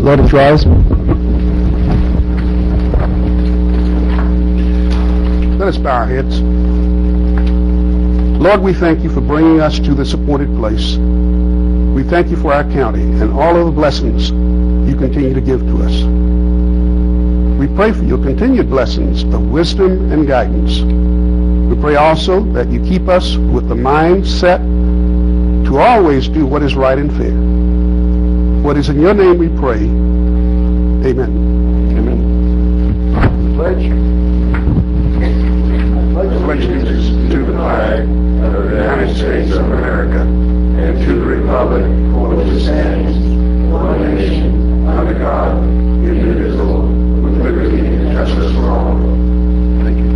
Let us rise. Let us bow our heads. Lord, we thank you for bringing us to this appointed place. We thank you for our county and all of the blessings you continue to give to us. We pray for your continued blessings of wisdom and guidance. We pray also that you keep us with the mind set to always do what is right and fair. What is in your name we pray. Amen. Amen. Pledge. I pledge allegiance to the flag of the United States of America and to the republic for which it stands, one nation, under God, indivisible, with liberty and justice for all. Thank you.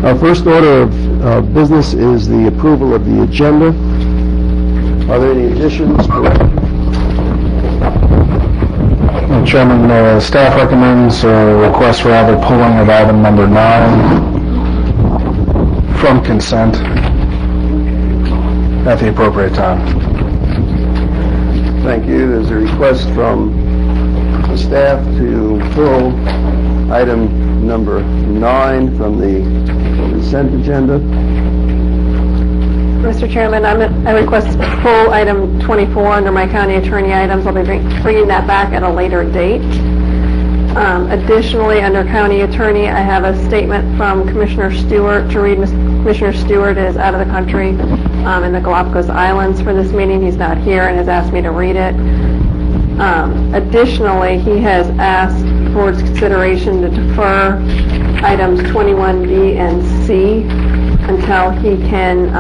Our first order of business is the approval of the agenda. Are there any additions? Chairman, staff recommends a request for either pulling of item number 9 from consent at the appropriate time. Thank you. There's a request from the staff to pull item number 9 from the consent agenda. Mr. Chairman, I request to pull item 24 under my county attorney items. I'll be bringing that back at a later date. Additionally, under county attorney, I have a statement from Commissioner Stewart to read. Commissioner Stewart is out of the country in the Galapagos Islands for this meeting. He's not here and has asked me to read it. Additionally, he has asked for its consideration to defer items 21B and C until he can,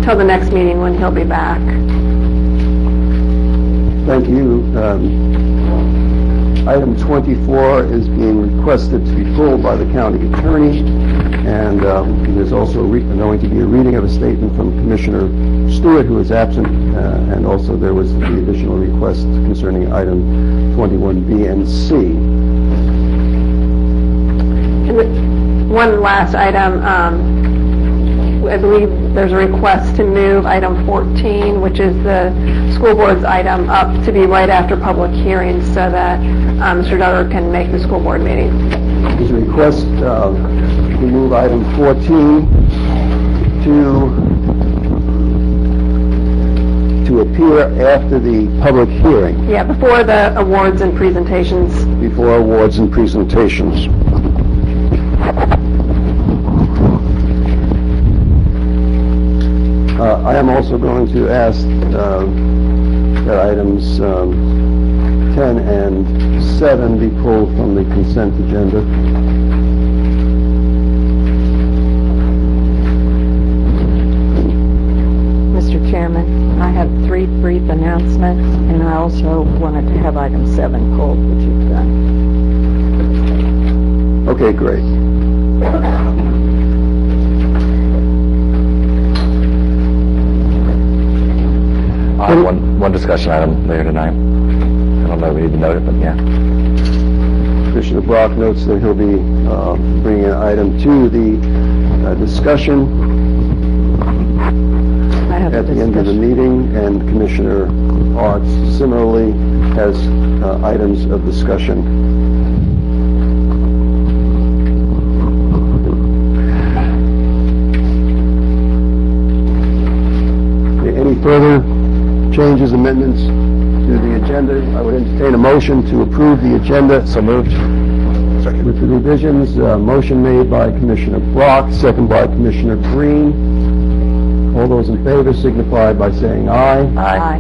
till the next meeting when he'll be back. Thank you. Item 24 is being requested to be pulled by the county attorney, and there's also going to be a reading of a statement from Commissioner Stewart, who is absent, and also there was the additional request concerning item 21B and C. And one last item, I believe there's a request to move item 14, which is the school board's item, up to be right after public hearings so that Mr. Duggar can make the school board meeting. There's a request to move item 14 to appear after the public hearing. Yeah, before the awards and presentations. Before awards and presentations. I am also going to ask that items 10 and 7 be pulled from the consent agenda. Mr. Chairman, I have 3 brief announcements, and I also wanted to have item 7 pulled, which you've done. Okay, great. One discussion item later tonight. I don't know if we need to note it, but yeah. Commissioner Brock notes that he'll be bringing an item to the discussion at the end of the meeting, and Commissioner Arts similarly has items of discussion. Any further changes, amendments to the agenda? I would entertain a motion to approve the agenda. So moved. Second. With the revisions, motion made by Commissioner Brock, second by Commissioner Green. All those in favor signify by saying aye. Aye.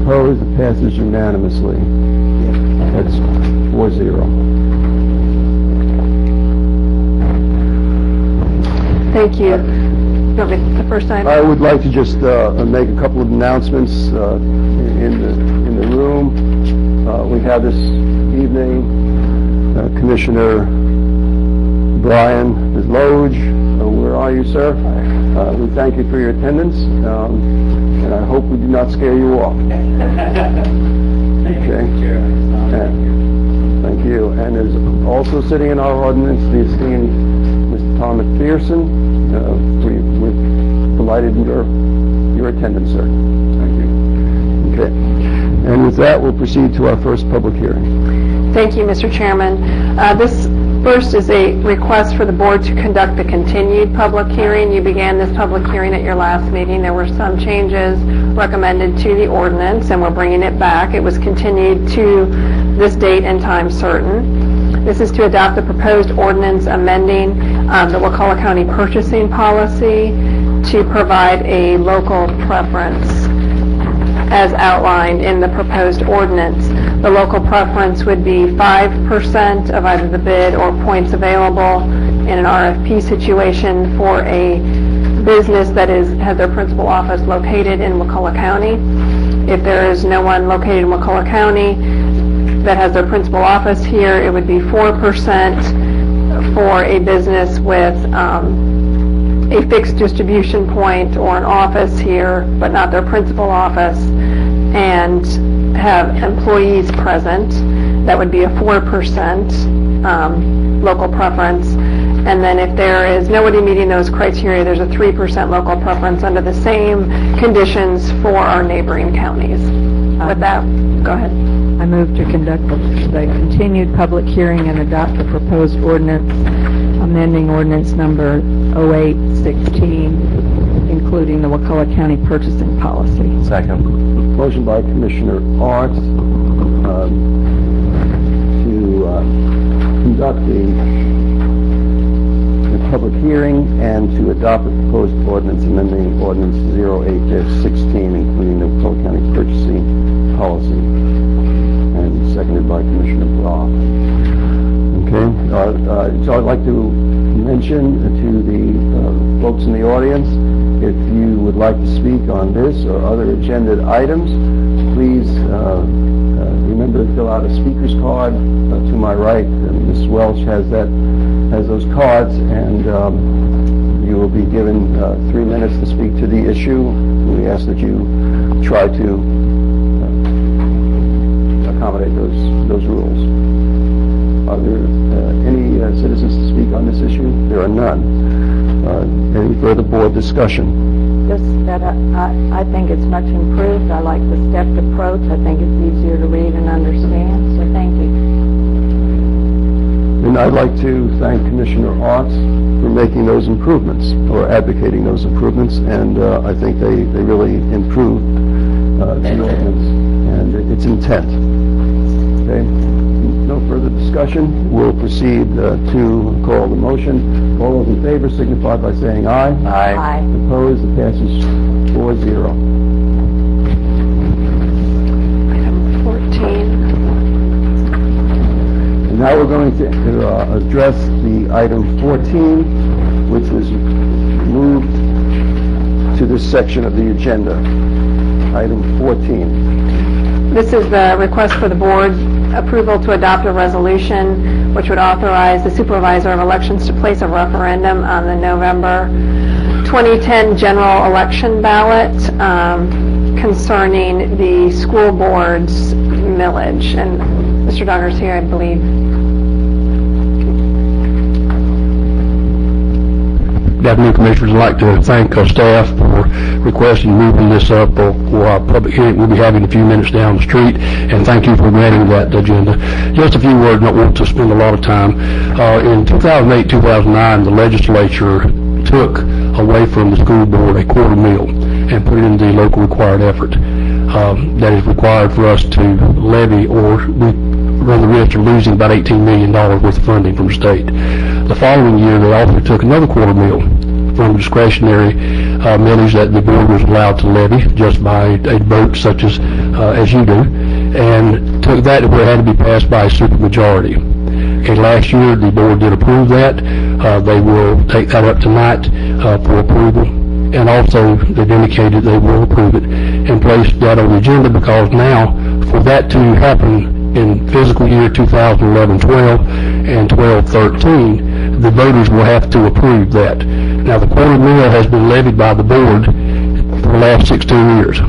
Opposed? It passes unanimously. That's 4-0. Thank you. You want me the first item? I would like to just make a couple of announcements in the room. We have this evening Commissioner Brian Loge, where are you, sir? We thank you for your attendance, and I hope we do not scare you off. Okay. Thank you. And there's also sitting in our audience the esteemed Mr. Tom McPherson. We're delighted in your attendance, sir. Thank you. Okay. And with that, we'll proceed to our first public hearing. Thank you, Mr. Chairman. This first is a request for the board to conduct a continued public hearing. You began this public hearing at your last meeting. There were some changes recommended to the ordinance, and we're bringing it back. It was continued to this date and time certain. This is to adopt the proposed ordinance amending the Wakulla County purchasing policy to provide a local preference as outlined in the proposed ordinance. The local preference would be 5% of either the bid or points available in an RFP situation for a business that has their principal office located in Wakulla County. If there is no one located in Wakulla County that has their principal office here, it would be 4% for a business with a fixed distribution point or an office here, but not their principal office, and have employees present. That would be a 4% local preference. And then if there is nobody meeting those criteria, there's a 3% local preference under the same conditions for our neighboring counties. With that, go ahead. I move to conduct the continued public hearing and adopt the proposed ordinance amending ordinance number 0816, including the Wakulla County purchasing policy. Second. Motion by Commissioner Art to conduct the public hearing and to adopt the proposed ordinance amending ordinance 08-16, including the Wakulla County purchasing policy, and seconded by Commissioner Brock. Okay. So I'd like to mention to the folks in the audience, if you would like to speak on this or other agenda items, please remember to fill out a speaker's card to my right. Ms. Welch has those cards, and you will be given 3 minutes to speak to the issue. We ask that you try to accommodate those rules. Are there any citizens to speak on this issue? There are none. Any further board discussion? Just that I think it's much improved. I like the stepped approach. I think it's easier to read and understand, so thank you. And I'd like to thank Commissioner Arts for making those improvements, or advocating those improvements, and I think they really improved the ordinance and its intent. Okay? No further discussion. We'll proceed to call the motion. All those in favor signify by saying aye. Aye. Aye. Opposed? It passes 4-0. Item 14. And now we're going to address the item 14, which was moved to this section of the agenda. Item 14. This is the request for the board approval to adopt a resolution which would authorize the supervisor of elections to place a referendum on the November 2010 general election ballot concerning the school board's millage. And Mr. Donner's here, I believe. Good afternoon, Commissioners. I'd like to thank our staff for requesting moving this up for our public hearing we'll be having a few minutes down the street, and thank you for granting that agenda. Just a few words, not want to spend a lot of time. In 2008-2009, the legislature took away from the school board a quarter meal and put it in the local required effort. That is required for us to levy, or we run the risk of losing about $18 million worth of funding from the state. The following year, they also took another quarter meal from discretionary millage that the board was allowed to levy just by a vote such as you do, and took that where it had to be passed by a supermajority. Okay, last year the board did approve that. They will take that up tonight for approval, and also they've indicated they will approve it and place that on the agenda, because now for that to happen in fiscal year 2011-12 and 12-13, the voters will have to approve that. Now, the quarter mill has been levied by the board for the last 16 years.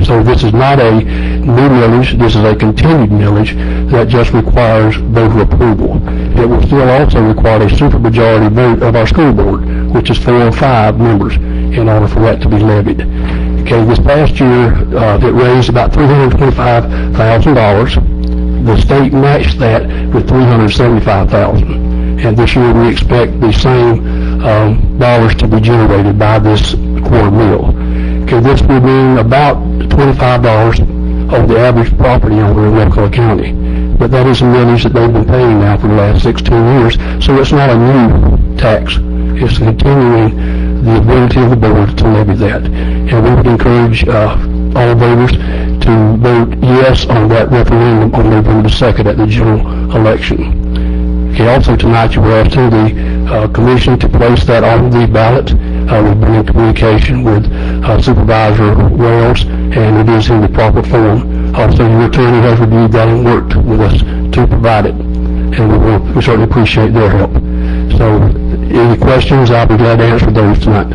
So this is not a new millage, this is a continued millage that just requires voter approval. It will still also require a supermajority vote of our school board, which is 4 or 5 members, in order for that to be levied. Okay, this past year, it raised about $325,000. The state matched that with $375,000. And this year we expect the same dollars to be generated by this quarter mill. Okay, this will mean about $25 over the average property owner in Wakulla County. But that is a millage that they've been paying now for the last 16 years, so it's not a new tax. It's continuing the ability of the board to levy that. And we would encourage all voters to vote yes on that referendum on November 2nd at the general election. Okay, also tonight you were asked to the commission to place that on the ballot. We've been in communication with Supervisor Wells, and it is in the proper form. Also, your attorney has reviewed that and worked with us to provide it, and we certainly appreciate their help. So, any questions, I'll be glad to answer those tonight.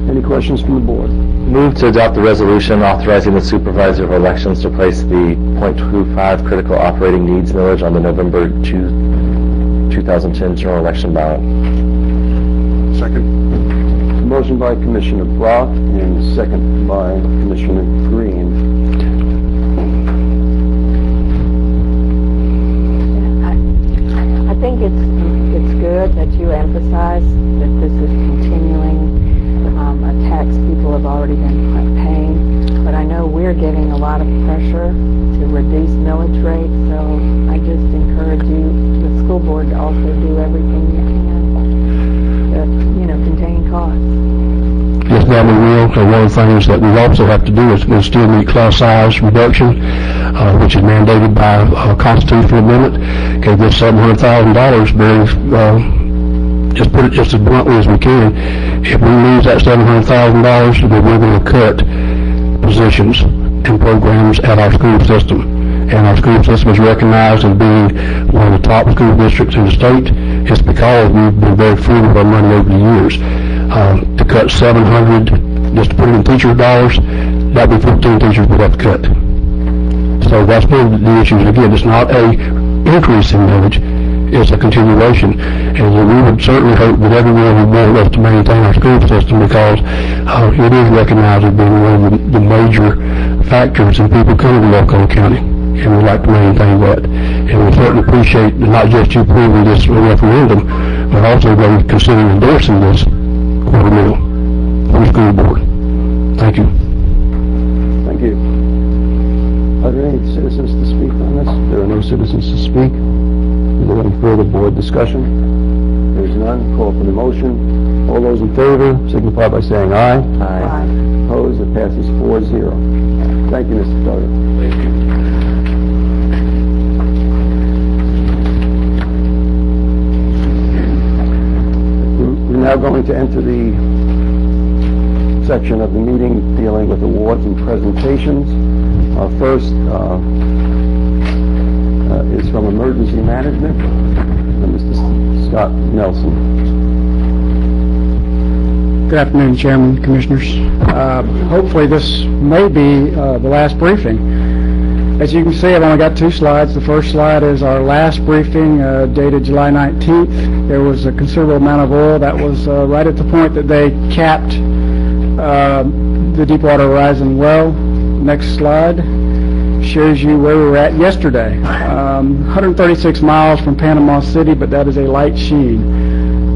Any questions from the board? Move to adopt the resolution authorizing the supervisor of elections to place the .25 critical operating needs millage on the November 2010 general election ballot. Second. Motion by Commissioner Brock and second by Commissioner Green. I think it's good that you emphasize that this is continuing a tax people have already been paying, but I know we're getting a lot of pressure to reduce millage rates, so I just encourage you, the school board, to also do everything you can to, contain costs. Yes, ma'am, we will. And one of the things that we also have to do is still meet class size reduction, which is mandated by a constitutional amendment. Okay, this $700,000 brings, just put it just as bluntly as we can, if we lose that $700,000, then we're going to cut positions and programs at our school system. And our school system is recognized as being one of the top school districts in the state. It's because we've been very frugal with our money over the years. To cut 700, just to put it in teacher dollars, that would be 15 teachers we'd have to cut. So that's one of the issues. Again, it's not a increase in millage, it's a continuation. And we would certainly hope that everyone would want us to maintain our school system, because it is recognized as being one of the major factors in people coming to Wakulla County. And we'd like to maintain that. And we certainly appreciate not just you approving this referendum, but also those considering endorsing this quarter mill for the school board. Thank you. Thank you. Are there any citizens to speak on this? There are no citizens to speak. Is there any further board discussion? There is none. Call for the motion. All those in favor signify by saying aye. Aye. Opposed? It passes 4-0. Thank you, Mr. Doyle. Thank you. We're now going to enter the section of the meeting dealing with awards and presentations. Our first is from Emergency Management, Mr. Scott Nelson. Good afternoon, Chairman, Commissioners. Hopefully this may be the last briefing. As you can see, I've only got 2 slides. The first slide is our last briefing dated July 19th. There was a considerable amount of oil that was right at the point that they capped the Deepwater Horizon well. Next slide shows you where we were at yesterday. 136 miles from Panama City, but that is a light sheen.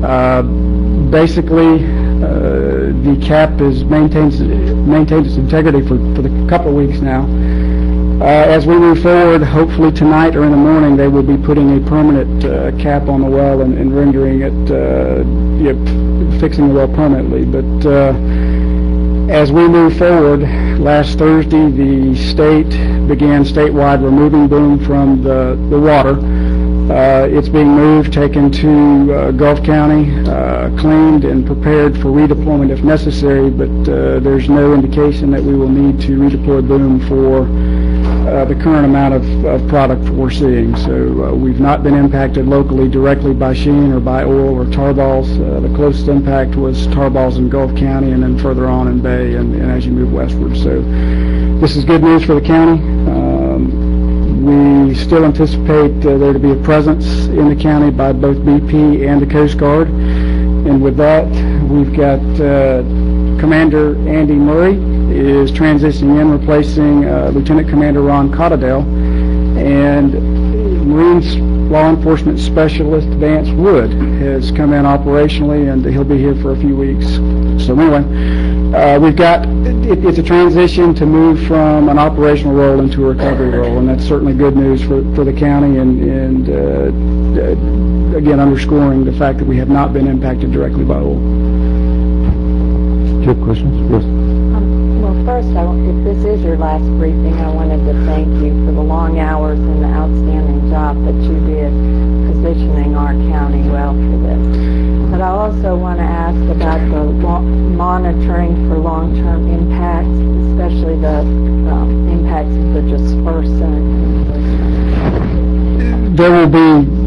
Basically, the cap is maintains its integrity for the couple of weeks now. As we move forward, hopefully tonight or in the morning, they will be putting a permanent cap on the well and rendering it, fixing the well permanently. But as we move forward, last Thursday, the state began statewide removing boom from the water. It's being moved, taken to Gulf County, cleaned and prepared for redeployment if necessary, but there's no indication that we will need to redeploy boom for the current amount of product we're seeing. So we've not been impacted locally directly by sheen or by oil or tar balls. The closest impact was tar balls in Gulf County and then further on in Bay and as you move westward. So this is good news for the county. We still anticipate there to be a presence in the county by both BP and the Coast Guard. And with that, we've got Commander Andy Murray is transitioning in, replacing Lieutenant Commander Ron Cottadale, and Marines Law Enforcement Specialist Vance Wood has come in operationally, and he'll be here for a few weeks. So anyway, we've got, it's a transition to move from an operational role into a recovery role, and that's certainly good news for the county, and again, underscoring the fact that we have not been impacted directly by oil. Do you have questions? Yes. Well, first, if this is your last briefing, I wanted to thank you for the long hours and the outstanding job that you did positioning our county well for this. But I also want to ask about the monitoring for long-term impacts, especially the impacts of the dispersant. There will be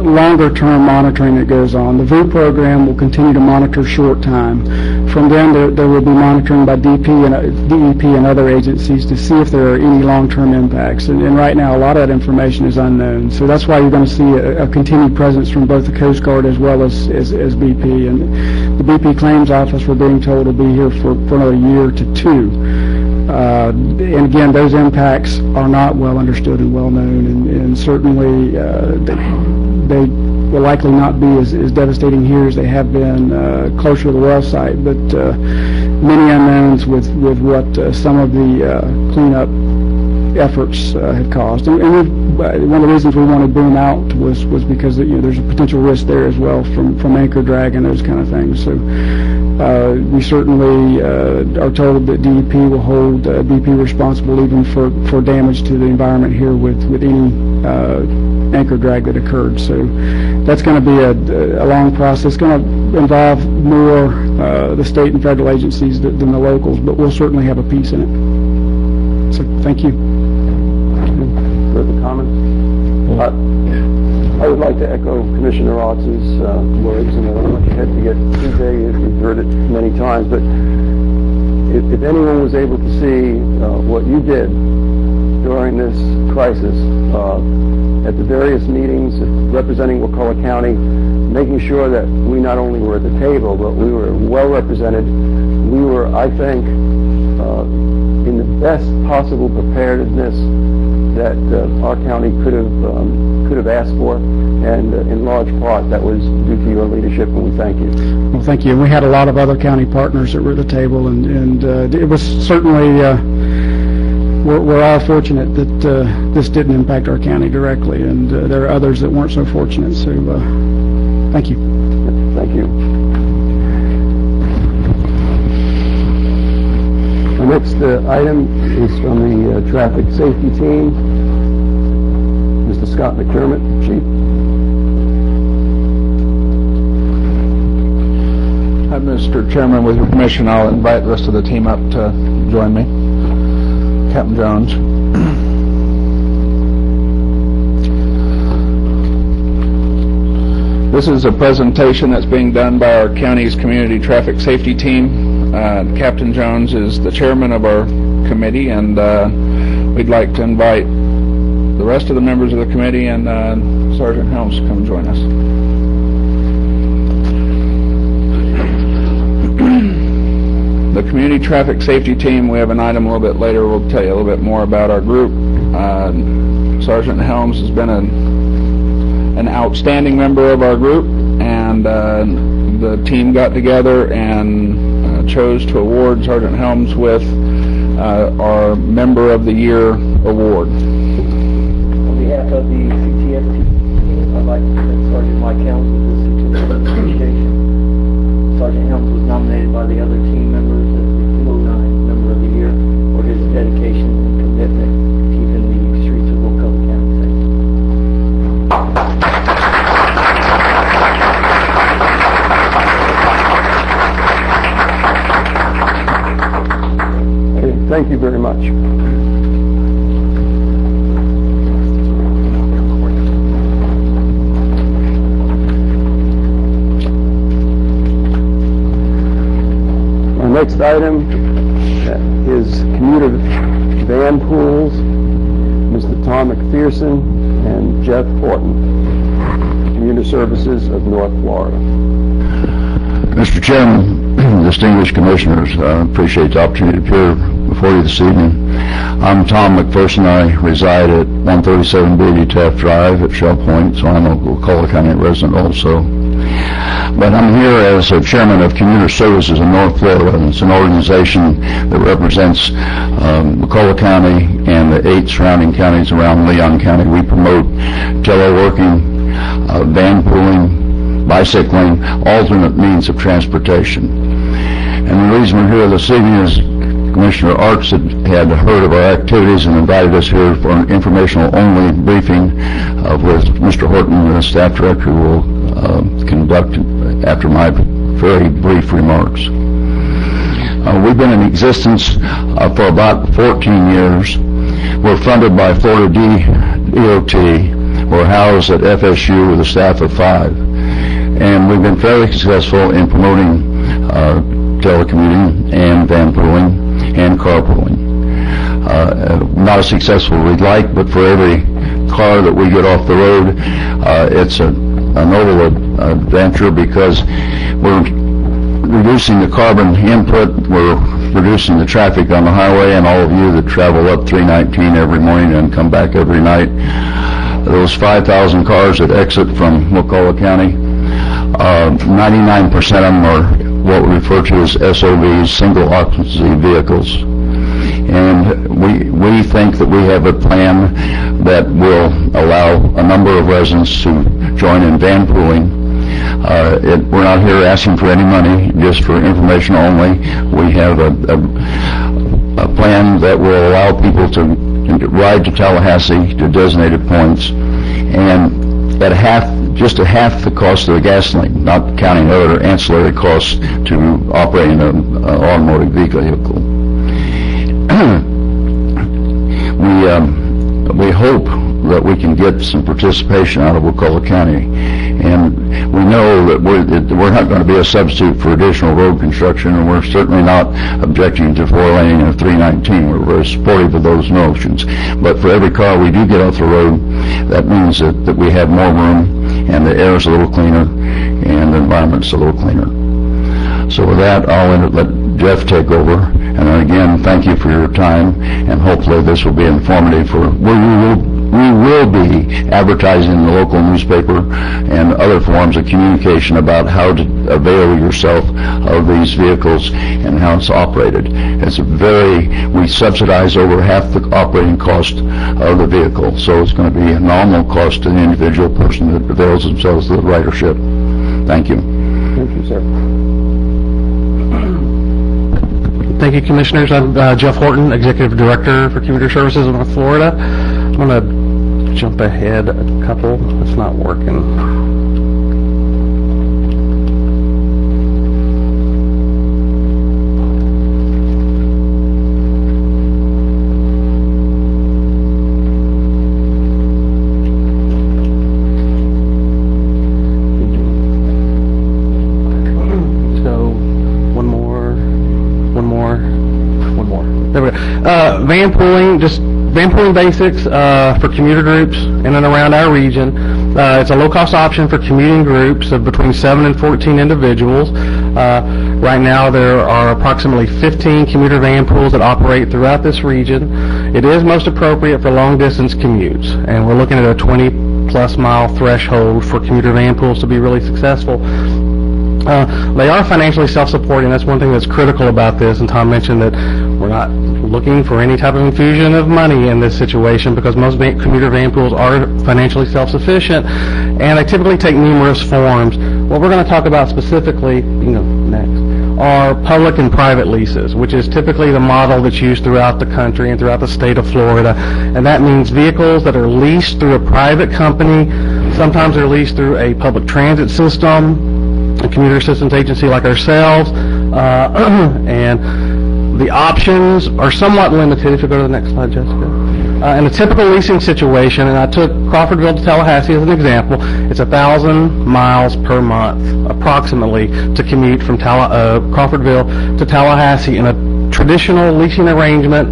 longer-term monitoring that goes on. The VOO program will continue to monitor short time. From then, there will be monitoring by DEP and other agencies to see if there are any long-term impacts. And right now, a lot of that information is unknown. So that's why you're going to see a continued presence from both the Coast Guard as well as BP. And the BP Claims Office, we're being told, will be here for another year to two. And again, those impacts are not well understood and well known, and certainly they will likely not be as devastating here as they have been closer to the well site, but many unknowns with what some of the cleanup efforts have caused. And one of the reasons we wanted boom out was because there's a potential risk there as well from anchor drag and those kind of things. So we certainly are told that DEP will hold BP responsible even for damage to the environment here with any anchor drag that occurred. So that's going to be a long process. It's going to involve more the state and federal agencies than the locals, but we'll certainly have a piece in it. So thank you. Further comments? I would like to echo Commissioner Otz's words, and I don't want your head to get too big. You've heard it many times, but if anyone was able to see what you did during this crisis at the various meetings representing Wakulla County, making sure that we not only were at the table, but we were well represented. We were, I think, in the best possible preparedness that our county could have asked for, and in large part that was due to your leadership, and we thank you. Well, thank you. And we had a lot of other county partners that were at the table, and it was certainly we're all fortunate that this didn't impact our county directly, and there are others that weren't so fortunate. So thank you. Thank you. The next item is from the traffic safety team. Mr. Scott McDermott, Chief. Mr. Chairman, with your permission, I'll invite the rest of the team up to join me. Captain Jones. This is a presentation that's being done by our county's community traffic safety team. Captain Jones is the chairman of our committee, and we'd like to invite the rest of the members of the committee and Sergeant Helms to come join us. The community traffic safety team, we have an item a little bit later. We'll tell you a little bit more about our group. Sergeant Helms has been an outstanding member of our group, and the team got together and chose to award Sergeant Helms with our Member of the Year award. On behalf of the CTS team, I'd like to present Sergeant Mike Helms with this certificate of appreciation. Sergeant Helms was nominated by the other team members as the 209 Member of the Year for his dedication and commitment to keeping the streets of Wakulla County safe. Thank you very much. Our next item is commuter van pools. Mr. Tom McPherson and Jeff Horton, Commuter Services of North Florida. Mr. Chairman, distinguished commissioners, I appreciate the opportunity to appear before you this evening. I'm Tom McPherson. I reside at 137B Taft Drive at Shell Point, so I'm a Wakulla County resident also. But I'm here as a chairman of Commuter Services in North Florida, and it's an organization that represents Wakulla County and the 8 surrounding counties around Leon County. We promote teleworking, van pooling, bicycling, alternate means of transportation. And the reason we're here this evening is Commissioner Arts had heard of our activities and invited us here for an informational-only briefing with Mr. Horton, the staff director, who will conduct after my very brief remarks. We've been in existence for about 14 years. We're funded by Florida DOT. We're housed at FSU with a staff of 5. And we've been fairly successful in promoting telecommuting and van pooling and carpooling. Not as successful as we'd like, but for every car that we get off the road, it's a noble adventure because we're reducing the carbon input, we're reducing the traffic on the highway, and all of you that travel up 319 every morning and come back every night, those 5,000 cars that exit from Wakulla County, 99% of them are what we refer to as SOVs, single occupancy vehicles. And we think that we have a plan that will allow a number of residents to join in van pooling. We're not here asking for any money, just for information only. We have a plan that will allow people to ride to Tallahassee to designated points, and at just half the cost of the gasoline, not counting other ancillary costs to operating an automotive vehicle. We hope that we can get some participation out of Wakulla County, and we know that we're not going to be a substitute for additional road construction, and we're certainly not objecting to 4-laning of 319. We're very supportive of those notions. But for every car we do get off the road, that means that we have more room, and the air is a little cleaner, and the environment's a little cleaner. So with that, I'll let Jeff take over. And again, thank you for your time, and hopefully this will be informative for we will be advertising in the local newspaper and other forms of communication about how to avail yourself of these vehicles and how it's operated. We subsidize over half the operating cost of the vehicle, so it's going to be a nominal cost to the individual person that avails themselves of the ridership. Thank you. Thank you, sir. Thank you, Commissioners. I'm Jeff Horton, Executive Director for Commuter Services in North Florida. I'm going to jump ahead a couple. It's not working. Van pooling basics for commuter groups in and around our region. It's a low-cost option for commuting groups of between 7 and 14 individuals. Right now there are approximately 15 commuter van pools that operate throughout this region. It is most appropriate for long-distance commutes, and we're looking at a 20-plus mile threshold for commuter van pools to be really successful. They are financially self-supporting. That's one thing that's critical about this, and Tom mentioned that we're not looking for any type of infusion of money in this situation because most commuter van pools are financially self-sufficient, and they typically take numerous forms. What we're going to talk about specifically, next, are public and private leases, which is typically the model that's used throughout the country and throughout the state of Florida, and that means vehicles that are leased through a private company. Sometimes they're leased through a public transit system, a commuter assistance agency like ourselves, and The options are somewhat limited. If you go to the next slide, Jessica. In a typical leasing situation, and I took Crawfordville to Tallahassee as an example, it's 1,000 miles per month, approximately, to commute from Crawfordville to Tallahassee. In a traditional leasing arrangement,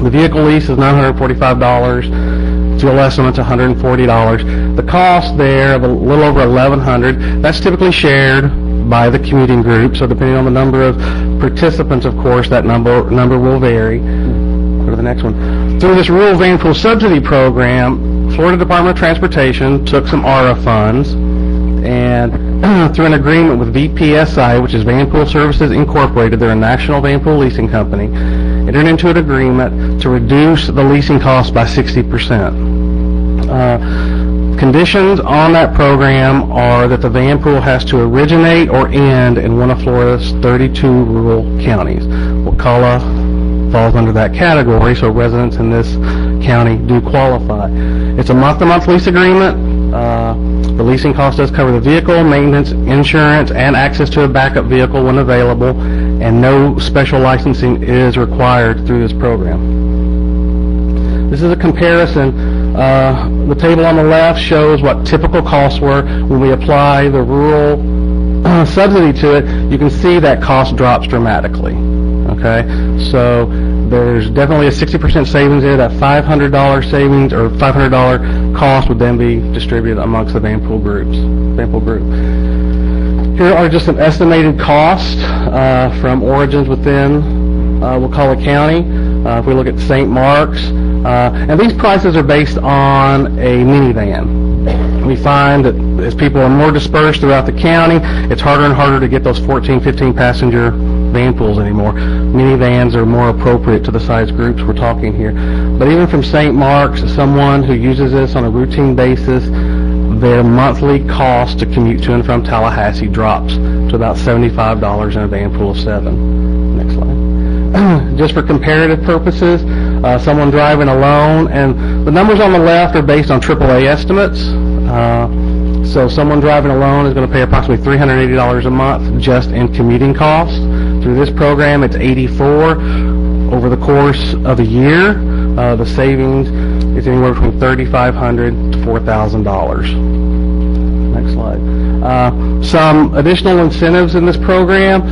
the vehicle lease is $945. Fuel estimate's $140. The cost there of a little over $1,100. That's typically shared by the commuting group. So depending on the number of participants, of course, that number will vary. Go to the next one. Through this Rural Van Pool Subsidy Program, Florida Department of Transportation took some ARA funds and through an agreement with VPSI, which is Van Pool Services Incorporated, they're a national van pool leasing company, entered into an agreement to reduce the leasing cost by 60%. Conditions on that program are that the van pool has to originate or end in one of Florida's 32 rural counties. Wakulla falls under that category, so residents in this county do qualify. It's a month-to-month lease agreement. The leasing cost does cover the vehicle, maintenance, insurance, and access to a backup vehicle when available, and no special licensing is required through this program. This is a comparison. The table on the left shows what typical costs were when we apply the rural subsidy to it. You can see that cost drops dramatically. Okay, so there's definitely a 60% savings there. That $500 savings or $500 cost would then be distributed amongst the van pool group. Here are just some estimated costs from origins within Wakulla County. If we look at St. Mark's, and these prices are based on a minivan. We find that as people are more dispersed throughout the county, it's harder and harder to get those 14, 15 passenger van pools anymore. Minivans are more appropriate to the size groups we're talking here. But even from St. Mark's, someone who uses this on a routine basis, their monthly cost to commute to and from Tallahassee drops to about $75 in a van pool of 7. Next slide. Just for comparative purposes, someone driving alone, and the numbers on the left are based on AAA estimates. So someone driving alone is going to pay approximately $380 a month just in commuting costs. Through this program, it's $84. Over the course of a year, the savings is anywhere between $3,500 to $4,000. Next slide. Some additional incentives in this program.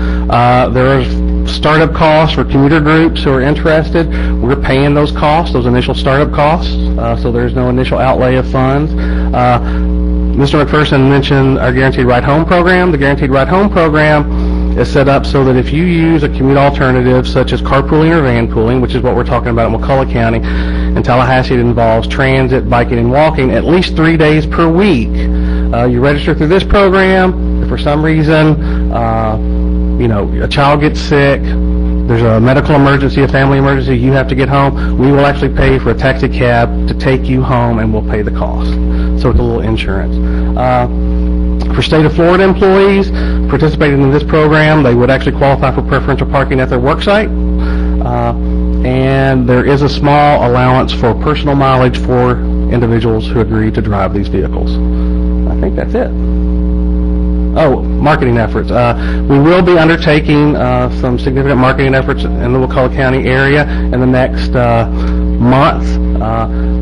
There are startup costs for commuter groups who are interested. We're paying those costs, those initial startup costs, so there's no initial outlay of funds. Mr. McPherson mentioned our Guaranteed Ride Home program. The Guaranteed Ride Home program is set up so that if you use a commute alternative such as carpooling or van pooling, which is what we're talking about in Wakulla County, in Tallahassee it involves transit, biking, and walking at least 3 days per week. You register through this program. If for some reason a child gets sick, there's a medical emergency, a family emergency, you have to get home, we will actually pay for a taxi cab to take you home and we'll pay the cost. So it's a little insurance. For state of Florida employees participating in this program, they would actually qualify for preferential parking at their work site. And there is a small allowance for personal mileage for individuals who agree to drive these vehicles. I think that's it. Oh, marketing efforts. We will be undertaking some significant marketing efforts in the Wakulla County area in the next month.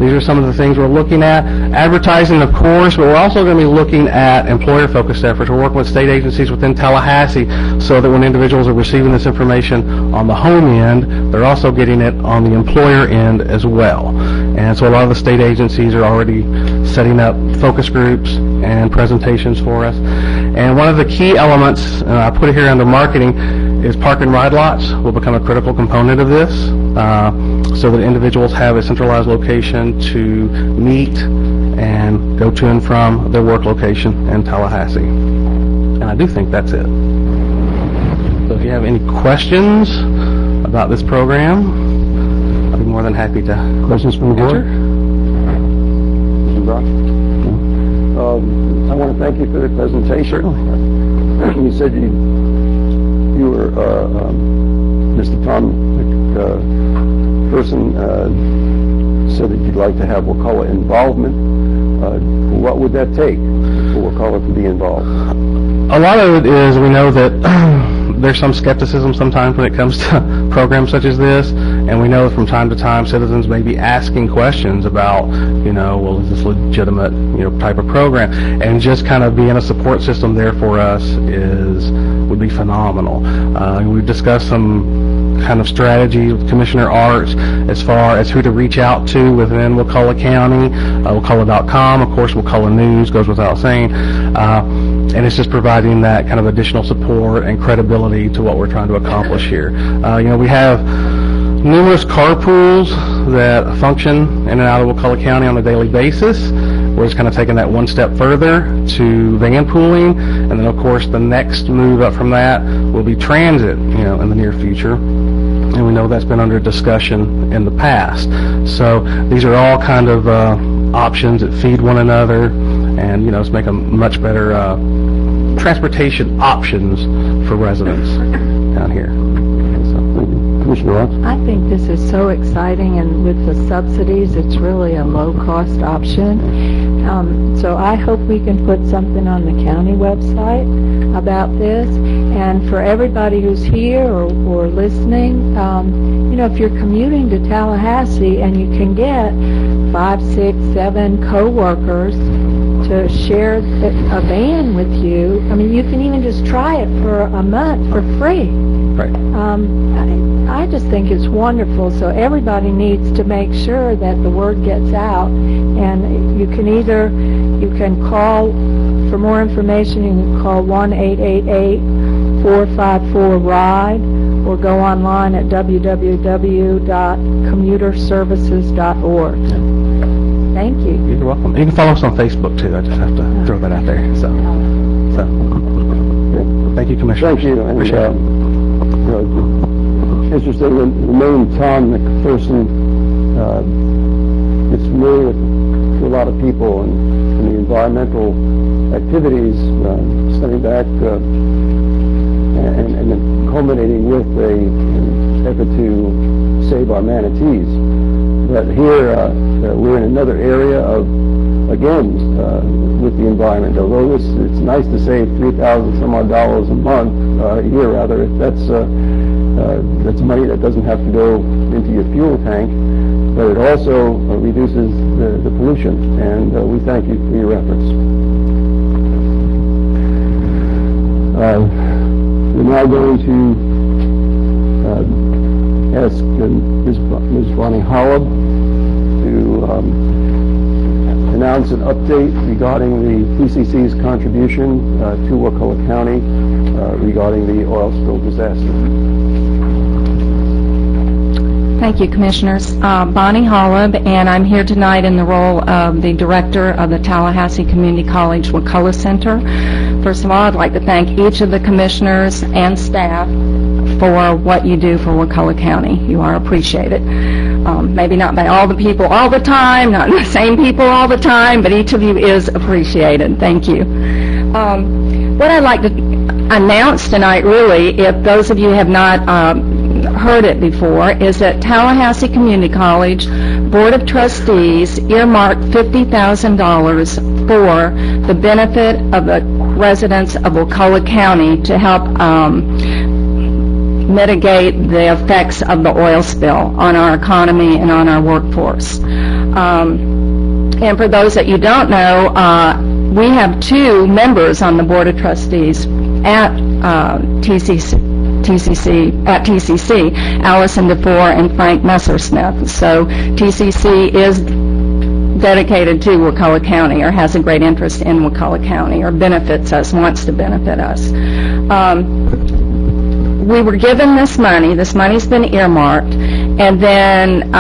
These are some of the things we're looking at. Advertising, of course, but we're also going to be looking at employer-focused efforts. We're working with state agencies within Tallahassee so that when individuals are receiving this information on the home end, they're also getting it on the employer end as well. And so a lot of the state agencies are already setting up focus groups and presentations for us. And one of the key elements, and I put it here under marketing, is park and ride lots will become a critical component of this, so that individuals have a centralized location to meet and go to and from their work location in Tallahassee. And I do think that's it. So if you have any questions about this program, I'd be more than happy to Questions from the board? Mr. Brock? I want to thank you for the presentation. You said you were, Mr. Tom McPherson said that you'd like to have Wakulla involvement. What would that take for Wakulla to be involved? A lot of it is we know that there's some skepticism sometimes when it comes to programs such as this, and we know from time to time citizens may be asking questions about, well, is this legitimate, type of program, and just kind of being a support system there for us would be phenomenal. We've discussed some kind of strategy with Commissioner Arts as far as who to reach out to within Wakulla County, Wakulla.com, of course, Wakulla News goes without saying, and it's just providing that kind of additional support and credibility to what we're trying to accomplish here. We have numerous carpools that function in and out of Wakulla County on a daily basis. We're just kind of taking that one step further to van pooling, and then of course the next move up from that will be transit, in the near future. And we know that's been under discussion in the past. So these are all kind of options that feed one another, and let's make a much better transportation options for residents down here. Commissioner Ross? I think this is so exciting, and with the subsidies, it's really a low-cost option. So I hope we can put something on the county website about this. And for everybody who's here or listening, if you're commuting to Tallahassee and you can get 5, 6, 7 co-workers to share a van with you, you can even just try it for a month for free. Right. I just think it's wonderful, so everybody needs to make sure that the word gets out, and you can call, for more information, you can call 1-888-454-RIDE, or go online at www.commuterservices.org. Thank you. You're welcome. You can follow us on Facebook, too. I just have to throw that out there. So thank you, Commissioner. Thank you. And, appreciate it. Interesting, the name Tom McPherson is familiar to a lot of people, and the environmental activities stemming back and then culminating with an effort to save our manatees. But here we're in another area of, again, with the environment. Although it's nice to save $3,000 some odd dollars a month, a year rather, that's money that doesn't have to go into your fuel tank, but it also reduces the pollution, and we thank you for your efforts. We're now going to ask Ms. Bonnie Holub to announce an update regarding the BoCc's contribution to Wakulla County regarding the oil spill disaster. Thank you, Commissioners. Bonnie Holub, and I'm here tonight in the role of the Director of the Tallahassee Community College Wakulla Center. First of all, I'd like to thank each of the Commissioners and staff for what you do for Wakulla County. You are appreciated. Maybe not by all the people all the time, not the same people all the time, but each of you is appreciated. Thank you. What I'd like to announce tonight, really, if those of you have not heard it before, is that Tallahassee Community College Board of Trustees earmarked $50,000 for the benefit of the residents of Wakulla County to help mitigate the effects of the oil spill on our economy and on our workforce. And for those that you don't know, we have 2 members on the Board of Trustees at TCC, Allison DeFore and Frank Messersmith. So TCC is dedicated to Wakulla County, or has a great interest in Wakulla County, or benefits us, wants to benefit us. We were given this money's been earmarked, and then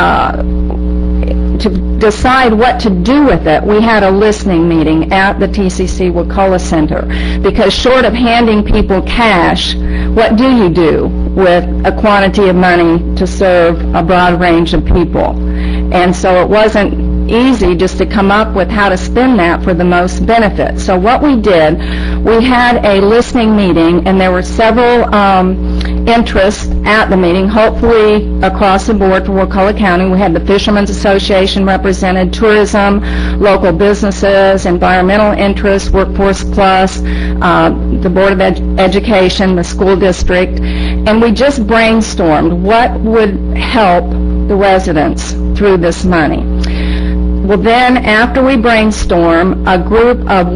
to decide what to do with it, we had a listening meeting at the TCC Wakulla Center, because short of handing people cash, what do you do with a quantity of money to serve a broad range of people? And so it wasn't easy just to come up with how to spend that for the most benefit. So what we did, we had a listening meeting, and there were several interest at the meeting, hopefully across the board for Wakulla County. We had the Fishermen's Association represented, tourism, local businesses, environmental interests, Workforce Plus, the Board of Education, the school district, and we just brainstormed what would help the residents through this money. Well, then, after we brainstorm, a group of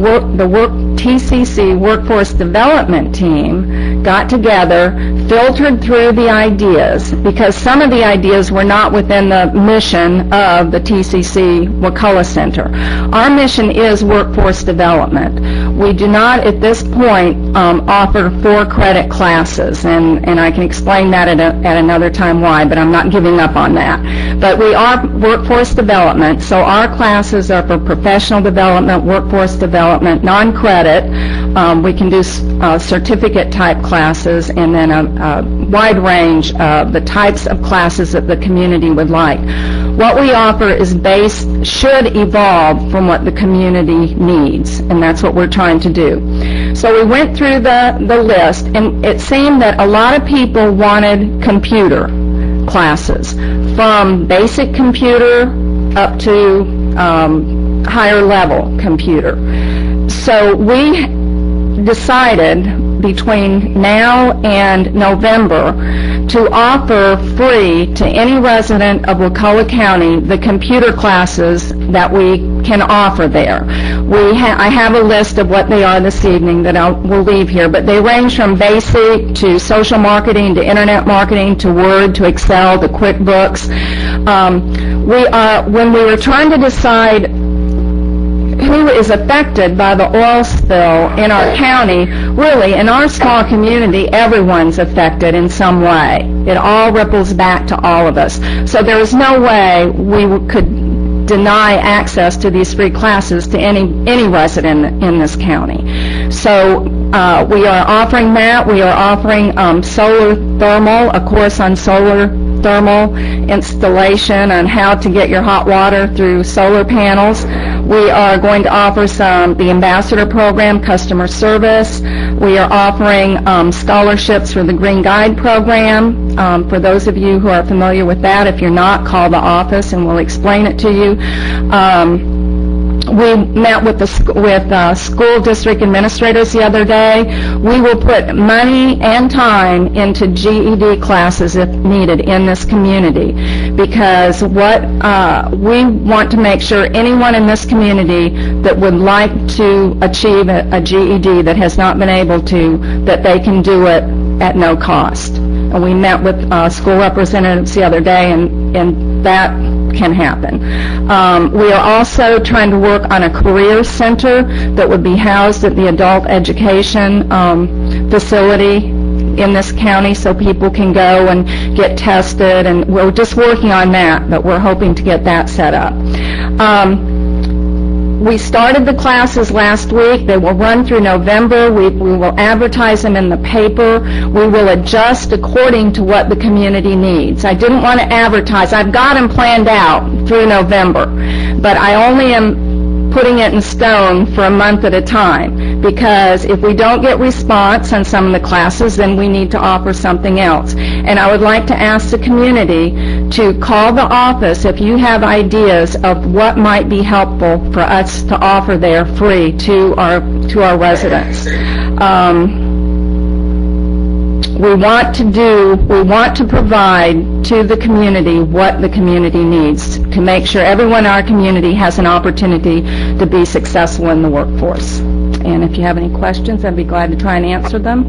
TCC Workforce Development Team got together, filtered through the ideas, because some of the ideas were not within the mission of the TCC Wakulla Center. Our mission is workforce development. We do not, at this point, offer 4-credit classes, and I can explain that at another time why, but I'm not giving up on that. But we are workforce development, so our classes are for professional development, workforce development, non-credit. We can do certificate-type classes, and then a wide range of the types of classes that the community would like. What we offer is should evolve from what the community needs, and that's what we're trying to do. So we went through the list, and it seemed that a lot of people wanted computer classes, from basic computer up to higher level computer. So we decided between now and November to offer free to any resident of Wakulla County the computer classes that we can offer there. I have a list of what they are this evening that we'll leave here, but they range from basic to social marketing to internet marketing to Word to Excel to QuickBooks. When we were trying to decide who is affected by the oil spill in our county, really, in our small community, everyone's affected in some way. It all ripples back to all of us. So there is no way we could deny access to these free classes to any resident in this county. So we are offering that. We are offering solar thermal, a course on solar thermal installation on how to get your hot water through solar panels. We are going to offer the Ambassador Program, customer service. We are offering scholarships for the Green Guide Program. For those of you who are familiar with that, if you're not, call the office and we'll explain it to you. We met with school district administrators the other day. We will put money and time into GED classes if needed in this community, because what we want to make sure anyone in this community that would like to achieve a GED that has not been able to, that they can do it at no cost. And we met with school representatives the other day, and that can happen. We are also trying to work on a career center that would be housed at the adult education facility in this county, so people can go and get tested, and we're just working on that, but we're hoping to get that set up. We started the classes last week. They will run through November. We will advertise them in the paper. We will adjust according to what the community needs. I didn't want to advertise. I've got them planned out through November, but I only am putting it in stone for a month at a time, because if we don't get response on some of the classes, then we need to offer something else. And I would like to ask the community to call the office if you have ideas of what might be helpful for us to offer there free to our residents. We want to provide to the community what the community needs to make sure everyone in our community has an opportunity to be successful in the workforce. And if you have any questions, I'd be glad to try and answer them.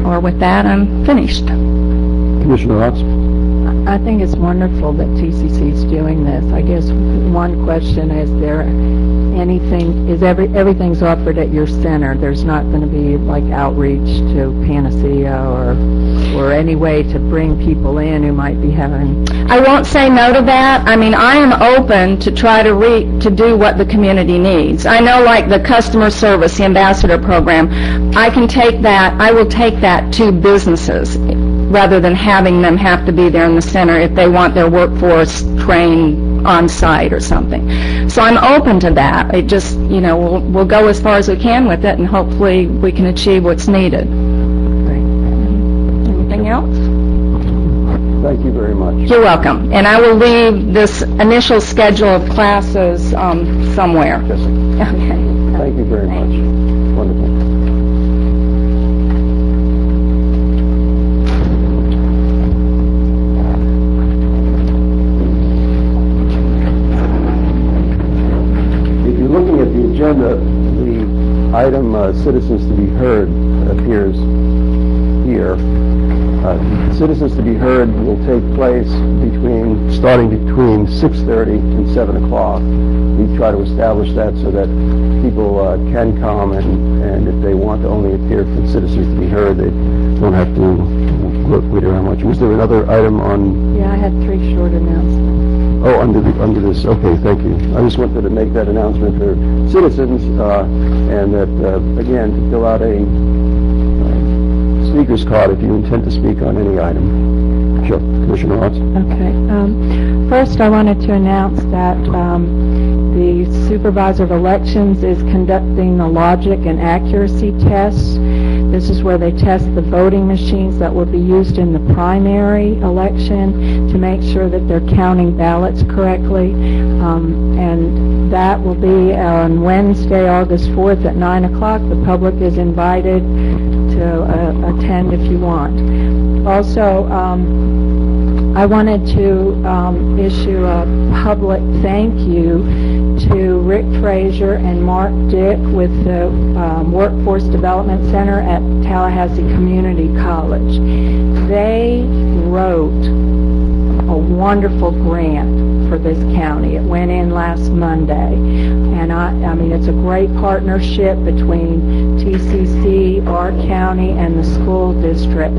Or with that, I'm finished. Commissioner Otts? I think it's wonderful that TCC is doing this. I guess one question is, everything's offered at your center? There's not going to be like outreach to Panacea or any way to bring people in who might be having... I won't say no to that. I mean, I am open to try to do what the community needs. I know, like the customer service, the Ambassador Program, I will take that to businesses rather than having them have to be there in the center if they want their workforce trained on site or something. So I'm open to that. It just, we'll go as far as we can with it, and hopefully we can achieve what's needed. Anything else? Thank you very much. You're welcome. And I will leave this initial schedule of classes somewhere. Jessica, Okay. thank you very much. Wonderful. If you're looking at the agenda, the item citizens to be heard appears here. Citizens to be heard will take place starting between 6:30 and 7 o'clock. We try to establish that so that people can come, and if they want to only appear for citizens to be heard, they don't have to look with how much. Was there another item on? Yeah, I had 3 short announcements. Oh, under this. Okay, thank you. I just wanted to make that announcement for citizens, and that again, to fill out a speaker's card if you intend to speak on any item. Sure, Commissioner Watts. Okay. First, I wanted to announce that the Supervisor of Elections is conducting the logic and accuracy tests. This is where they test the voting machines that will be used in the primary election to make sure that they're counting ballots correctly. And that will be on Wednesday, August 4th at 9 o'clock. The public is invited to attend if you want. Also, I wanted to issue a public thank you to Rick Frazier and Mark Dick with the Workforce Development Center at Tallahassee Community College. They wrote a wonderful grant for this county. It went in last Monday, and I mean it's a great partnership between TCC, our county, and the school district.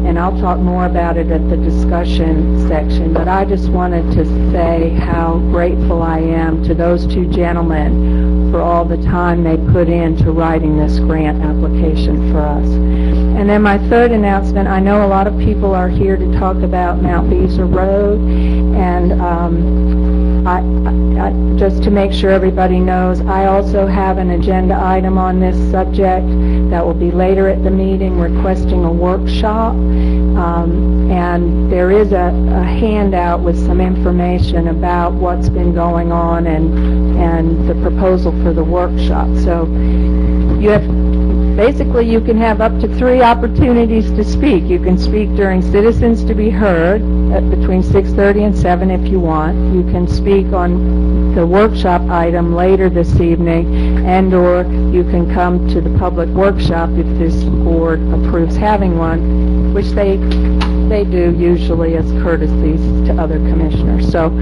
And I'll talk more about it at the discussion section, but I just wanted to say how grateful I am to those 2 gentlemen for all the time they put into writing this grant application for us. And then my third announcement, I know a lot of people are here to talk about Mount Beezer Road, and I just to make sure everybody knows, I also have an agenda item on this subject that will be later at the meeting requesting a workshop. And there is a handout with some information about what's been going on and the proposal for the workshop. So you have basically you can have up to 3 opportunities to speak. You can speak during citizens to be heard between 6:30 and 7 if you want. You can speak on the workshop item later this evening, and or you can come to the public workshop if this board approves having one, which they do usually as courtesies to other commissioners. So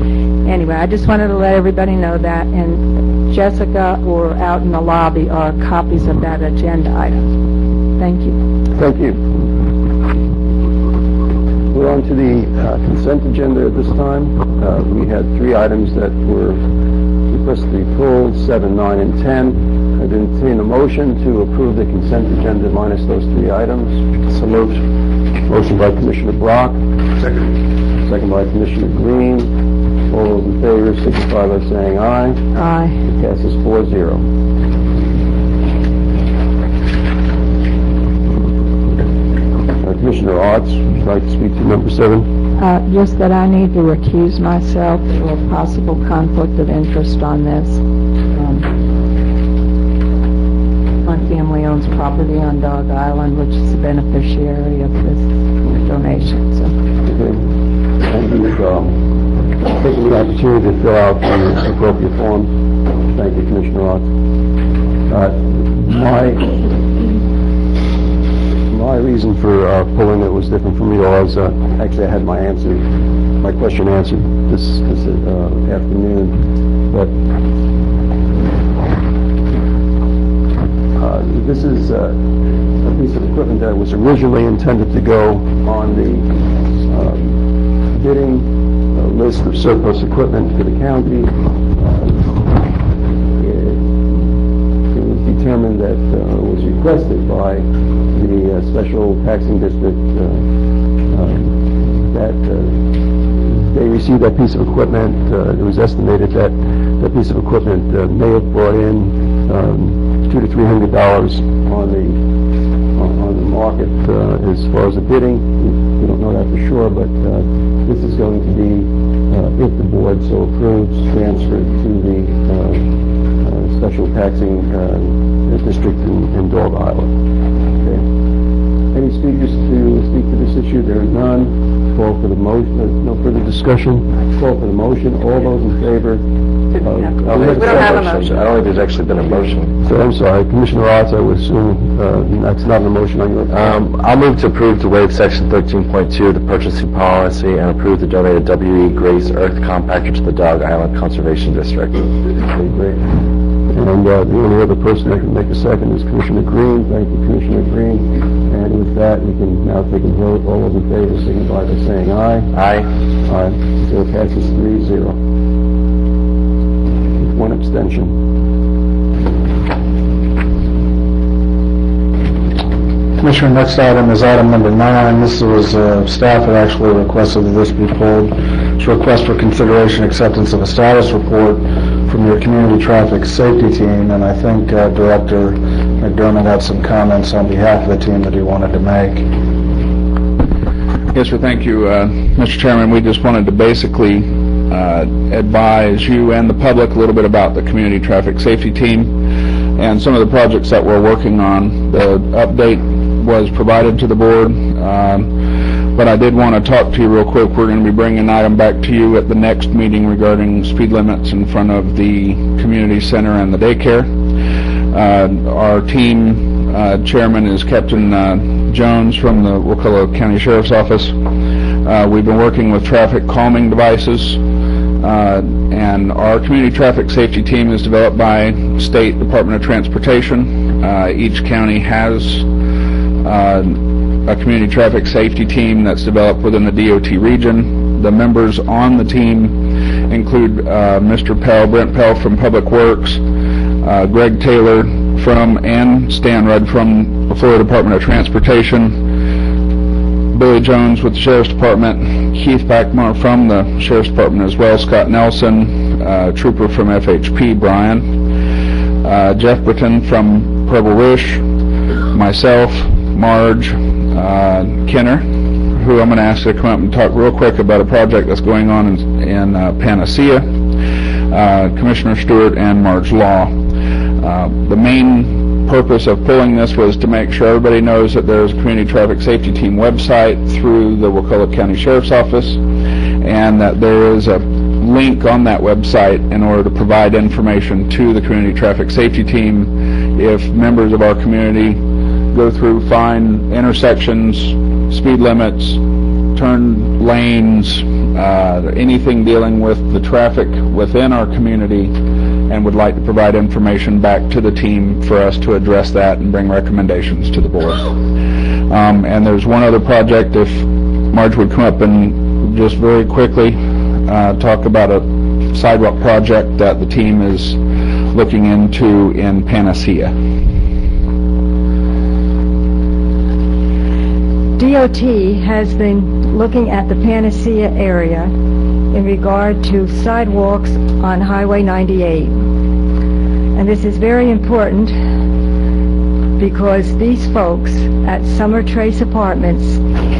anyway, I just wanted to let everybody know that, and Jessica or out in the lobby are copies of that agenda item. Thank you. Thank you. We're on to the consent agenda at this time. We had 3 items that were requested to be pulled, 7, 9, and 10. I'd entertain a motion to approve the consent agenda minus those 3 items. So moved. Motion by Commissioner Brock. Second. Second by Commissioner Green. All those in favor signify by saying aye. Aye. It passes 4-0. Commissioner Arts, would you like to speak to number 7? Just that I need to recuse myself for a possible conflict of interest on this. My family owns property on Dog Island, which is the beneficiary of this donation. So. Okay. And you've taken the opportunity to fill out the appropriate form. Thank you, Commissioner Arts. My reason for pulling it was different from yours. Actually, I had my question answered this afternoon, but this is a piece of equipment that was originally intended to go on the bidding list of surplus equipment for the county. It was determined that it was requested by the special taxing district that they received that piece of equipment. It was estimated that that piece of equipment may have brought in $200 to $300 on on the market as far as the bidding. We don't know that for sure, but this is going to be, if the board so approves, transferred to the special taxing district in Dog Island. Okay. Any speakers to speak to this issue? There are none. Call for the motion. No further discussion. Call for the motion. All those in favor? We don't have a motion. I don't think there's actually been a motion. So I'm sorry, Commissioner Otts, I would assume that's not a motion on your part. I'll move to approve to waive Section 13.2 of the purchasing policy and approve the donated W.E. Grace Earth Compactor to the Dog Island Conservation District. Okay, great. And the only other person that can make a second is Commissioner Green. Thank you, Commissioner Green. And with that, we can now take a vote. All those in favor signify by saying aye. Aye. Aye. So it passes 3-0. With one abstention. Commissioner, next item is item number 9. This was, staff had actually requested that this be pulled. It's a request for consideration acceptance of a status report from your community traffic safety team, and I think Director McDermott had some comments on behalf of the team that he wanted to make. Yes, sir. Thank you, Mr. Chairman. We just wanted to basically advise you and the public a little bit about the community traffic safety team and some of the projects that we're working on. The update was provided to the board, but I did want to talk to you real quick. We're going to be bringing an item back to you at the next meeting regarding speed limits in front of the community center and the daycare. Our team chairman is Captain Jones from the Wakulla County Sheriff's Office. We've been working with traffic calming devices, and our community traffic safety team is developed by State Department of Transportation. Each county has a community traffic safety team that's developed within the DOT region. The members on the team include Mr. Pell, Brent Pell from Public Works, Greg Taylor from and Stan Rudd from the Florida Department of Transportation, Billy Jones with the Sheriff's Department, Keith Backmar from the Sheriff's Department as well, Scott Nelson, Trooper from FHP, Brian, Jeff Britton from Preble Wish, myself, Marge, Kenner, who I'm going to ask to come up and talk real quick about a project that's going on in Panacea, Commissioner Stewart, and Marge Law. The main purpose of pulling this was to make sure everybody knows that there's a community traffic safety team website through the Wakulla County Sheriff's Office, and that there is a link on that website in order to provide information to the community traffic safety team if members of our community go through, find intersections, speed limits, turn lanes, anything dealing with the traffic within our community, and would like to provide information back to the team for us to address that and bring recommendations to the board. And there's one other project, if Marge would come up and just very quickly talk about a sidewalk project that the team is looking into in Panacea. DOT has been looking at the Panacea area in regard to sidewalks on Highway 98. And this is very important because these folks at Summer Trace Apartments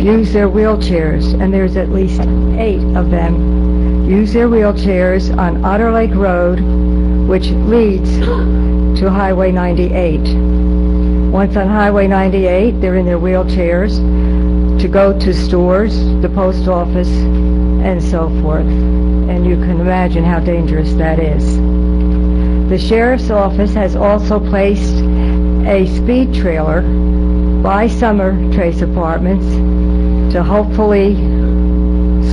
use their wheelchairs, and there's at least 8 of them, use their wheelchairs on Otter Lake Road, which leads to Highway 98. Once on Highway 98, they're in their wheelchairs to go to stores, the post office, and so forth. And you can imagine how dangerous that is. The Sheriff's Office has also placed a speed trailer by Summer Trace Apartments to hopefully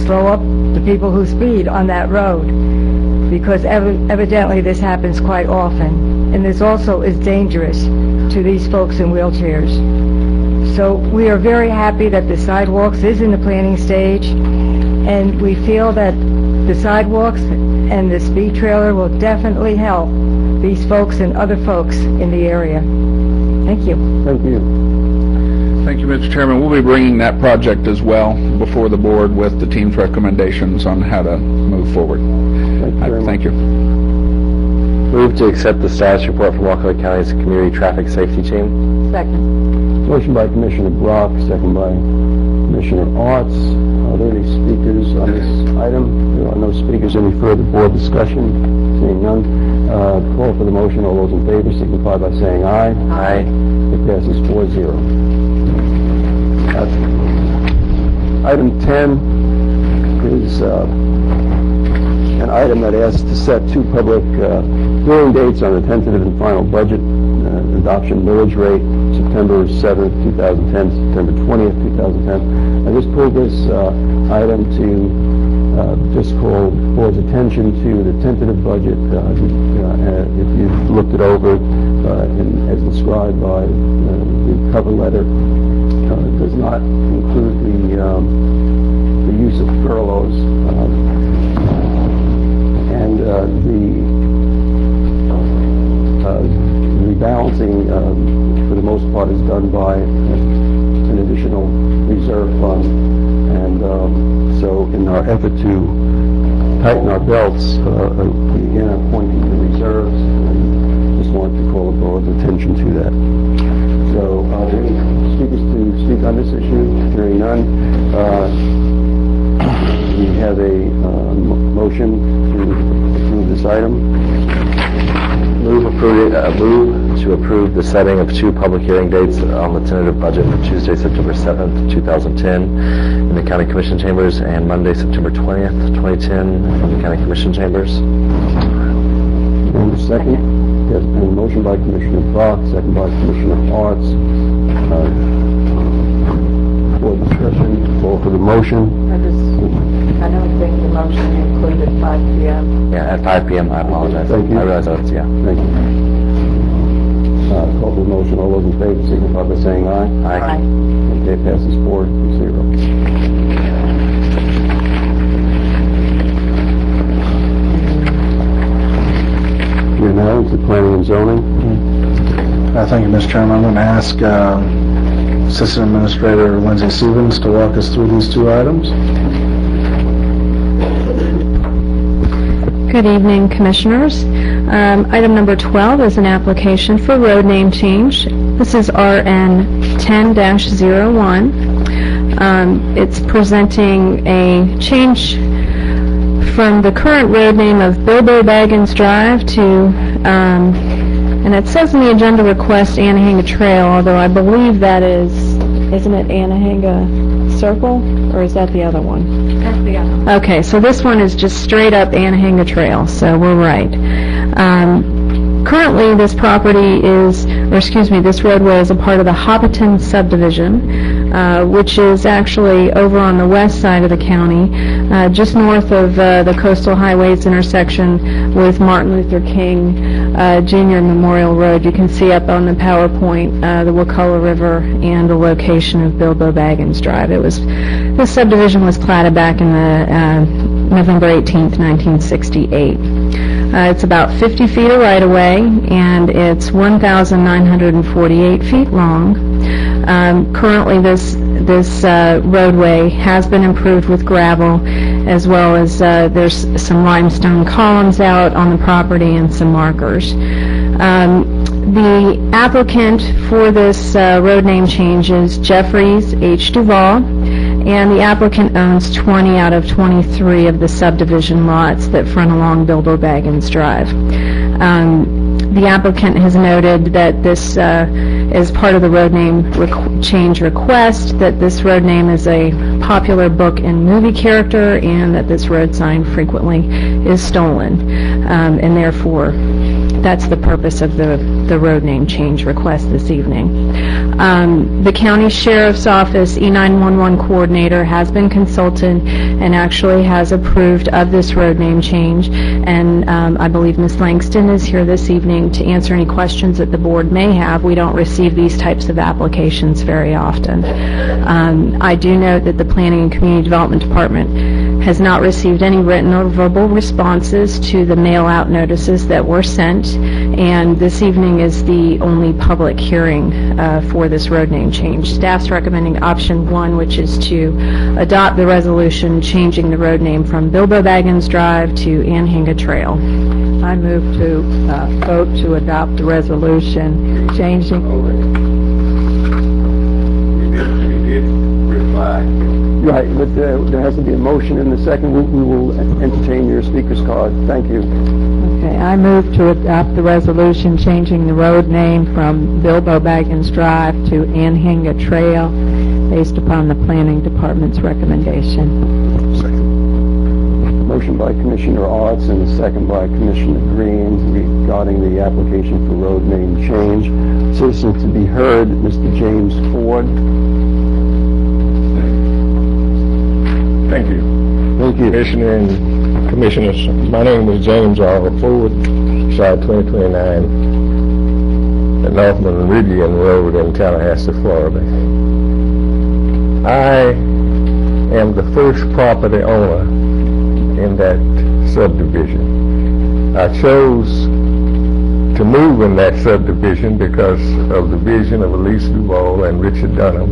slow up the people who speed on that road, because evidently this happens quite often. And this also is dangerous to these folks in wheelchairs. So we are very happy that the sidewalks is in the planning stage, and we feel that the sidewalks and the speed trailer will definitely help these folks and other folks in the area. Thank you. Thank you. Thank you, Mr. Chairman. We'll be bringing that project as well before the board with the team's recommendations on how to move forward. Thank you very much. Thank you. Move to accept the status report from Wakulla County's Community Traffic Safety Team. Second. Motion by Commissioner Brock, second by Commissioner Arts. Are there any speakers on this item? There are no speakers. Any further board discussion? Seeing none. Call for the motion. All those in favor signify by saying aye. Aye. It passes 4-0. Item 10 is an item that asks to set two public hearing dates on the tentative and final budget adoption millage rate, September 7th, 2010, September 20th, 2010. I just pulled this item to just call board's attention to the tentative budget. If you've looked it over, as described by the cover letter, does not include the use of furloughs, and the rebalancing, for the most part, is done by an additional reserve fund. And so in our effort to tighten our belts, we again are pointing to reserves, and just wanted to call the board's attention to that. So are there any speakers to speak on this issue? Hearing none. We have a motion to approve this item. Move to approve the setting of two public hearing dates on the tentative budget for Tuesday, September 7th, 2010 in the County Commission Chambers and Monday, September 20th, 2010 in the County Commission Chambers. And the second, there's been a motion by Commissioner Brock, second by Commissioner Arts. For discussion, call for the motion. I don't think the motion included 5 p.m. Yeah, at 5 p.m. I apologize. Thank you. I realize that's, yeah. Thank you. Call for the motion. All those in favor signify by saying aye. Aye. Okay, passes 4-0. We're now into planning and zoning. Thank you, Mr. Chairman. I'm going to ask Assistant Administrator Lindsay Stevens to walk us through these two items. Good evening, Commissioners. Item number 12 is an application for road name change. This is RN 10-01. It's presenting a change from the current road name of Bilbo Baggins Drive to, and it says in the agenda request Anahanga Trail, although I believe that isn't it Anahanga Circle, or is that the other one? That's the other one. Okay, so this one is just straight up Anahanga Trail, so we're right. Currently, this property is, this roadway is a part of the Hobbiton subdivision, which is actually over on the west side of the county, just north of the Coastal Highways intersection with Martin Luther King Jr. Memorial Road. You can see up on the PowerPoint the Wakulla River and the location of Bilbo Baggins Drive. This subdivision was platted back in the November 18th, 1968. It's about 50 feet of right-of-way, and it's 1,948 feet long. Currently, this roadway has been improved with gravel, as well as there's some limestone columns out on the property and some markers. The applicant for this road name change is Jeffries H. Duval, and the applicant owns 20 out of 23 of the subdivision lots that front along Bilbo Baggins Drive. The applicant has noted that this is part of the road name change request, that this road name is a popular book and movie character, and that this road sign frequently is stolen, and therefore that's the purpose of the road name change request this evening. The county sheriff's office E911 coordinator has been consulted and actually has approved of this road name change, and I believe Ms. Langston is here this evening and to answer any questions that the board may have. We don't receive these types of applications very often. I do note that the Planning and Community Development Department has not received any written or verbal responses to the mail-out notices that were sent, and this evening is the only public hearing for this road name change. Staff's recommending option 1, which is to adopt the resolution changing the road name from Bilbo Baggins Drive to Anhinga Trail. I move to vote to adopt the resolution changing. We did reply. Right, but there has to be a motion in the second. We will entertain your speaker's card. Thank you. Okay, I move to adopt the resolution changing the road name from Bilbo Baggins Drive to Anhinga Trail based upon the Planning Department's recommendation. Second. Motion by Commissioner Arts and a second by Commissioner Green regarding the application for road name change. Citizens to be heard, Mr. James Ford. Thank you. Thank you. Commissioner and Commissioners, my name is James R. Ford, side 2029, at North Meridian Road in Tallahassee, Florida. I am the first property owner in that subdivision. I chose to move in that subdivision because of the vision of Elise Duval and Richard Dunham,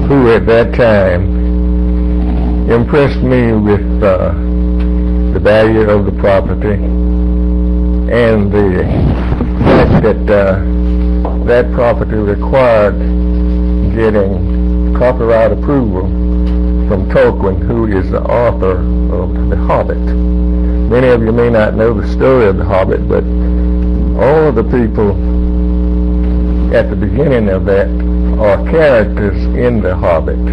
who at that time impressed me with the value of the property and the fact that that property required getting copyright approval from Tolkien, who is the author of The Hobbit. Many of you may not know the story of The Hobbit, but all of the people at the beginning of that are characters in The Hobbit.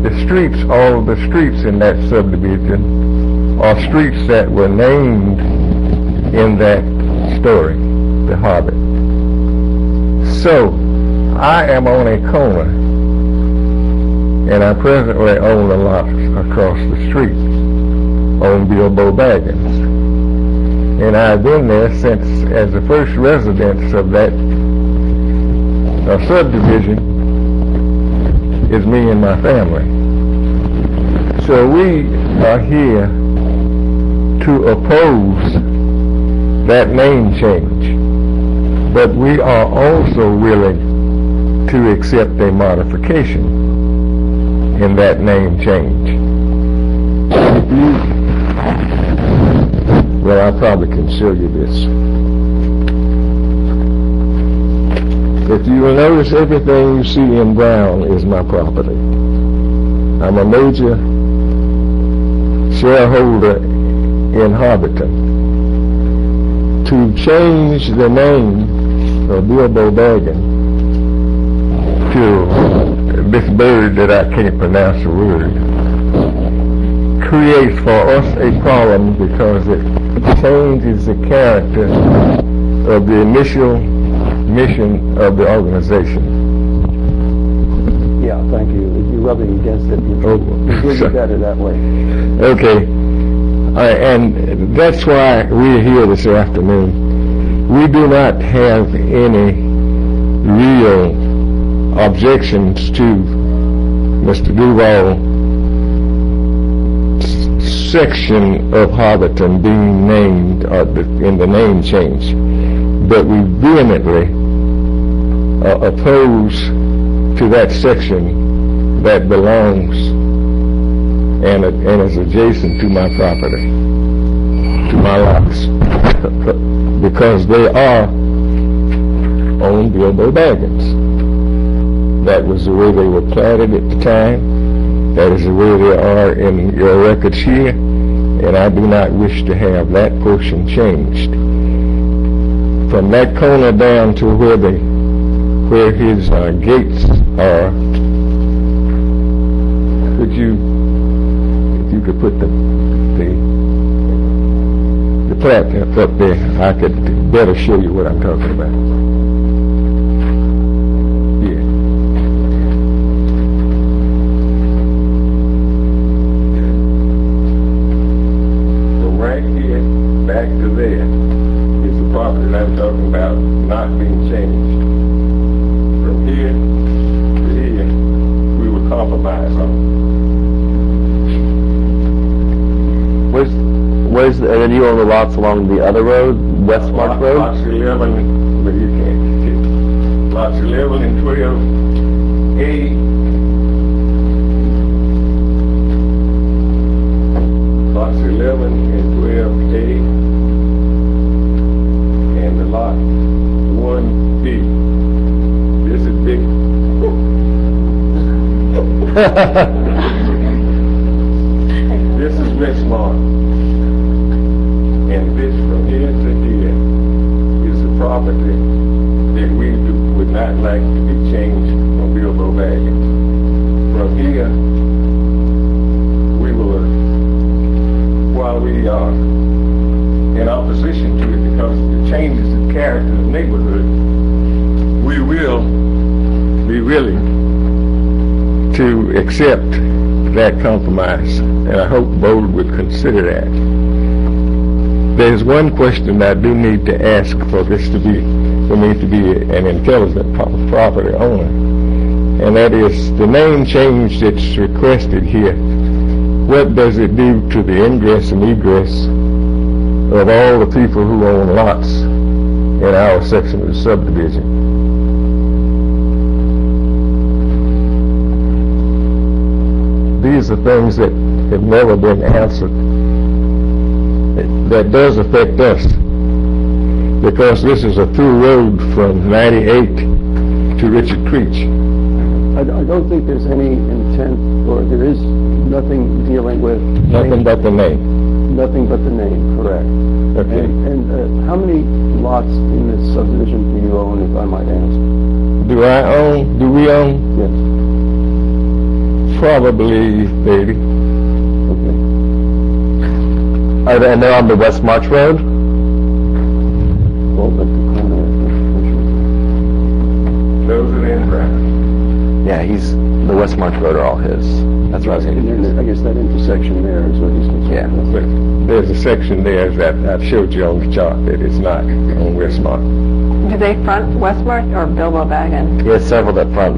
The streets, all of the streets in that subdivision are streets that were named in that story, The Hobbit. So, I am on a corner, and I presently own a lot across the street on Bilbo Baggins. And I've been there since, as the first residents of that subdivision, is me and my family. So we are here to oppose that name change, but we are also willing to accept a modification in that name change. Well, I probably can show you this. If you will notice, everything you see in brown is my property. I'm a major shareholder in Hobbiton. To change the name of Bilbo Baggins to this bird that I can't pronounce the word creates for us a problem because it changes the character of the initial mission of the organization. Yeah, thank you. If you're rubbing against it, you'll do better that way. Okay. And that's why we're here this afternoon. We do not have any real objections to Mr. Duval's section of Hobbiton being named in the name change. But we vehemently oppose to that section that belongs and is adjacent to my property, to my lots, because they are on Bilbo Baggins. That was the way they were platted at the time. That is the way they are in your records here, and I do not wish to have that portion changed. From that corner down to where his gates are, if you could put the plat up there, I could better show you what I'm talking about. Yeah. So right here, back to there. not being changed. From here to here, we will compromise on. Where's and then you own the lots along the other road, West March Road? Lots 11, but you can't see. Lots 11 and 12A. Lots 11 and 12A. And the lot 1B. This is big. This is Westmont. And this from here to here is the property that we would not like to be changed from Bilbo Baggins. From here, we will, while we are in opposition to it because it changes the character of the neighborhood, we will be willing to accept that compromise, and I hope the board would consider that. There's one question I do need to ask for me to be an intelligent property owner, and that is the name change that's requested here. What does it do to the ingress and egress of all the people who own lots in our section of the subdivision? These are things that have never been answered. That does affect us, because this is a through road from 98 to Richard Creech. I don't think there's any intent, or there is nothing dealing with... Nothing but the name. Nothing but the name, correct. Okay. And how many lots in this subdivision do you own, if I might ask? Do we own? Yes. Probably 30. And they're on the West March Road? Well, but the corner. Those are in Brown. Yeah, the West March Road are all his. That's what I was thinking. And then I guess that intersection there is what he's concerned with. But there's a section there that I've showed you on the chart that is not on Westmont. Do they front Westmark or Bilbo Baggins? He has several that front,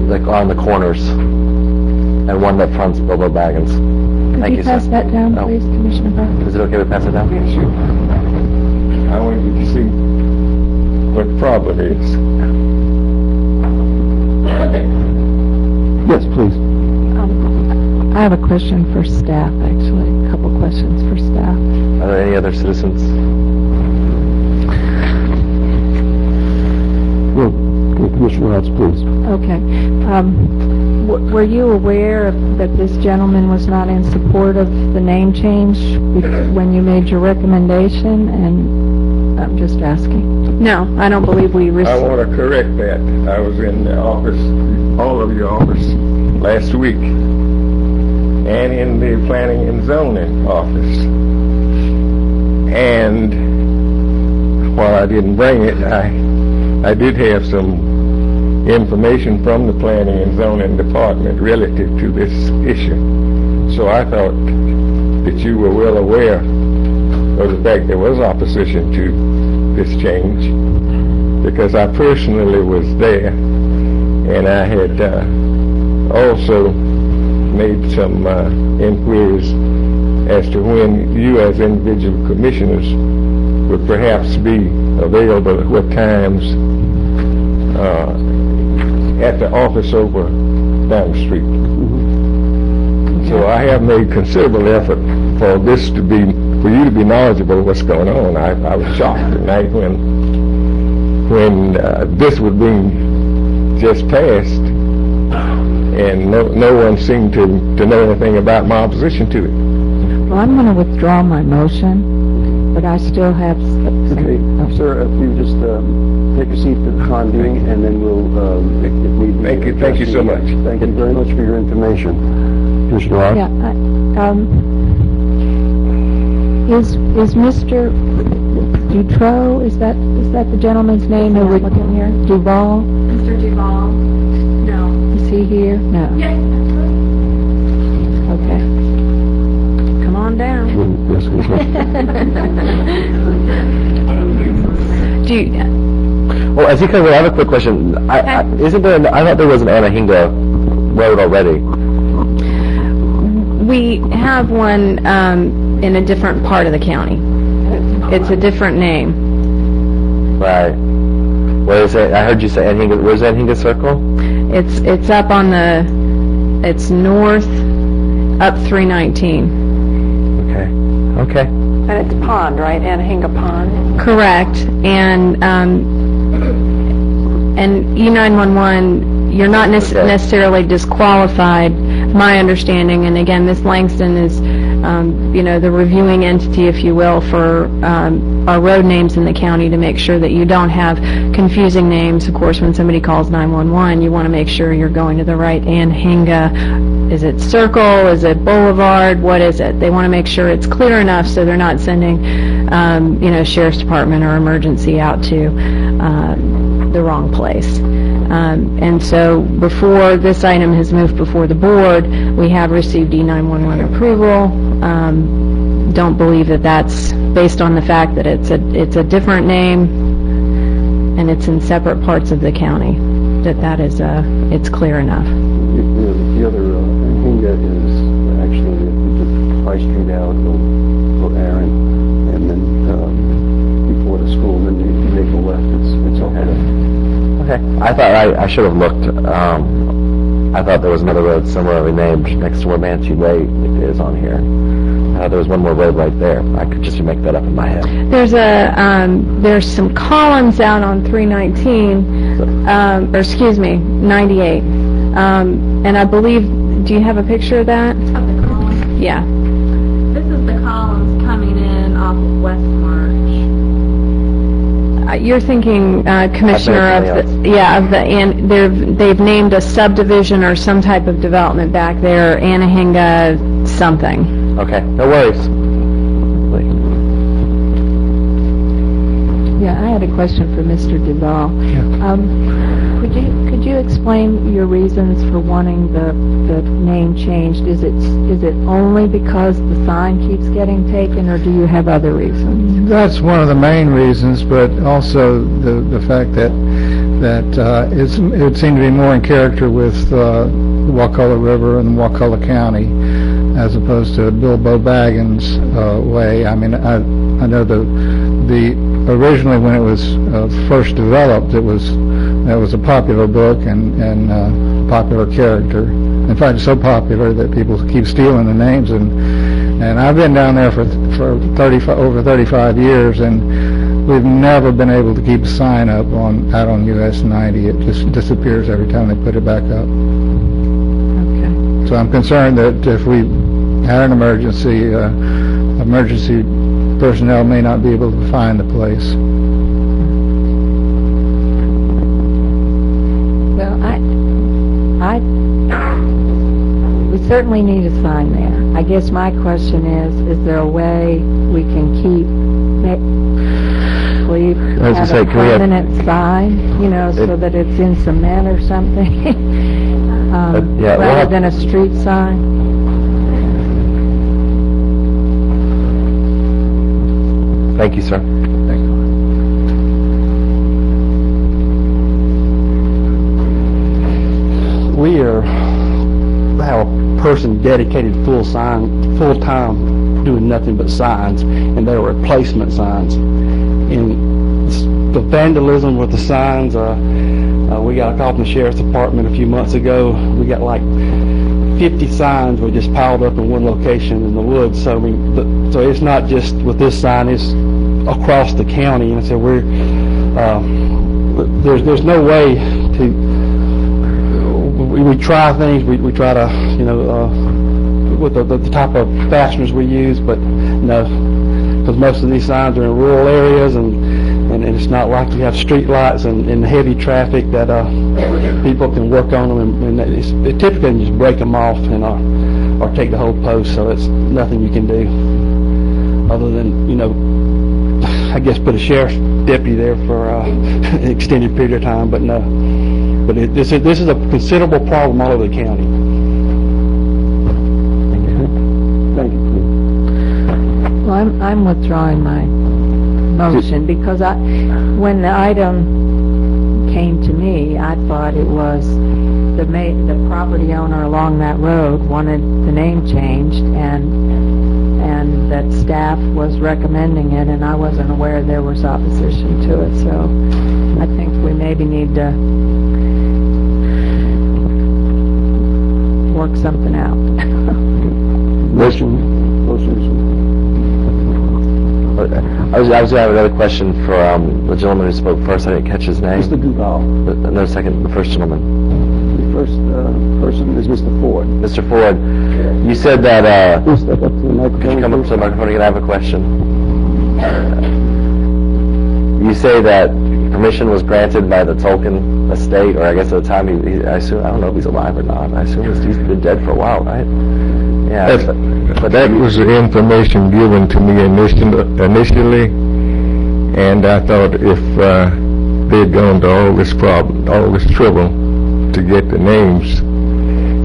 like on the corners, and one that fronts Bilbo Baggins. Thank you, sir. Pass that down, please, Commissioner Brown? Is it okay to pass it down? Yeah, sure. I want you to see what the problem is. Yes, please. I have a question for staff, actually, a couple questions for staff. Are there any other citizens? Well, Commissioner Hutz, please. Okay. Were you aware that this gentleman was not in support of the name change when you made your recommendation? And I'm just asking. No, I don't believe we I received... want to correct that. I was in the office, all of your office, last week, and in the planning and zoning office. And while I didn't bring it, I did have some information from the planning and zoning department relative to this issue. So I thought that you were well aware of the fact there was opposition to this change, because I personally was there, and I had also made some inquiries as to when you as individual commissioners would perhaps be available at what times at the office over down the street. So I have made considerable effort for this to be, for you to be knowledgeable of what's going on. I was shocked tonight when this was being just passed, and no one seemed to know anything about my opposition to it. Well, I'm going to withdraw my motion, but I still have... Okay, sir, if you just take a seat for the time being, and then we'll, if need be... Thank you so much. Thank you very much for your information. Commissioner Ross? Yeah, is Mr. Dutro, is that the gentleman's name who would come here? Duval? Mr. Duval? No. Is he here? No. Yes. Okay. Come on down. excuse me. Do you, Well, as you come, I have a quick question. Isn't there? I thought there was an Anahinga road already. we have one in a different part of the county. It's a different name. Right. Where is it? I heard you say Anahinga. Where's Anahinga Circle? It's up on the, it's north, up 319. Okay. Okay. And it's Pond, right? Anahinga Pond? Correct. And E911, you're not necessarily disqualified, my understanding, and again, Ms. Langston is, the reviewing entity, if you will, for our road names in the county to make sure that you don't have confusing names. Of course, when somebody calls 911, you want to make sure you're going to the right Anahinga. Is it Circle? Is it Boulevard? What is it? They want to make sure it's clear enough so they're not sending, Sheriff's Department or emergency out to the wrong place. And so before this item has moved before the board, we have received E911 approval. Don't believe that that's based on the fact that it's a different name and it's in separate parts of the county, that is, it's clear enough. The other Anahinga is actually High Street out, go Aaron, and then before the school, and then you make a left, it's okay. Okay. I thought I should have looked. I thought there was another road similarly named next to where Manatee Way is on here. There was one more road right there. I could just make that up in my head. There's some columns out on 319, 98. And I believe, do you have a picture of that? Of the columns? Yeah. This is the columns coming in off of West March. You're thinking, Commissioner, and they've named a subdivision or some type of development back there, Anahinga something. Okay, no worries. Yeah, I had a question for Mr. Duval. Could you explain your reasons for wanting the name changed? Is it only because the sign keeps getting taken, or do you have other reasons? That's one of the main reasons, but also the fact that it would seem to be more in character with the Wakulla River and Wakulla County, as opposed to Bilbo Baggins' way. I mean, I know the originally when it was first developed, it was a popular book and popular character. In fact, it's so popular that people keep stealing the names. And I've been down there for over 35 years, and we've never been able to keep a sign up out on US 90. It just disappears every time they put it back up. Okay. So I'm concerned that if we had an emergency personnel may not be able to find the place. Well, we certainly need a sign there. I guess my question is there a way we can have a permanent sign, so that it's in cement or something, rather than a street sign? Thank you, sir. We have a person dedicated full-time doing nothing but signs, and they're replacement signs. And the vandalism with the signs, we got a call from the Sheriff's Department a few months ago. We got like 50 signs were just piled up in one location in the woods. So so it's not just with this sign; it's across the county. And so there's no way to. We try things. We try to with the type of fasteners we use, but no, because most of these signs are in rural areas and it's not like you have street lights and heavy traffic that people can work on them, and it typically just break them off or take the whole post. So it's nothing you can do other than I guess put a sheriff's deputy there for an extended period of time. But no, but this is a considerable problem all over the county. Thank you. Well, I'm withdrawing my motion because when the item came to me, I thought it was the property owner along that road wanted the name changed and that staff was recommending it, and I wasn't aware there was opposition to it, so I think we maybe need to work something out. Motion. I was going to have another question for the gentleman who spoke first. I didn't catch his name. Mr. Duval. No, second, the first gentleman. The first person is Mr. Ford. Mr. Ford, you said that... Please step up to the microphone. Could you come up to the microphone again? I have a question. You say that permission was granted by the Tolkien estate, or I guess at the time, I assume, I don't know if he's alive or not. I assume he's been dead for a while, right? Yeah. But that was the information given to me initially, and I thought if they'd gone to all this trouble to get the names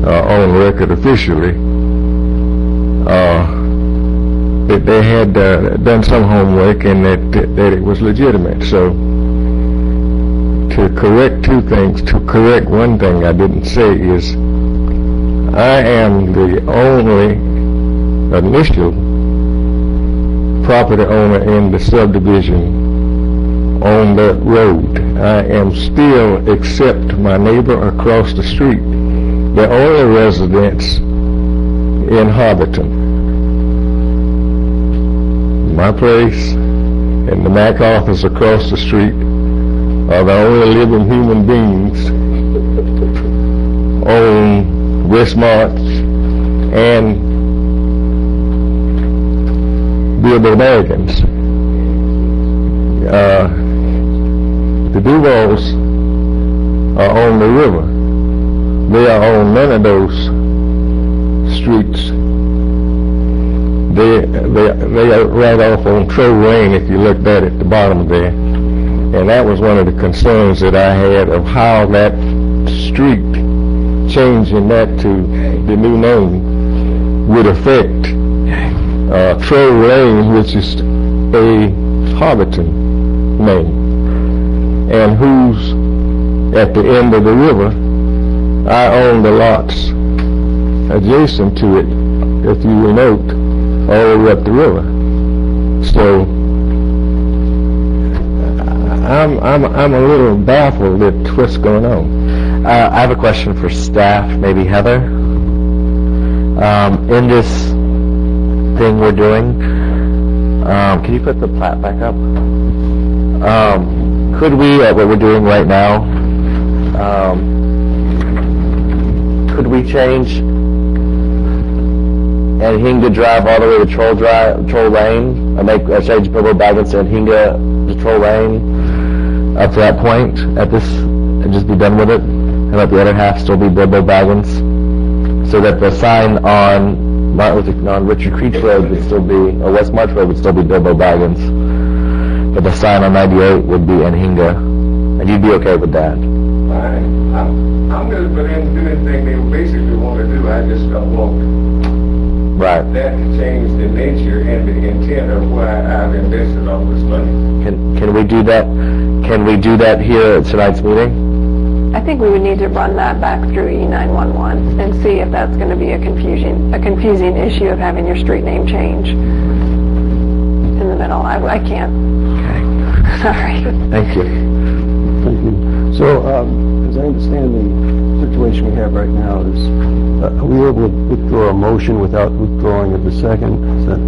on record officially, that they had done some homework and that it was legitimate. So to correct two things, to correct one thing I didn't say is I am the only initial property owner in the subdivision on that road. I am still, except my neighbor across the street, the only residents in Hobbiton. My place and the MAC office across the street are the only living human beings on West March and Bilbo Baggins. The Duvals are on the river. They are on none of those streets. They are right off on Troll Lane if you looked at it at the bottom there. And that was one of the concerns that I had of how that street, changing that to the new name, would affect Troll Lane, which is a Hobbiton name, and who's at the end of the river. I own the lots adjacent to it, if you will note, all the way up the river. So I'm a little baffled at what's going on. I have a question for staff, maybe Heather. In this thing we're doing, can you put the plat back up? Could we, what we're doing right now, could we change Anhinga Drive all the way to Troll Lane, and make change Bilbo Baggins to Anhinga to Troll Lane up to that point at this, and just be done with it, and let the other half still be Bilbo Baggins, so that the sign on Richard Creech Road would still be, or West March Road would still be Bilbo Baggins, but the sign on 98 would be Anhinga, and you'd be okay with that? I'm going to put in do anything they basically want to do. I just don't want right. that to change the nature and the intent of why I've invested all this money. Can we do that? Can we do that here at tonight's meeting? I think we would need to run that back through E911 and see if that's going to be a confusing issue of having your street name change in the middle. I can't. Okay. Sorry. Thank you. Thank you. So, as I understand the situation we have right now is, are we able to withdraw a motion without withdrawing of the second? Is that,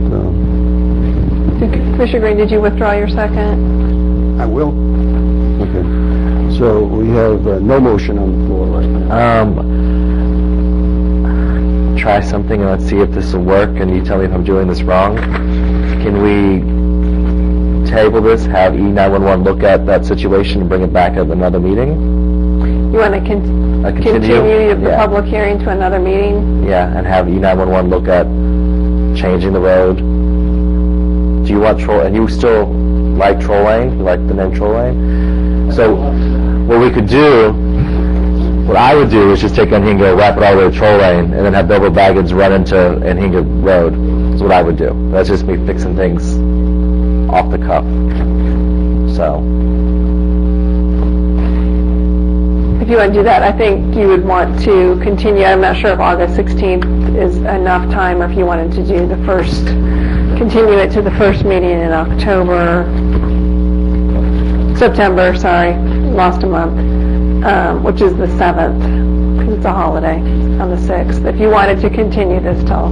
Commissioner Green, did you withdraw your second? I will. okay. So we have no motion on the floor right now. Try something and let's see if this will work, and you tell me if I'm doing this wrong. Can we table this, have E911 look at that situation and bring it back at another meeting? You want to continue the public hearing to another meeting? Yeah, and have E911 look at changing the road. Do you want Troll, and you still like Troll Lane? You like the name Troll Lane? So what we could do what I would do is just take Anhinga, wrap it all the way to Troll Lane, and then have Bilbo Baggins run into Anhinga Road. That's what I would do. That's just me fixing things off the cuff. So, If you want to do that, I think you would want to continue. I'm not sure if August 16th is enough time, or if you wanted to do the first, continue it to the first meeting in September, sorry, lost a month, which is the 7th, because it's a holiday on the 6th. If you wanted to continue this till...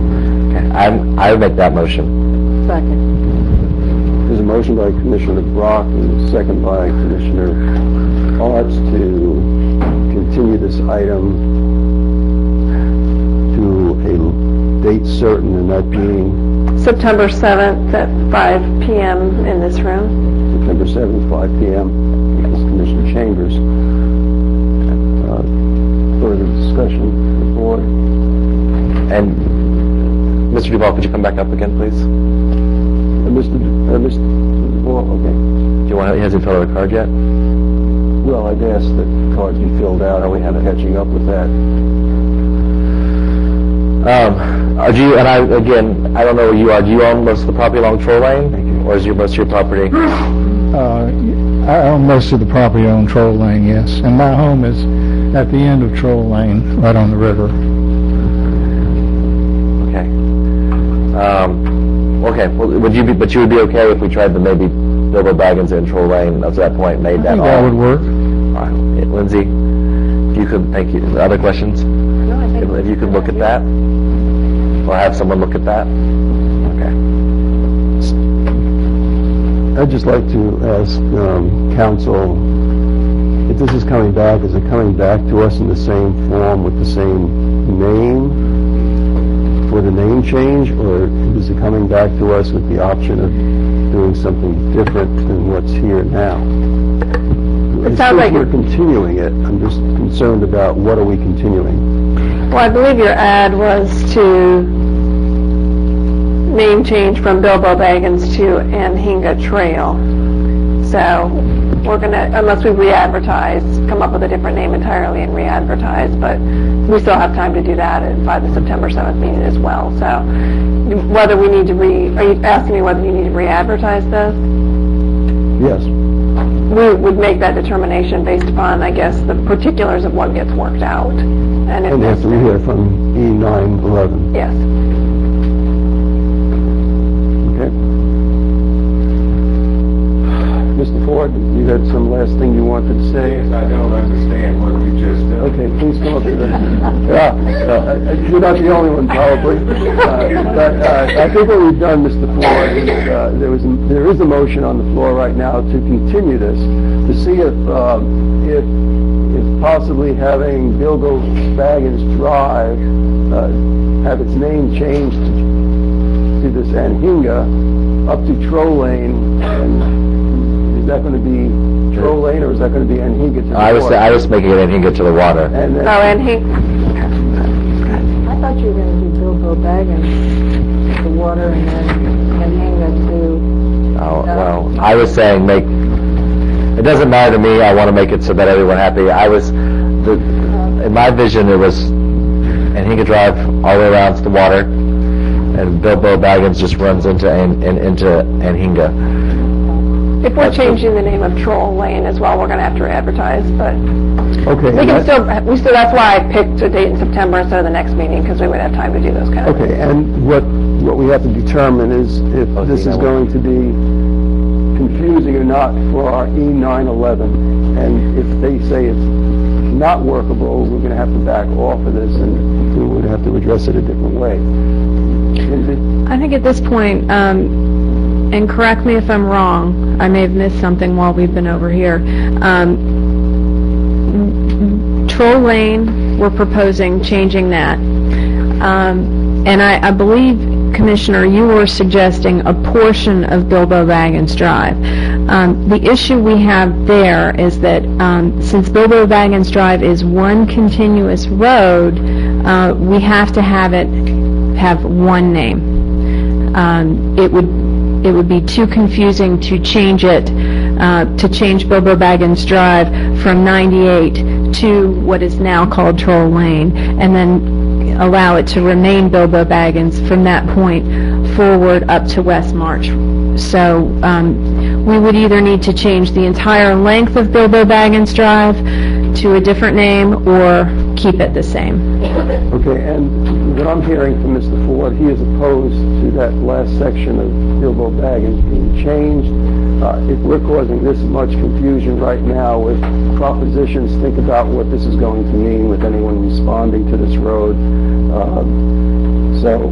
I would make that motion. Second. There's a motion by Commissioner Brock and a second by Commissioner Arts to continue this item to a date certain, and that being September 7th at 5 p.m. in this room. September 7th, 5 p.m. This is Commissioner Chambers. Further discussion with the board. And Mr. Duval, could you come back up again, please? Mr. Duval, okay. Do you want? He hasn't filled out a card yet. Well, I'd ask that the cards be filled out. Are we catching up with that? Are you? And I don't know where you are. Do you own most of the property along Troll Lane, or is most of your property? I own most of the property on Troll Lane, yes, and my home is at the end of Troll Lane, right on the river. Okay. Okay. Well, would you be okay if we tried to maybe Bilbo Baggins in Troll Lane up to that point, made that all? That would work. All right. Lindsay, if you could, thank you. Other questions? No, I think If you could look at that, or have someone look at that. Okay. I'd just like to ask council, if this is coming back, is it coming back to us in the same form with the same name for the name change, or is it coming back to us with the option of doing something different than what's here now? It sounds like we're continuing it. I'm just concerned about what are we continuing. Well, I believe your ad was to name change from Bilbo Baggins to Anhinga Trail. So we're going to, unless we re-advertise, come up with a different name entirely and re-advertise, but we still have time to do that by the September 7th meeting as well. So whether we need to are you asking me whether you need to re-advertise this? Yes. We would make that determination based upon, I guess, the particulars of what gets worked out. And after we hear from E911. Yes. Okay. Mr. Ford, you had some last thing you wanted to say? Yes, I don't understand what you just did. Okay, please come up here. You're not the only one, probably. But I think what we've done, Mr. Ford, is there is a motion on the floor right now to continue this, to see if possibly having Bilbo Baggins Drive have its name changed to this Anhinga up to Troll Lane, and is that going to be Troll Lane, or is that going to be Anhinga to the water? I was making it Anhinga to the water. And then, Anhinga. I thought you were going to do Bilbo Baggins to the water and then Anhinga to... Oh, well, I was saying it doesn't matter to me. I want to make it so that everyone happy. In my vision, it was Anhinga Drive all the way around to the water, and Bilbo Baggins just runs into Anhinga. If we're changing the name of Troll Lane as well, we're going to have to advertise, but okay, we can still, that's why I picked a date in September instead of the next meeting, because we would have time to do those kind of things. Okay, and what we have to determine is if this is going to be confusing or not for our E911, and if they say it's not workable, we're going to have to back off of this, and we would have to address it a different way. Lindsay? I think at this point, and correct me if I'm wrong, I may have missed something while we've been over here. Troll Lane, we're proposing changing that. And I believe, Commissioner, you were suggesting a portion of Bilbo Baggins Drive. The issue we have there is that since Bilbo Baggins Drive is one continuous road, we have to have it have one name. It would it would be too confusing to change it, to change Bilbo Baggins Drive from 98 to what is now called Troll Lane, and then allow it to remain Bilbo Baggins from that point forward up to West March. So we would either need to change the entire length of Bilbo Baggins Drive to a different name or keep it the same. Okay, and what I'm hearing from Mr. Ford, he is opposed to that last section of Bilbo Baggins being changed. If we're causing this much confusion right now with propositions, think about what this is going to mean with anyone responding to this road. So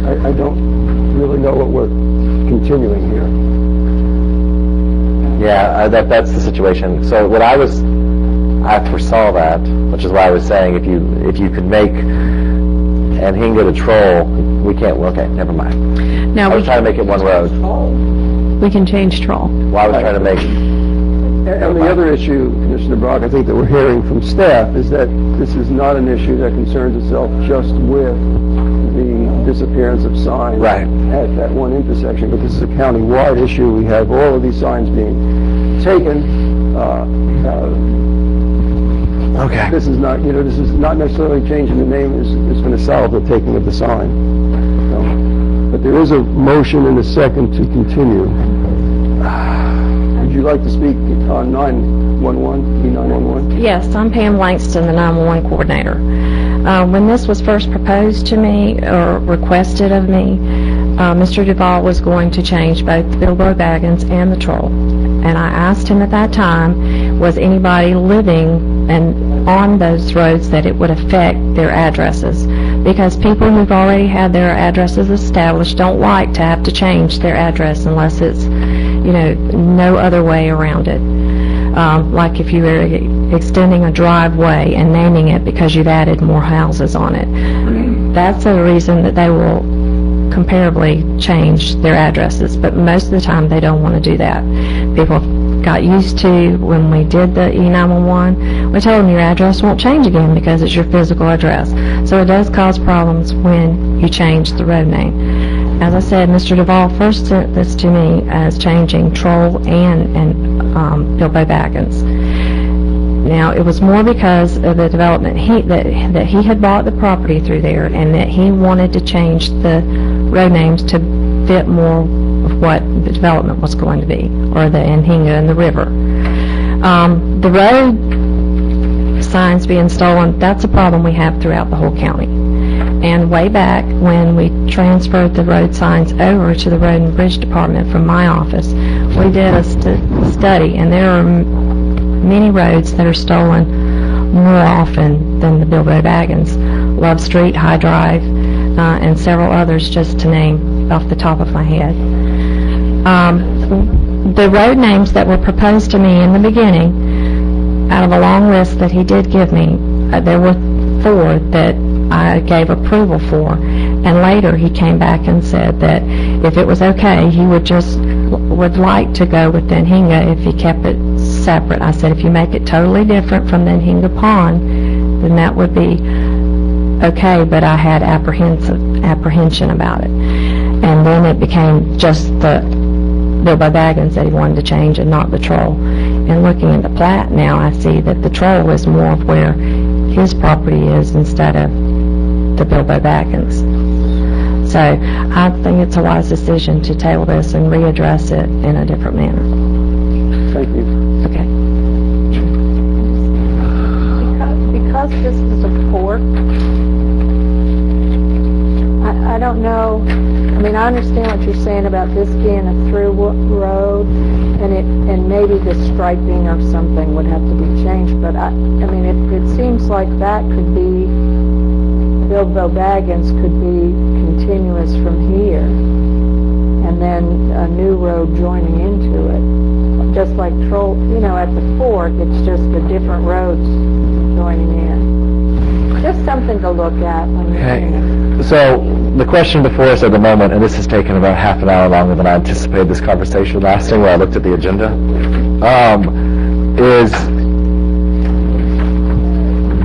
I don't really know what we're continuing here. Yeah, that's the situation. So what I foresaw that, which is why I was saying if you could make Anhinga to Troll, we can't. Okay, never mind. Now I was trying to make it one road. we can change Troll. Well, I was trying to make. And the other issue, Commissioner Brock, I think that we're hearing from staff is that this is not an issue that concerns itself just with the disappearance of signs at that one intersection, but this is a county-wide issue. We have all of these signs being taken. Okay. This is not, this is not necessarily changing the name is going to solve the taking of the sign. So, but there is a motion and a second to continue. Would you like to speak on 911, E911? Yes, I'm Pam Langston, the 911 coordinator. When this was first proposed to me, or requested of me, Mr. Duvall was going to change both Bilbo Baggins and the Troll. And I asked him at that time, was anybody living and on those roads that it would affect their addresses? Because people who've already had their addresses established don't like to have to change their address unless it's, no other way around it. Like if you were extending a driveway and naming it because you've added more houses on it. That's a reason that they will comparably change their addresses, but most of the time they don't want to do that. People got used to, when we did the E911, we told them your address won't change again because it's your physical address. So it does cause problems when you change the road name. As I said, Mr. Duvall first sent this to me as changing Troll and Bilbo Baggins. Now, it was more because of the development that he had bought the property through there, and that he wanted to change the road names to fit more of what the development was going to be, or the Anhinga and the river. The road signs being stolen, that's a problem we have throughout the whole county. And way back when we transferred the road signs over to the Road and Bridge Department from my office, we did a study, and there are many roads that are stolen more often than the Bilbo Baggins. Love Street, High Drive, and several others, just to name off the top of my head. The road names that were proposed to me in the beginning, out of a long list that he did give me, there were 4 that I gave approval for, and later he came back and said that if it was okay, he would like to go with the Anhinga if he kept it separate. I said, if you make it totally different from the Anhinga Pond, then that would be okay, but I had apprehension about it. And then it became just the Bilbo Baggins that he wanted to change and not the Troll. And looking at the plat now, I see that the Troll is more of where his property is instead of the Bilbo Baggins. So I think it's a wise decision to table this and readdress it in a different manner. Thank you. Okay. Because this is a fork, I don't know. I understand what you're saying about this being a through road, and maybe the striping or something would have to be changed. But it seems like that could be, Bilbo Baggins could be continuous from here, and then a new road joining into it, just like Troll. At the fork, it's just the different roads joining in. Just something to look at. Okay. So the question before us at the moment, and this has taken about half an hour longer than I anticipated this conversation lasting when I looked at the agenda, is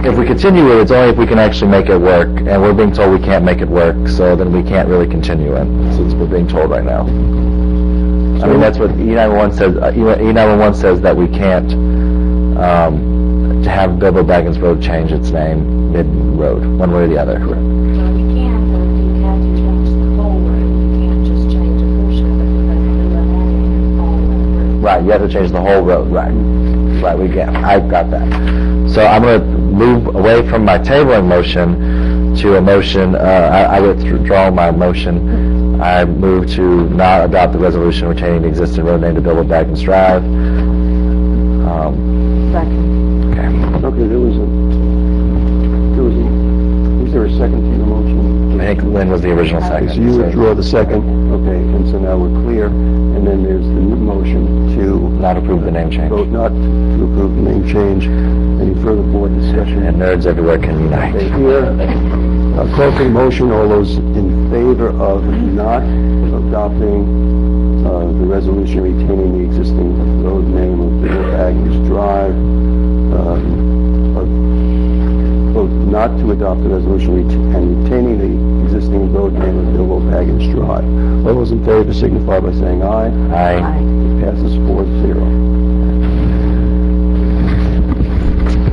if we continue it, it's only if we can actually make it work, and we're being told we can't make it work, so then we can't really continue it, since we're being told right now. I mean, that's what E911 says. E911 says that we can't have Bilbo Baggins Road change its name mid-road, one way or the other. Well, you can, but you have to change the whole road. You can't just change a portion of it because we are adding all of it. Right, you have to change the whole road, right. Right, we get, I got that. So I'm going to move away from my tabling motion to a motion, I withdraw my motion. I move to not adopt the resolution retaining the existing road name to Bilbo Baggins Drive. Second. Okay, was there a second to your motion? I think Lynn was the original second. Okay, so you withdraw the second, okay, and so now we're clear, and then there's the new motion to... Not approve the name change. Vote not to approve the name change. Any further board discussion? And nerds everywhere can unite. Okay, here, call for the motion. All those in favor of not adopting the resolution retaining the existing road name of Bilbo Baggins Drive, vote not to adopt the resolution and retaining the existing road name of Bilbo Baggins Drive. All those in favor signify by saying aye. Aye. It passes 4-0.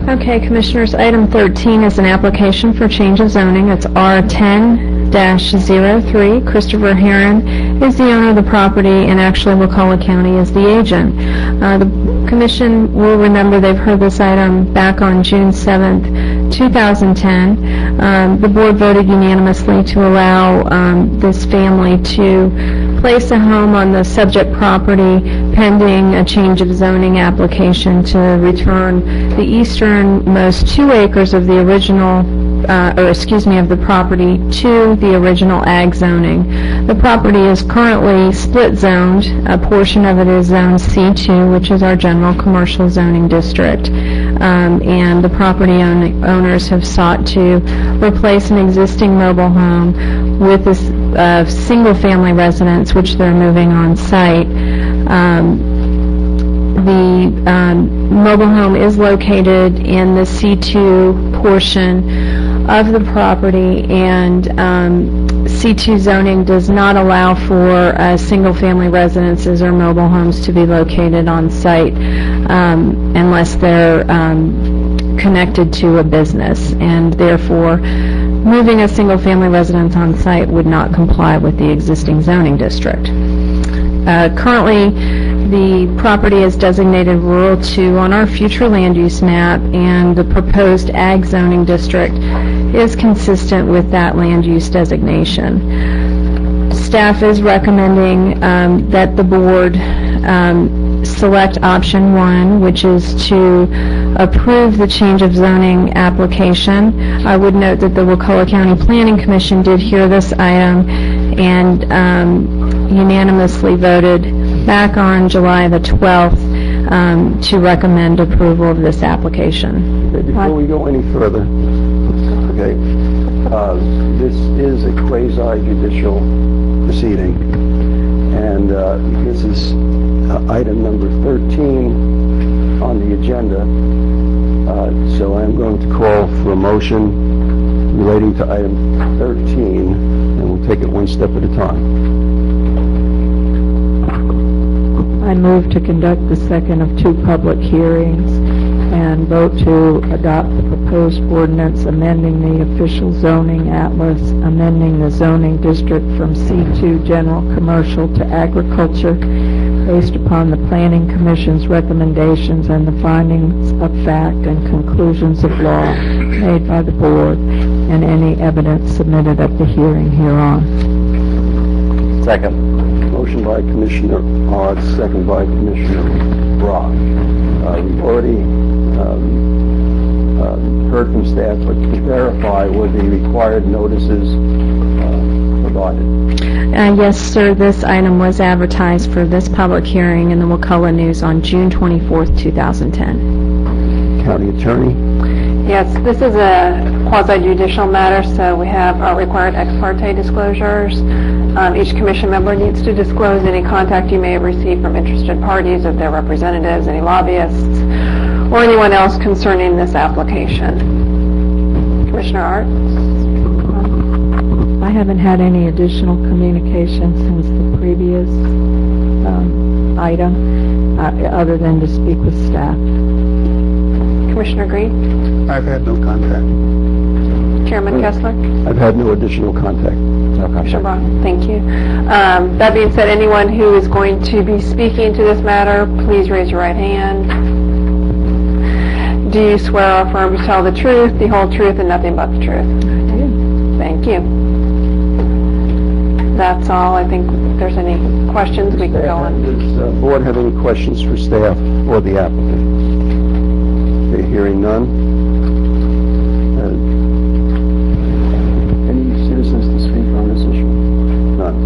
Okay, Commissioners, item 13 is an application for change of zoning. It's R10-03. Christopher Heron is the owner of the property, and actually Wakulla County is the agent. The Commission will remember they've heard this item back on June 7th, 2010. The Board voted unanimously to allow this family to place a home on the subject property pending a change of zoning application to return the easternmost 2 acres of the original, of the property to the original ag zoning. The property is currently split zoned. A portion of it is zone C2, which is our general commercial zoning district. And the property owners have sought to replace an existing mobile home with this single-family residence, which they're moving on site. The mobile home is located in the C2 portion of the property, and C2 zoning does not allow for single-family residences or mobile homes to be located on site unless they're connected to a business, and therefore moving a single-family residence on site would not comply with the existing zoning district. Currently, the property is designated Rural 2 on our future land use map, and the proposed ag zoning district is consistent with that land use designation. Staff is recommending that the board select option 1, which is to approve the change of zoning application. I would note that the Wakulla County Planning Commission did hear this item and unanimously voted back on July the 12th to recommend approval of this application. Okay, before we go any further, okay, this is a quasi-judicial proceeding, and this is item number 13 on the agenda, so I'm going to call for a motion relating to item 13, and we'll take it one step at a time. I move to conduct the second of 2 public hearings and vote to adopt the proposed ordinance amending the official zoning atlas, amending the zoning district from C2 general commercial to agriculture based upon the Planning Commission's recommendations and the findings of fact and conclusions of law made by the board and any evidence submitted at the hearing hereon. Second. Motion by Commissioner Ard, second by Commissioner Brock. We've already heard from staff, but to verify, were the required notices provided? Yes, sir. This item was advertised for this public hearing in the Wakulla News on June 24th, 2010. County Attorney? Yes, this is a quasi-judicial matter, so we have our required ex parte disclosures. Each commission member needs to disclose any contact you may have received from interested parties, if they're representatives, any lobbyists, or anyone else concerning this application. Commissioner Art? I haven't had any additional communication since the previous item, other than to speak with staff. Commissioner Green? I've had no contact. Chairman Kessler? I've had no additional contact. Commissioner Braun, thank you. That being said, anyone who is going to be speaking to this matter, please raise your right hand. Do you swear or affirm to tell the truth, the whole truth, and nothing but the truth? I do. Thank you. That's all. I think if there's any questions, we can go on. Does the board have any questions for staff or the applicant? Okay, hearing none. Any citizens to speak on this issue? None.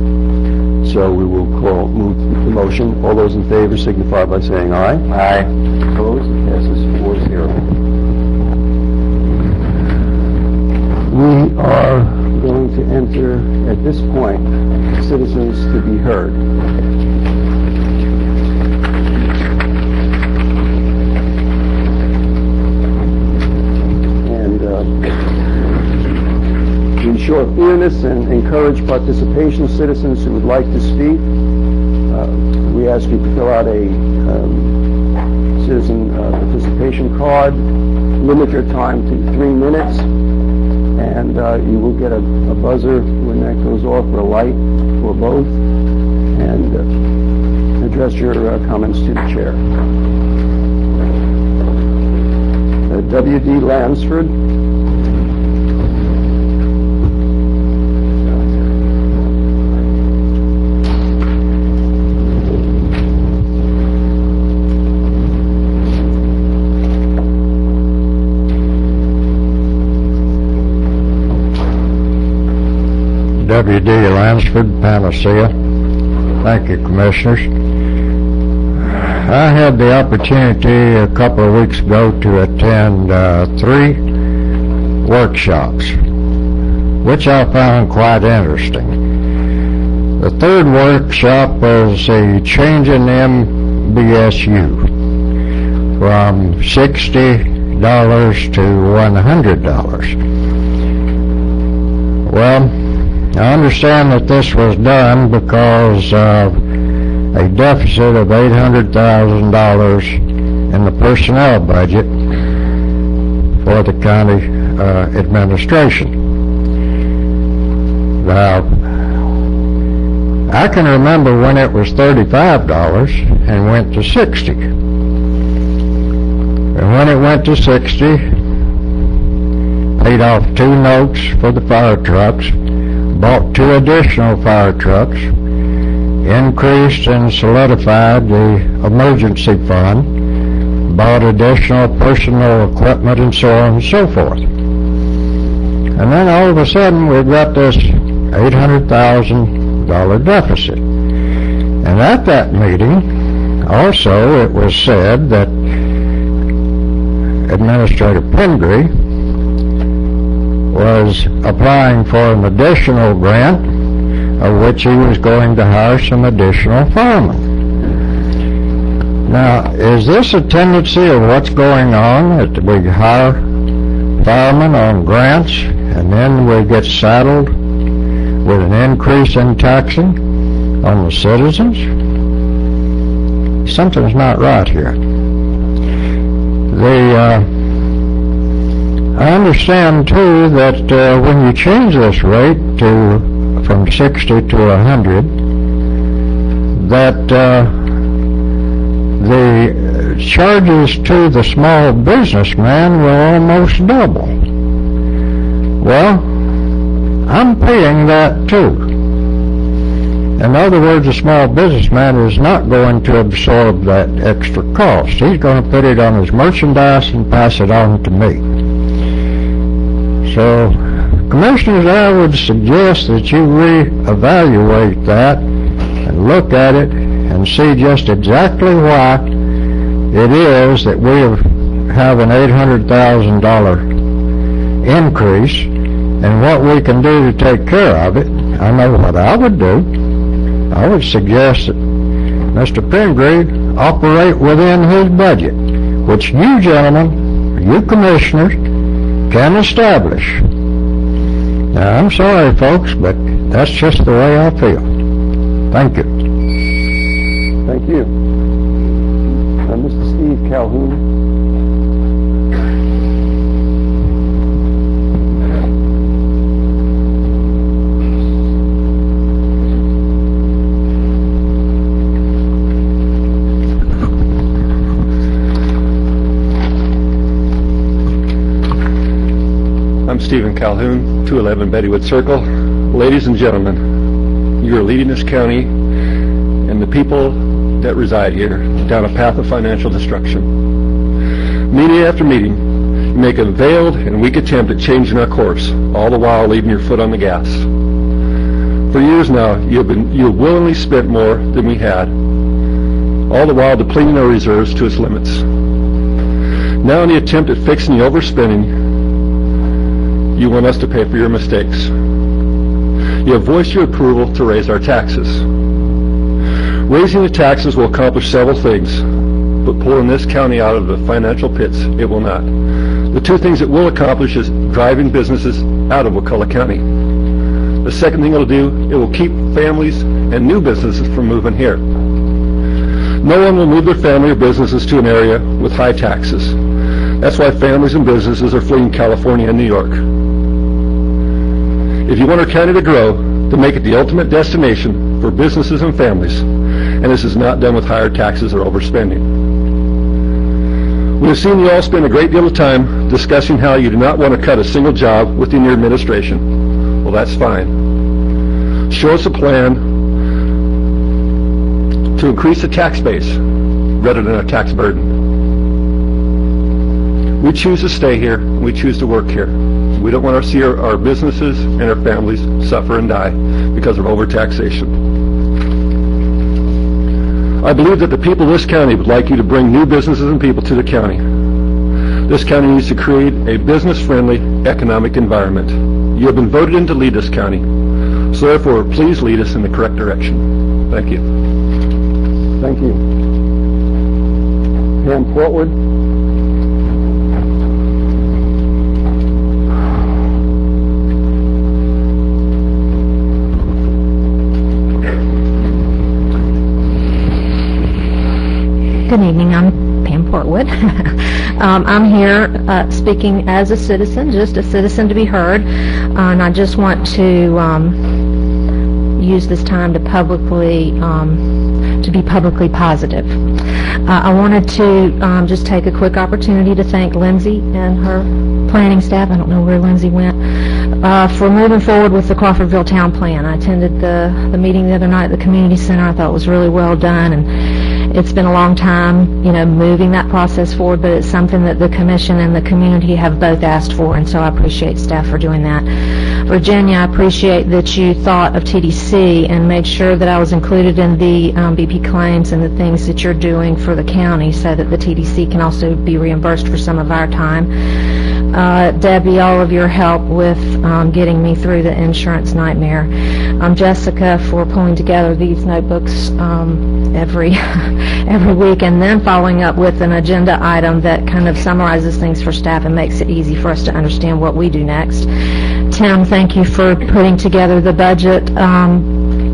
So we will move the motion. All those in favor signify by saying aye. Aye. Opposed? It passes 4-0. We are going to enter, at this point, citizens to be heard. And to ensure fairness and encourage participation, citizens who would like to speak, we ask you to fill out a citizen participation card. Limit your time to 3 minutes. And you will get a buzzer when that goes off, or a light, or both, and address your comments to the chair. W.D. Lansford. W.D. Lansford, Panacea. Thank you, Commissioners. I had the opportunity a couple of weeks ago to attend 3 workshops, which I found quite interesting. The third workshop was a change in MBSU from $60 to $100. Well, I understand that this was done because of a deficit of $800,000 in the personnel budget for the county administration. Now, I can remember when it was $35 and went to $60. And when it went to $60, paid off 2 notes for the fire trucks, bought 2 additional fire trucks, increased and solidified the emergency fund, bought additional personal equipment, and so on and so forth. And then all of a sudden we've got this $800,000 deficit. And at that meeting, also it was said that Administrator Pingree was applying for an additional grant, of which he was going to hire some additional firemen. Now, is this a tendency of what's going on, that we hire firemen on grants and then we get saddled with an increase in taxing on the citizens? Something's not right here. I understand, too, that when you change this rate from 60 to 100, that the charges to the small businessman will almost double. Well, I'm paying that, too. In other words, a small businessman is not going to absorb that extra cost. He's going to put it on his merchandise and pass it on to me. So, Commissioners, I would suggest that you reevaluate that and look at it and see just exactly why it is that we have an $800,000 increase and what we can do to take care of it. I know what I would do. I would suggest that Mr. Pingree operate within his budget, which you gentlemen, you commissioners, can establish. Now, I'm sorry, folks, but that's just the way I feel. Thank you. Thank you. Mr. Steve Calhoun. I'm Stephen Calhoun, 211 Bettywood Circle. Ladies and gentlemen, you are leading this county and the people that reside here down a path of financial destruction. Meeting after meeting, you make a veiled and weak attempt at changing our course, all the while leaving your foot on the gas. For years now, you have willingly spent more than we had, all the while depleting our reserves to its limits. Now in the attempt at fixing the overspending, you want us to pay for your mistakes. You have voiced your approval to raise our taxes. Raising the taxes will accomplish several things, but pulling this county out of the financial pits, it will not. The two things it will accomplish is driving businesses out of Wakulla County. The second thing it'll do, it will keep families and new businesses from moving here. No one will move their family or businesses to an area with high taxes. That's why families and businesses are fleeing California and New York. If you want our county to grow, to make it the ultimate destination for businesses and families, and this is not done with higher taxes or overspending. We have seen you all spend a great deal of time discussing how you do not want to cut a single job within your administration. Well, that's fine. Show us a plan to increase the tax base rather than a tax burden. We choose to stay here. We choose to work here. We don't want to see our businesses and our families suffer and die because of overtaxation. I believe that the people of this county would like you to bring new businesses and people to the county. This county needs to create a business-friendly economic environment. You have been voted in to lead this county, so therefore please lead us in the correct direction. Thank you. Thank you. Pam Portwood. Good evening. I'm Pam Portwood. I'm here speaking as a citizen, just a citizen to be heard, and I just want to use this time to be publicly positive. I wanted to just take a quick opportunity to thank Lindsay and her planning staff. I don't know where Lindsay went. For moving forward with the Crawfordville Town Plan. I attended the meeting the other night at the community center. I thought it was really well done, and it's been a long time, moving that process forward, but it's something that the commission and the community have both asked for, and so I appreciate staff for doing that. Virginia, I appreciate that you thought of TDC and made sure that I was included in the BP claims and the things that you're doing for the county so that the TDC can also be reimbursed for some of our time. Debbie, all of your help with getting me through the insurance nightmare. Jessica for pulling together these notebooks every week and then following up with an agenda item that kind of summarizes things for staff and makes it easy for us to understand what we do next. Tim, thank you for putting together the budget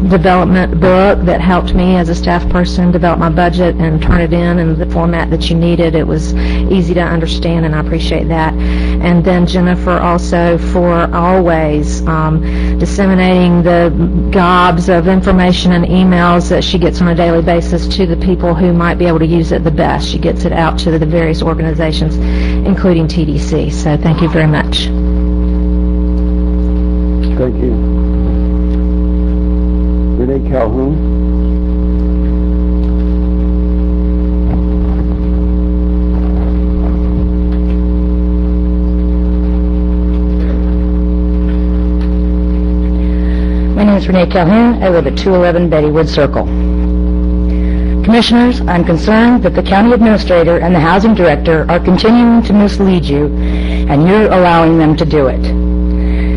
development book that helped me as a staff person develop my budget and turn it in the format that you needed. It was easy to understand, and I appreciate that. And then Jennifer also for always disseminating the gobs of information and emails that she gets on a daily basis to the people who might be able to use it the best. She gets it out to the various organizations, including TDC. So thank you very much. Thank you. Renee Calhoun. My name is Renee Calhoun. I live at 211 Bettywood Circle. Commissioners, I'm concerned that the county administrator and the housing director are continuing to mislead you, and you're allowing them to do it.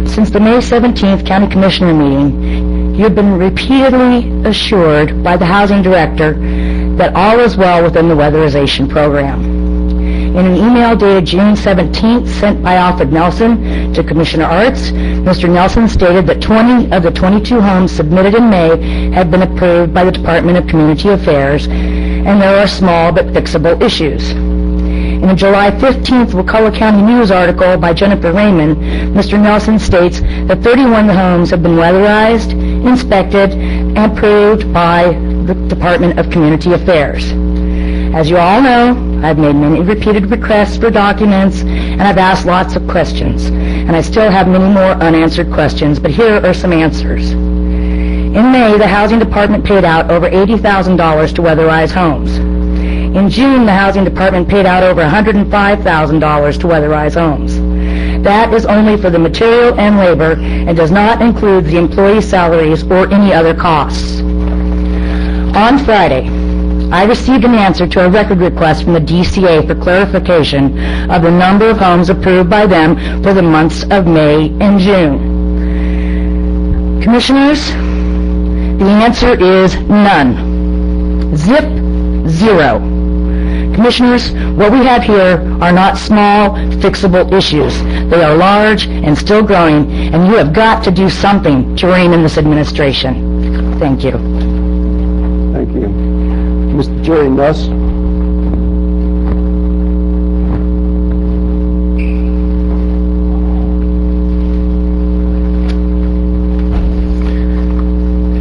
Since the May 17th County Commissioner meeting, you've been repeatedly assured by the housing director that all is well within the weatherization program. In an email dated June 17th sent by Alfred Nelson to Commissioner Arts, Mr. Nelson stated that 20 of the 22 homes submitted in May had been approved by the Department of Community Affairs, and there are small but fixable issues. In a July 15th Wakulla County News article by Jennifer Raymond, Mr. Nelson states that 31 homes have been weatherized, inspected, and approved by the Department of Community Affairs. As you all know, I've made many repeated requests for documents, and I've asked lots of questions, and I still have many more unanswered questions, but here are some answers. In May, the Housing Department paid out over $80,000 to weatherize homes. In June, the Housing Department paid out over $105,000 to weatherize homes. That is only for the material and labor and does not include the employee salaries or any other costs. On Friday, I received an answer to a record request from the DCA for clarification of the number of homes approved by them for the months of May and June. Commissioners, the answer is none. Zip, zero. Commissioners, what we have here are not small, fixable issues. They are large and still growing, and you have got to do something to rein in this administration. Thank you. Thank you. Mr. Jerry Nuss.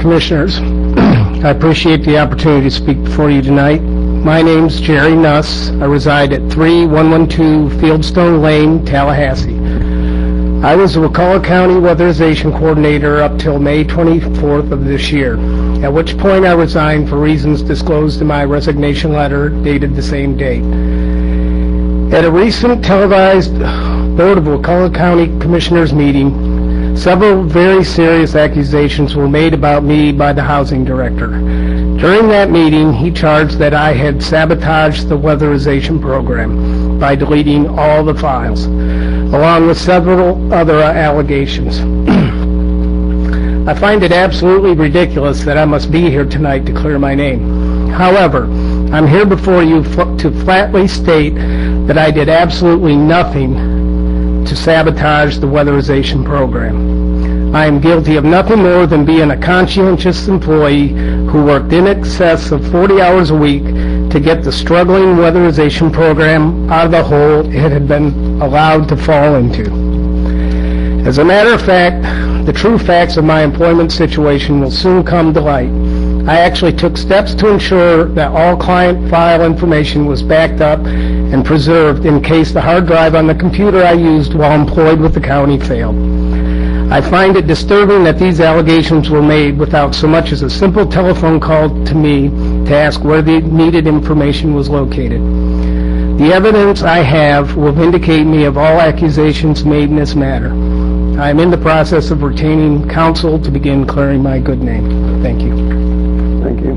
Commissioners, I appreciate the opportunity to speak before you tonight. My name's Jerry Nuss. I reside at 3112 Fieldstone Lane, Tallahassee. I was the Wakulla County Weatherization Coordinator up till May 24th of this year, at which point I resigned for reasons disclosed in my resignation letter dated the same date. At a recent televised Board of Wakulla County Commissioners meeting, several very serious accusations were made about me by the Housing Director. During that meeting, he charged that I had sabotaged the weatherization program by deleting all the files, along with several other allegations. I find it absolutely ridiculous that I must be here tonight to clear my name. However, I'm here before you to flatly state that I did absolutely nothing to sabotage the weatherization program. I am guilty of nothing more than being a conscientious employee who worked in excess of 40 hours a week to get the struggling weatherization program out of the hole it had been allowed to fall into. As a matter of fact, the true facts of my employment situation will soon come to light. I actually took steps to ensure that all client file information was backed up and preserved in case the hard drive on the computer I used while employed with the county failed. I find it disturbing that these allegations were made without so much as a simple telephone call to me to ask where the needed information was located. The evidence I have will vindicate me of all accusations made in this matter. I am in the process of retaining counsel to begin clearing my good name. Thank you. Thank you.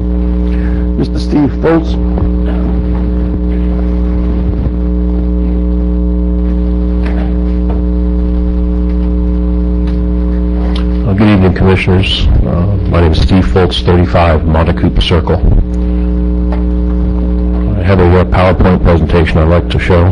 Mr. Steve Foltz. Good evening, Commissioners. My name is Steve Foltz, 35 Montecoupa Circle. I have a PowerPoint presentation I'd like to show.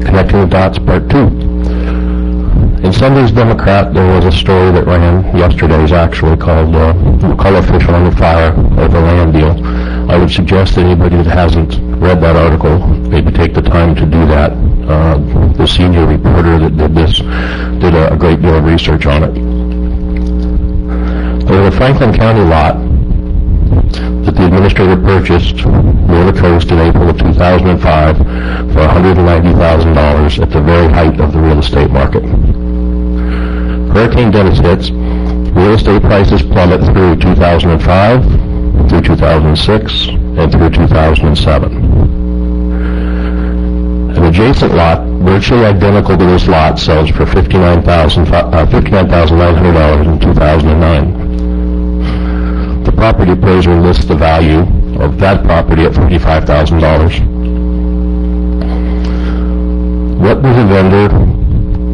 Connecting the Dots, Part 2. In Sunday's Democrat, there was a story that ran yesterday's actually called Wakulla Official Under Fire Over Land Deal. I would suggest that anybody that hasn't read that article maybe take the time to do that. The senior reporter that did this did a great deal of research on it. There was a Franklin County lot that the administrator purchased near the coast in April of 2005 for $190,000 at the very height of the real estate market. Hurricane Dennis hits, real estate prices plummet through 2005, through 2006, and through 2007. An adjacent lot, virtually identical to this lot, sells for $59,900 in 2009. The property appraiser lists the value of that property at $45,000. What does a vendor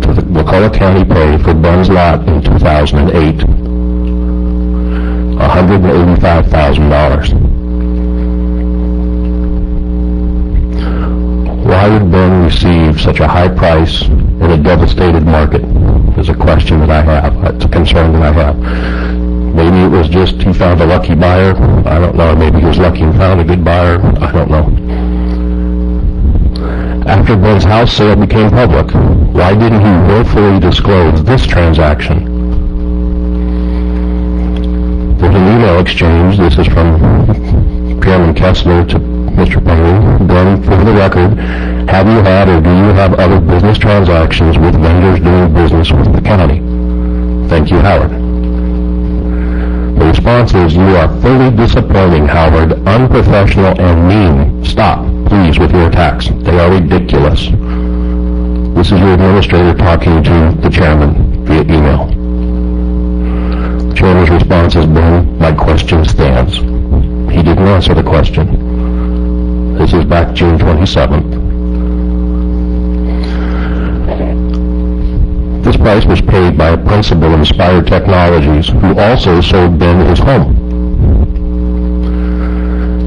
to the Wakulla County pay for Ben's lot in 2008? $185,000. Why would Ben receive such a high price in a devastated market? Is a question that I have. It's a concern that I have. Maybe it was just he found a lucky buyer. I don't know. Maybe he was lucky and found a good buyer. I don't know. After Ben's house sale became public, why didn't he willfully disclose this transaction? There's an email exchange. This is from Chairman Kessler to Mr. Perry. Ben, for the record, have you had or do you have other business transactions with vendors doing business with the county? Thank you, Howard. The response is, you are fully disappointing, Howard, unprofessional and mean. Stop, please, with your attacks. They are ridiculous. This is your administrator talking to the chairman via email. The chairman's response has been, my question stands. He didn't answer the question. This is back June 27th. This price was paid by a principal of Inspired Technologies who also sold Ben his home.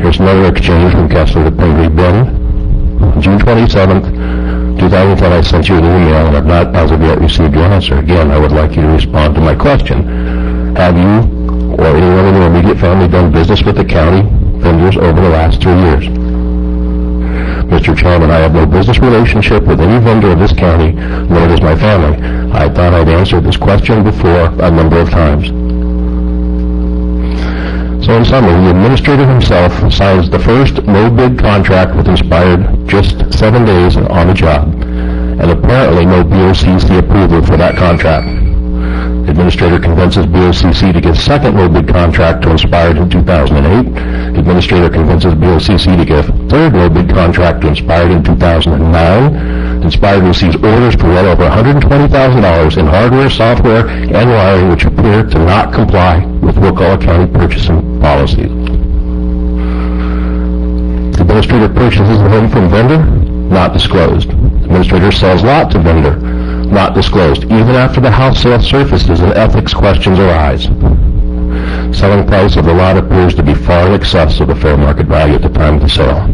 Here's another exchange from Kessler to Pingree. Ben, on June 27th, 2010, I sent you an email and have not as of yet received your answer. Again, I would like you to respond to my question. Have you or anyone in your immediate family done business with the county vendors over the last 3 years? Mr. Chairman, I have no business relationship with any vendor of this county, nor does my family. I thought I'd answered this question before a number of times. So in summary, the administrator himself signs the first no-bid contract with Inspired just 7 days on the job, and apparently no BoCc approval for that contract. The administrator convinces BoCc to give second no-bid contract to Inspired in 2008. The administrator convinces BoCc to give third no-bid contract to Inspired in 2009. Inspired receives orders for well over $120,000 in hardware, software, and wiring which appear to not comply with Wakulla County purchasing policies. The administrator purchases the home from vendor, not disclosed. The administrator sells lot to vendor, not disclosed, even after the house sale surfaces and ethics questions arise. Selling price of the lot appears to be far in excess of the fair market value at the time of the sale.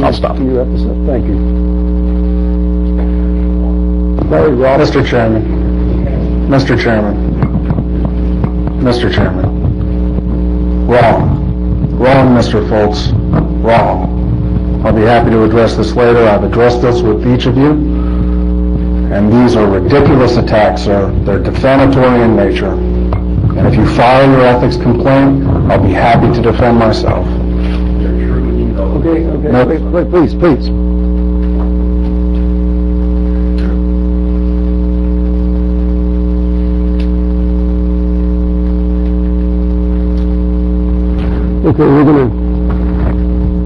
I'll stop. Can you wrap this up? Thank you. Mr. Chairman. Mr. Chairman. Mr. Chairman. Wrong. Wrong, Mr. Foltz. Wrong. I'll be happy to address this later. I've addressed this with each of you. And these are ridiculous attacks, sir. They're defamatory in nature. And if you file your ethics complaint, I'll be happy to defend myself. Okay, No. please. Okay, we're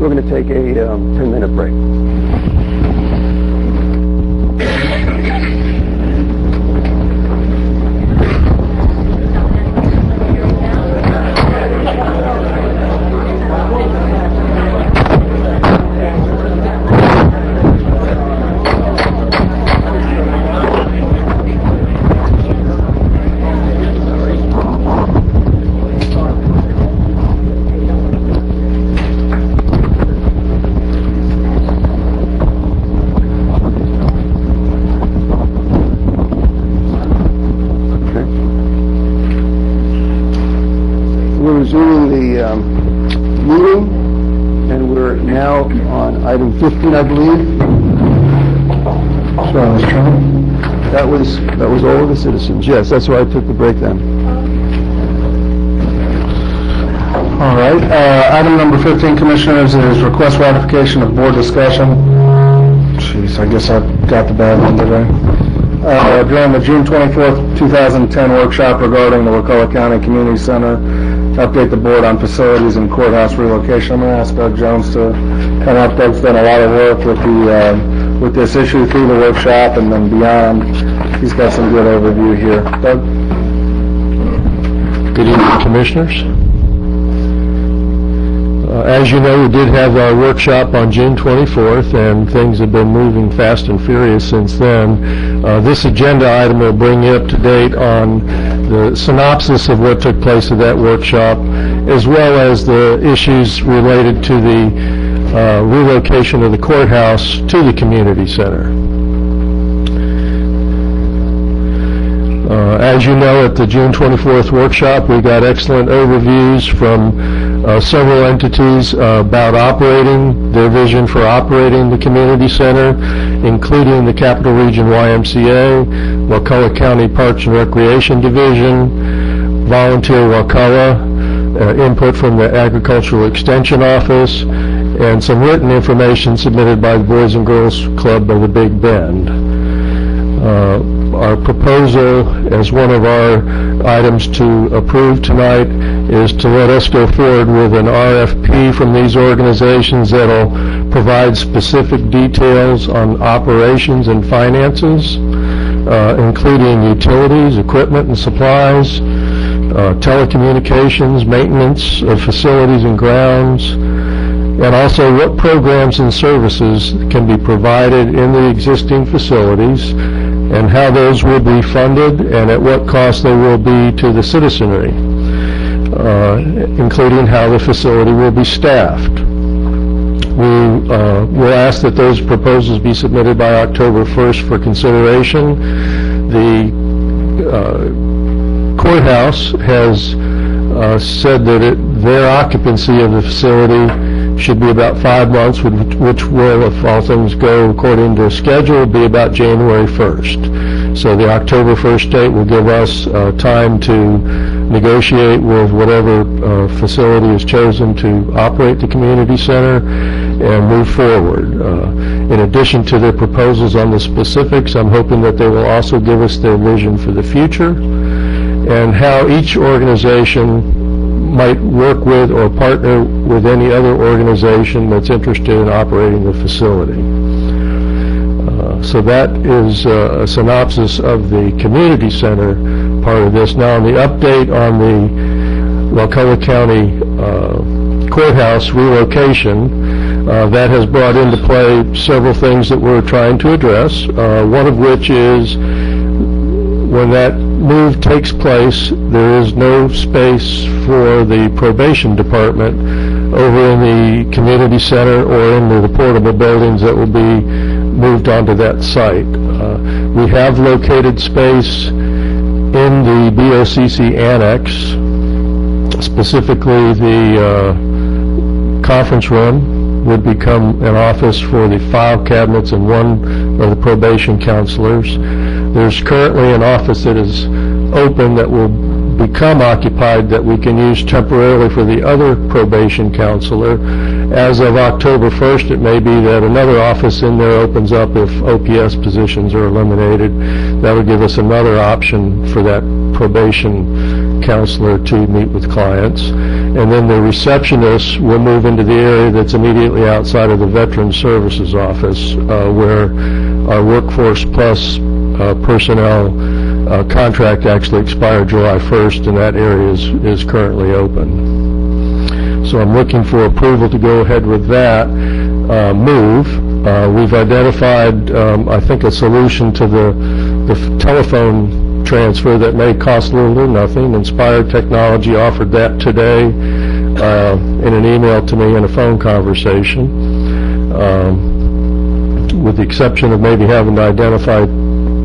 gonna take a 10-minute break. We're resuming the meeting, and we're now on item 15, I believe. Sorry, Mr. Chairman. That was all of the citizens. Yes, that's why I took the break then. All right. Item number 15, Commissioners, is request ratification of board discussion. Jeez, I guess I've got the bad one today. During the June 24th, 2010 workshop regarding the Wakulla County Community Center, update the board on facilities and courthouse relocation. I'm going to ask Doug Jones to come up. Doug's done a lot of work with this issue through the workshop and then beyond. He's got some good overview here. Doug? Good evening, Commissioners. As you know, we did have our workshop on June 24th, and things have been moving fast and furious since then. This agenda item will bring you up to date on the synopsis of what took place at that workshop, as well as the issues related to the relocation of the courthouse to the community center. As you know, at the June 24th workshop, we got excellent overviews from several entities about operating, their vision for operating the community center, including the Capital Region YMCA, Wakulla County Parks and Recreation Division, Volunteer Wakulla, input from the Agricultural Extension Office, and some written information submitted by the Boys and Girls Club of the Big Bend. Our proposal as one of our items to approve tonight is to let us go forward with an RFP from these organizations that'll provide specific details on operations and finances, including utilities, equipment and supplies, telecommunications, maintenance of facilities and grounds, and also what programs and services can be provided in the existing facilities, and how those will be funded and at what cost they will be to the citizenry, including how the facility will be staffed. We will ask that those proposals be submitted by October 1st for consideration. The courthouse has said that their occupancy of the facility should be about 5 months, which will, if all things go according to schedule, be about January 1st. So the October 1st date will give us time to negotiate with whatever facility is chosen to operate the community center and move forward. In addition to their proposals on the specifics, I'm hoping that they will also give us their vision for the future and how each organization might work with or partner with any other organization that's interested in operating the facility. So that is a synopsis of the community center part of this. Now, on the update on the Wakulla County courthouse relocation, that has brought into play several things that we're trying to address, one of which is when that move takes place, there is no space for the probation department over in the community center or in the portable buildings that will be moved onto that site. We have located space in the BoCc annex, specifically the conference room would become an office for the file cabinets and one of the probation counselors. There's currently an office that is open that will become occupied that we can use temporarily for the other probation counselor. As of October 1st, it may be that another office in there opens up if OPS positions are eliminated. That would give us another option for that probation counselor to meet with clients. And then the receptionist will move into the area that's immediately outside of the Veterans Services Office, where our Workforce Plus personnel contract actually expired July 1st, and that area is currently open. So I'm looking for approval to go ahead with that move. We've identified, I think, a solution to the telephone transfer that may cost little or nothing. Inspired Technology offered that today in an email to me in a phone conversation, with the exception of maybe having to identify,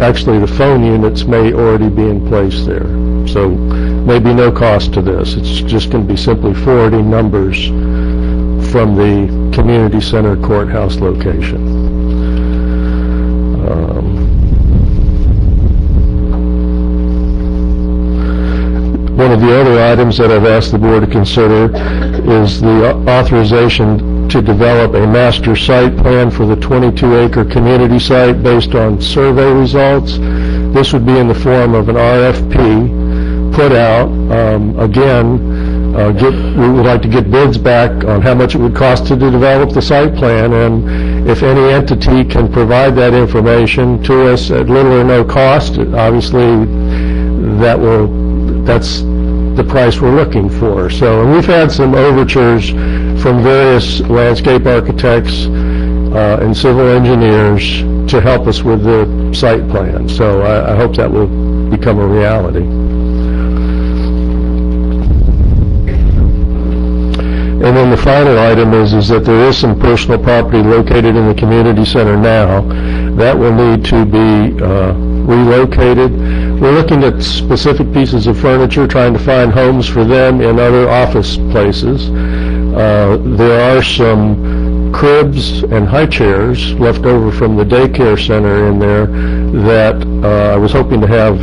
actually the phone units may already be in place there. So maybe no cost to this. It's just going to be simply forwarding numbers from the community center courthouse location. One of the other items that I've asked the board to consider is the authorization to develop a master site plan for the 22-acre community site based on survey results. This would be in the form of an RFP put out. We would like to get bids back on how much it would cost to develop the site plan, and if any entity can provide that information to us at little or no cost, obviously the price we're looking for. So, and we've had some overtures from various landscape architects and civil engineers to help us with the site plan. So I hope that will become a reality. And then the final item is that there is some personal property located in the community center now that will need to be relocated. We're looking at specific pieces of furniture, trying to find homes for them in other office places. There are some cribs and high chairs left over from the daycare center in there that I was hoping to have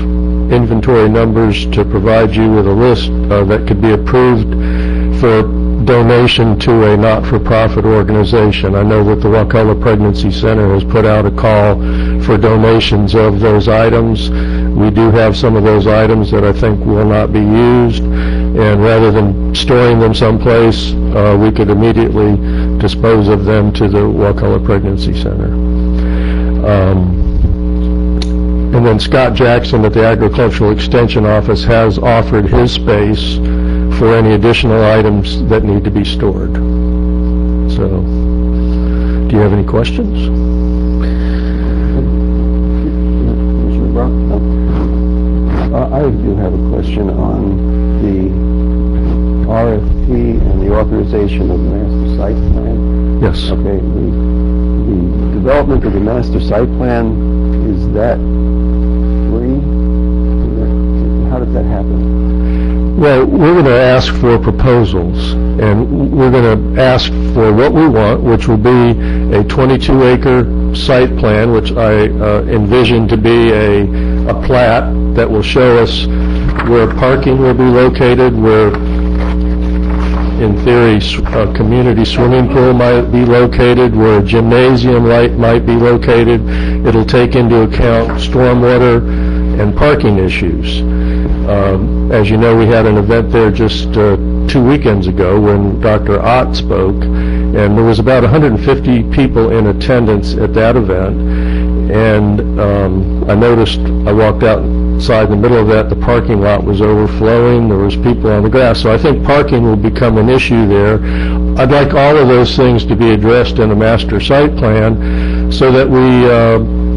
inventory numbers to provide you with a list that could be approved for donation to a not-for-profit organization. I know that the Wakulla Pregnancy Center has put out a call for donations of those items. We do have some of those items that I think will not be used, and rather than storing them someplace, we could immediately dispose of them to the Wakulla Pregnancy Center. And then Scott Jackson at the Agricultural Extension Office has offered his space for any additional items that need to be stored. So, do you have any questions? Commissioner Brock? I do have a question on the RFP and the authorization of the master site plan. Yes. Okay, the development of the master site plan, is that free? How does that happen? Well, we're going to ask for proposals, and we're going to ask for what we want, which will be a 22-acre site plan, which I envision to be a plat that will show us where parking will be located, where, in theory, a community swimming pool might be located, where a gymnasium might be located. It'll take into account stormwater and parking issues. As you know, we had an event there just 2 weekends ago when Dr. Ott spoke, and there was about 150 people in attendance at that event. And I noticed, I walked outside in the middle of that, the parking lot was overflowing, there was people on the grass. So I think parking will become an issue there. I'd like all of those things to be addressed in a master site plan so that we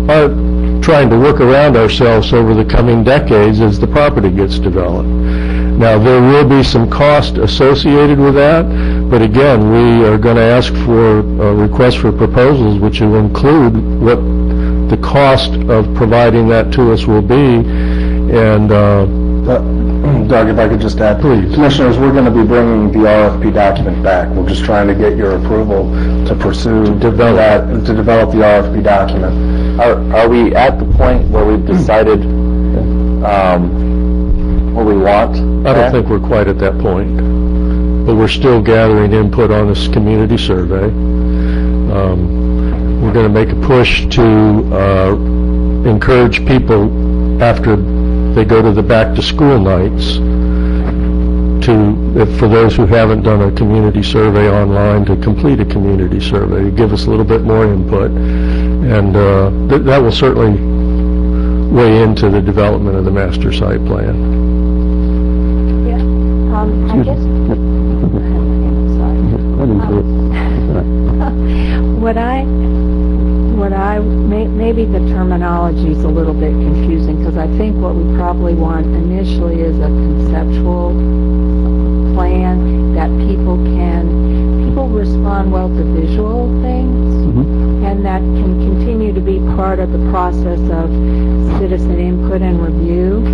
aren't trying to work around ourselves over the coming decades as the property gets developed. Now, there will be some cost associated with that, but again, we are going to ask for a request for proposals, which will include what the cost of providing that to us will be. And Doug, if I could just add, please. Commissioners, we're going to be bringing the RFP document back. We're just trying to get your approval to pursue to develop the RFP document. Are we at the point where we've decided what we want? I don't think we're quite at that point, but we're still gathering input on this community survey. We're going to make a push to encourage people after they go to the back-to-school nights for those who haven't done a community survey online, to complete a community survey, to give us a little bit more input. And that will certainly weigh into the development of the master site plan. Yeah, I guess. Maybe the terminology is a little bit confusing, because I think what we probably want initially is a conceptual plan that people respond well to visual things, and that can continue to be part of the process of citizen input and review.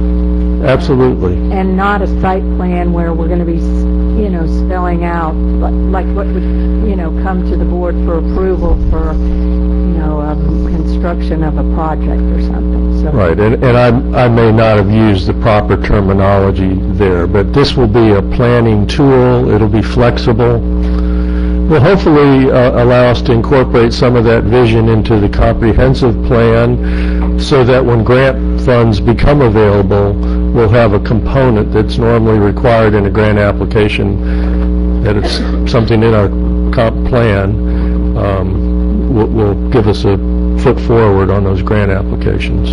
Absolutely. And not a site plan where we're going to be, spelling out like what would, come to the board for approval for, construction of a project or something. So. Right, and I may not have used the proper terminology there, but this will be a planning tool. It'll be flexible. Will hopefully allow us to incorporate some of that vision into the comprehensive plan, so that when grant funds become available, we'll have a component that's normally required in a grant application, that it's something in our comp plan will give us a foot forward on those grant applications.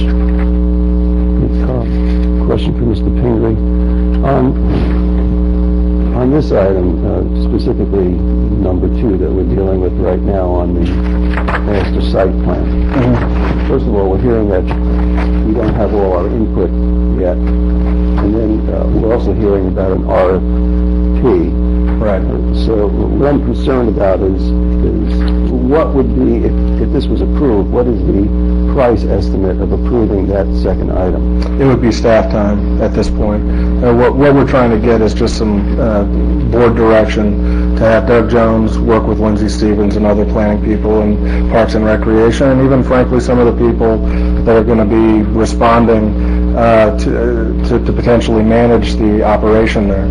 Question for Mr. Pingree. On this item, specifically number 2 that we're dealing with right now on the master site plan. First of all, we're hearing that we don't have all our input yet. And then we're also hearing about an RFP. Right. So what I'm concerned about is what would be, if this was approved, what is the price estimate of approving that second item? It would be staff time at this point. What we're trying to get is just some board direction to have Doug Jones work with Lindsay Stevens and other planning people and Parks and Recreation, and even frankly some of the people that are going to be responding to potentially manage the operation there.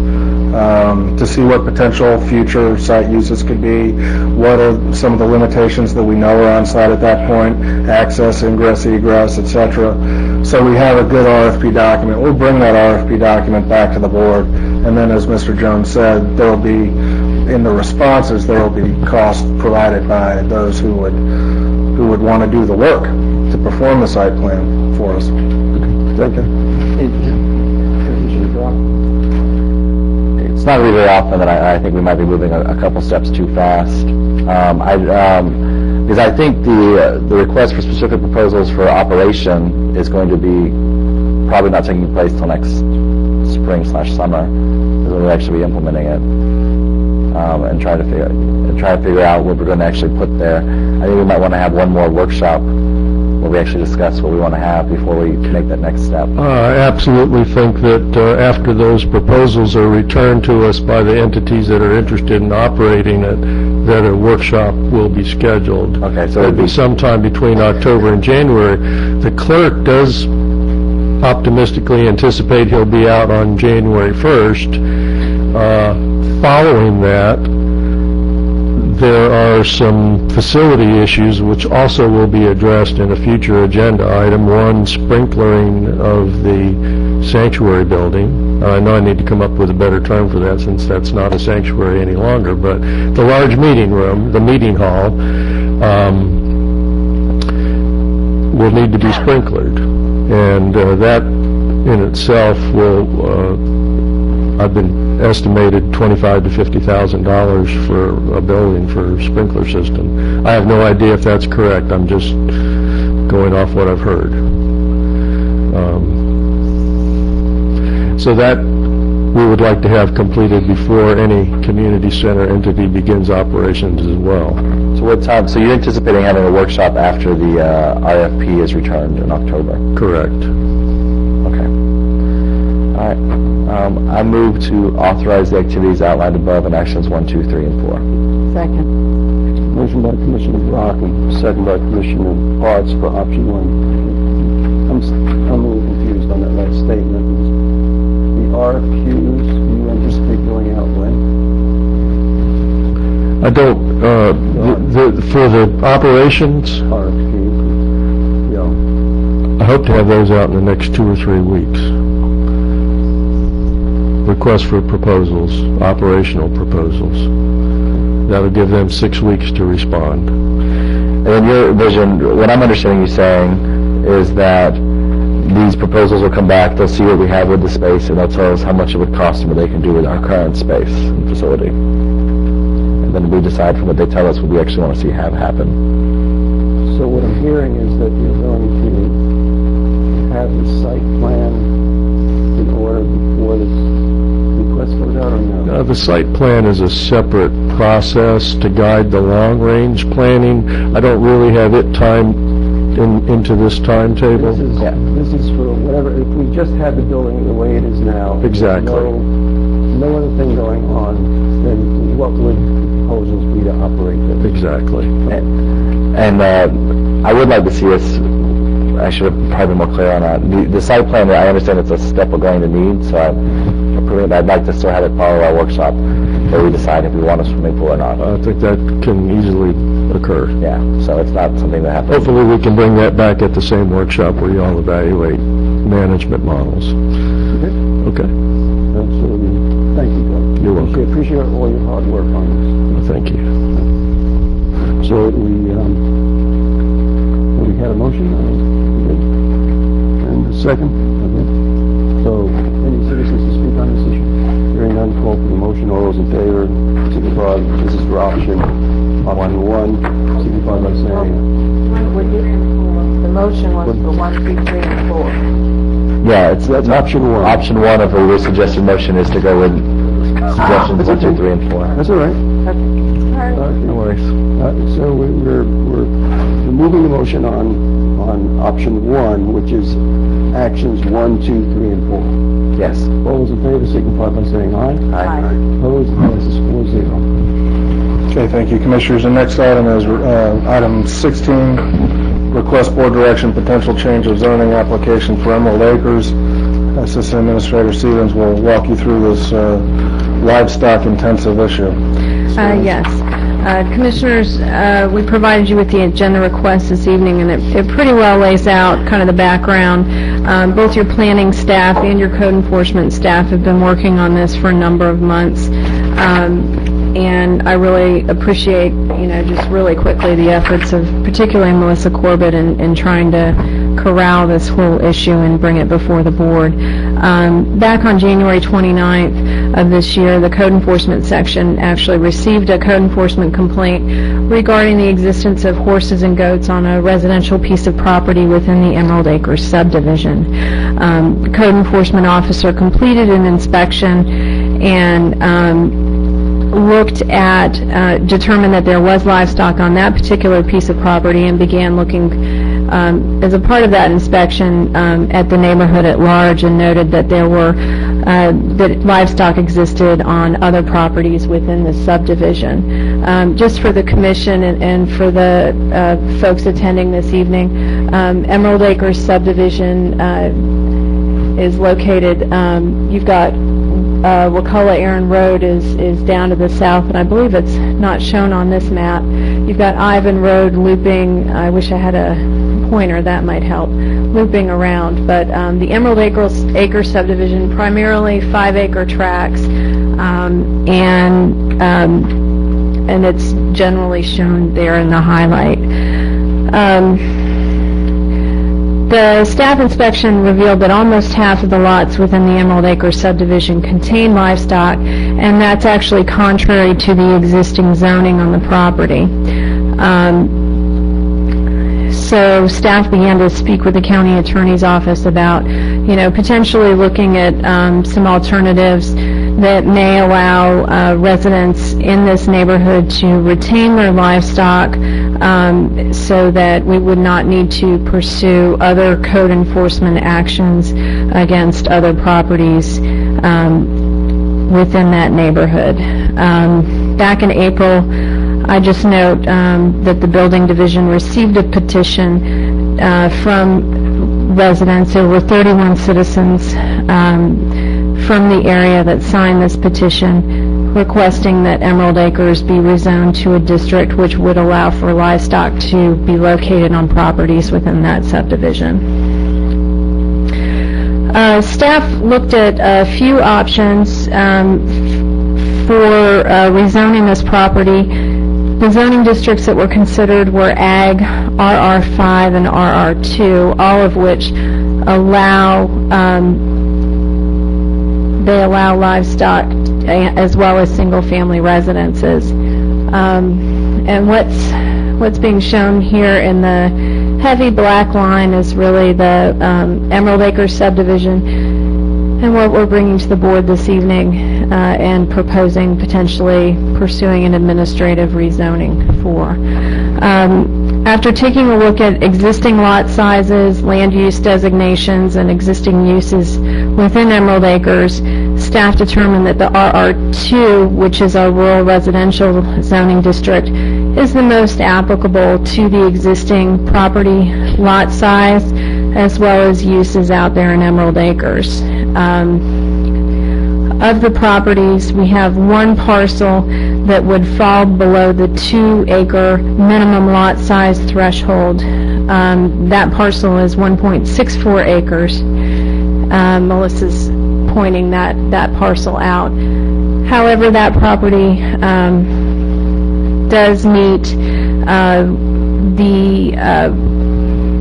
To see what potential future site uses could be, what are some of the limitations that we know are on site at that point, access, ingress, egress, etc. So we have a good RFP document. We'll bring that RFP document back to the board, and then as Mr. Jones said, there will be, in the responses, there will be cost provided by those who would want to do the work to perform the site plan for us. Thank you. It's not really very often that I think we might be moving a couple steps too fast. Because I think the request for specific proposals for operation is going to be probably not taking place till next spring/summer, when we'll actually be implementing it, and try to figure out what we're going to actually put there. I think we might want to have one more workshop where we actually discuss what we want to have before we make that next step. I absolutely think that after those proposals are returned to us by the entities that are interested in operating it, that a workshop will be scheduled. Okay, so it'll be sometime between October and January. The clerk does optimistically anticipate he'll be out on January 1st. Following that, there are some facility issues which also will be addressed in a future agenda item. One, sprinklering of the sanctuary building. I know I need to come up with a better term for that since that's not a sanctuary any longer, but the large meeting room, the meeting hall, will need to be sprinklered. And that in itself will, I've been estimated $25,000 to $50,000 for a building for sprinkler system. I have no idea if that's correct. I'm just going off what I've heard. So that we would like to have completed before any community center entity begins operations as well. So what time? So you're anticipating having a workshop after the RFP is returned in October? Correct. Okay. All right. I move to authorize the activities outlined above in actions 1, 2, 3, and 4. Second. Motion by Commissioner Brock and second by Commissioner Parts for option 1. I'm a little confused on that last statement. The RFQs, you anticipate going out when? I don't, for the operations, RFQ, yeah. I hope to have those out in the next 2 or 3 weeks. Request for proposals, operational proposals. That'll give them 6 weeks to respond. And in your vision, what I'm understanding you saying is that these proposals will come back, they'll see what we have with the space, and they'll tell us how much it would cost and what they can do with our current space and facility. And then we decide from what they tell us what we actually want to see have happen. So what I'm hearing is that you're going to have the site plan in order before the request goes out, or no? The site plan is a separate process to guide the long-range planning. I don't really have it timed into this timetable. This is for whatever, if we just had the building the way it is now. Exactly. No other thing going on, then what would the proposals be to operate it? Exactly. And I would like to see us, I should have probably been more clear on that. The site plan, I understand it's a step we're going to need, so I'm approving it. I'd like to still have it follow our workshop where we decide if we want a swimming pool or not. I think that can easily occur. Yeah, so it's not something that happens. Hopefully we can bring that back at the same workshop where you all evaluate management models. Okay. Absolutely. Thank you, Doug. You're welcome. Appreciate all your hard work on this. Thank you. So we had a motion, and a second. Okay. So motion. All those in favor, signify, this is for option 1, signify by saying. The motion was for 1, 2, 3, and 4. Yeah, that's option 1. Option 1 of the suggested motion is to go with suggestions 1, 2, 3, and 4. That's all right. No worries. So we're removing the motion on option 1, which is actions 1, 2, 3, and 4. Yes. All those in favor signify by saying aye. Aye. Opposed, it passes 4-0. Okay, thank you, Commissioners. The next item is item 16, request board direction, potential change of zoning application for Emerald Acres. Assistant Administrator Stevens will walk you through this livestock-intensive issue. Yes. Commissioners, we provided you with the agenda request this evening, and it pretty well lays out kind of the background. Both your planning staff and your code enforcement staff have been working on this for a number of months. And I really appreciate, just really quickly the efforts of particularly Melissa Corbett in trying to corral this whole issue and bring it before the board. Back on January 29th of this year, the code enforcement section actually received a code enforcement complaint regarding the existence of horses and goats on a residential piece of property within the Emerald Acres subdivision. The code enforcement officer completed an inspection and looked at, determined that there was livestock on that particular piece of property and began looking, as a part of that inspection, at the neighborhood at large, and noted that there were, that livestock existed on other properties within the subdivision. Just for the commission and for the folks attending this evening, Emerald Acres subdivision is located, you've got Wakulla Aaron Road is down to the south, and I believe it's not shown on this map. You've got Ivan Road looping, I wish I had a pointer, that might help, looping around. But the Emerald Acres subdivision, primarily 5-acre tracts, and it's generally shown there in the highlight. The staff inspection revealed that almost half of the lots within the Emerald Acres subdivision contain livestock, and that's actually contrary to the existing zoning on the property. So staff began to speak with the county attorney's office about, potentially looking at some alternatives that may allow residents in this neighborhood to retain their livestock, so that we would not need to pursue other code enforcement actions against other properties within that neighborhood. Back in April, I just note that the building division received a petition from residents. There were 31 citizens from the area that signed this petition requesting that Emerald Acres be rezoned to a district which would allow for livestock to be located on properties within that subdivision. Staff looked at a few options for rezoning this property. The zoning districts that were considered were Ag, RR5, and RR2, all of which allow livestock as well as single-family residences. And what's being shown here in the heavy black line is really the Emerald Acres subdivision, and what we're bringing to the board this evening and proposing potentially pursuing an administrative rezoning for. After taking a look at existing lot sizes, land use designations, and existing uses within Emerald Acres, staff determined that the RR2, which is our rural residential zoning district, is the most applicable to the existing property lot size as well as uses out there in Emerald Acres. Of the properties, we have one parcel that would fall below the 2-acre minimum lot size threshold. That parcel is 1.64 acres. Melissa's pointing that parcel out. However, that property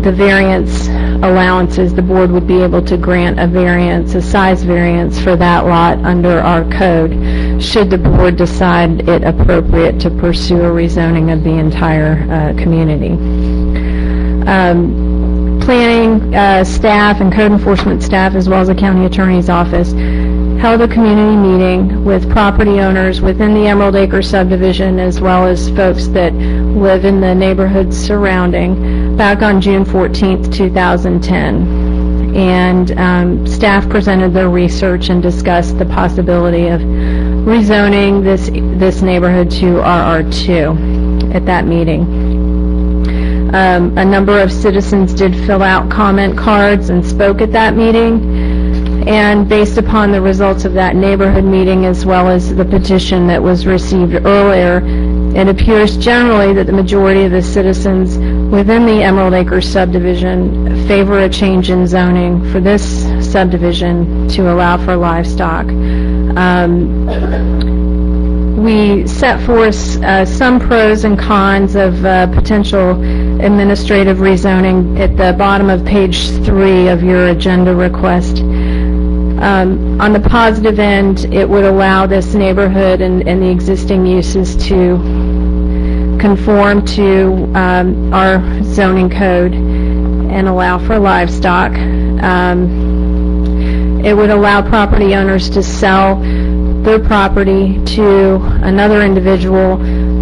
the variance allowances, the board would be able to grant a variance, a size variance for that lot under our code, should the board decide it appropriate to pursue a rezoning of the entire community. Planning staff and code enforcement staff, as well as the county attorney's office, held a community meeting with property owners within the Emerald Acres subdivision, as well as folks that live in the neighborhoods surrounding, back on June 14th, 2010. And staff presented their research and discussed the possibility of rezoning this neighborhood to RR2 at that meeting. A number of citizens did fill out comment cards and spoke at that meeting. And based upon the results of that neighborhood meeting, as well as the petition that was received earlier, it appears generally that the majority of the citizens within the Emerald Acres subdivision favor a change in zoning for this subdivision to allow for livestock. We set forth some pros and cons of potential administrative rezoning at the bottom of page 3 of your agenda request. On the positive end, it would allow this neighborhood and the existing uses to conform to our zoning code and allow for livestock. It would allow property owners to sell their property to another individual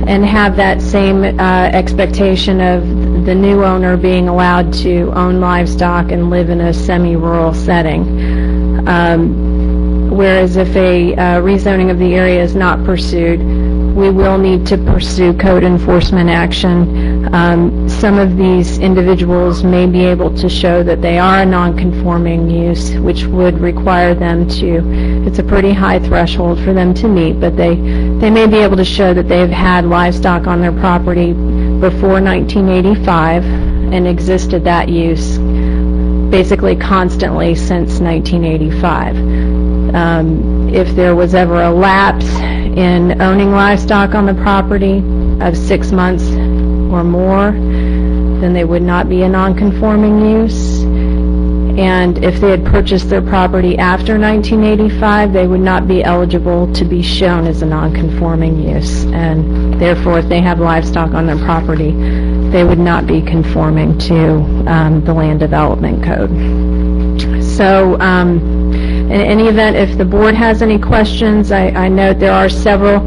and have that same expectation of the new owner being allowed to own livestock and live in a semi-rural setting. Whereas if a rezoning of the area is not pursued, we will need to pursue code enforcement action. Some of these individuals may be able to show that they are a non-conforming use, which would require them to, it's a pretty high threshold for them to meet, but they may be able to show that they've had livestock on their property before 1985 and existed that use basically constantly since 1985. If there was ever a lapse in owning livestock on the property of 6 months or more, then they would not be a non-conforming use. And if they had purchased their property after 1985, they would not be eligible to be shown as a non-conforming use. And therefore, if they have livestock on their property, they would not be conforming to the Land Development Code. So, in any event, if the board has any questions, I note there are several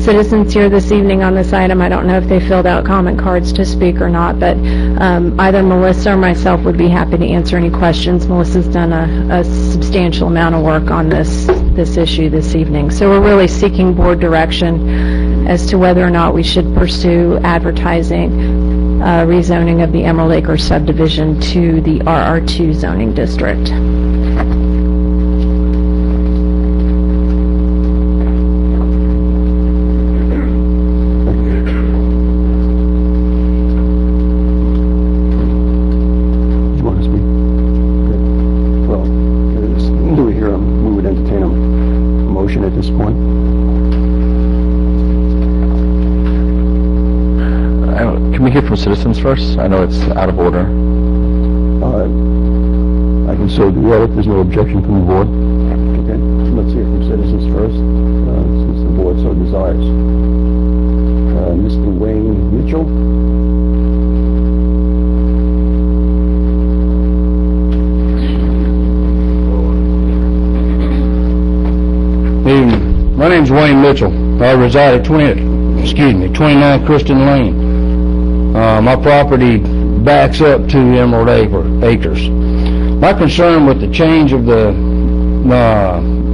citizens here this evening on this item. I don't know if they filled out comment cards to speak or not, but either Melissa or myself would be happy to answer any questions. Melissa's done a substantial amount of work on this issue this evening. So we're really seeking board direction as to whether or not we should pursue advertising rezoning of the Emerald Acres subdivision to the RR2 zoning district. At this point? Can we hear from citizens first? I know it's out of order. I can so do that if there's no objection from the board. Okay, let's hear from citizens first, since the board so desires. Mr. Wayne Mitchell. My name's Wayne Mitchell. I reside at 29 Kristen Lane. My property backs up to Emerald Acres. My concern with the change of the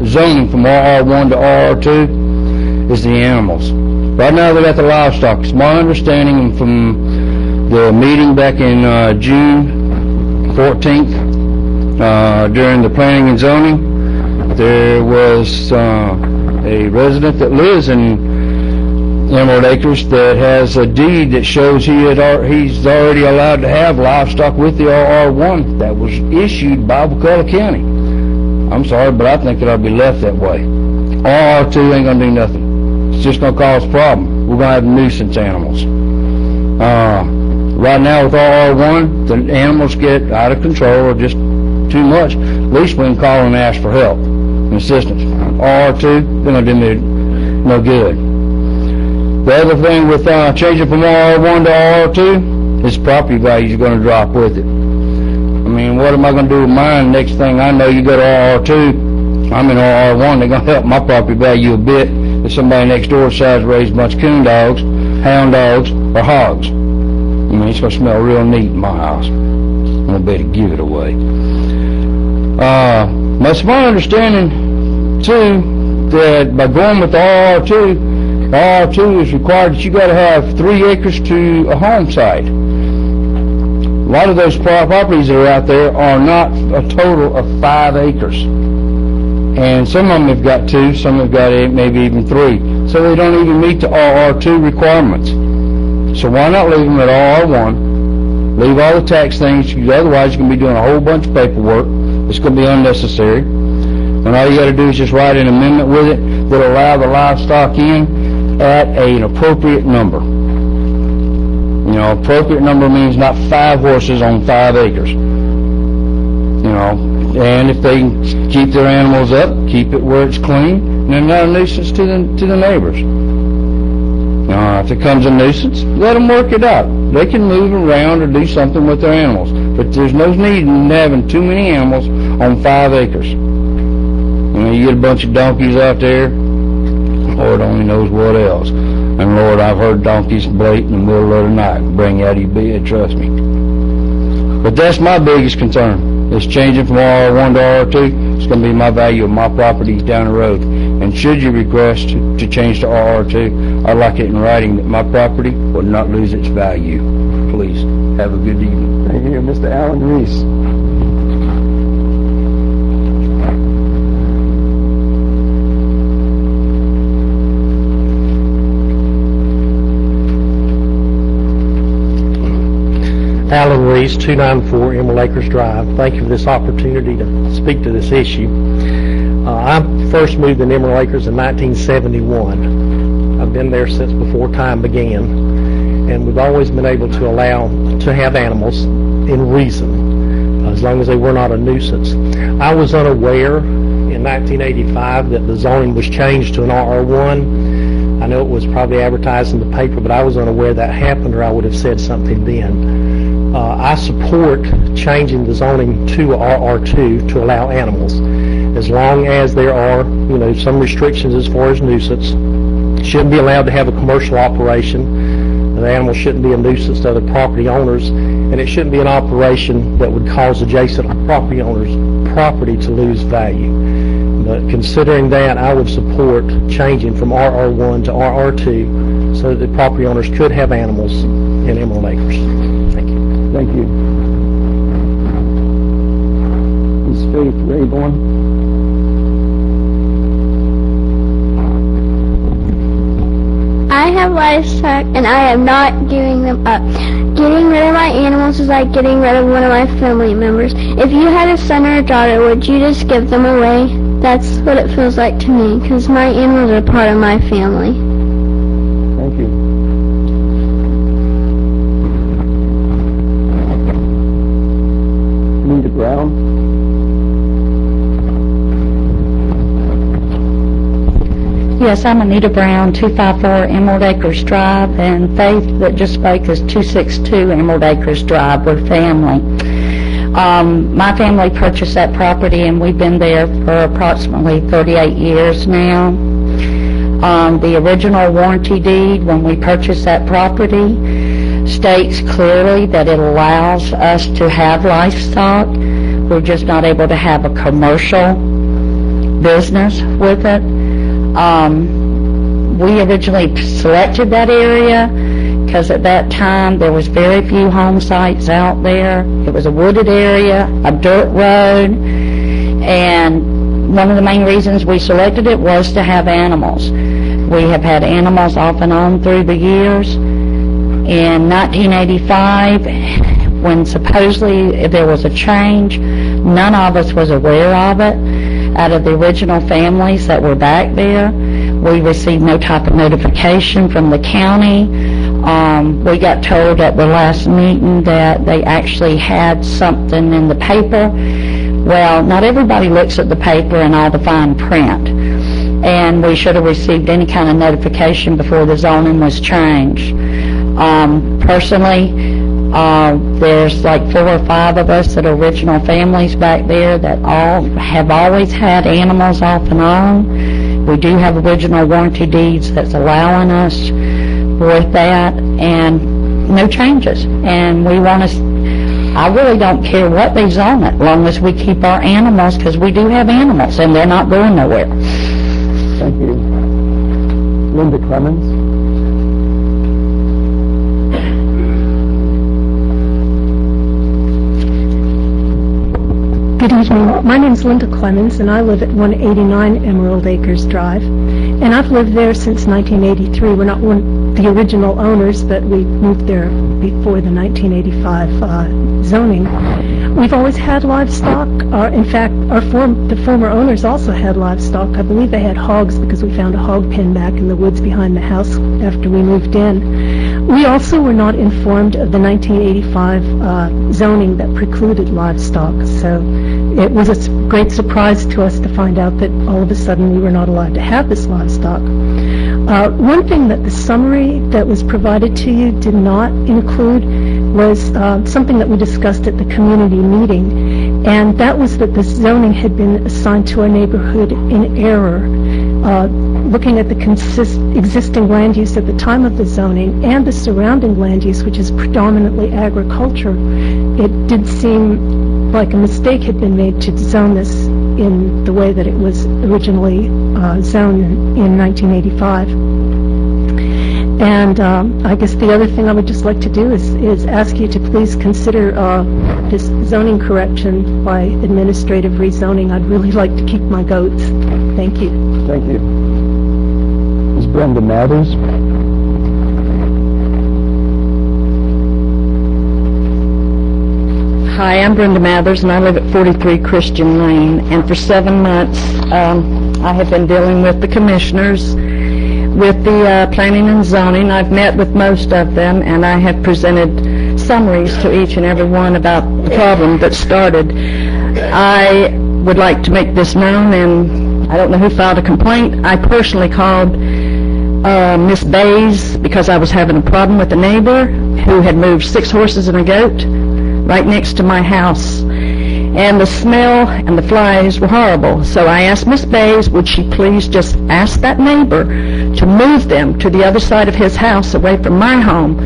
zoning from RR1 to RR2 is the animals. Right now they got the livestock. It's my understanding from the meeting back in June 14th during the planning and zoning, there was a resident that lives in Emerald Acres that has a deed that shows he's already allowed to have livestock with the RR1 that was issued by Wakulla County. I'm sorry, but I think it ought to be left that way. RR2 ain't gonna do nothing. It's just gonna cause a problem. We're gonna have nuisance animals. Right now with R1, the animals get out of control or just too much. At least we can call and ask for help and assistance. R2, they're going to do me no good. The other thing with changing from R1 to R2 is property value is going to drop with it. I mean, what am I going to do with mine? Next thing I know, you go to R2, I'm in R1, they're going to help my property value a bit if somebody next door decides to raise a bunch of coon dogs, hound dogs, or hogs. I mean, it's going to smell real neat in my house. I'm going to better give it away. It's my understanding, too, that by going with the R2 is required that you got to have 3 acres to a home site. A lot of those properties that are out there are not a total of 5 acres. And some of them have got 2, some have got 8, maybe even 3. So they don't even meet the R2 requirements. So why not leave them at R1? Leave all the tax things, because otherwise you're going to be doing a whole bunch of paperwork. It's going to be unnecessary. And all you got to do is just write an amendment with it that'll allow the livestock in at an appropriate number. You know, appropriate number means not 5 horses on 5 acres. You know, and if they keep their animals up, keep it where it's clean, and they're not a nuisance to the neighbors. If it becomes a nuisance, let them work it out. They can move around or do something with their animals, but there's no need in having too many animals on 5 acres. You know, you get a bunch of donkeys out there, Lord only knows what else. And Lord, I've heard donkeys bleat in the middle of the night, bring you out of your bed, trust me. But that's my biggest concern. It's changing from R1 to R2. It's going to be my value of my properties down the road. And should you request to change to R2, I'd like it in writing that my property will not lose its value. Please, have a good evening. Thank you, Mr. Alan Reese. Alan Reese, 294 Emerald Acres Drive. Thank you for this opportunity to speak to this issue. I first moved in Emerald Acres in 1971. I've been there since before time began, and we've always been able to allow to have animals in reason, as long as they were not a nuisance. I was unaware in 1985 that the zoning was changed to an R1. I know it was probably advertised in the paper, but I was unaware that happened, or I would have said something then. I support changing the zoning to RR2 to allow animals, as long as there are, some restrictions as far as nuisance. Shouldn't be allowed to have a commercial operation. The animal shouldn't be a nuisance to other property owners, and it shouldn't be an operation that would cause adjacent property owners' property to lose value. But considering that, I would support changing from RR1 to RR2 so that the property owners could have animals in Emerald Acres. Thank you. Thank you. Ms. Faith Rayborn. I have livestock and I am not giving them up. Getting rid of my animals is like getting rid of one of my family members. If you had a son or a daughter, would you just give them away? That's what it feels like to me, because my animals are part of my family. Thank you. Anita Brown. Yes, I'm Anita Brown, 254 Emerald Acres Drive, and Faith that just spoke is 262 Emerald Acres Drive. We're family. My family purchased that property, and we've been there for approximately 38 years now. The original warranty deed, when we purchased that property, states clearly that it allows us to have livestock. We're just not able to have a commercial business with it. We originally selected that area because at that time there was very few home sites out there. It was a wooded area, a dirt road, and one of the main reasons we selected it was to have animals. We have had animals off and on through the years. In 1985, when supposedly there was a change, none of us was aware of it. Out of the original families that were back there, we received no type of notification from the county. We got told at the last meeting that they actually had something in the paper. Well, not everybody looks at the paper and all the fine print, and we should have received any kind of notification before the zoning was changed. Personally, there's like 4 or 5 of us that are original families back there that all have always had animals off and on. We do have original warranty deeds that's allowing us with that, and no changes. And we want to, I really don't care what they zone it, as long as we keep our animals, because we do have animals, and they're not going nowhere. Thank you. Linda Clemens. Good evening. My name is Linda Clemens, and I live at 189 Emerald Acres Drive. And I've lived there since 1983. We're not the original owners, but we moved there before the 1985 zoning. We've always had livestock. In fact, the former owners also had livestock. I believe they had hogs because we found a hog pen back in the woods behind the house after we moved in. We also were not informed of the 1985 zoning that precluded livestock, so it was a great surprise to us to find out that all of a sudden we were not allowed to have this livestock. One thing that the summary that was provided to you did not include was something that we discussed at the community meeting, and that was that the zoning had been assigned to a neighborhood in error. Looking at the existing land use at the time of the zoning and the surrounding land use, which is predominantly agriculture, it did seem like a mistake had been made to zone this in the way that it was originally zoned in 1985. And I guess the other thing I would just like to do is ask you to please consider this zoning correction by administrative rezoning. I'd really like to keep my goats. Thank you. Thank you. Ms. Brenda Mathers. Hi, I'm Brenda Mathers, and I live at 43 Christian Lane. And for 7 months, I have been dealing with the commissioners with the planning and zoning. I've met with most of them, and I have presented summaries to each and every one about the problem that started. I would like to make this known, and I don't know who filed a complaint. I personally called Miss Bays because I was having a problem with a neighbor who had moved 6 horses and a goat right next to my house, and the smell and the flies were horrible. So I asked Miss Bays, would she please just ask that neighbor to move them to the other side of his house away from my home.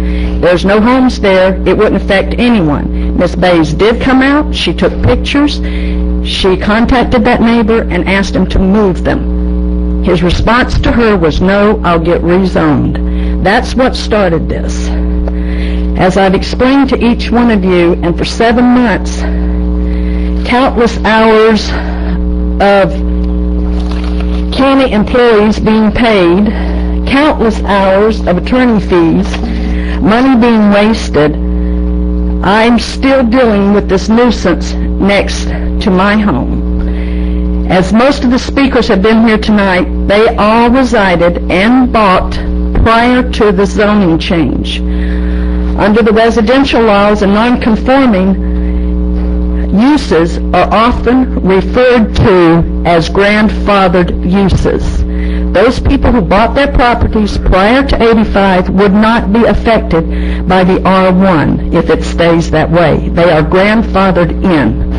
There's no homes there. It wouldn't affect anyone. Miss Bays did come out. She took pictures. She contacted that neighbor and asked him to move them. His response to her was, no, I'll get rezoned. That's what started this. As I've explained to each one of you, and for 7 months, countless hours of county employees being paid, countless hours of attorney fees, money being wasted, I'm still dealing with this nuisance next to my home. As most of the speakers have been here tonight, they all resided and bought prior to the zoning change. Under the residential laws, and non-conforming uses are often referred to as grandfathered uses. Those people who bought their properties prior to 85 would not be affected by the R1 if it stays that way. They are grandfathered in.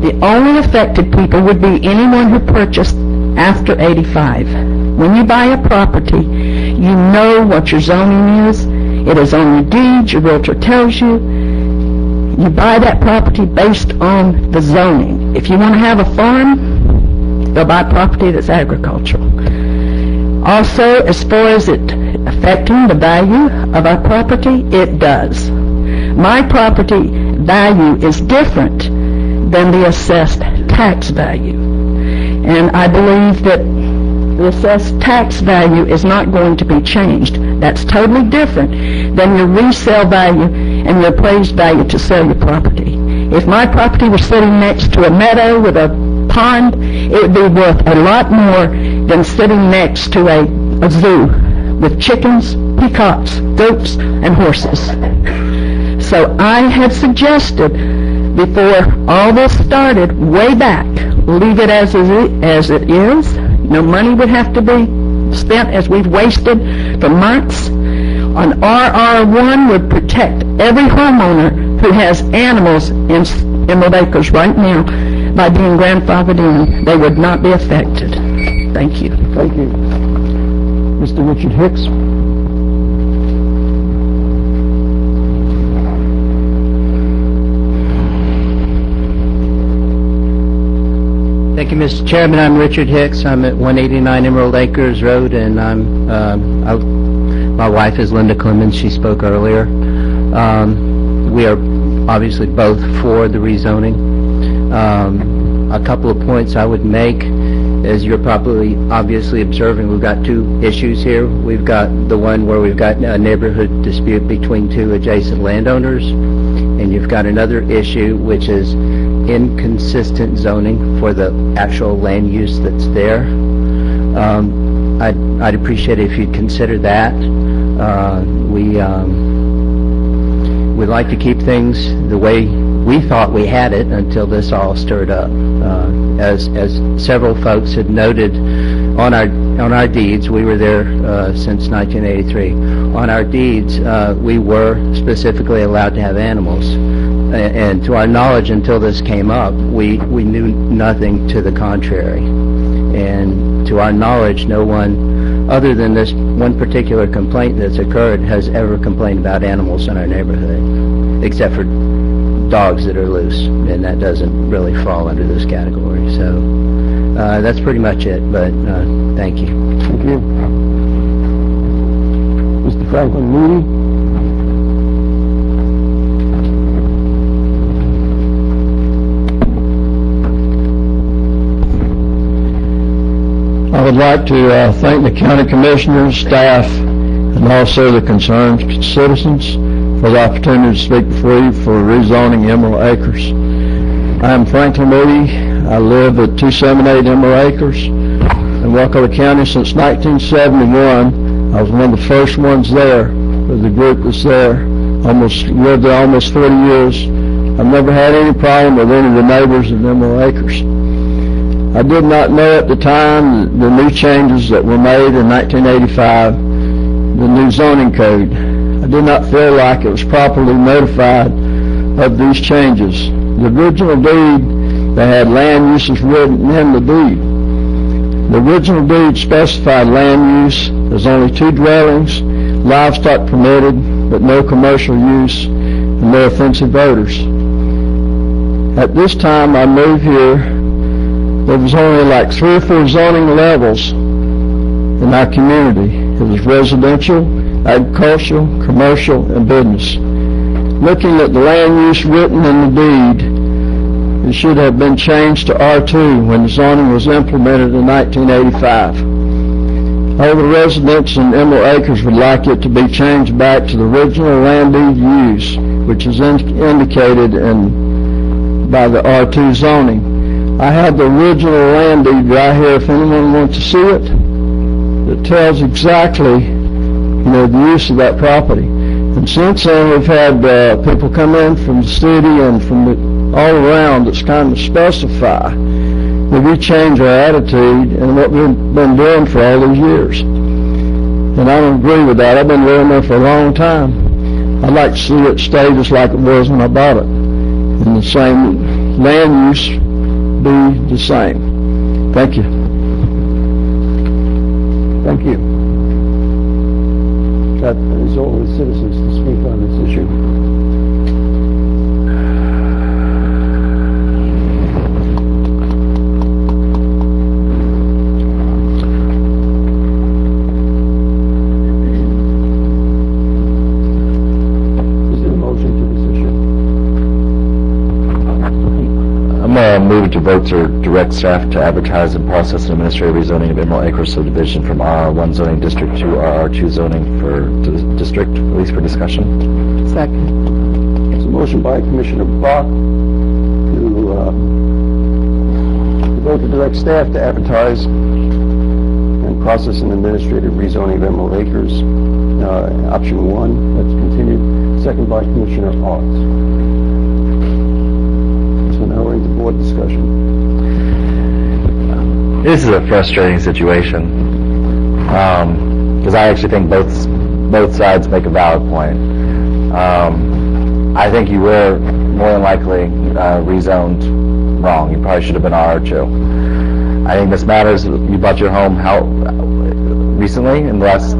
The only affected people would be anyone who purchased after 85. When you buy a property, you know what your zoning is. It is on your deed. Your realtor tells you. You buy that property based on the zoning. If you want to have a farm, they'll buy property that's agricultural. Also, as far as it affecting the value of our property, it does. My property value is different than the assessed tax value. And I believe that the assessed tax value is not going to be changed. That's totally different than your resale value and your appraised value to sell your property. If my property was sitting next to a meadow with a pond, it would be worth a lot more than sitting next to a zoo with chickens, peacocks, goats, and horses. So I had suggested, before all this started, way back, leave it as it is. No money would have to be spent as we've wasted for months. On RR1 would protect every homeowner who has animals in Emerald Acres right now by being grandfathered in. They would not be affected. Thank you. Thank you. Mr. Richard Hicks. Thank you, Mr. Chairman. I'm Richard Hicks. I'm at 189 Emerald Acres Road, and my wife is Linda Clemens. She spoke earlier. We are obviously both for the rezoning. A couple of points I would make, as you're probably obviously observing, we've got two issues here. We've got the one where we've got a neighborhood dispute between two adjacent landowners, and you've got another issue which is inconsistent zoning for the actual land use that's there. I'd appreciate it if you'd consider that. We'd like to keep things the way we thought we had it until this all stirred up. As several folks had noted on our deeds, we were there since 1983. On our deeds, we were specifically allowed to have animals. And to our knowledge, until this came up, we knew nothing to the contrary. And to our knowledge, no one, other than this one particular complaint that's occurred, has ever complained about animals in our neighborhood, except for dogs that are loose, and that doesn't really fall under this category. So that's pretty much it, but thank you. Thank you. Mr. Franklin Moody. I would like to thank the county commissioners, staff, and also the concerned citizens for the opportunity to speak before you for rezoning Emerald Acres. I am Franklin Moody. I live at 278 Emerald Acres in Wakulla County since 1971. I was one of the first ones there with the group that's there. Lived there almost 40 years. I've never had any problem with any of the neighbors in Emerald Acres. I did not know at the time the new changes that were made in 1985, the new zoning code. I did not feel like it was properly notified of these changes. The original deed, they had land uses written in the deed. The original deed specified land use as only 2 dwellings, livestock permitted, but no commercial use, and no offensive odors. At this time I moved here, there was only like 3 or 4 zoning levels in our community. It was residential, agricultural, commercial, and business. Looking at the land use written in the deed, it should have been changed to R2 when the zoning was implemented in 1985. All the residents in Emerald Acres would like it to be changed back to the original land deed use, which is indicated by the R2 zoning. I have the original land deed right here if anyone wants to see it. It tells exactly, the use of that property. And since then, we've had people come in from the city and from all around that's kind of specify that we change our attitude and what we've been doing for all these years. And I don't agree with that. I've been living there for a long time. I'd like to see it stay just like it was when I bought it. And the same land use be the same. Thank you. Thank you. That is all the citizens to speak on this issue. I'm going to move to vote to direct staff to advertise and process an administrative rezoning of Emerald Acres subdivision from RR1 zoning district to RR2 zoning for district, at least for discussion. Second. There's a motion by Commissioner Brock to vote to direct staff to advertise and process an administrative rezoning of Emerald Acres, option 1, that's continued. Second by Commissioner Ott. So now we're into board discussion. This is a frustrating situation, because I actually think both sides make a valid point. I think you were more than likely rezoned wrong. You probably should have been RR2. I think this matters. You bought your home how recently? In the last...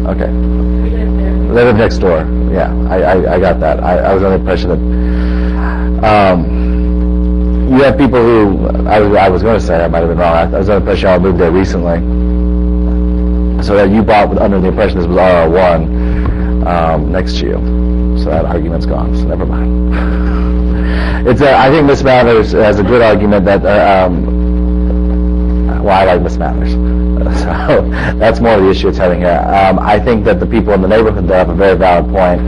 Okay. Live next door. Yeah, I got that. I was under the impression that you have people who I was going to say I might have been wrong. I was under the impression y'all moved there recently, so that you bought under the impression this was RR1 next to you. So that argument's gone. So never mind. I think Miss Mathers has a good argument that. Well, I like Miss Mathers. So that's more of the issue it's having here. I think that the people in the neighborhood there have a very valid point.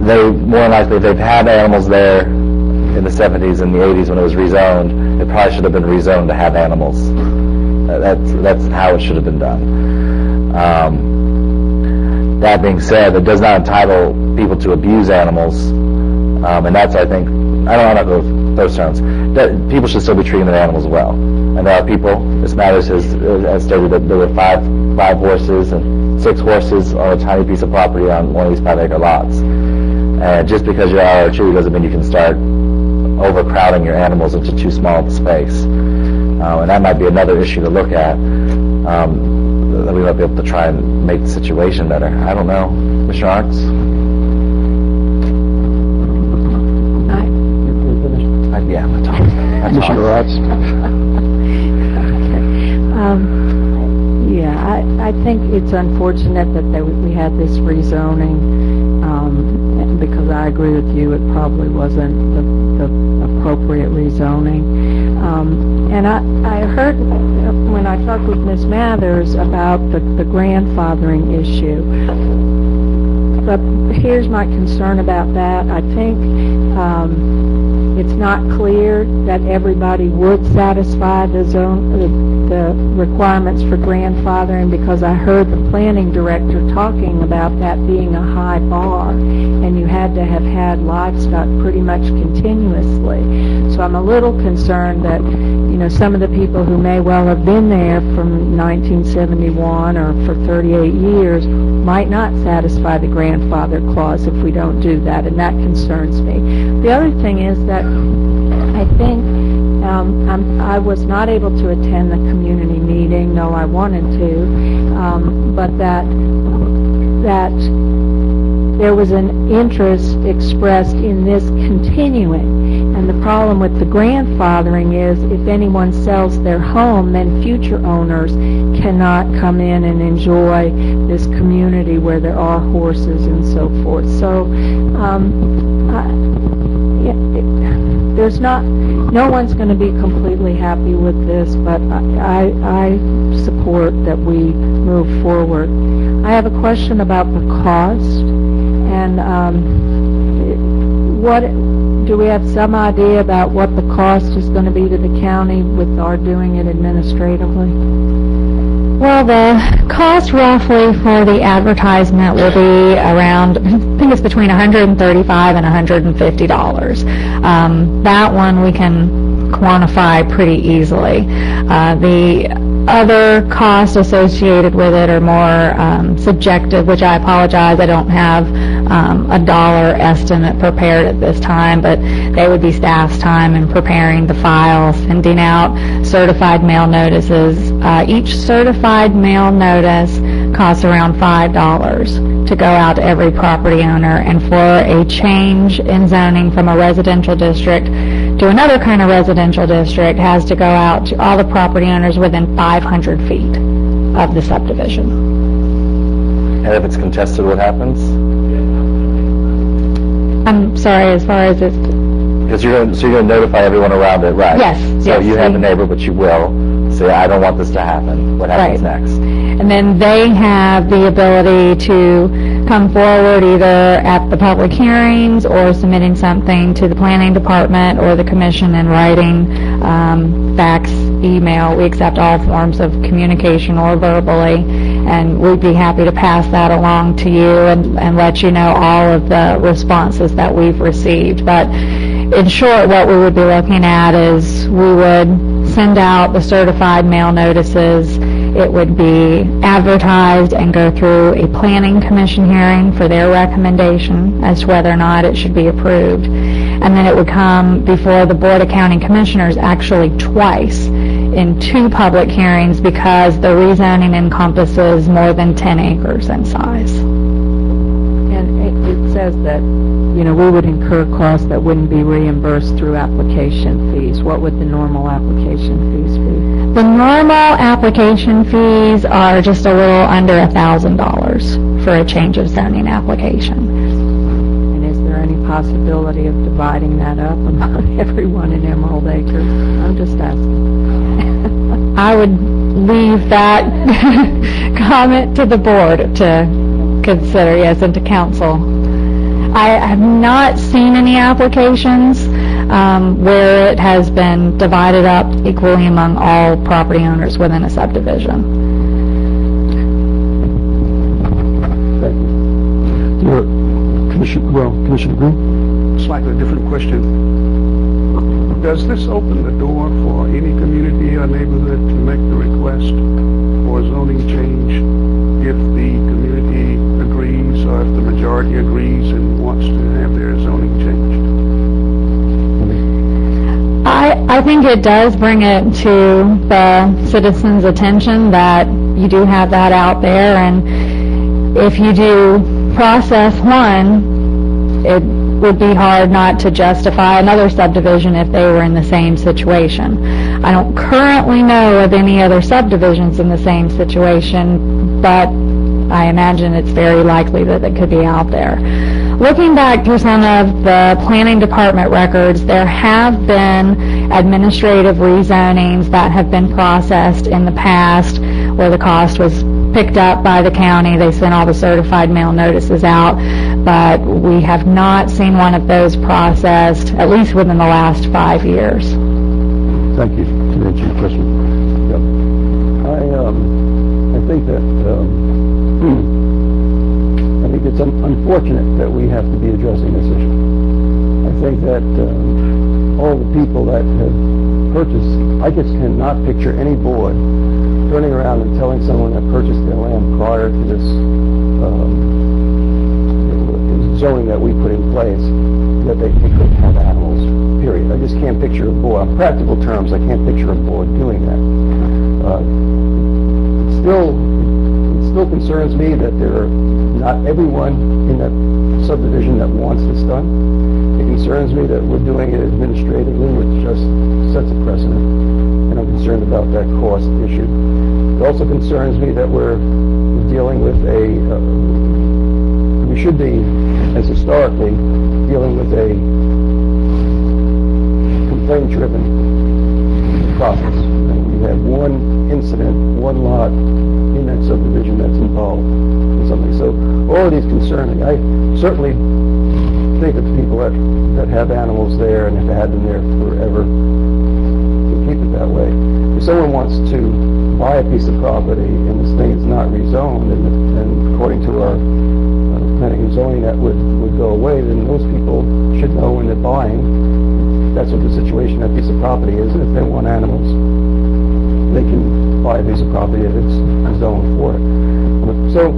They more than likely, if they've had animals there in the 70s and the 80s when it was rezoned, it probably should have been rezoned to have animals. That's how it should have been done. That being said, it does not entitle people to abuse animals, and that's, I think, I don't know those terms. That people should still be treating their animals well. And there are people, Ms. Mathers has stated that there were five horses and 6 horses on a tiny piece of property on one of these 5-acre lots. And just because you're RR2 doesn't mean you can start overcrowding your animals into too small of a space. And that might be another issue to look at, that we might be able to try and make the situation better. I don't know. Commissioner Arts? Yeah, that's all. Commissioner Arts? I think it's unfortunate that we had this rezoning, because I agree with you, it probably wasn't the appropriate rezoning. And I heard when I talked with Ms. Mathers about the grandfathering issue. But here's my concern about that. I think it's not clear that everybody would satisfy the requirements for grandfathering, because I heard the planning director talking about that being a high bar, and you had to have had livestock pretty much continuously. So I'm a little concerned that, some of the people who may well have been there from 1971 or for 38 years might not satisfy the grandfather clause if we don't do that, and that concerns me. The other thing is that I think I was not able to attend the community meeting, though I wanted to, but that there was an interest expressed in this continuing. And the problem with the grandfathering is if anyone sells their home, then future owners cannot come in and enjoy this community where there are horses and so forth. So no one's going to be completely happy with this, but I support that we move forward. I have a question about the cost, and do we have some idea about what the cost is going to be to the county with our doing it administratively? Well, the cost roughly for the advertisement will be around, I think it's between $135 and $150. That one we can quantify pretty easily. The other costs associated with it are more subjective, which I apologize. I don't have a dollar estimate prepared at this time, but they would be staff's time in preparing the file, sending out certified mail notices. Each certified mail notice costs around $5 to go out to every property owner, and for a change in zoning from a residential district to another kind of residential district has to go out to all the property owners within 500 feet of the subdivision. And if it's contested, what happens? sorry, as far as it's, Because you're going to notify everyone around it, right? Yes, So yes, you have we- a neighbor, but you will say, I don't want this to happen. What happens Right. next? and then they have the ability to come forward either at the public hearings or submitting something to the planning department or the commission in writing, fax, email. We accept all forms of communication or verbally, and we'd be happy to pass that along to you and let you know all of the responses that we've received. But in short, what we would be looking at is we would send out the certified mail notices. It would be advertised and go through a planning commission hearing for their recommendation as to whether or not it should be approved. And then it would come before the Board of County Commissioners actually twice in 2 public hearings because the rezoning encompasses more than 10 acres in size. And it says that, you know, we would incur costs that wouldn't be reimbursed through application fees. What would the normal application fees be? The normal application fees are just a little under $1,000 for a change of zoning application. And is there any possibility of dividing that up among everyone in Emerald Acres? I'm just asking. I would leave that comment to the board to consider, yes, and to council. I have not seen any applications where it has been divided up equally among all property owners within a subdivision. Thank you. Commissioner Green? Slightly different question. Does this open the door for any community or neighborhood to make the request for a zoning change if the community agrees or if the majority agrees and wants to have their zoning changed? I think it does bring it to the citizens' attention that you do have that out there, and if you do process one, it would be hard not to justify another subdivision if they were in the same situation. I don't currently know of any other subdivisions in the same situation, but I imagine it's very likely that it could be out there. Looking back through some of the planning department records, there have been administrative rezonings that have been processed in the past where the cost was picked up by the county. They sent all the certified mail notices out, but we have not seen one of those processed, at least within the last 5 years. Thank you. To answer your question. Yep. I think that I think it's unfortunate that we have to be addressing this issue. I think that all the people that have purchased, I just cannot picture any board turning around and telling someone that purchased their land prior to this zoning that we put in place that they couldn't have animals, period. I just can't picture a board. On practical terms, I can't picture a board doing that. It still concerns me that there are not everyone in that subdivision that wants this done. It concerns me that we're doing it administratively, which just sets a precedent, and I'm concerned about that cost issue. It also concerns me that we're dealing with we should be, as historically, dealing with a complaint-driven process. And we have one incident, one lot in that subdivision that's involved in something. So all of these concern me. I certainly think of people that have animals there and have had them there forever to keep it that way. If someone wants to buy a piece of property and this thing is not rezoned, and according to our planning and zoning that would go away, then those people should know when they're buying that's what the situation that piece of property is, and if they want animals, they can buy a piece of property if it's zoned for it. So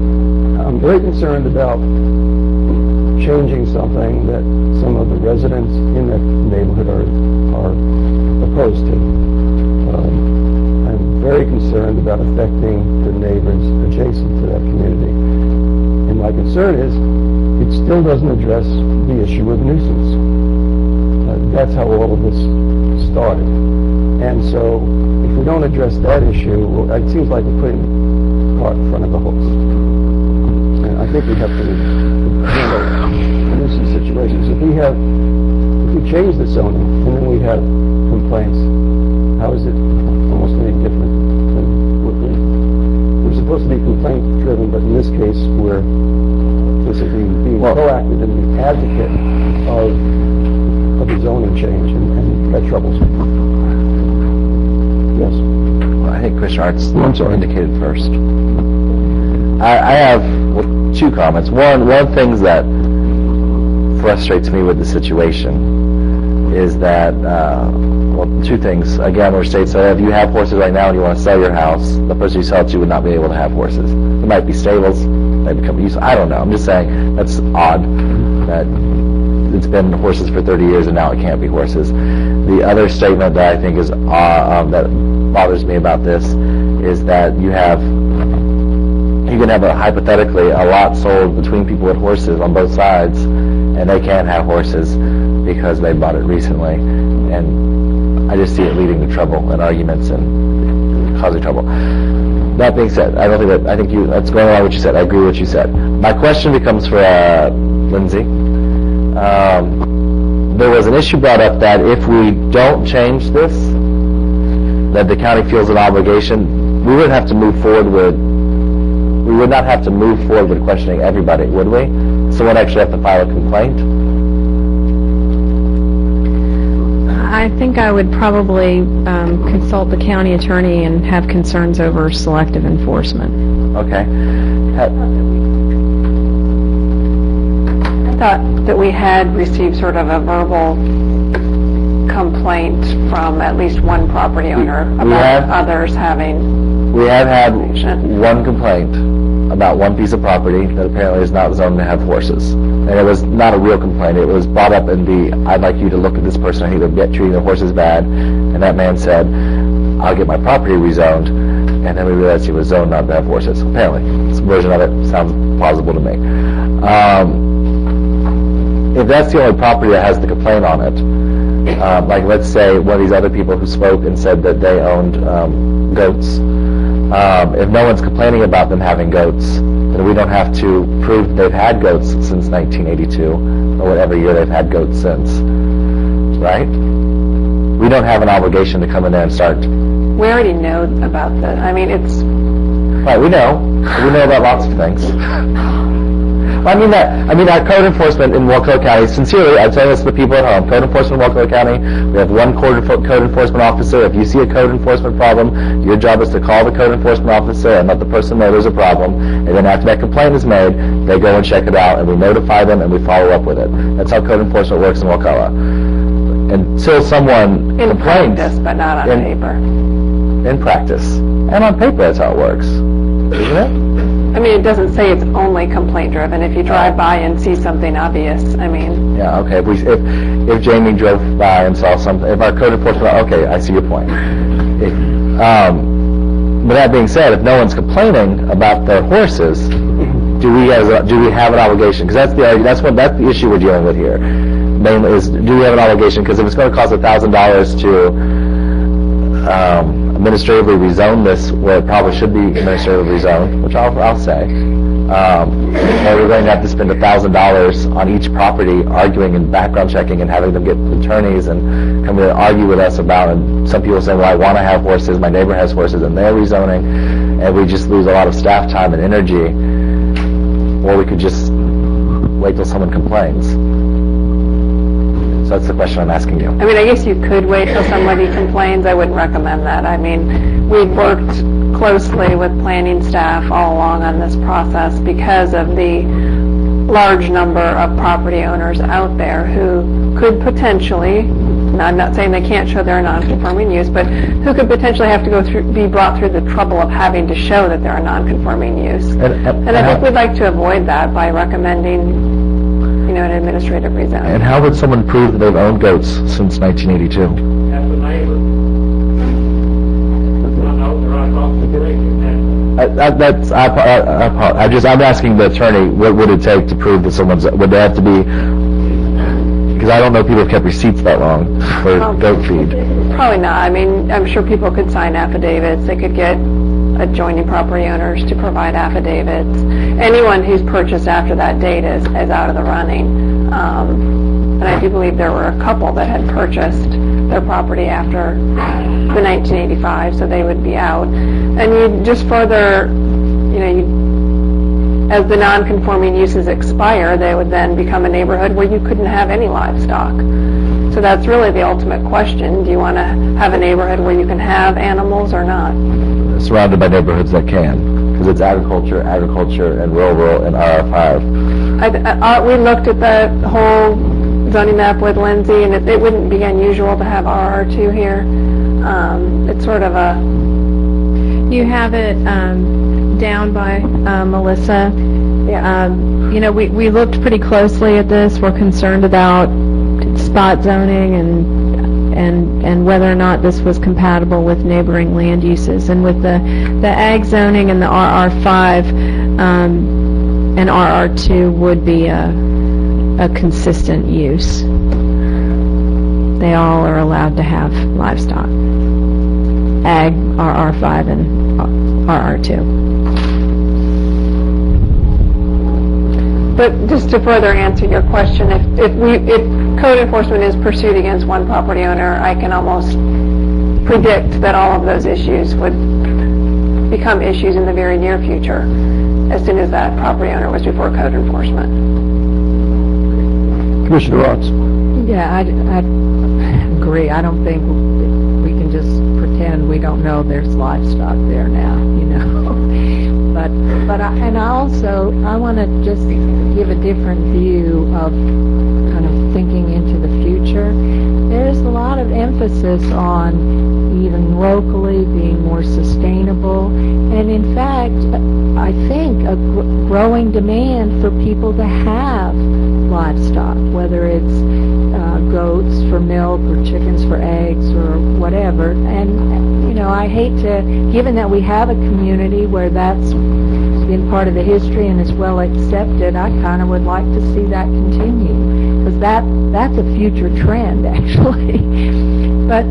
I'm very concerned about changing something that some of the residents in that neighborhood are opposed to. I'm very concerned about affecting the neighbors adjacent to that community. And my concern is it still doesn't address the issue of nuisance. That's how all of this started. And so if we don't address that issue, it seems like we're putting the cart in front of the horse. And I think we have to handle nuisance situations. If we change the zoning and then we have complaints, how is it almost any different than what we're supposed to be complaint driven, but in this case we're basically being proactive and the advocate of the zoning change, and that troubles me. Yes. Well, I think Commissioner Arts indicated first. I have two comments. One of the things that frustrates me with the situation is that, two things. Again, where states say, if you have horses right now and you want to sell your house, the person you sell it to would not be able to have horses. There might be stables, they become useful. I don't know. I'm just saying that's odd that it's been horses for 30 years and now it can't be horses. The other statement that I think is that bothers me about this is that you can have hypothetically a lot sold between people with horses on both sides, and they can't have horses because they bought it recently, and I just see it leading to trouble and arguments and causing trouble. That being said, that's going along with what you said. I agree with what you said. My question becomes for Lindsay. There was an issue brought up that if we don't change this, that the county feels an obligation. We would not have to move forward with questioning everybody, would we? Someone actually have to file a complaint? I think I would probably consult the county attorney and have concerns over selective enforcement. Okay. I thought that we had received sort of a verbal complaint from at least one property owner about others having... We have had one complaint about one piece of property that apparently is not zoned to have horses. And it was not a real complaint. It was brought up in I'd like you to look at this person, I think they're treating the horses bad. And that man said, I'll get my property rezoned. And then we realized he was zoned not to have horses. Apparently. This version of it sounds plausible to me. If that's the only property that has the complaint on it, like let's say one of these other people who spoke and said that they owned goats, if no one's complaining about them having goats, then we don't have to prove they've had goats since 1982, or whatever year they've had goats since, right? We don't have an obligation to come in there and start. We already know about that. I mean, it's... Right, we know. We know about lots of things. I mean, our code enforcement in Wakulla County, sincerely, I tell this to the people at home, code enforcement in Wakulla County, we have one code enforcement officer. If you see a code enforcement problem, your job is to call the code enforcement officer and let the person know there's a problem, and then after that complaint is made, they go and check it out, and we notify them, and we follow up with it. That's how code enforcement works in Wakulla. Until someone in complains... practice, but not on paper. In practice. And on paper, that's how it works. Isn't it? I mean, it doesn't say it's only complaint-driven. If you drive by and see something obvious, I mean... Yeah, okay. If Jamie drove by and saw something, if our code enforcement... Okay, I see your point. But that being said, if no one's complaining about their horses, do we have an obligation? Because that's the issue we're dealing with here. Mainly is, do we have an obligation? Because if it's going to cost $1,000 to administratively rezone this where it probably should be administratively rezoned, which I'll say, or we're going to have to spend $1,000 on each property arguing and background checking and having them get attorneys and come in and argue with us about, and some people say, well, I want to have horses, my neighbor has horses, and they're rezoning, and we just lose a lot of staff time and energy, or we could just wait till someone complains. So that's the question I'm asking you. I mean, I guess you could wait till somebody complains. I wouldn't recommend that. I mean, we've worked closely with planning staff all along on this process because of the large number of property owners out there who could potentially, and I'm not saying they can't show their non-conforming use, but who could potentially have to be brought through the trouble of having to show that they're a non-conforming use. And I think we'd like to avoid that by recommending an administrative rezoning. And how would someone prove that they've owned goats since 1982? That's the neighbor. I'm asking the attorney, what would it take to prove that would they have to be, because I don't know people have kept receipts that long for goat feed. Probably not. I mean, I'm sure people could sign affidavits. They could get adjoining property owners to provide affidavits. Anyone who's purchased after that date is out of the running. And I do believe there were a couple that had purchased their property after the 1985, so they would be out. And you just further, as the non-conforming uses expire, they would then become a neighborhood where you couldn't have any livestock. So that's really the ultimate question. Do you want to have a neighborhood where you can have animals or not? Surrounded by neighborhoods that can, because it's agriculture, and rural, and RR5. We looked at the whole zoning map with Lindsay, and it wouldn't be unusual to have RR2 here. It's sort of a... You have it down by Melissa. Yeah. We looked pretty closely at this. We're concerned about spot zoning and whether or not this was compatible with neighboring land uses. And with the ag zoning and the RR5 and RR2 would be a consistent use. They all are allowed to have livestock. Ag, RR5, and RR2. But just to further answer your question, if code enforcement is pursued against one property owner, I can almost predict that all of those issues would become issues in the very near future, as soon as that property owner was before code enforcement. Commissioner Rotz. Yeah, I agree. I don't think we can just pretend we don't know there's livestock there now, But I want to just give a different view of kind of thinking into the future. There's a lot of emphasis on even locally being more sustainable, and in fact, I think a growing demand for people to have livestock, whether it's goats for milk or chickens for eggs or whatever. And I hate to, given that we have a community where that's been part of the history and is well accepted, I kind of would like to see that continue, because that's a future trend, actually. But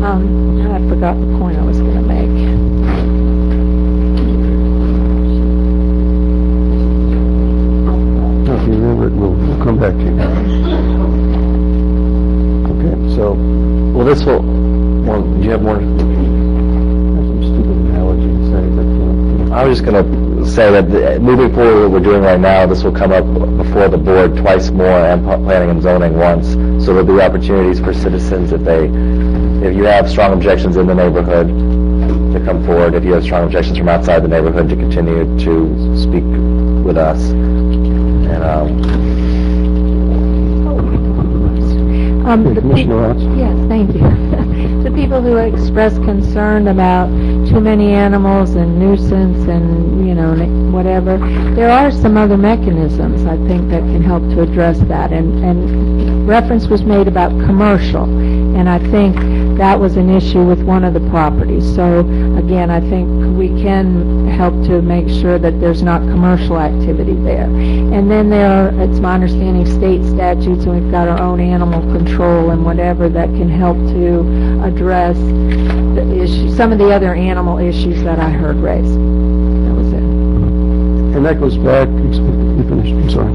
I forgot the point I was going to make. If you remember it, we'll come back to you. Okay, so, Well, this will, do you have more? I have some stupid analogy to say, but, I was just going to say that moving forward, what we're doing right now, this will come up before the board twice more and planning and zoning once. So there'll be opportunities for citizens if you have strong objections in the neighborhood to come forward. If you have strong objections from outside the neighborhood, to continue to speak with us. Commissioner Rotz. Yes, thank you. The people who express concern about too many animals and nuisance and, whatever, there are some other mechanisms, I think, that can help to address that. And reference was made about commercial, and I think that was an issue with one of the properties. So, again, I think we can help to make sure that there's not commercial activity there. And then there are, it's my understanding, state statutes, and we've got our own animal control and whatever that can help to address the issue, some of the other animal issues that I heard raised. That was it. And that goes back, you finished, I'm sorry.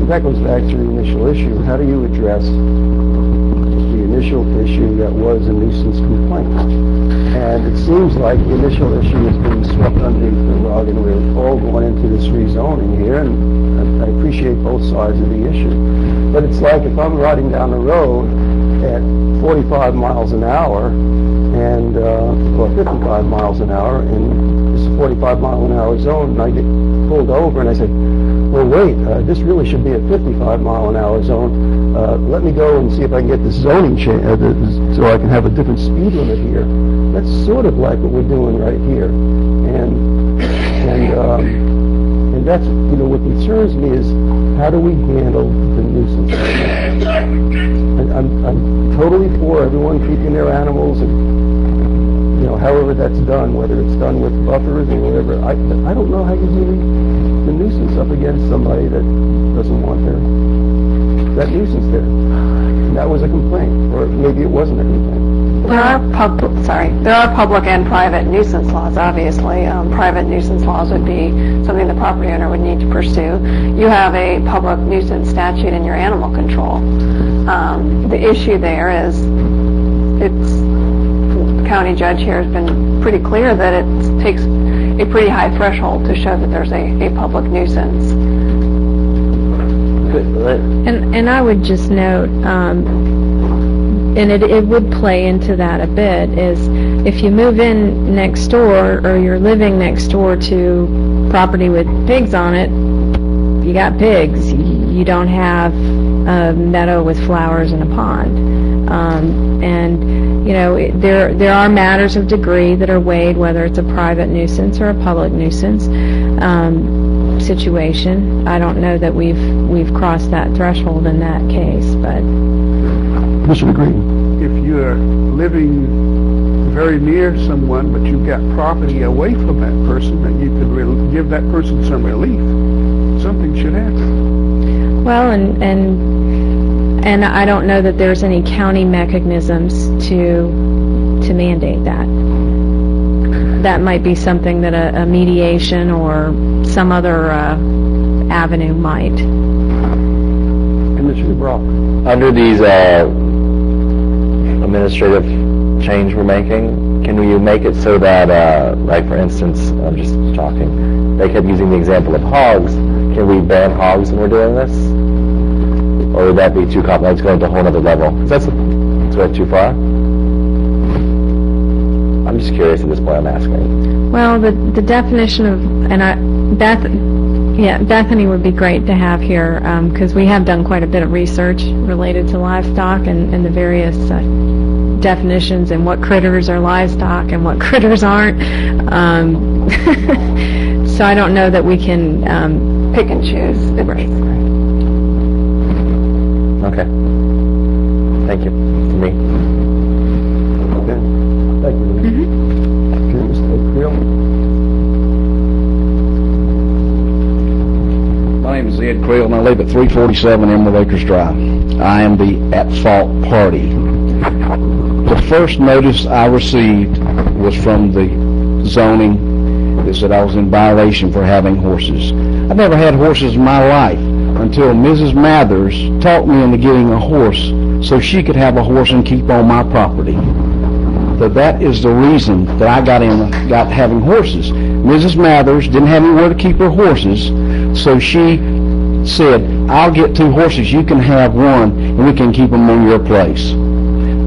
That goes back to the initial issue. How do you address the initial issue that was a nuisance complaint? And it seems like the initial issue has been swept underneath the rug, and we're all going into this rezoning here, and I appreciate both sides of the issue. But it's like if I'm riding down the road at 45 miles an hour, and or 55 miles an hour, and it's a 45 mile an hour zone, and I get pulled over, and I say, well, wait, this really should be a 55 mile an hour zone. Let me go and see if I can get this zoning change, so I can have a different speed limit here. That's sort of like what we're doing right here. And that's, what concerns me is, how do we handle the nuisance? I'm totally for everyone keeping their animals, and however that's done, whether it's done with buffers or whatever. I don't know how you do the nuisance up against somebody that doesn't want their that nuisance there. And that was a complaint, or maybe it wasn't a complaint. There are public and private nuisance laws, obviously. Private nuisance laws would be something the property owner would need to pursue. You have a public nuisance statute in your animal control. The issue there is, the county judge here has been pretty clear that it takes a pretty high threshold to show that there's a public nuisance. And I would just note, and it would play into that a bit, is if you move in next door or you're living next door to property with pigs on it, you got pigs. You don't have a meadow with flowers and a pond. And, you know, there are matters of degree that are weighed, whether it's a private nuisance or a public nuisance situation. I don't know that we've crossed that threshold in that case, but... Mr. Green. If you're living very near someone, but you've got property away from that person, then you could give that person some relief. Something should happen. Well, and I don't know that there's any county mechanisms to mandate that. That might be something that a mediation or some other avenue might. Commissioner Brock. Under these administrative change we're making, can we make it so that, like for instance, I'm just talking, they kept using the example of hogs. Can we ban hogs when we're doing this? Or would that be too complex, going to a whole other level? That's way too far. I'm just curious at this point, I'm asking. Well, the definition of, Bethany would be great to have here, because we have done quite a bit of research related to livestock and the various definitions and what critters are livestock and what critters aren't. So I don't know that we can pick and choose. Right. Okay. Thank you. For me. Okay. Thank you. Okay, Mr. Creel. My name is Ed Creel, and I live at 347 Emerald Acres Drive. I am the at-fault party. The first notice I received was from the zoning that said I was in violation for having horses. I've never had horses in my life until Mrs. Mathers talked me into getting a horse so she could have a horse and keep on my property. So that is the reason that I got having horses. Mrs. Mathers didn't have anywhere to keep her horses, so she said, I'll get 2 horses, you can have one, and we can keep them on your place.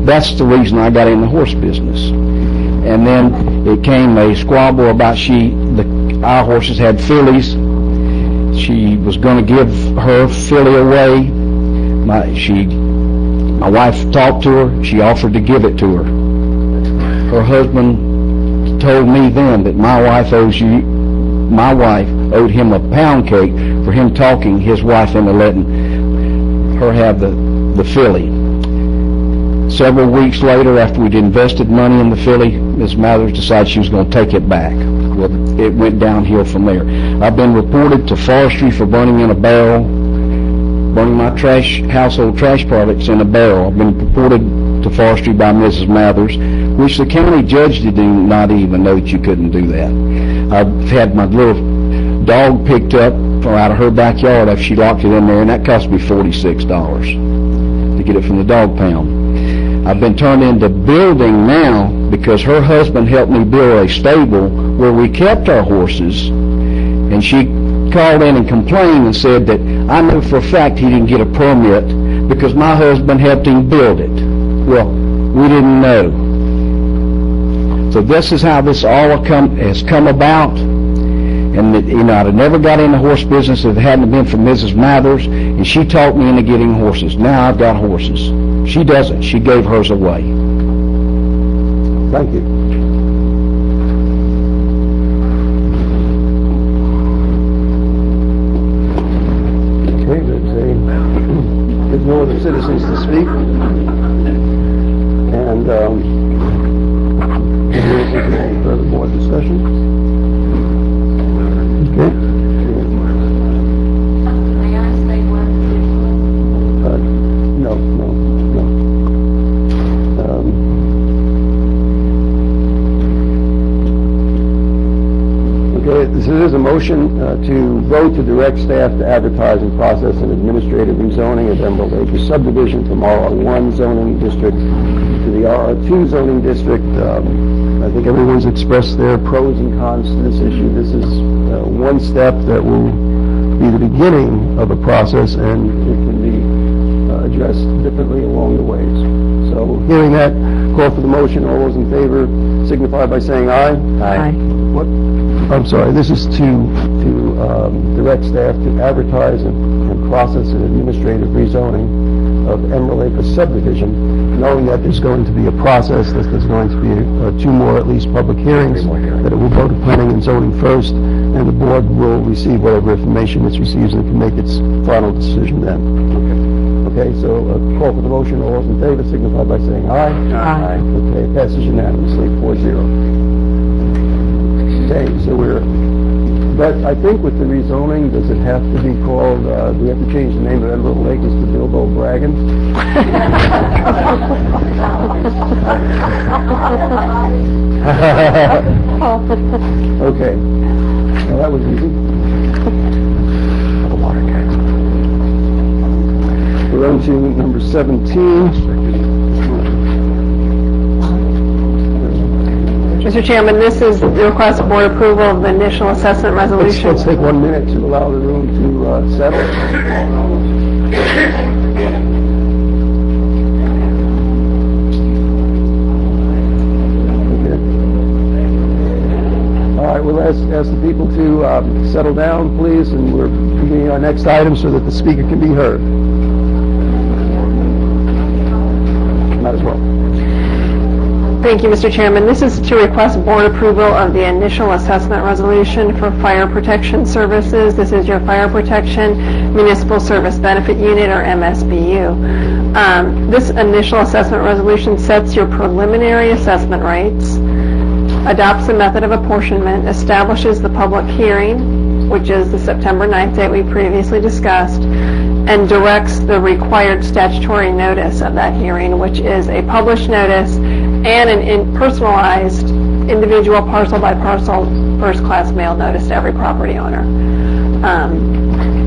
That's the reason I got in the horse business. And then it came a squabble about our horses had fillies. She was going to give her filly away. My wife talked to her. She offered to give it to her. Her husband told me then that my wife owed him a pound cake for him talking his wife into letting her have the filly. Several weeks later, after we'd invested money in the filly, Ms. Mathers decided she was going to take it back. Well, it went downhill from there. I've been reported to forestry for burning in a barrel, burning my household trash products in a barrel. I've been reported to forestry by Mrs. Mathers, which the county judge did not even know that you couldn't do that. I've had my little dog picked up from out of her backyard after she locked it in there, and that cost me $46 to get it from the dog pound. I've been turned into building now because her husband helped me build a stable where we kept our horses, and she called in and complained and said that I knew for a fact he didn't get a permit because my husband helped him build it. Well, we didn't know. So this is how this all has come about. And I'd have never got in the horse business if it hadn't been for Mrs. Mathers, and she talked me into getting horses. Now I've got horses. She doesn't. She gave hers away. Thank you. Okay, there's no other citizens to speak. And is there any further board discussion? Okay. is a motion to vote to direct staff to advertise and process an administrative rezoning of Emerald Acres subdivision from R1 zoning district to the R2 zoning district. I think everyone's expressed their pros and cons to this issue. This is one step that will be the beginning of a process, and it can be addressed differently along the ways. So, hearing that, call for the motion. All those in favor signify by saying aye. Aye. What? I'm sorry, this is to direct staff to advertise and process an administrative rezoning of Emerald Acres subdivision, knowing that there's going to be a process, that there's going to be two more at least public hearings, that it will go to planning and zoning first, and the board will receive whatever information it receives and can make its final decision then. Okay, so call for the motion. All those in favor signify by saying aye. Aye. Okay, it passes unanimously, 4-0. Okay, so but I think with the rezoning, does it have to be called, do we have to change the name of Emerald Acres to Bilbo Braggins? Okay, well, that was easy. The water cans. We're on to number 17. Mr. Chairman, this is the request for board approval of the initial assessment resolution. Let's take 1 minute to allow the room to settle. Okay. All right, we'll ask the people to settle down, please, and we're beginning our next item so that the speaker can be heard. Might as well. Thank you, Mr. Chairman. This is to request board approval of the initial assessment resolution for fire protection services. This is your Fire Protection Municipal Service Benefit Unit, or MSBU. This initial assessment resolution sets your preliminary assessment rates, adopts a method of apportionment, establishes the public hearing, which is the September 9th date we previously discussed, and directs the required statutory notice of that hearing, which is a published notice and an personalized individual parcel by parcel first-class mail notice to every property owner.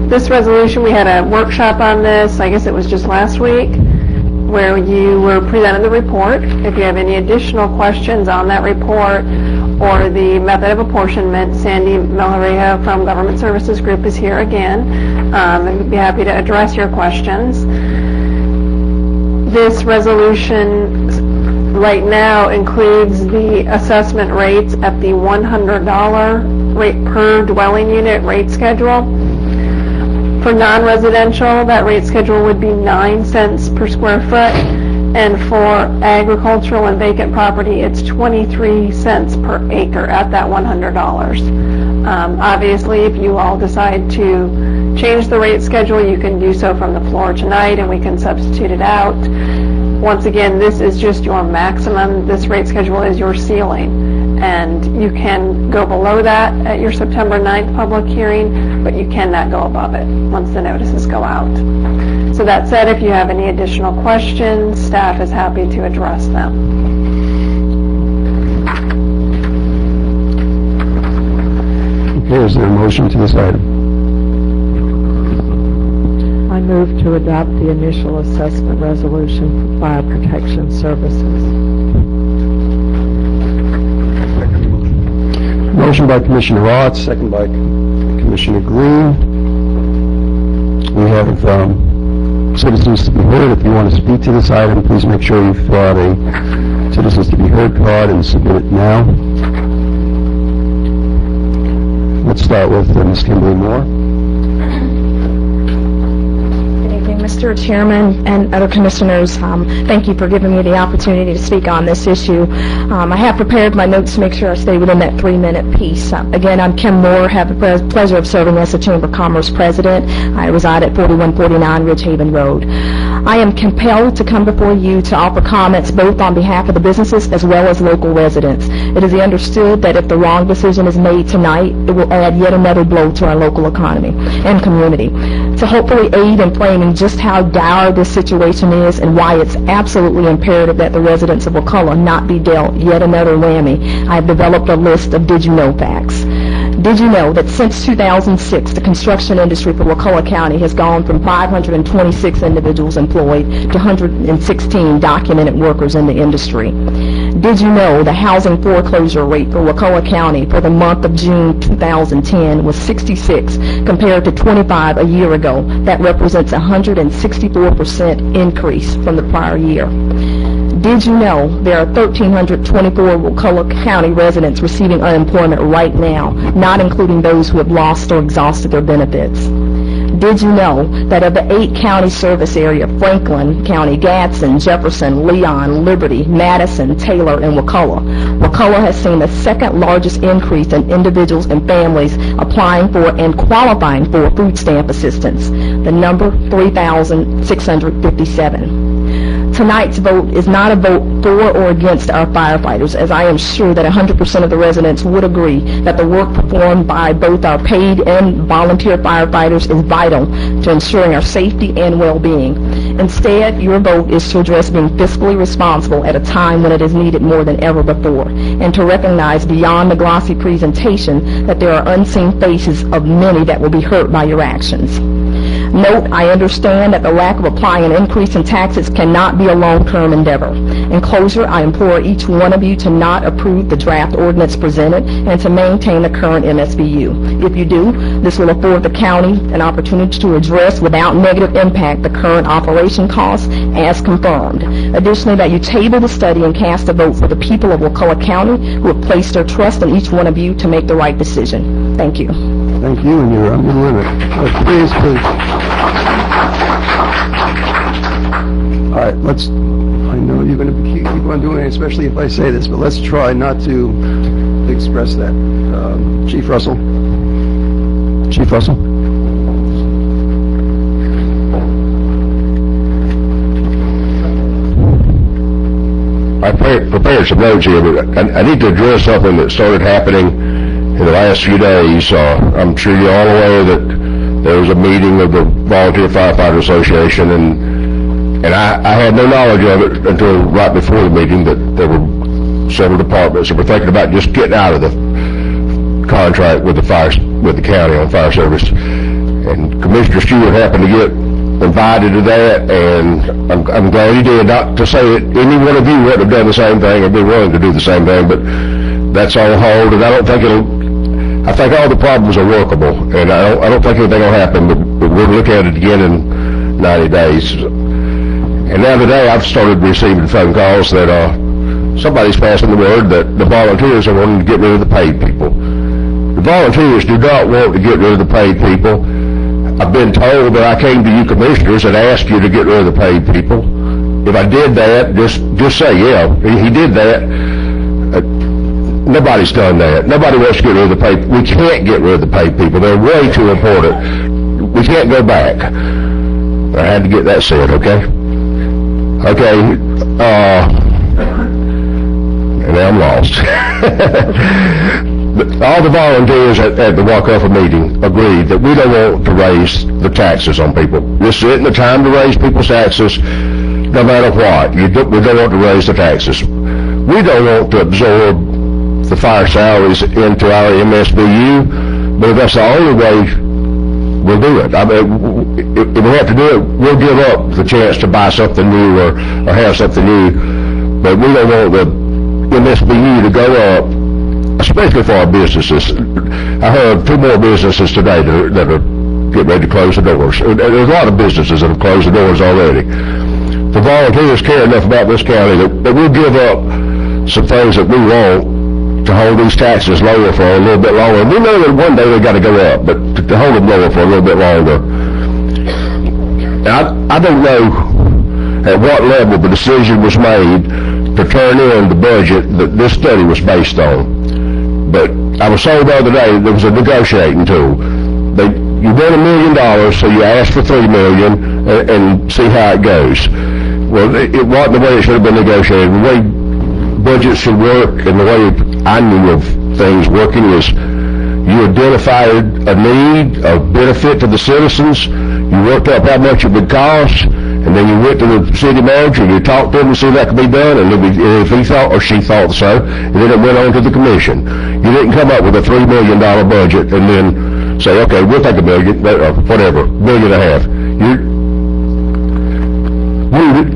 This resolution, we had a workshop on this, I guess it was just last week, where you were presented the report. If you have any additional questions on that report or the method of apportionment, Sandy Melhorejo from Government Services Group is here again, and we'd be happy to address your questions. This resolution right now includes the assessment rates at the $100 rate per dwelling unit rate schedule. For non-residential, that rate schedule would be 9 cents per square foot, and for agricultural and vacant property, it's 23 cents per acre at that $100. Obviously, if you all decide to change the rate schedule, you can do so from the floor tonight, and we can substitute it out. Once again, this is just your maximum. This rate schedule is your ceiling, and you can go below that at your September 9th public hearing, but you cannot go above it once the notices go out. So that said, if you have any additional questions, staff is happy to address them. Okay, is there a motion to this item? I move to adopt the initial assessment resolution for fire protection services. Motion by Commissioner Roth, second by Commissioner Green. We have citizens to be heard. If you want to speak to this item, please make sure you fill out a citizens to be heard card and submit it now. Let's start with Ms. Kimberly Moore. Mr. Chairman and other commissioners, thank you for giving me the opportunity to speak on this issue. I have prepared my notes to make sure I stay within that 3-minute piece. Again, I'm Kim Moore, have the pleasure of serving as the Chamber of Commerce President. I reside at 4149 Ridgehaven Road. I am compelled to come before you to offer comments both on behalf of the businesses as well as local residents. It is understood that if the wrong decision is made tonight, it will add yet another blow to our local economy and community. To hopefully aid in framing just how how dire this situation is and why it's absolutely imperative that the residents of Wakulla not be dealt yet another whammy, I have developed a list of did you know facts. Did you know that since 2006, the construction industry for Wakulla County has gone from 526 individuals employed to 116 documented workers in the industry? Did you know the housing foreclosure rate for Wakulla County for the month of June 2010 was 66 compared to 25 a year ago? That represents a 164% increase from the prior year. Did you know there are 1,324 Wakulla County residents receiving unemployment right now, not including those who have lost or exhausted their benefits? Did you know that of the 8 county service area, Franklin County, Gadsden, Jefferson, Leon, Liberty, Madison, Taylor, and Wakulla has seen the second largest increase in individuals and families applying for and qualifying for food stamp assistance, the number 3,657. Tonight's vote is not a vote for or against our firefighters, as I am sure that 100% of the residents would agree that the work performed by both our paid and volunteer firefighters is vital to ensuring our safety and well-being. Instead, your vote is to address being fiscally responsible at a time when it is needed more than ever before, and to recognize beyond the glossy presentation that there are unseen faces of many that will be hurt by your actions. Note, I understand that the lack of applying an increase in taxes cannot be a long-term endeavor. In closure, I implore each one of you to not approve the draft ordinance presented and to maintain the current MSBU. If you do, this will afford the county an opportunity to address without negative impact the current operation costs as confirmed. Additionally, that you table the study and cast a vote for the people of Wakulla County who have placed their trust in each one of you to make the right decision. Thank you. Thank you, and you're under the limit. Please. All right, I know you're going to keep on doing it, especially if I say this, but let's try not to express that. Chief Russell. Chief Russell. I prepared some notes here, but I need to address something that started happening in the last few days. I'm sure you're all aware that there was a meeting of the Volunteer Firefighter Association, and I had no knowledge of it until right before the meeting that there were several departments that were thinking about just getting out of the contract with the county on fire service. And Commissioner Stewart happened to get invited to that, and I'm glad he did. Not to say that any one of you wouldn't have done the same thing or be willing to do the same thing, but that's on hold, and I think all the problems are workable, and I don't think anything will happen, but we'll look at it again in 90 days. And now today I've started receiving phone calls that somebody's passing the word that the volunteers are wanting to get rid of the paid people. The volunteers do not want to get rid of the paid people. I've been told that I came to you commissioners and asked you to get rid of the paid people. If I did that, just say, yeah, he did that. Nobody's done that. Nobody wants to get rid of the paid. We can't get rid of the paid people. They're way too important. We can't go back. I had to get that said, okay? Okay, and now I'm lost. All the volunteers at the Wakulla meeting agreed that we don't want to raise the taxes on people. This isn't the time to raise people's taxes, no matter what. We don't want to raise the taxes. We don't want to absorb the fire salaries into our MSBU, but if that's the only way, we'll do it. I mean, if we have to do it, we'll give up the chance to buy something new or have something new, but we don't want the MSBU to go up, especially for our businesses. I heard 2 more businesses today that are getting ready to close the doors. There's a lot of businesses that have closed the doors already. The volunteers care enough about this county that we'll give up some things that we want to hold these taxes lower for a little bit longer. We know that one day they've got to go up, but to hold them lower for a little bit longer. I don't know at what level the decision was made to turn in the budget that this study was based on. But I was told the other day there was a negotiating tool. You win $1 million, so you ask for $3 million and see how it goes. Well, it wasn't the way it should have been negotiated. The way budgets should work and the way I knew of things working is You identified a need, a benefit to the citizens. You worked up how much it would cost, and then you went to the city manager and you talked to him and see if that could be done, and if he thought or she thought so, and then it went on to the commission. You didn't come up with a $3 million budget and then say, okay, we'll take $1 million, or whatever, $1.5 million.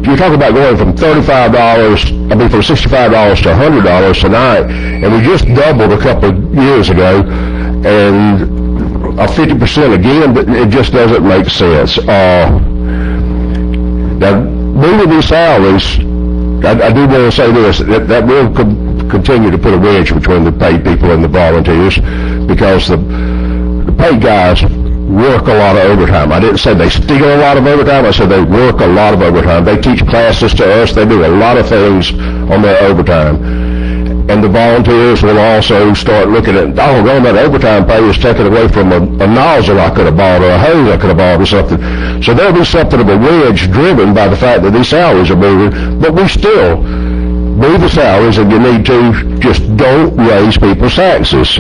You're talking about going from from $65 to $100 tonight, and we just doubled a couple of years ago, and 50% again, but it just doesn't make sense. Now, moving these salaries, I do want to say this, that will continue to put a wedge between the paid people and the volunteers, because the paid guys work a lot of overtime. I didn't say they steal a lot of overtime, I said they work a lot of overtime. They teach classes to us, they do a lot of things on their overtime. And the volunteers will also start looking at, that overtime pay is taken away from a nozzle I could have bought, or a hose I could have bought, or something. So there'll be something of a wedge driven by the fact that these salaries are moving, but we still move the salaries, and you need to just don't raise people's taxes.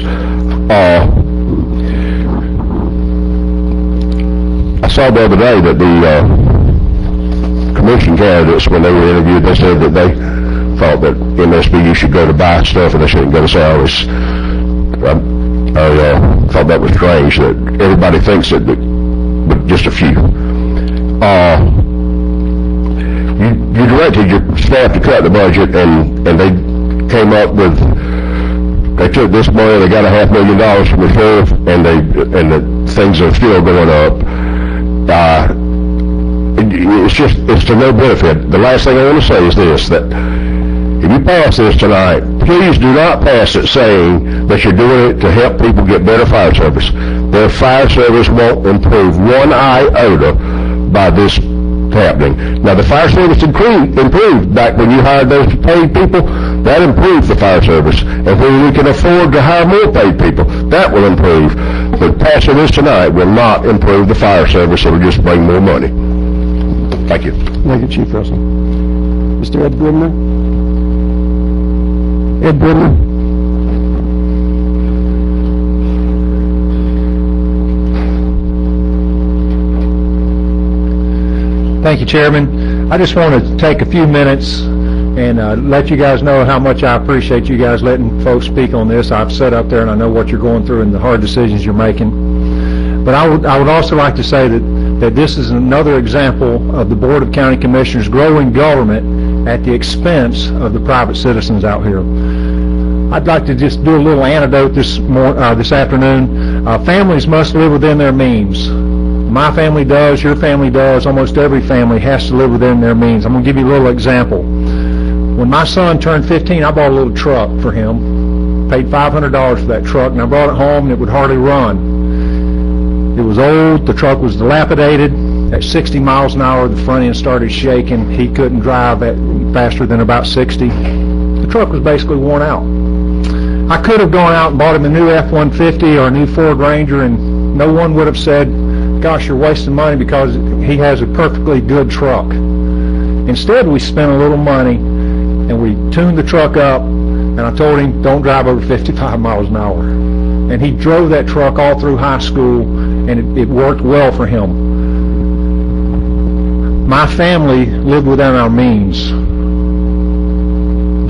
I saw the other day that the commission candidates, when they were interviewed, they said that they thought that MSBU should go to buy stuff and they shouldn't go to salaries. I thought that was strange that everybody thinks it, but just a few. You directed your staff to cut the budget, and they came up with, they took this money, they got $500,000 from the sheriff, and the things are still going up. It's to no benefit. The last thing I want to say is this, that if you pass this tonight, please do not pass it saying that you're doing it to help people get better fire service. Their fire service won't improve one iota by this happening. Now, the fire service improved back when you hired those paid people. That improved the fire service. And when we can afford to hire more paid people, that will improve. But passing this tonight will not improve the fire service. It will just bring more money. Thank you. Thank you, Chief Russell. Mr. Ed Bridner? Ed Bridner? Thank you, Chairman. I just want to take a few minutes and let you guys know how much I appreciate you guys letting folks speak on this. I've sat up there and I know what you're going through and the hard decisions you're making. But I would also like to say that this is another example of the Board of County Commissioners growing government at the expense of the private citizens out here. I'd like to just do a little anecdote this afternoon. Families must live within their means. My family does, your family does, almost every family has to live within their means. I'm going to give you a little example. When my son turned 15, I bought a little truck for him, paid $500 for that truck, and I brought it home and it would hardly run. It was old, the truck was dilapidated. At 60 miles an hour, the front end started shaking. He couldn't drive at faster than about 60. The truck was basically worn out. I could have gone out and bought him a new F-150 or a new Ford Ranger, and no one would have said, gosh, you're wasting money because he has a perfectly good truck. Instead, we spent a little money and we tuned the truck up, and I told him, don't drive over 55 miles an hour. And he drove that truck all through high school, and it worked well for him. My family lived within our means.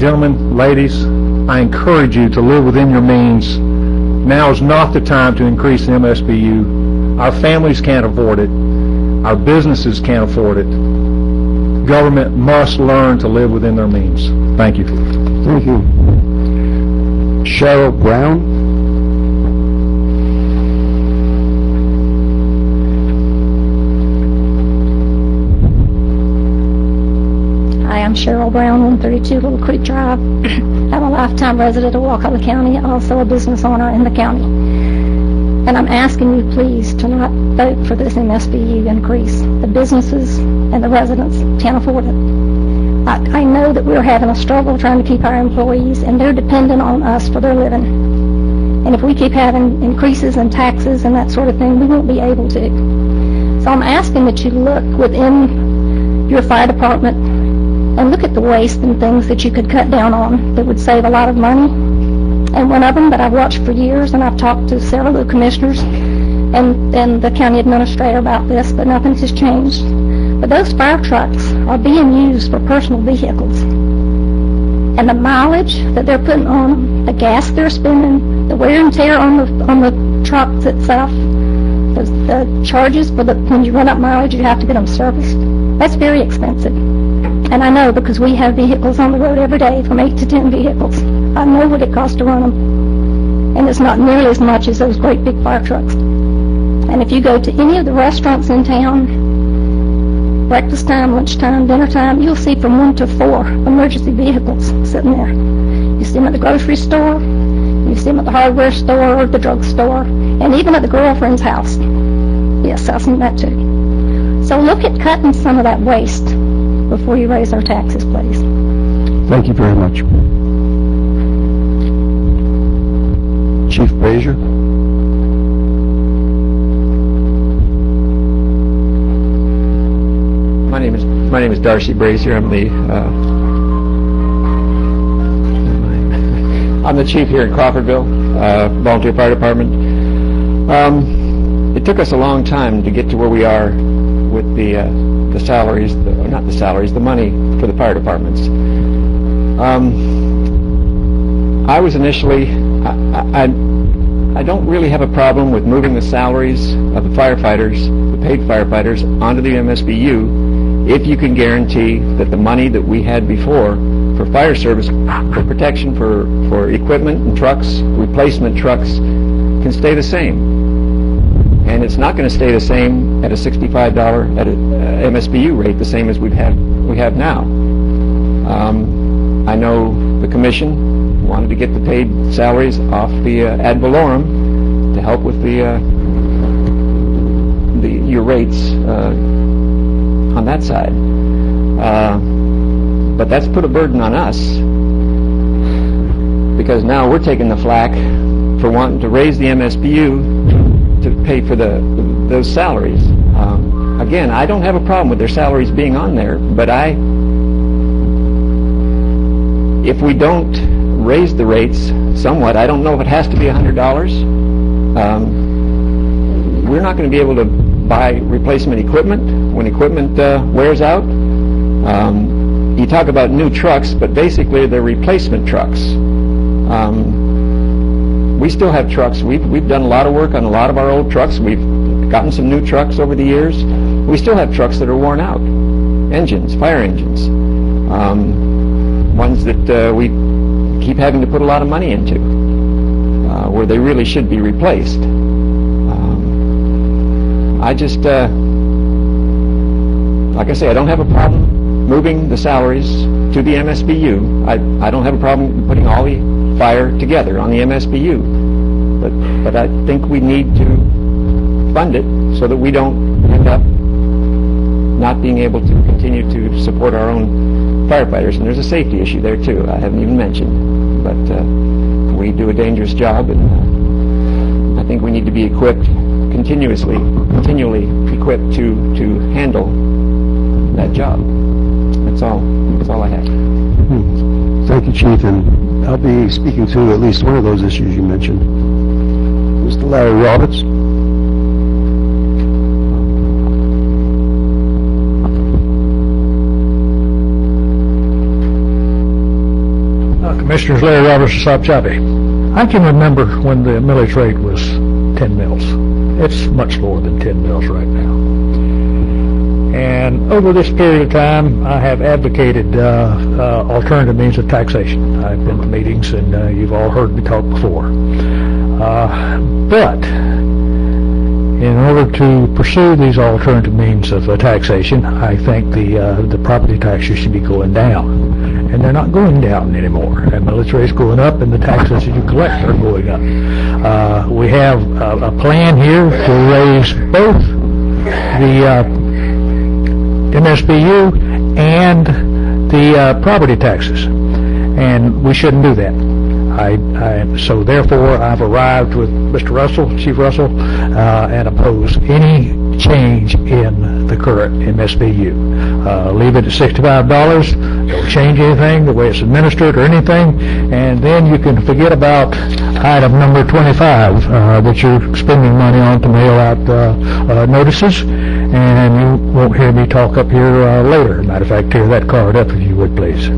Gentlemen, ladies, I encourage you to live within your means. Now is not the time to increase the MSBU. Our families can't afford it. Our businesses can't afford it. Government must learn to live within their means. Thank you. Thank you. Cheryl Brown? Hi, I'm Cheryl Brown, 132 Little Creek Drive. I'm a lifetime resident of Wakulla County, also a business owner in the county. And I'm asking you, please, to not vote for this MSBU increase. The businesses and the residents can't afford it. I know that we're having a struggle trying to keep our employees, and they're dependent on us for their living. And if we keep having increases in taxes and that sort of thing, we won't be able to. So I'm asking that you look within your fire department and look at the waste and things that you could cut down on that would save a lot of money. And one of them that I've watched for years, and I've talked to several of the commissioners and the county administrator about this, but nothing has changed. But those fire trucks are being used for personal vehicles. And the mileage that they're putting on them, the gas they're spending, the wear and tear on the trucks itself, the charges for when you run up mileage, you have to get them serviced. That's very expensive. And I know because we have vehicles on the road every day, from 8 to 10 vehicles. I know what it costs to run them. And it's not nearly as much as those great big fire trucks. And if you go to any of the restaurants in town, breakfast time, lunchtime, dinner time, you'll see from 1 to 4 emergency vehicles sitting there. You see them at the grocery store, you see them at the hardware store or the drug store, and even at the girlfriend's house. Yes, I've seen that too. So look at cutting some of that waste before you raise our taxes, please. Thank you very much. Chief Brazier? My name is Darcy Brazier. I'm the chief here in Crawfordville, volunteer fire department. It took us a long time to get to where we are with the salaries, not the salaries, the money for the fire departments. I was initially, I don't really have a problem with moving the salaries of the firefighters, the paid firefighters, onto the MSBU if you can guarantee that the money that we had before for fire service, for protection, for equipment and trucks, replacement trucks, can stay the same. And it's not going to stay the same at a $65 at a MSBU rate, the same as we have now. I know the commission wanted to get the paid salaries off the ad valorem to help with your rates on that side. But that's put a burden on us, because now we're taking the flack for wanting to raise the MSBU to pay for those salaries. Again, I don't have a problem with their salaries being on there, but if we don't raise the rates somewhat, I don't know if it has to be $100. We're not going to be able to buy replacement equipment when equipment wears out. You talk about new trucks, but basically they're replacement trucks. We still have trucks. We've done a lot of work on a lot of our old trucks. We've gotten some new trucks over the years. We still have trucks that are worn out. Engines, fire engines. Ones that we keep having to put a lot of money into, where they really should be replaced. I just, like I say, I don't have a problem moving the salaries to the MSBU. I don't have a problem putting all the fire together on the MSBU. But I think we need to fund it so that we don't end up not being able to continue to support our own firefighters. And there's a safety issue there too, I haven't even mentioned. But we do a dangerous job, and I think we need to be equipped continually equipped to handle that job. That's all I have. Thank you, Chief, and I'll be speaking to at least one of those issues you mentioned. Mr. Larry Roberts. Commissioners, Larry Roberts of Sopchoppy. I can remember when the millage rate was 10 mils. It's much lower than 10 mils right now. And over this period of time, I have advocated alternative means of taxation. I've been to meetings, and you've all heard me talk before. But in order to pursue these alternative means of taxation, I think the property taxes should be going down. And they're not going down anymore. And millage rate's going up, and the taxes that you collect are going up. We have a plan here to raise both the MSBU and the property taxes, and we shouldn't do that. So therefore, I've arrived with Mr. Russell, Chief Russell, and oppose any change in the current MSBU. Leave it at $65, don't change anything, the way it's administered or anything, and then you can forget about item number 25, that you're spending money on to mail out notices, and you won't hear me talk up here later. Matter of fact, tear that card up if you would, please.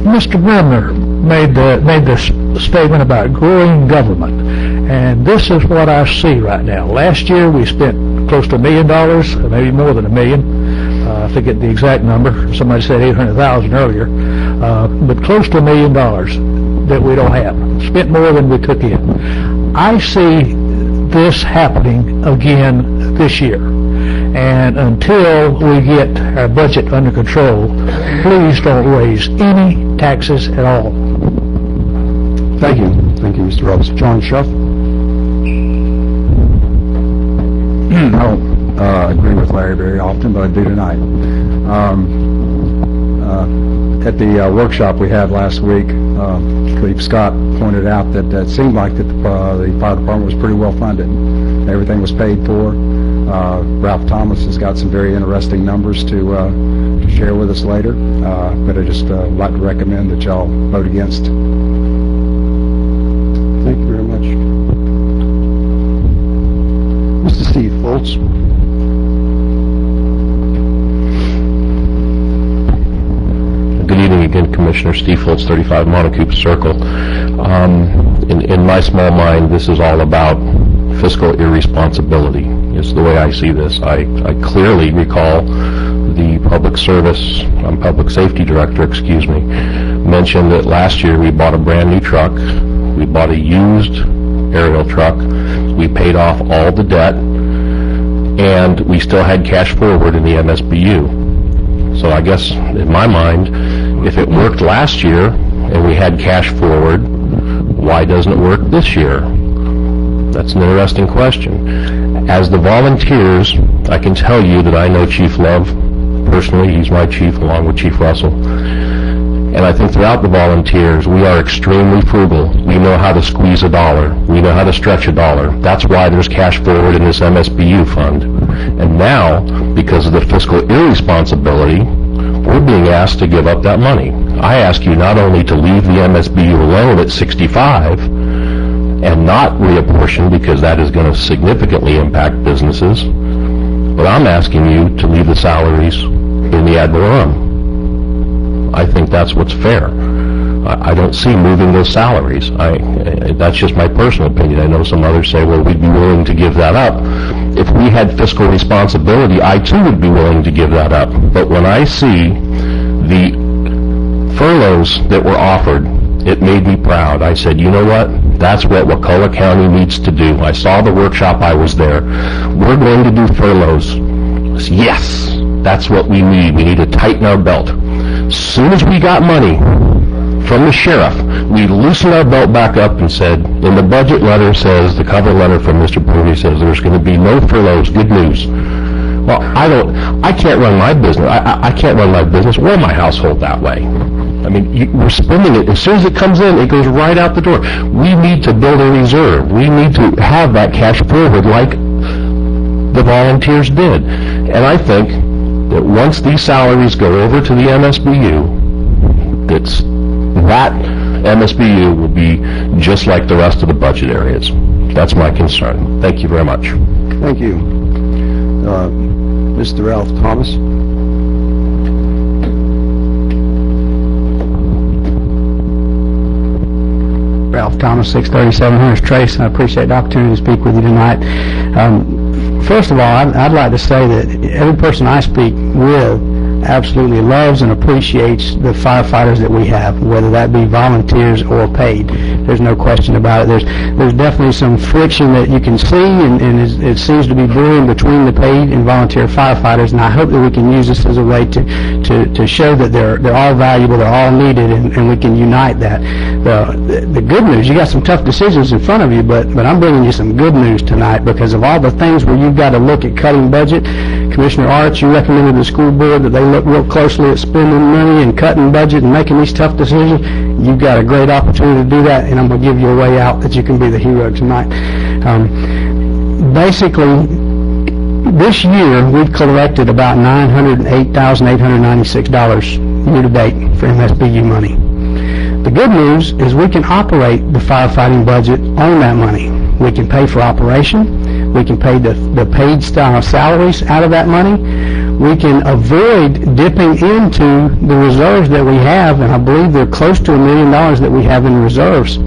Mr. Bremner made the statement about growing government, and this is what I see right now. Last year we spent close to $1 million, maybe more than $1 million. I forget the exact number. Somebody said 800,000 earlier, but close to $1 million that we don't have. Spent more than we took in. I see this happening again this year. And until we get our budget under control, please don't raise any taxes at all. Thank you. Thank you, Mr. Roberts. John Schuff. I don't agree with Larry very often, but I do tonight. At the workshop we had last week, I believe Scott pointed out that it seemed like that the fire department was pretty well funded. Everything was paid for. Ralph Thomas has got some very interesting numbers to share with us later, but I just like to recommend that y'all vote against. Thank you very much. Mr. Steve Foltz. Good evening again, Commissioner. Steve Foltz, 35 Montecoupe Circle. In my small mind, this is all about fiscal irresponsibility, is the way I see this. I clearly recall the public safety director, mentioned that last year we bought a brand new truck, we bought a used aerial truck, we paid off all the debt, and we still had cash forward in the MSBU. So I guess, in my mind, if it worked last year and we had cash forward, why doesn't it work this year? That's an interesting question. As the volunteers, I can tell you that I know Chief Love personally. He's my chief, along with Chief Russell. And I think throughout the volunteers, we are extremely frugal. We know how to squeeze a dollar. We know how to stretch a dollar. That's why there's cash forward in this MSBU fund. And now, because of the fiscal irresponsibility, we're being asked to give up that money. I ask you not only to leave the MSBU alone at 65 and not reapportion, because that is going to significantly impact businesses, but I'm asking you to leave the salaries in the ad valorem. I think that's what's fair. I don't see moving those salaries. That's just my personal opinion. I know some others say, well, we'd be willing to give that up. If we had fiscal responsibility, I too would be willing to give that up. But when I see the furloughs that were offered, it made me proud. I said, you know what? That's what Wakulla County needs to do. I saw the workshop, I was there. We're going to do furloughs. Yes, that's what we need. We need to tighten our belt. As soon as we got money from the sheriff, we loosened our belt back up and said, in the budget letter says, the cover letter from Mr. Bruni says there's going to be no furloughs. Good news. Well, I can't run my business. I can't run my business or my household that way. I mean, we're spending it. As soon as it comes in, it goes right out the door. We need to build a reserve. We need to have that cash forward like the volunteers did. And I think that once these salaries go over to the MSBU, that MSBU will be just like the rest of the budget areas. That's my concern. Thank you very much. Thank you. Mr. Ralph Thomas. Ralph Thomas, 637 Hunter's Trace, and I appreciate the opportunity to speak with you tonight. First of all, I'd like to say that every person I speak with absolutely loves and appreciates the firefighters that we have, whether that be volunteers or paid. There's no question about it. There's definitely some friction that you can see, and it seems to be brewing between the paid and volunteer firefighters, and I hope that we can use this as a way to show that they're all valuable, they're all needed, and we can unite that. The good news, you got some tough decisions in front of you, but I'm bringing you some good news tonight, because of all the things where you've got to look at cutting budget. Commissioner Arch, you recommended to the school board that they look real closely at spending money and cutting budget and making these tough decisions, you've got a great opportunity to do that, and I'm going to give you a way out that you can be the hero tonight. Basically, this year, we've collected about $908,896 year-to-date for MSBU money. The good news is we can operate the firefighting budget on that money. We can pay for operation. We can pay the paid salaries out of that money. We can avoid dipping into the reserves that we have, and I believe they're close to $1 million that we have in reserves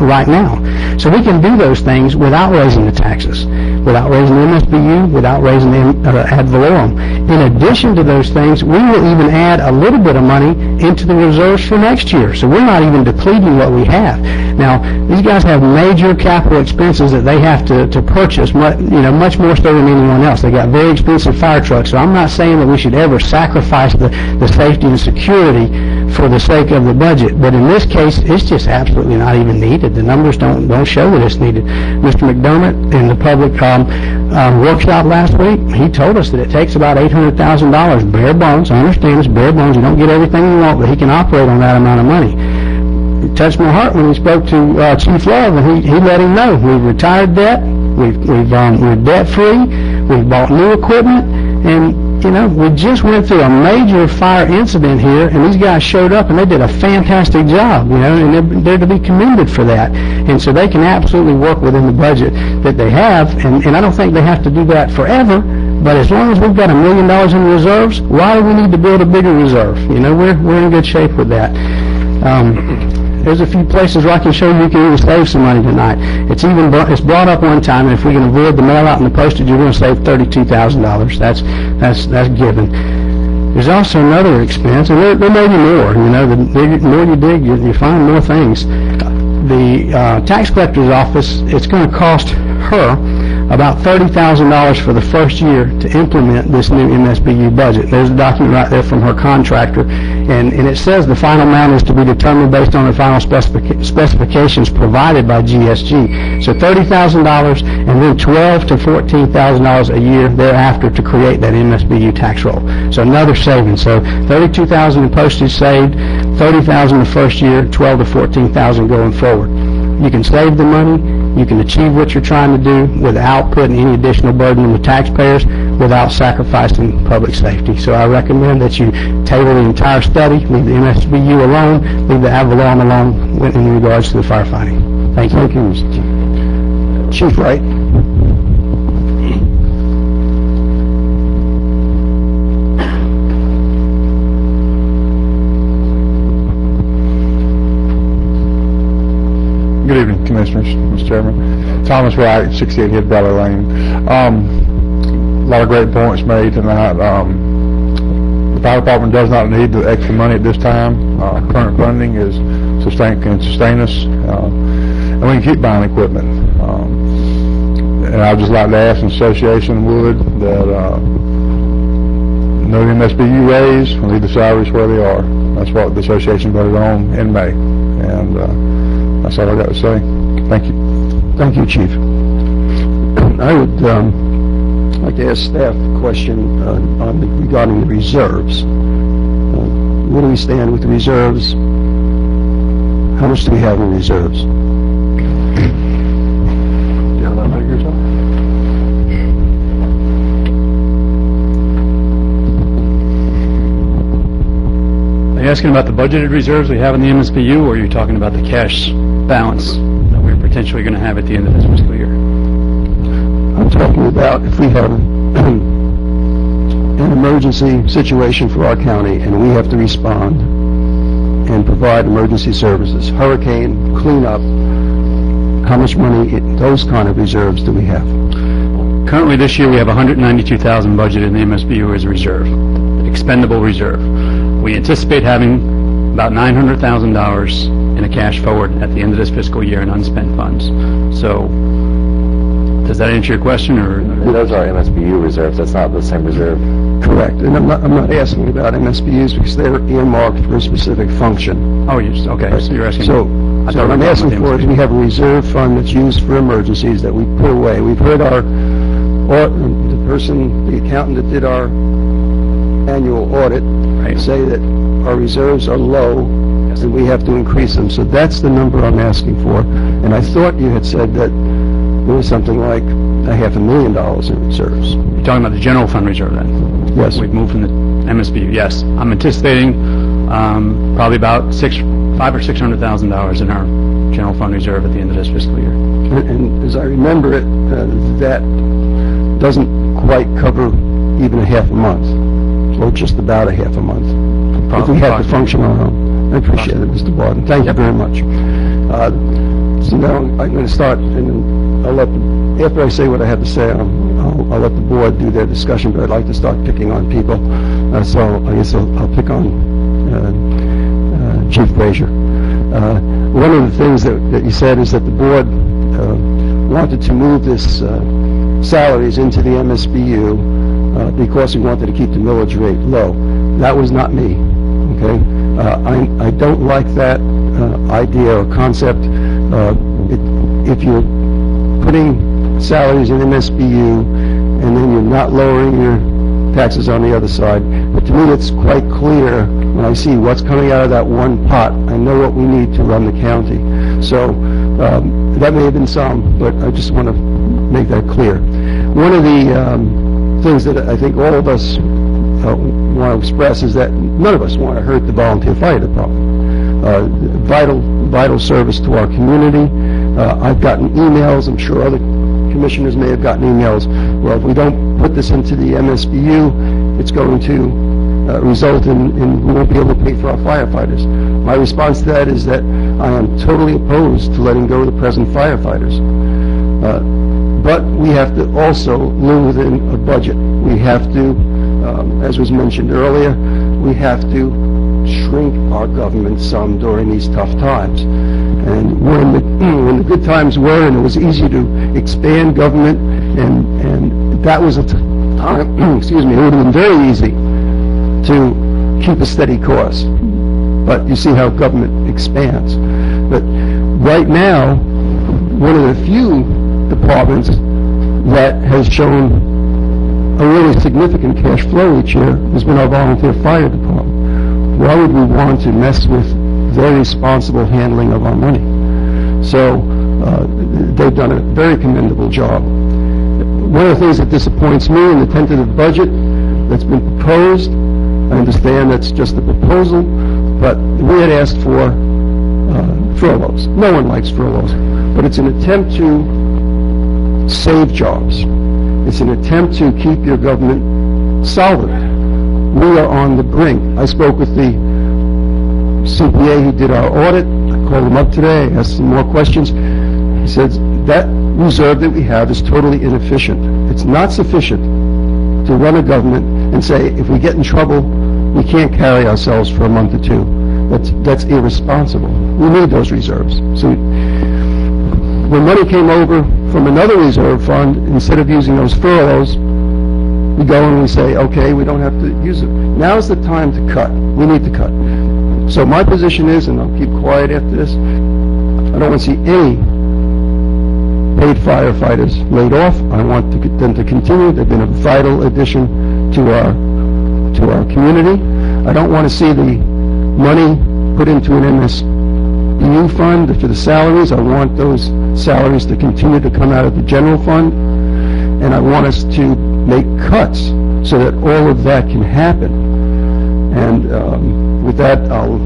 right now. So we can do those things without raising the taxes, without raising the MSBU, without raising the ad valorem. In addition to those things, we will even add a little bit of money into the reserves for next year. So we're not even depleting what we have. Now, these guys have major capital expenses that they have to purchase, much more so than anyone else. They got very expensive fire trucks. So I'm not saying that we should ever sacrifice the safety and security for the sake of the budget. But in this case, it's just absolutely not even needed. The numbers don't show that it's needed. Mr. McDermott in the public workshop last week, he told us that it takes about $800,000 bare bones. I understand it's bare bones. You don't get everything you want, but he can operate on that amount of money. It touched my heart when he spoke to Chief Love, and he let him know we've retired debt, we're debt free, we've bought new equipment, and we just went through a major fire incident here, and these guys showed up, and they did a fantastic job, and they're to be commended for that. And so they can absolutely work within the budget that they have, and I don't think they have to do that forever, but as long as we've got $1 million in reserves, why do we need to build a bigger reserve? We're in good shape with that. There's a few places where I can show you can even save some money tonight. It's brought up one time, and if we can avoid the mail out and the postage, you're going to save $32,000. That's given. There's also another expense, and there may be more. The more you dig, you find more things. The tax collector's office, it's going to cost her about $30,000 for the first year to implement this new MSBU budget. There's a document right there from her contractor, and it says the final amount is to be determined based on the final specifications provided by GSG. So $30,000 and then $12,000 to $14,000 a year thereafter to create that MSBU tax roll. So another savings. So $32,000 in postage saved, $30,000 the first year, $12,000 to $14,000 going forward. You can save the money. You can achieve what you're trying to do without putting any additional burden on the taxpayers, without sacrificing public safety. So I recommend that you table the entire study, leave the MSBU alone, leave the ad valorem alone in regards to the firefighting. Thank you. Thank you, Mr. Chief Wright. Good evening, Commissioners, Mr. Chairman. Thomas Wright, 68 Head Valley Lane. A lot of great points made tonight. The fire department does not need the extra money at this time. Current funding can sustain us, and we can keep buying equipment. And I'd just like to ask the association would that no MSBU raise, we'll leave the salaries where they are. That's what the association voted on in May. And that's all I got to say. Thank you. Thank you, Chief. I would like to ask staff a question regarding the reserves. Where do we stand with the reserves? How much do we have in reserves? Do you have that figure, sir? Are you asking about the budgeted reserves we have in the MSBU, or are you talking about the cash balance that we're potentially going to have at the end of this fiscal year? I'm talking about if we have an emergency situation for our county and we have to respond and provide emergency services, hurricane, cleanup, how much money, those kind of reserves do we have? Currently this year we have $192,000 budgeted in the MSBU as a reserve, expendable reserve. We anticipate having about $900,000 in a cash forward at the end of this fiscal year in unspent funds. So, does that answer your question, or? Those are MSBU reserves. That's not the same reserve. Correct. And I'm not asking about MSBUs because they're earmarked for a specific function. Oh, okay. So you're asking. So what I'm asking for is we have a reserve fund that's used for emergencies that we put away. We've heard the accountant that did our annual audit say that our reserves are low and we have to increase them. So that's the number I'm asking for. And I thought you had said that there was something like $500,000 in reserves. You're talking about the general fund reserve then? Yes. We've moved from the MSBU, yes. I'm anticipating probably about $500,000 or $600,000 in our general fund reserve at the end of this fiscal year. And as I remember it, that doesn't quite cover even a half a month, or just about a half a month, if we had to function on our own. I appreciate it, Mr. Barton. Thank you very much. So now I'm going to start, and I'll let, after I say what I have to say, I'll let the board do their discussion, but I'd like to start picking on people. So I guess I'll pick on Chief Frazier. One of the things that you said is that the board wanted to move this salaries into the MSBU because we wanted to keep the millage rate low. That was not me, okay? I don't like that idea or concept. If you're putting salaries in MSBU and then you're not lowering your taxes on the other side, but to me it's quite clear when I see what's coming out of that one pot. I know what we need to run the county. So that may have been some, but I just want to make that clear. One of the things that I think all of us want to express is that none of us want to hurt the volunteer fire department. Vital service to our community. I've gotten emails, I'm sure other commissioners may have gotten emails, well, if we don't put this into the MSBU, it's going to result in we won't be able to pay for our firefighters. My response to that is that I am totally opposed to letting go of the present firefighters. But we have to also live within a budget. We have to, as was mentioned earlier, we have to shrink our government some during these tough times. And when the good times were, and it was easy to expand government, and that was a time, excuse me, it would have been very easy to keep a steady course. But you see how government expands. But right now, one of the few departments that has shown a really significant cash flow each year has been our volunteer fire department. Why would we want to mess with their responsible handling of our money? So they've done a very commendable job. One of the things that disappoints me in the tentative budget that's been proposed, I understand that's just a proposal, but we had asked for furloughs. No one likes furloughs, but it's an attempt to save jobs. It's an attempt to keep your government solvent. We are on the brink. I spoke with the CPA who did our audit. I called him up today, asked some more questions. He said, that reserve that we have is totally inefficient. It's not sufficient to run a government and say, if we get in trouble, we can't carry ourselves for a month or two. That's irresponsible. We need those reserves. So when money came over from another reserve fund, instead of using those furloughs, we go and we say, okay, we don't have to use it. Now's the time to cut. We need to cut. So my position is, and I'll keep quiet after this, I don't want to see any paid firefighters laid off. I want them to continue. They've been a vital addition to our community. I don't want to see the money put into an MSBU fund for the salaries. I want those salaries to continue to come out of the general fund. And I want us to make cuts so that all of that can happen. And with that, I'll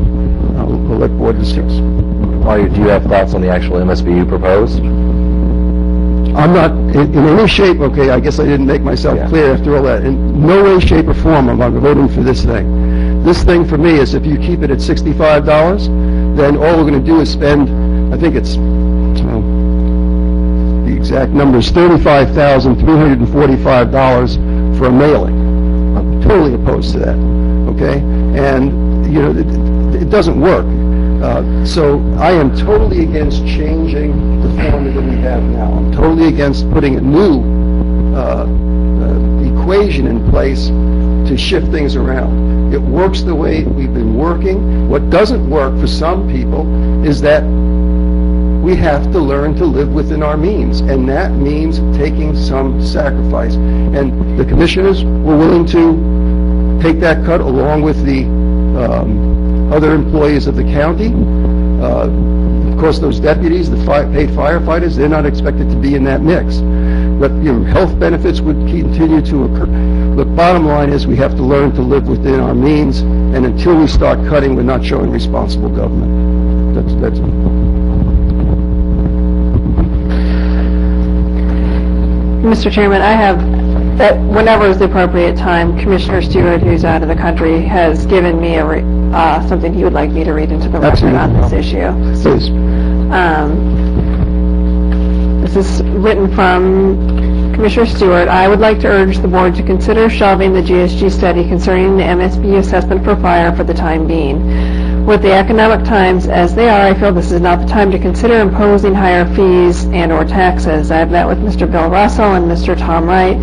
let board discuss. Do you have thoughts on the actual MSBU proposed? I'm not, in any shape, okay, I guess I didn't make myself clear after all that. In no way, shape, or form am I voting for this thing. This thing for me is if you keep it at $65, then all we're going to do is spend, I think it's, the exact number is $35,345 for a mailing. I'm totally opposed to that, okay? And, you know, it doesn't work. So I am totally against changing the formula that we have now. I'm totally against putting a new equation in place to shift things around. It works the way we've been working. What doesn't work for some people is that we have to learn to live within our means, and that means taking some sacrifice. And the commissioners were willing to take that cut along with the other employees of the county. Of course, those deputies, the paid firefighters, they're not expected to be in that mix. But, health benefits would continue to occur. The bottom line is we have to learn to live within our means, and until we start cutting, we're not showing responsible government. That's Mr. Chairman, I have, whenever is the appropriate time, Commissioner Stewart, who's out of the country, has given me something he would like me to read into the record on this issue. Please. This is written from Commissioner Stewart. I would like to urge the board to consider shelving the GSG study concerning the MSBU assessment for fire for the time being. With the economic times as they are, I feel this is not the time to consider imposing higher fees and or taxes. I have met with Mr. Bill Russell and Mr. Tom Wright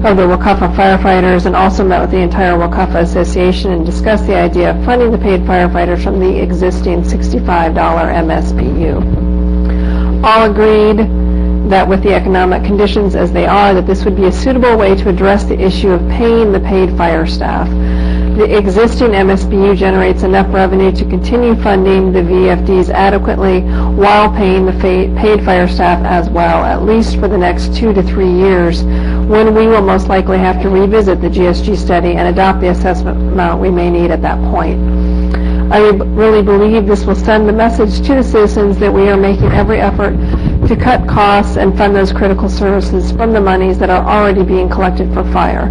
of the Wakulla firefighters, and also met with the entire Wakulla Association and discussed the idea of funding the paid firefighters from the existing $65 MSBU. All agreed that with the economic conditions as they are, that this would be a suitable way to address the issue of paying the paid fire staff. The existing MSBU generates enough revenue to continue funding the VFDs adequately while paying the paid fire staff as well, at least for the next 2 to 3 years, when we will most likely have to revisit the GSG study and adopt the assessment amount we may need at that point. I really believe this will send the message to the citizens that we are making every effort to cut costs and fund those critical services from the monies that are already being collected for fire.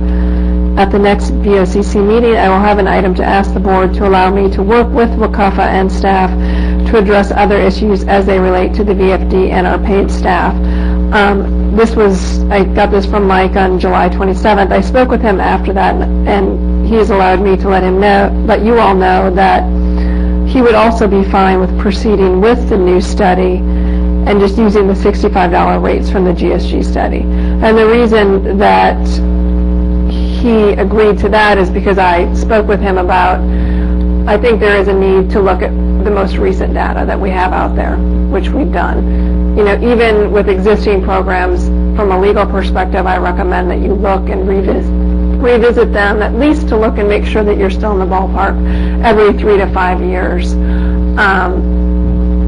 At the next BoCc meeting, I will have an item to ask the board to allow me to work with Wakulla and staff to address other issues as they relate to the VFD and our paid staff. I got this from Mike on July 27th. I spoke with him after that, and he has allowed me to let you all know that he would also be fine with proceeding with the new study and just using the $65 rates from the GSG study. And the reason that he agreed to that is because I spoke with him about, I think there is a need to look at the most recent data that we have out there, which we've done. Even with existing programs, from a legal perspective, I recommend that you look and revisit them, at least to look and make sure that you're still in the ballpark every 3 to 5 years.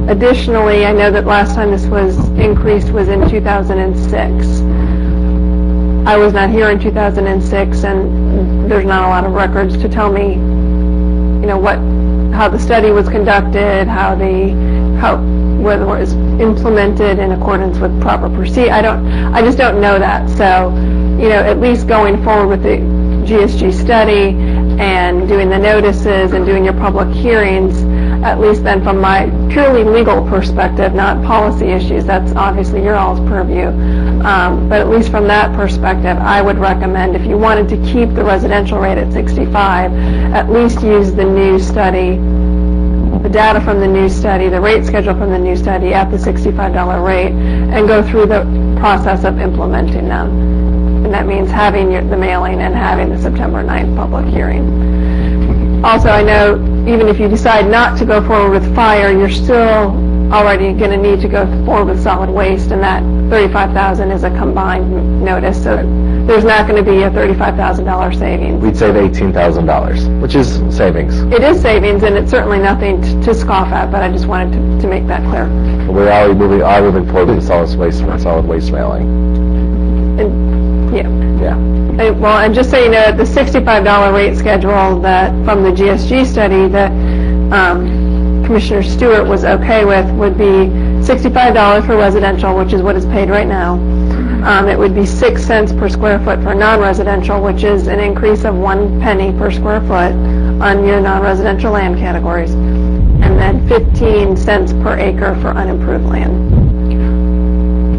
Additionally, I know that last time this was increased was in 2006. I was not here in 2006, and there's not a lot of records to tell me, how the study was conducted, whether it was implemented in accordance with proper procedure. I just don't know that. So, at least going forward with the GSG study and doing the notices and doing your public hearings, at least then from my purely legal perspective, not policy issues, that's obviously your all's purview, but at least from that perspective, I would recommend, if you wanted to keep the residential rate at 65, at least use the new study, the data from the new study, the rate schedule from the new study at the $65 rate, and go through the process of implementing them. And that means having the mailing and having the September 9th public hearing. Also, I know even if you decide not to go forward with fire, you're still already going to need to go forward with solid waste, and that $35,000 is a combined notice, so there's not going to be a $35,000 savings. We'd save $18,000, which is savings. It is savings, and it's certainly nothing to scoff at, but I just wanted to make that clear. We are moving forward with solid waste mailing. Yeah. Yeah. And just so you know, the $65 rate schedule that from the GSG study that Commissioner Stewart was okay with would be $65 for residential, which is what is paid right now. It would be 6 cents per square foot for non-residential, which is an increase of 1 penny per square foot on your non-residential land categories, and then 15 cents per acre for unimproved land.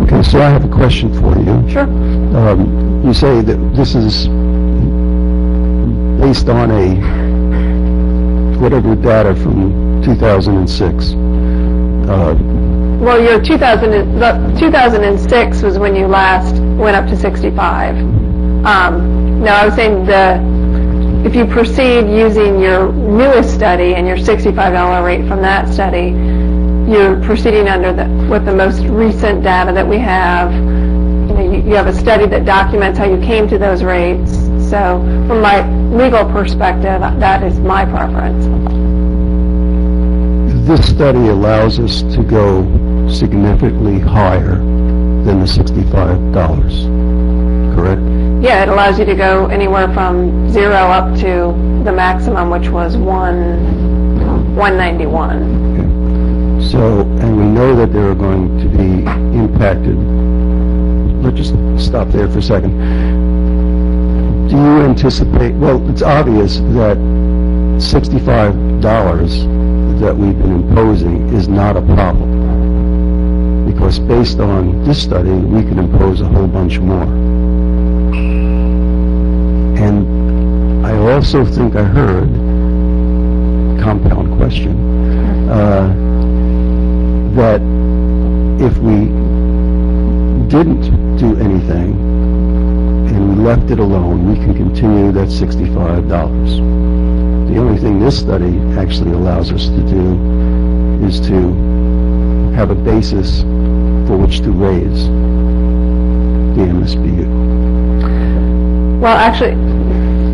Okay, so I have a question for you. Sure. You say that this is based on whatever data from 2006. Well, your 2006 was when you last went up to 65. No, I was saying if you proceed using your newest study and your $65 rate from that study, you're proceeding with the most recent data that we have you have a study that documents how you came to those rates. So from my legal perspective, that is my preference. This study allows us to go significantly higher than the $65, correct? Yeah, it allows you to go anywhere from 0 up to the maximum, which was 191. So, and we know that there are going to be impacted. Let's just stop there for a second. Do you anticipate, well, it's obvious that $65 that we've been imposing is not a problem. Because based on this study, we can impose a whole bunch more. And I also think I heard, compound question, that if we didn't do anything and we left it alone, we can continue that $65. The only thing this study actually allows us to do is to have a basis for which to raise the MSBU. Well, actually,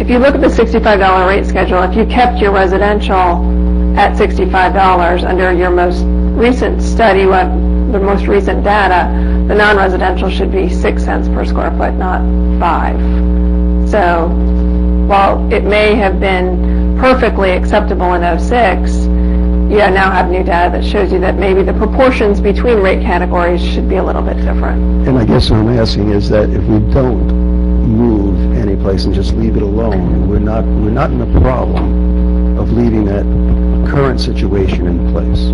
if you look at the $65 rate schedule, if you kept your residential at $65 under your most recent study, the most recent data, the non-residential should be 6 cents per square foot, not 5. So while it may have been perfectly acceptable in '06, you now have new data that shows you that maybe the proportions between rate categories should be a little bit different. And I guess what I'm asking is that if we don't move any place and just leave it alone, we're not in the problem of leaving that current situation in place.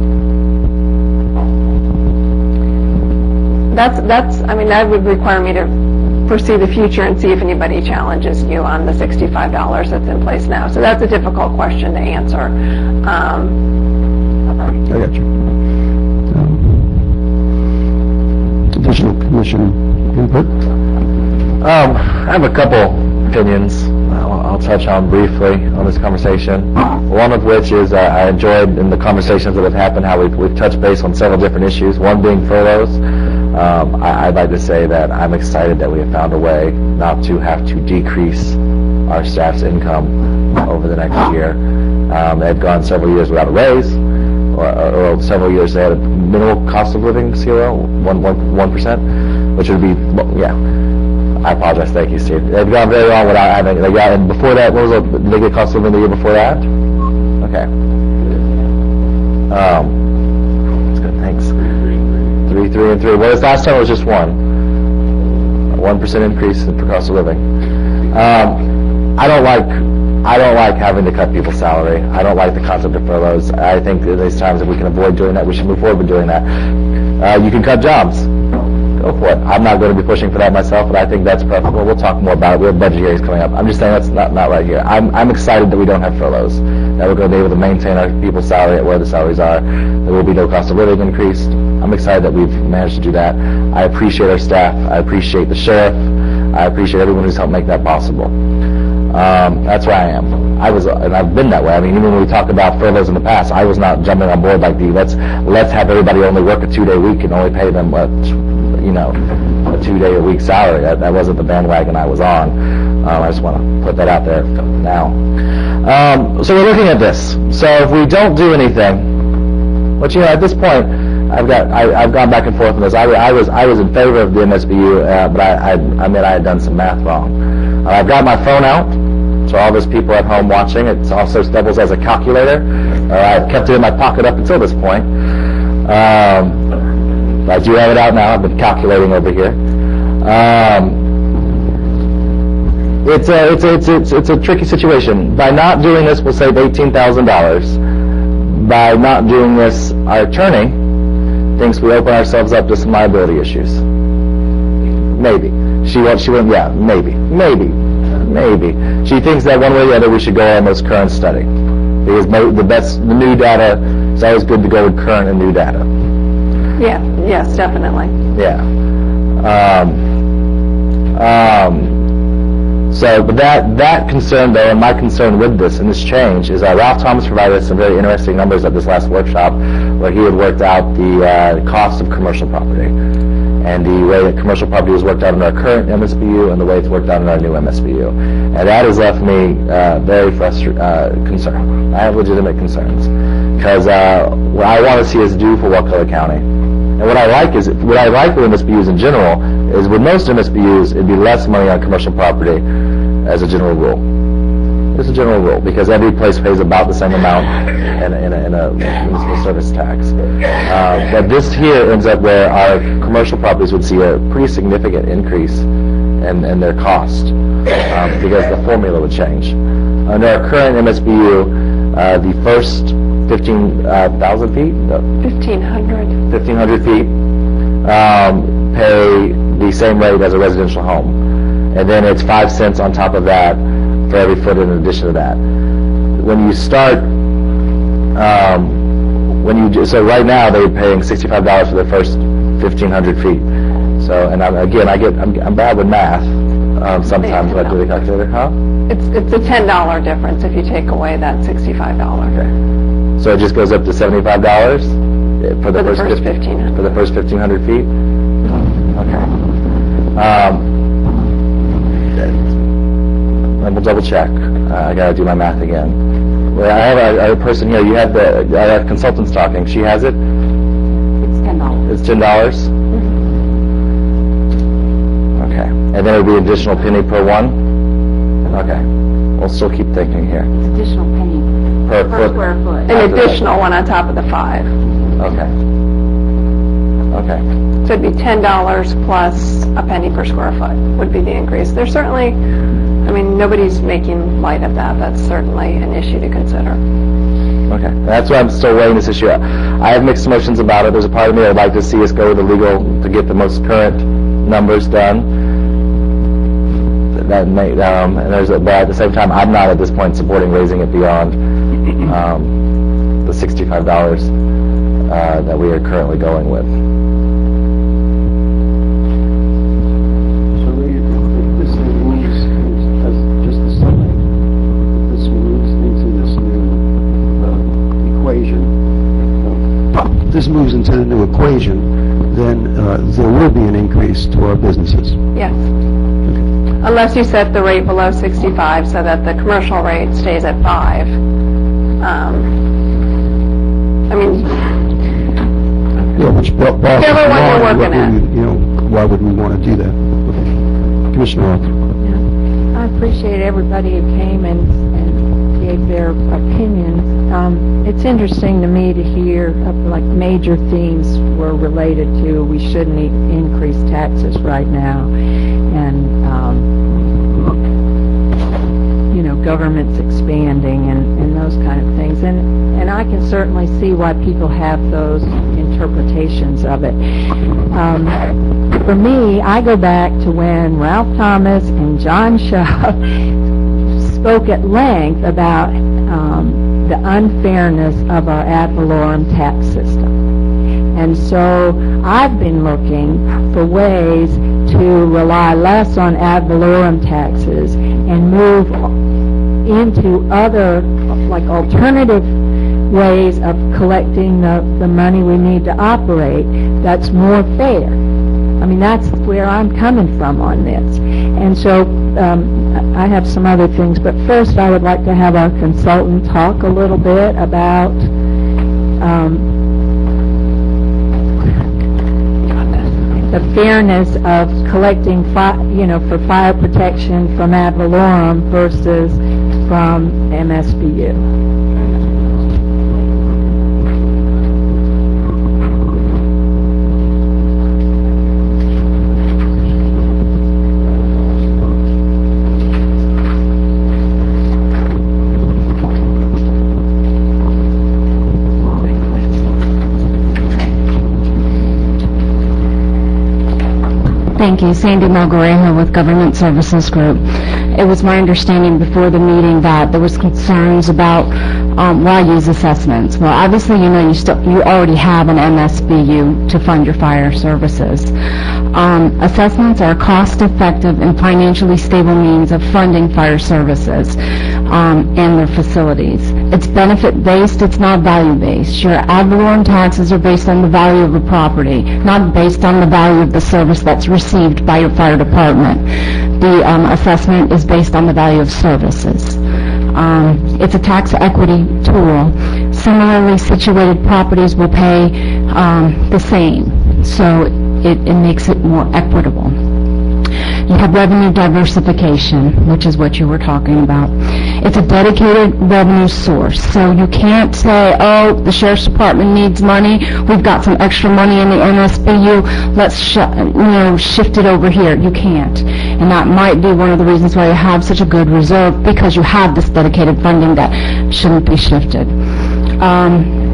I mean, that would require me to foresee the future and see if anybody challenges you on the $65 that's in place now. So that's a difficult question to answer. I got you. Additional commission input? I have a couple opinions I'll touch on briefly on this conversation. One of which is I enjoyed in the conversations that have happened how we've touched base on several different issues, one being furloughs. I'd like to say that I'm excited that we have found a way not to have to decrease our staff's income over the next year. They've gone several years without a raise, or several years they had a minimal cost of living COL, 1%, which would be, yeah. I apologize. Thank you, Steve. They've gone very long without having. And before that, what was the negative cost of living the year before that? Okay. That's good. Thanks. 3, 3, and 3. Well, this last time it was just 1% increase in cost of living. I don't like having to cut people's salary. I don't like the concept of furloughs. I think that there's times if we can avoid doing that, we should move forward with doing that. You can cut jobs. Go for it. I'm not going to be pushing for that myself, but I think that's preferable. We'll talk more about it. We have budget hearings coming up. I'm just saying that's not right here. I'm excited that we don't have furloughs, that we're going to be able to maintain our people's salary at where the salaries are. There will be no cost of living increased. I'm excited that we've managed to do that. I appreciate our staff. I appreciate the sheriff. I appreciate everyone who's helped make that possible. That's where I am. And I've been that way. I mean, even when we talked about furloughs in the past, I was not jumping on board like let's have everybody only work a 2-day week and only pay them a 2-day-a-week salary. That wasn't the bandwagon I was on. I just want to put that out there now. So we're looking at this. So if we don't do anything, but at this point, I've gone back and forth on this. I was in favor of the MSBU, but I admit I had done some math wrong. I've got my phone out. So all those people at home watching, it also doubles as a calculator. I've kept it in my pocket up until this point. I do have it out now. I've been calculating over here. It's a tricky situation. By not doing this, we'll save $18,000. By not doing this, our attorney thinks we open ourselves up to some liability issues. Maybe. She went, yeah, maybe. She thinks that one way or the other we should go on this current study. Because the new data, it's always good to go with current and new data. Yeah, yes, definitely. Yeah. So, but that concern, though, and my concern with this and this change is Ralph Thomas provided us some very interesting numbers at this last workshop where he had worked out the cost of commercial property and the way that commercial property is worked out in our current MSBU and the way it's worked out in our new MSBU. And that has left me very concerned. I have legitimate concerns because what I want to see us do for Wakulla County. And what I like with MSBUs in general is with most MSBUs, it'd be less money on commercial property as a general rule. It's a general rule because every place pays about the same amount in a municipal service tax. But this here ends up where our commercial properties would see a pretty significant increase in their cost because the formula would change. Under our current MSBU, the first 15,000 feet? 1,500 feet pay the same rate as a residential home. And then it's 5 cents on top of that for every foot in addition to that. When you start, so right now they're paying $65 for the first 1,500 feet. So, and I'm bad with math sometimes when I do the calculator, huh? It's a $10 difference if you take away that $65. Okay. So it just goes up to $75 for the first 1,500. For the first 1,500 feet. Okay. We'll double check. I gotta do my math again. Well, I have a person here. I have consultants talking. She has it. It's $10. It's $10. Okay. And then it would be an additional penny per one. Okay. We'll still keep thinking here. It's additional penny per square foot. An additional one on top of the 5. Okay. Okay. So it'd be $10 plus a penny per square foot would be the increase. There's certainly, nobody's making light of that. That's certainly an issue to consider. Okay. That's why I'm still weighing this issue. I have mixed emotions about it. There's a part of me that would like to see us go to the legal to get the most current numbers done. But at the same time, I'm not at this point supporting raising it beyond the $65 that we are currently going with. So this moves, as just the summary, this moves into this new equation. If this moves into the new equation, then there will be an increase to our businesses. Yes. Unless you set the rate below 65 so that the commercial rate stays at 5. Whichever one you're working at. Why would we want to do that? Commissioner Arthur. I appreciate everybody who came and gave their opinions. It's interesting to me to hear major themes were related to we shouldn't increase taxes right now, and government's expanding and those kind of things, and I can certainly see why people have those interpretations of it. For me, I go back to when Ralph Thomas and John Shaw spoke at length about the unfairness of our ad valorem tax system. And so I've been looking for ways to rely less on ad valorem taxes and move into other, alternative ways of collecting the money we need to operate that's more fair. That's where I'm coming from on this. And so I have some other things, but first I would like to have our consultant talk a little bit about the fairness of collecting, for fire protection from ad valorem versus from MSBU. Thank you. Sandy Margareta with Government Services Group. it was my understanding before the meeting that there was concerns about why use assessments. Well, obviously, you know, you already have an MSBU to fund your fire services. Assessments are a cost-effective and financially stable means of funding fire services and their facilities. It's benefit-based, it's not value-based. Your ad valorem taxes are based on the value of the property, not based on the value of the service that's received by your fire department. The assessment is based on the value of services. It's a tax equity tool. Similarly situated properties will pay the same, so it makes it more equitable. You have revenue diversification, which is what you were talking about. It's a dedicated revenue source, so you can't say, oh, the Sheriff's Department needs money, we've got some extra money in the MSBU, let's shift it over here. You can't. And that might be one of the reasons why you have such a good reserve, because you have this dedicated funding that shouldn't be shifted.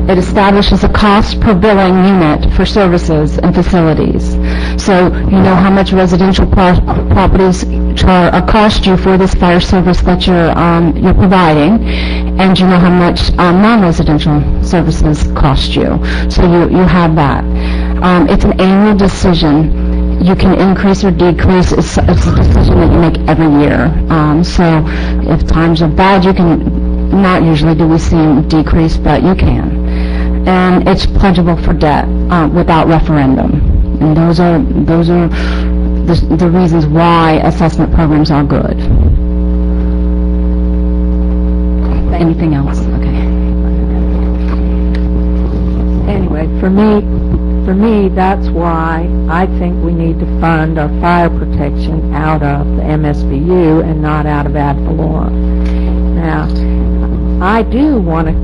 It establishes a cost per billing unit for services and facilities. So you know how much residential properties cost you for this fire service that you're providing, and you know how much non-residential services cost you. So you have that. It's an annual decision. You can increase or decrease. It's a decision that you make every year. So if times are bad, you can. Not usually do we see them decrease, but you can. And it's pledgeable for debt without referendum. And those are the reasons why assessment programs are good. Anything else? Okay. Anyway, for me, that's why I think we need to fund our fire protection out of the MSBU and not out of ad valorem. Now, I do want to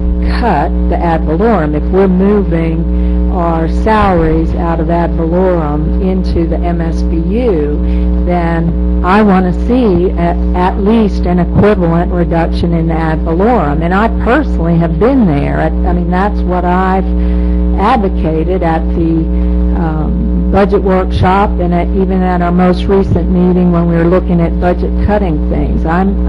cut the ad valorem. If we're moving our salaries out of ad valorem into the MSBU, then I want to see at least an equivalent reduction in the ad valorem. And I personally have been there. I mean, that's what I've advocated at the budget workshop and even at our most recent meeting when we were looking at budget cutting things. I'm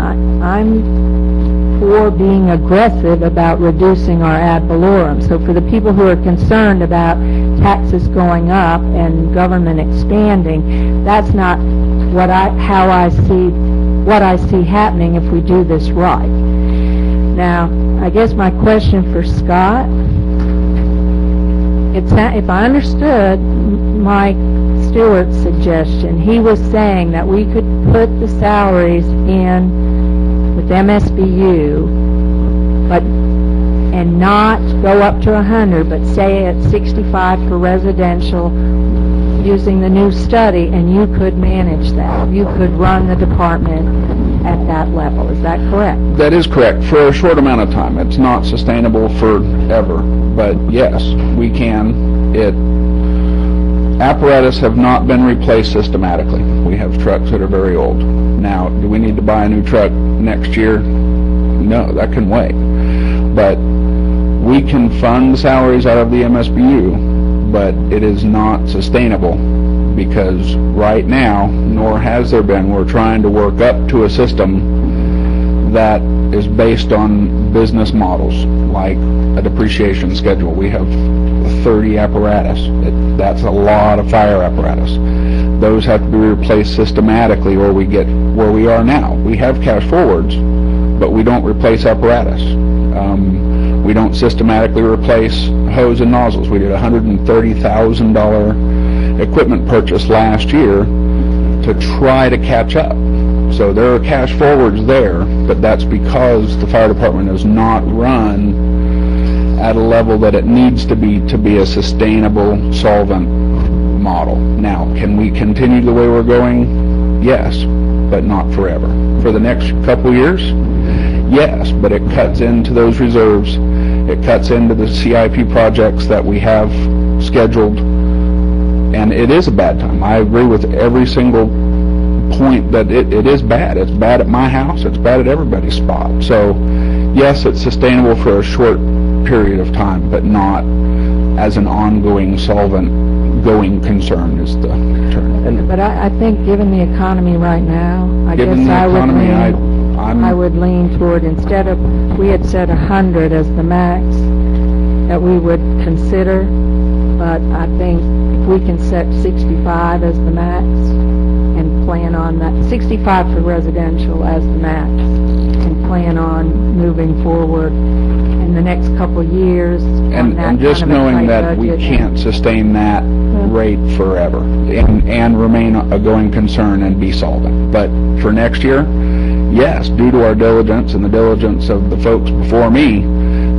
for being aggressive about reducing our ad valorem. So for the people who are concerned about taxes going up and government expanding, that's not what I see happening if we do this right. Now, I guess my question for Scott, if I understood Mike Stewart's suggestion, he was saying that we could put the salaries in with MSBU, and not go up to 100, but stay at 65 for residential using the new study, and you could manage that. You could run the department at that level. Is that correct? That is correct, for a short amount of time. It's not sustainable forever, but yes, we can. Apparatus have not been replaced systematically. We have trucks that are very old. Now, do we need to buy a new truck next year? No, that can wait. But we can fund salaries out of the MSBU, but it is not sustainable because right now, nor has there been, we're trying to work up to a system that is based on business models, like a depreciation schedule. We have 30 apparatus. That's a lot of fire apparatus. Those have to be replaced systematically or we get where we are now. We have cash forwards, but we don't replace apparatus. We don't systematically replace hose and nozzles. We did a $130,000 equipment purchase last year to try to catch up. So there are cash forwards there, but that's because the fire department is not run at a level that it needs to be a sustainable, solvent model. Now, can we continue the way we're going? Yes, but not forever. For the next couple years? Yes, but it cuts into those reserves. It cuts into the CIP projects that we have scheduled, and it is a bad time. I agree with every single point that it is bad. It's bad at my house. It's bad at everybody's spot. So, yes, it's sustainable for a short period of time, but not as an ongoing solvent going concern is the term. But I think, given the economy right now, I guess Given the I would economy, lean, I'm- I would lean toward, instead of, we had said 100 as the max that we would consider, but I think if we can set 65 as the max and plan on that, 65 for residential as the max, and plan on moving forward in the next couple years on that And just kind of a knowing tight that we budget. can't sustain that rate forever and remain a going concern and be solvent. But for next year, yes, due to our diligence and the diligence of the folks before me,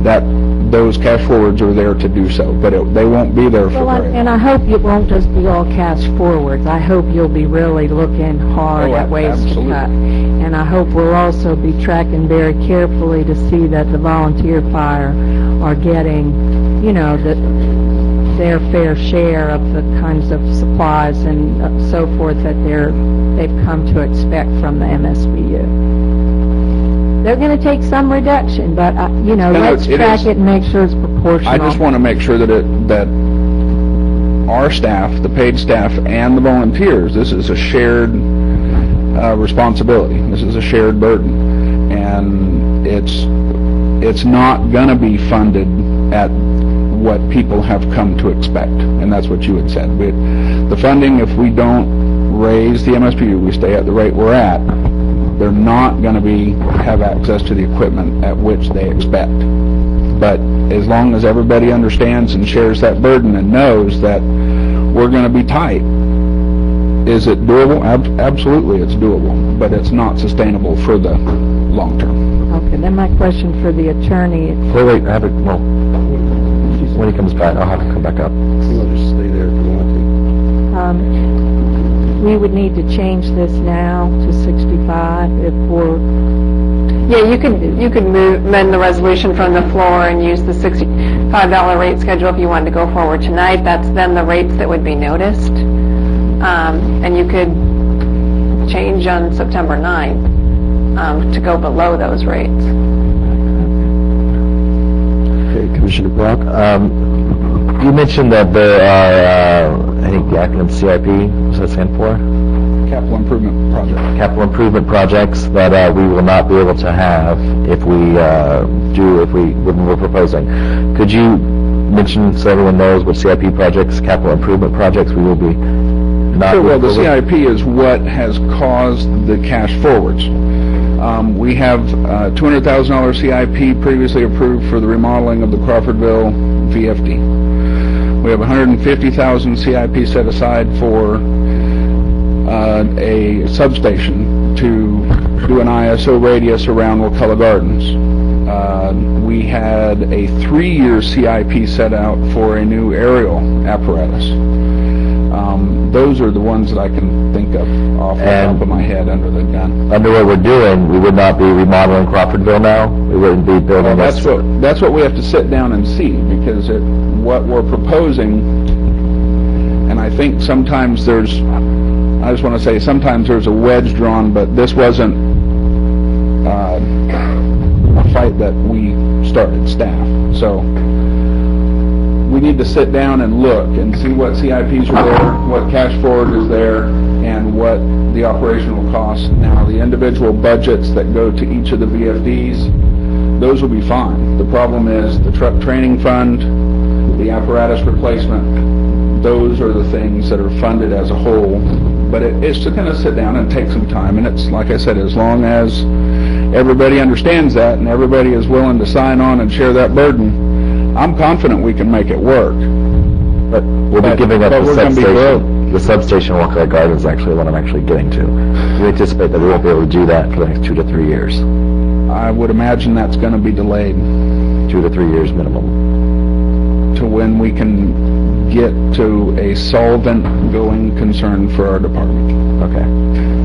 that those cash forwards are there to do so, but they won't be there for Well, very long. and I hope it won't just be all cash forwards. I hope you'll be really looking hard Oh, at ways absolutely. to cut. And I hope we'll also be tracking very carefully to see that the volunteer fire are getting, their fair share of the kinds of supplies and so forth that they've come to expect from the MSBU. They're going to take some reduction, but, let's it track is. it and make sure it's proportional. I just want to make sure that our staff, the paid staff, and the volunteers, this is a shared responsibility. This is a shared burden, and it's not going to be funded at what people have come to expect, and that's what you had said. The funding, if we don't raise the MSPU, we stay at the rate we're at, they're not going to have access to the equipment at which they expect. But as long as everybody understands and shares that burden and knows that we're going to be tight, is it doable? Absolutely, it's doable, but it's not sustainable for the long term. Okay, then my question for the attorney, Wait, have it, well, when he comes back, I'll have him come back up. You'll just stay there if you want to. we would need to change this now to 65 if we're, Yeah, you could amend the resolution from the floor and use the $65 rate schedule if you wanted to go forward tonight. That's then the rates that would be noticed. And you could change on September 9th to go below those rates. Okay, Commissioner Brock? You mentioned that there are, I think the acronym CIP, what's that stand for? Capital improvement project. Capital improvement projects that we will not be able to have if we when we're proposing. Could you mention so everyone knows what CIP projects, capital improvement projects, we will be not Sure, well, the moving forward? CIP is what has caused the cash forwards. We have $200,000 CIP previously approved for the remodeling of the Crawfordville VFD. We have $150,000 CIP set aside for a substation to do an ISO radius around Wakulla Gardens. We had a 3-year CIP set out for a new aerial apparatus. Those are the ones that I can think of off the top of my head under the gun. Under what we're doing, we would not be remodeling Crawfordville now? We wouldn't be building Well, this? that's what we have to sit down and see, because what we're proposing, and I think sometimes I just want to say, sometimes there's a wedge drawn, but this wasn't a fight that we started, staff. So we need to sit down and look and see what CIPs are there, what cash forward is there, and what the operational costs. Now, the individual budgets that go to each of the VFDs, those will be fine. The problem is the truck training fund, the apparatus replacement, those are the things that are funded as a whole. But it's just going to sit down and take some time, and it's, like I said, as long as everybody understands that and everybody is willing to sign on and share that burden, I'm confident we can make it work. But we'll be giving up but the we're gonna be substation. The substation at Wakulla Gardens is actually what I'm actually getting to. We anticipate that we won't be able to do that for the next 2 to 3 years. I would imagine that's going to be delayed 2 to 3 years minimum. to when we can get to a solvent going concern for our department. Okay.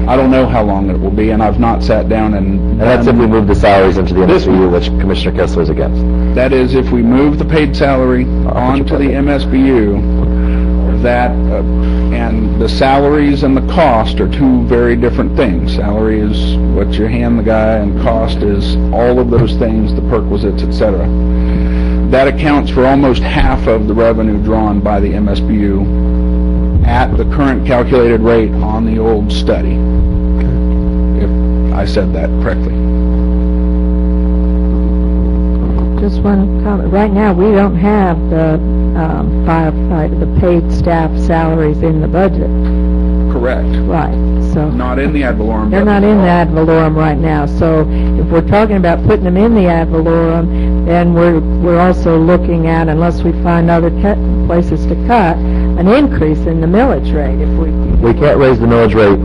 I don't know how long it will be, and I've not sat down And that's if we move the salaries into the MSBU, which Commissioner Kessler is against. That is, if we move the paid salary onto the MSBU, that, and the salaries and the cost are two very different things. Salary is what you hand the guy, and cost is all of those things, the perquisites, etc. That accounts for almost half of the revenue drawn by the MSBU at the current calculated rate on the old study, if I said that correctly. Just one comment. Right now, we don't have the the paid staff salaries in the budget. Correct. Right. So Not in the ad valorem. they're not in the ad valorem right now. So if we're talking about putting them in the ad valorem, then we're also looking at, unless we find other places to cut, an increase in the millage rate. If We can't raise the millage rate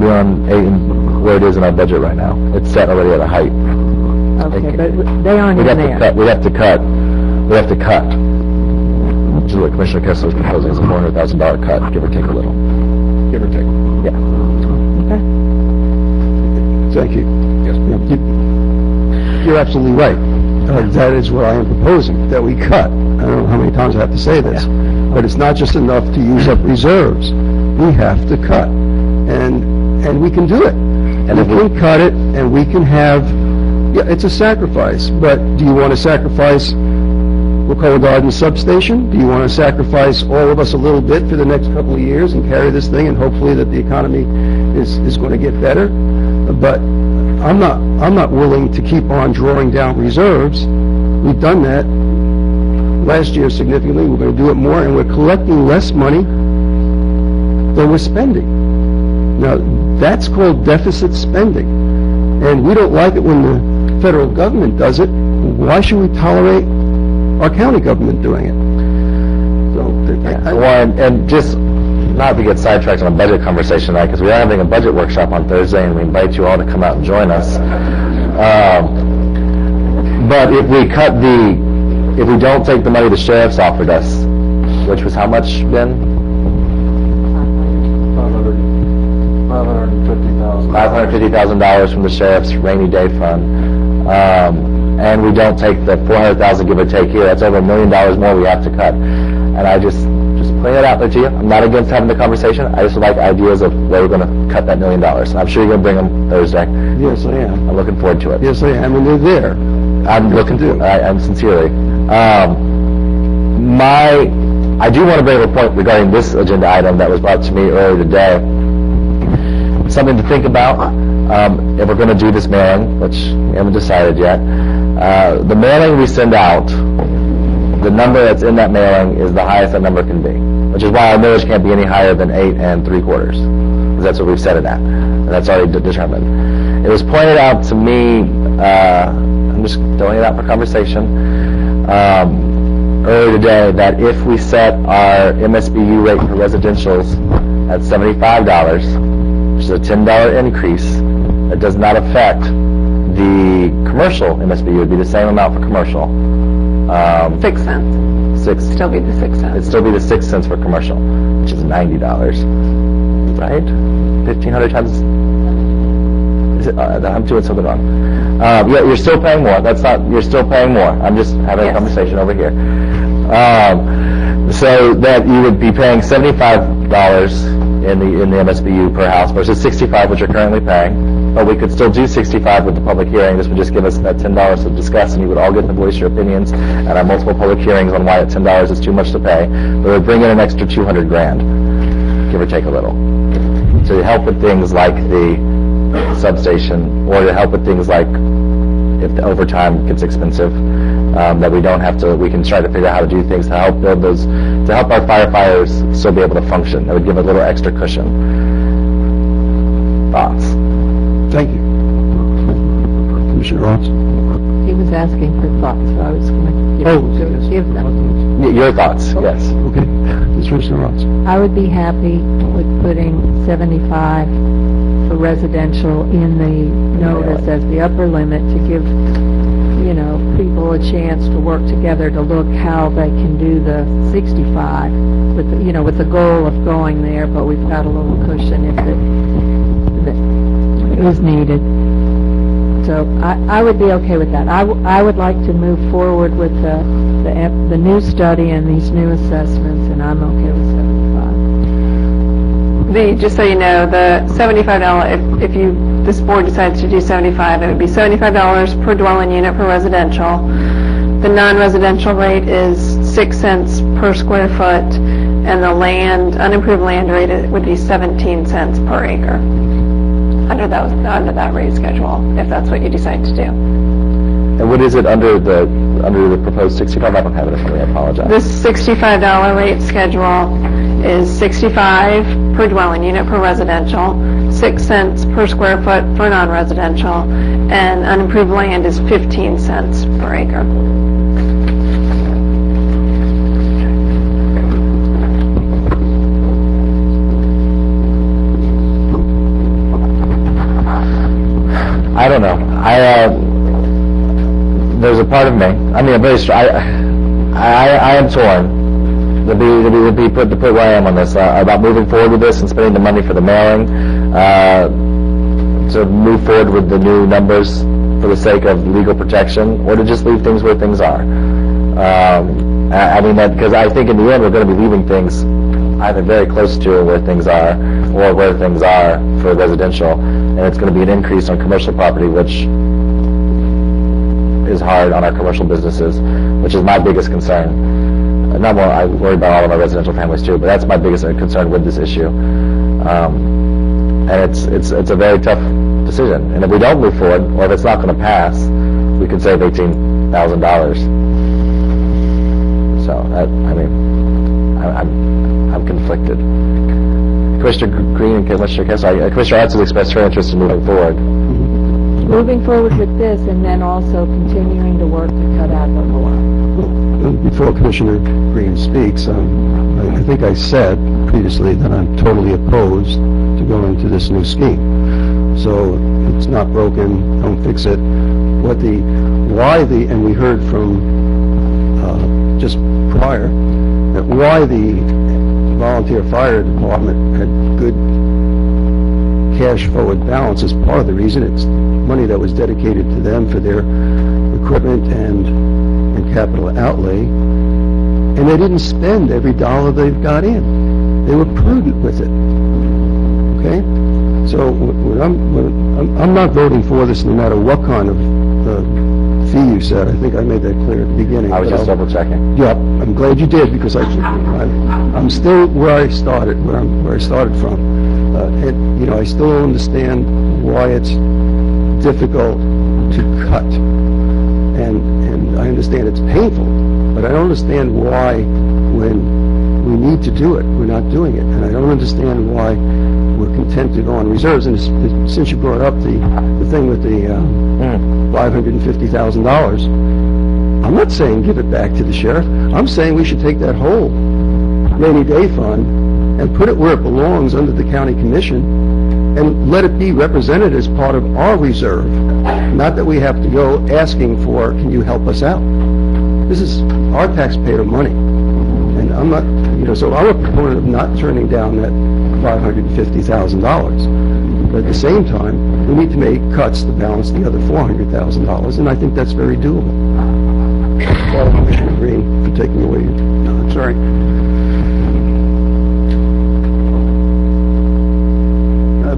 beyond 8 and where it is in our budget right now. It's set already at a height. okay, but they aren't in there. We'd have to cut. Which is what Commissioner Kessler is proposing, is a $400,000 cut, give or take a little. Give or take. Yeah. Okay. Thank you. Yes. You're absolutely right. That is what I am proposing, that we cut. I don't know how many times I have to say this, but it's not just enough to use up reserves. We have to cut, and we can do it. And we can cut it, and we can have. Yeah, it's a sacrifice, but do you want to sacrifice Wakulla Gardens substation? Do you want to sacrifice all of us a little bit for the next couple of years and carry this thing, and hopefully that the economy is going to get better? But I'm not willing to keep on drawing down reserves. We've done that last year significantly. We're going to do it more, and we're collecting less money than we're spending. Now, that's called deficit spending, and we don't like it when the federal government does it. Why should we tolerate our county government doing it? So, and just not to get sidetracked on a budget conversation tonight, because we are having a budget workshop on Thursday, and we invite you all to come out and join us. But if we don't take the money the sheriff's offered us, which was how much, Ben? $550,000 from the sheriff's rainy day fund, and we don't take the $400,000 give or take here. That's over $1 million more we have to cut. And I just putting it out there to you. I'm not against having the conversation. I just like ideas of where we're going to cut that $1 million. I'm sure you're going to bring them Thursday. Yes, I am. I'm looking forward to it. Yes, I am, and they're there. I'm sincerely. I do want to bring up a point regarding this agenda item that was brought to me earlier today. Something to think about if we're going to do this mailing, which we haven't decided yet. The mailing we send out, the number that's in that mailing is the highest that number can be, which is why our millage can't be any higher than 8 3/4, because that's what we've set it at, and that's already determined. It was pointed out to me, I'm just throwing it out for conversation, earlier today, that if we set our MSBU rate for residentials at $75, which is a $10 increase, that does not affect the commercial MSBU. It would be the same amount for commercial. 6 cents. Still be the 6 cents. It'd still be the 6 cents for commercial, which is $90, right? 1,500 times. Is it, I'm doing something wrong. Yeah, you're still paying more. You're still paying more. I'm just having a conversation over here. So that you would be paying $75 in the MSBU per house versus $65, which you're currently paying. But we could still do $65 with the public hearing. This would just give us that $10 to discuss, and you would all get to voice your opinions and our multiple public hearings on why at $10 is too much to pay. But it would bring in an extra $200 grand, give or take a little. So to help with things like the substation, or to help with things like if the overtime gets expensive, that we don't have to, we can try to figure out how to do things to help build those, to help our firefighters still be able to function. That would give a little extra cushion. Thoughts? Thank you. Commissioner Ross? He was asking for thoughts, so I was going to give them. Your thoughts, yes. Okay. Commissioner Ross? I would be happy with putting 75 for residential in the notice as the upper limit to give, people a chance to work together to look how they can do the 65 with the goal of going there, but we've got a little cushion if it is needed. So So I would be okay with that. I would like to move forward with the new study and these new assessments, and I'm okay with 75. Just so you know, the $75, if this board decides to do 75, it would be $75 per dwelling unit per residential. The non-residential rate is 6 cents per square foot, and the unimproved land rate would be 17 cents per acre under that rate schedule, if that's what you decide to do. And what is it under the proposed 65? I don't have it in front of me, I apologize. This $65 rate schedule is 65 per dwelling unit per residential, 6 cents per square foot for non-residential, and unimproved land is 15 cents per acre. I don't know. There's a part of me. I mean, I am torn. To put where I am on this about moving forward with this and spending the money for the mailing, to move forward with the new numbers for the sake of legal protection, or to just leave things where things are. I mean, because I think in the end we're going to be leaving things either very close to where things are or where things are for residential, and it's going to be an increase on commercial property, which is hard on our commercial businesses, which is my biggest concern. Not more, I worry about all of our residential families too, but that's my biggest concern with this issue. And it's a very tough decision. And if we don't move forward, or if it's not going to pass, we can save $18,000. So, I'm conflicted. Commissioner Green and Commissioner Kessler, Commissioner Arts has expressed her interest in moving forward. Moving forward with this, and then also continuing to work to cut out the law. Before Commissioner Green speaks, I think I said previously that I'm totally opposed to going to this new scheme. So it's not broken, don't fix it. And we heard from just prior, that why the volunteer fire department had good cash forward balance is part of the reason. It's money that was dedicated to them for their equipment and capital outlay, and they didn't spend every dollar they've got in. They were prudent with it. Okay? So I'm not voting for this no matter what kind of fee you said. I think I made that clear at the beginning. I was just double checking. Yeah, I'm glad you did, because I'm still where I started from. And I still don't understand why it's difficult to cut. And I understand it's painful, but I don't understand why, when we need to do it, we're not doing it. And I don't understand why we're content to go on reserves. And since you brought up the thing with the $550,000, I'm not saying give it back to the sheriff. I'm saying we should take that whole rainy day fund and put it where it belongs, under the county commission, and let it be represented as part of our reserve. Not that we have to go asking for, can you help us out? This is our taxpayer money. And I'm not, so I'm a proponent of not turning down that $550,000. But at the same time, we need to make cuts to balance the other $400,000, and I think that's very doable. Commissioner Green, for taking away your... No, sorry.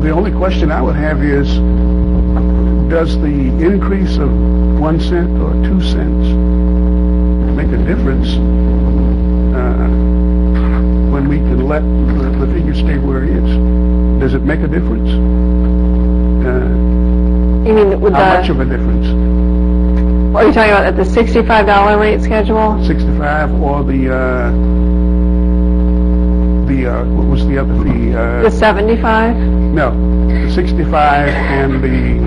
The only question I would have is, does the increase of 1 cent or 2 cents make a difference when we can let the figure stay where it is? Does it make a difference? You mean with how much of a difference? Are you talking about at the $65 rate schedule? 65 or what was the other fee? The 75? No, the 65 and the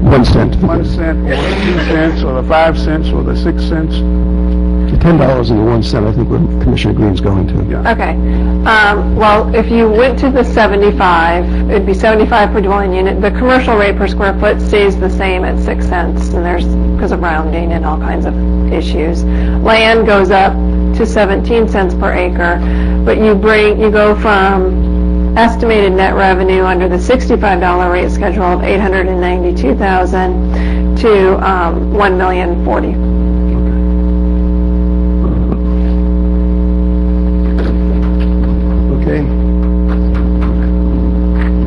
1 cent. 1 cent or the 2 cents or the 5 cents or the 6 cents. The $10 and the 1 cent, I think where Commissioner Green's going to. Yeah. Okay. Well, if you went to the 75, it'd be 75 per dwelling unit. The commercial rate per square foot stays the same at 6 cents, and there's, because of rounding and all kinds of issues. Land goes up to 17 cents per acre, but you go from estimated net revenue under the $65 rate schedule of $892,000 to $1,040,000. Okay.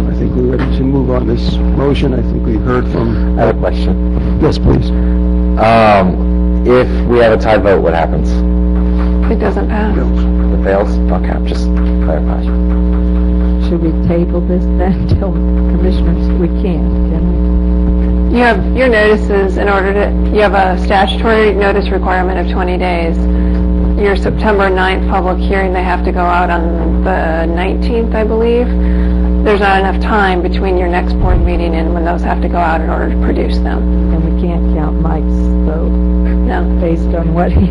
I think we're ready to move on this motion. I think we've heard from... I have a question. Yes, please. If we have a tie vote, what happens? It doesn't pass. It fails? Okay, just clarify. Should we table this then until commissioners, we can we? You have your notices in order to, you have a statutory notice requirement of 20 days. Your September 9th public hearing, they have to go out on the 19th, I believe. There's not enough time between your next board meeting and when those have to go out in order to produce them. And we can't count Mike's vote. No. Based on what he...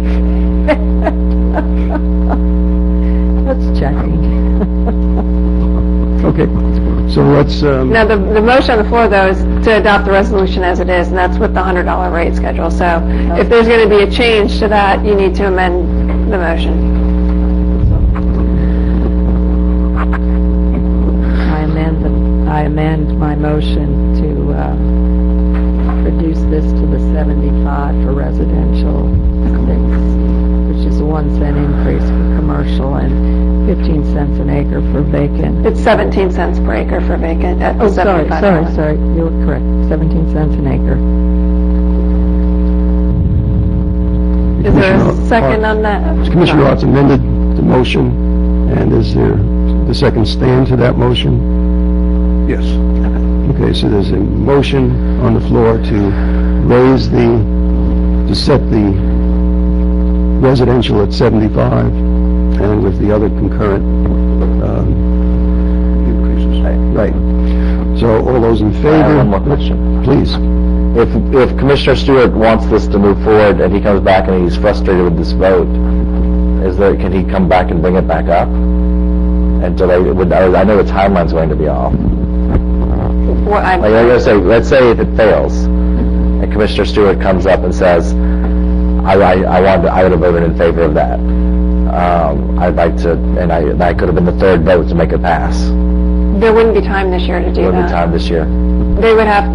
That's checking. Okay. So let's... Now, the motion on the floor, though, is to adopt the resolution as it is, and that's with the $100 rate schedule. So if there's going to be a change to that, you need to amend the motion. I amend my motion to reduce this to the 75 for residential, which is a 1 cent increase for commercial and 15 cents an acre for vacant. It's 17 cents per acre for vacant at Oh, sorry, $75. you were correct, 17 cents an acre. Is there a second on that? Commissioner Roth's amended the motion, and is there the second stand to that motion? Yes. Okay, so there's a motion on the floor to set the residential at 75, and with the other concurrent increases. Right. So all those in favor? I have one more question. Please. If Commissioner Stewart wants this to move forward and he comes back and he's frustrated with this vote, can he come back and bring it back up and delay it? I know the timeline's going to be off. Let's say if it fails, and Commissioner Stewart comes up and says, I would have voted in favor of that. I'd like to, and that could have been the third vote to make it pass. There wouldn't be time this year to do that. There wouldn't be time this year.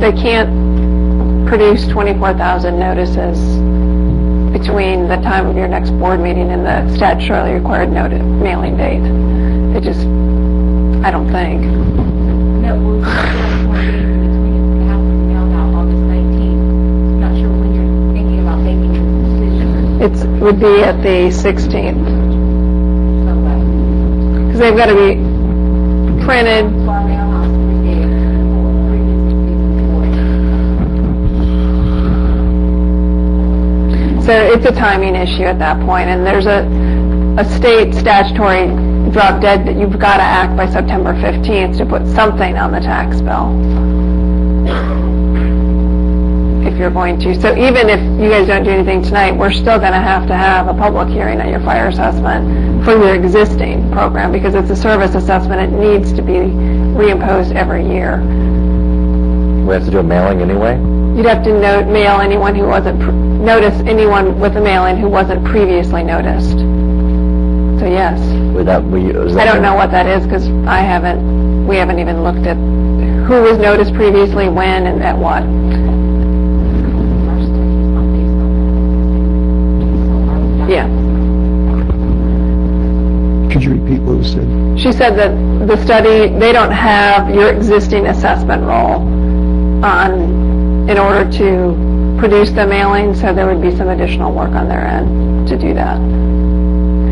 They can't produce 24,000 notices between the time of your next board meeting and the statutorily required mailing date. I don't think. No, we're between the House and mailed out August 19th. Not sure when you're thinking about making this decision. It would be at the 16th. Because they've got to be printed. So it's a timing issue at that point, and there's a state statutory drop dead that you've got to act by September 15th to put something on the tax bill. If you're going to. So even if you guys don't do anything tonight, we're still going to have a public hearing on your fire assessment for your existing program, because it's a service assessment. It needs to be reimposed every year. We have to do a mailing anyway? You'd have to mail anyone who wasn't, notice anyone with a mail-in who wasn't previously noticed. So yes. I don't know what that is, because we haven't even looked at who was noticed previously, when, and at what. Yeah. Could you repeat what was said? She said that the study, they don't have your existing assessment roll in order to produce the mailing, so there would be some additional work on their end to do that.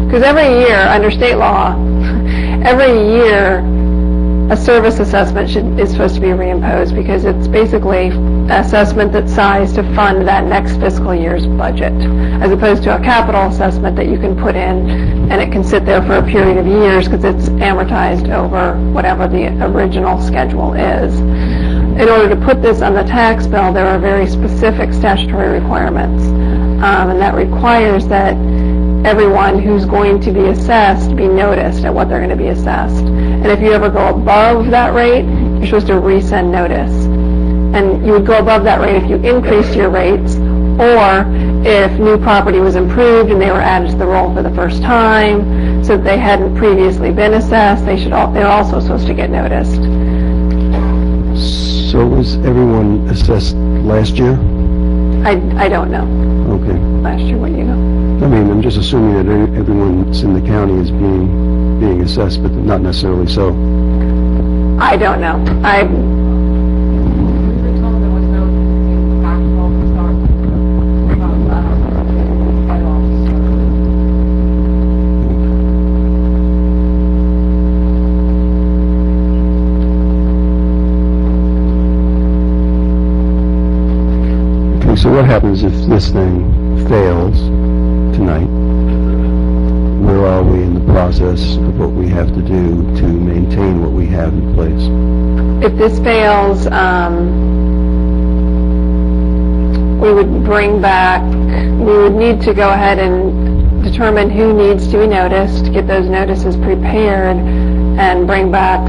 Because every year, under state law, every year a service assessment is supposed to be reimposed, because it's basically an assessment that's sized to fund that next fiscal year's budget, as opposed to a capital assessment that you can put in and it can sit there for a period of years because it's amortized over whatever the original schedule is. In order to put this on the tax bill, there are very specific statutory requirements, and that requires that everyone who's going to be assessed be noticed at what they're going to be assessed. And if you ever go above that rate, you're supposed to resend notice. And you would go above that rate if you increased your rates, or if new property was improved and they were added to the roll for the first time, so that they hadn't previously been assessed, they're also supposed to get noticed. So was everyone assessed last year? I don't know. Okay. Last year, what do you know? I mean, I'm just assuming that everyone that's in the county is being assessed, but not necessarily so. I don't know. Okay, so what happens if this thing fails tonight? Where are we in the process of what we have to do to maintain what we have in place? If this fails, we would need to go ahead and determine who needs to be noticed, get those notices prepared, and bring back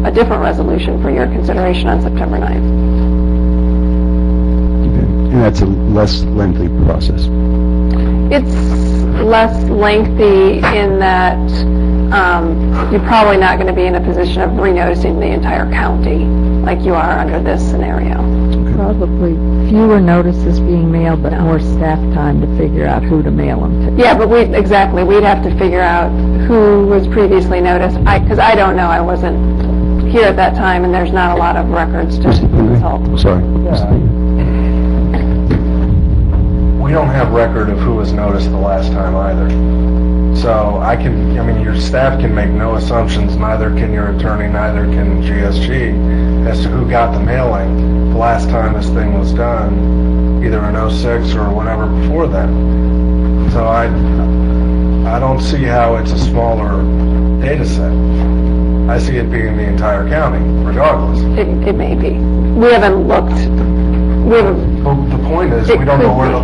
a different resolution for your consideration on September 9th. And that's a less lengthy process. It's less lengthy in that you're probably not going to be in a position of renoticing the entire county like you are under this scenario. Probably fewer notices being mailed, but more staff time to figure out who to mail them to. Yeah, but we'd have to figure out who was previously noticed. Because I don't know, I wasn't here at that time, and there's not a lot of records to consult. Sorry. We don't have record of who was noticed the last time either. So your staff can make no assumptions, neither can your attorney, neither can GSG, as to who got the mailing the last time this thing was done, either in '06 or whenever before then. So I don't see how it's a smaller data set. I see it being the entire county, regardless. It may be. We haven't looked. The point is, we don't know where the...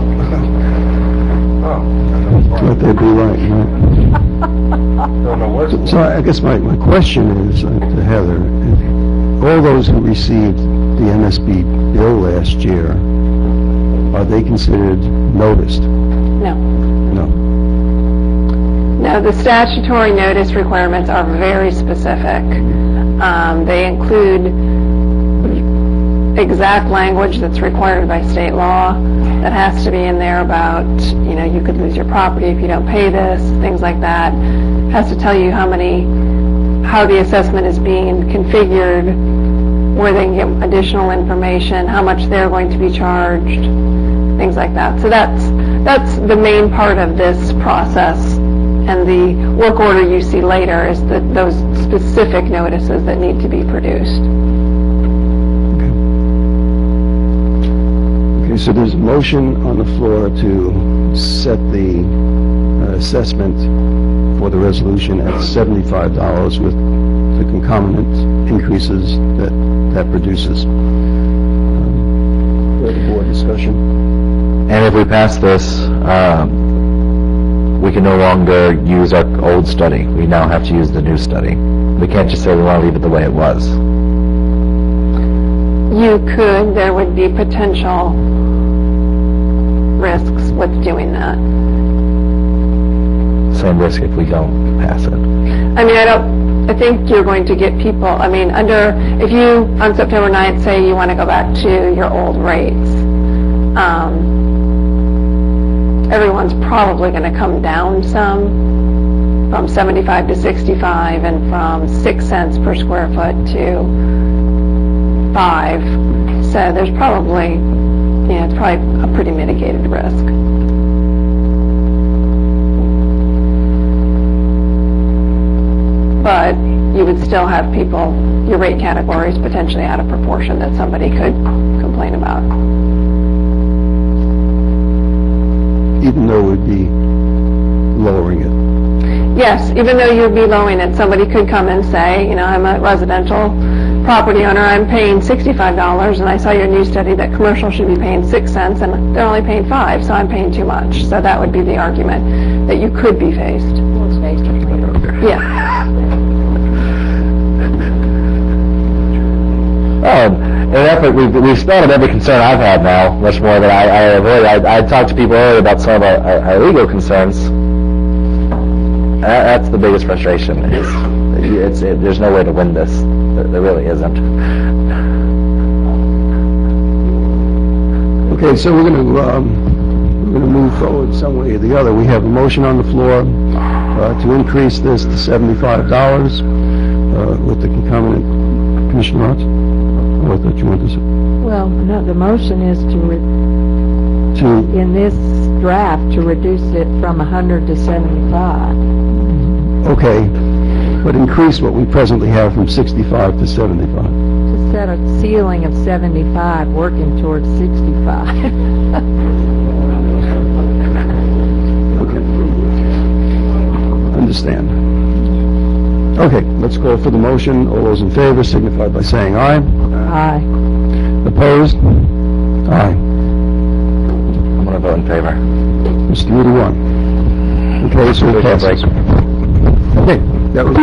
But they'd be right. Don't know where So I guess my question is to Heather, if all those who received the MSB bill last year, are they considered noticed? No. No. No, the statutory notice requirements are very specific. They include exact language that's required by state law that has to be in there about, you could lose your property if you don't pay this, things like that. Has to tell you how the assessment is being configured, where they can get additional information, how much they're going to be charged, things like that. So that's the main part of this process. And the work order you see later is those specific notices that need to be produced. Okay, so there's a motion on the floor to set the assessment for the resolution at $75 with the concomitant increases that produces. Further board discussion? And if we pass this, we can no longer use our old study. We now have to use the new study. We can't just say we want to leave it the way it was. There would be potential risks with doing that. Same risk if we don't pass it. I think you're going to get people, if you, on September 9th, say you want to go back to your old rates, everyone's probably going to come down some, from 75 to 65 and from 6 cents per square foot to 5. So there's probably, it's probably a pretty mitigated risk. But you would still have people, your rate categories potentially out of proportion that somebody could complain about. Even though we'd be lowering it. Yes, even though you'd be lowering it, somebody could come and say, I'm a residential property owner, I'm paying $65, and I saw your new study that commercial should be paying 6 cents, and they're only paying 5, so I'm paying too much. So that would be the argument that you could be faced. Yeah. in an effort, we've spelled out every concern I've had now, much more than I avoided. I talked to people earlier about some of our legal concerns. That's the biggest frustration. There's no way to win this. There really isn't. Okay, so we're going to move forward some way or the other. We have a motion on the floor to increase this to $75 with the concomitant. Commissioner Rotz? Oh, I thought you wanted to say. Well, no, the motion is in this draft, to reduce it from 100 to 75. Okay, but increase what we presently have from 65 to 75. To set a ceiling of 75, working towards 65. Understand. Okay, let's call for the motion. All those in favor signify by saying aye. Aye. Opposed? Aye. I'm going to vote in favor. It's 3-1. Okay, so it passes. Okay, that was,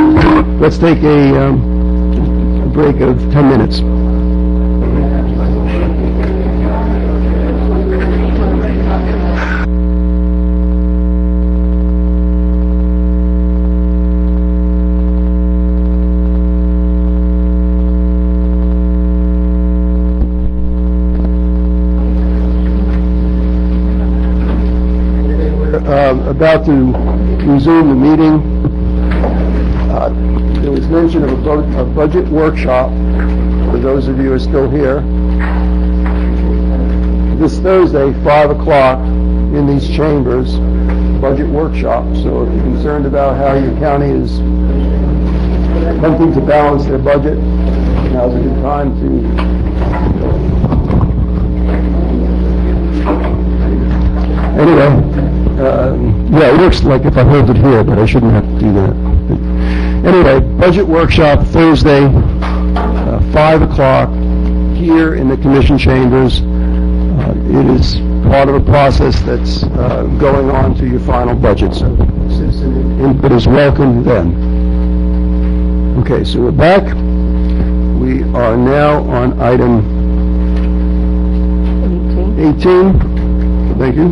let's take a break of 10 minutes. About to resume the meeting. There was mention of a budget workshop, for those of you who are still here, this Thursday, 5 o'clock, in these chambers, budget workshop. So if you're concerned about how your county is attempting to balance their budget, now's a good time to anyway. Yeah, it looks like if I hold it here, but I shouldn't have to do that. Anyway, budget workshop Thursday, 5 o'clock, here in the commission chambers. It is part of a process that's going on to your final budget, so citizen input is welcome then. Okay, so we're back. We are now on item 18. Thank you.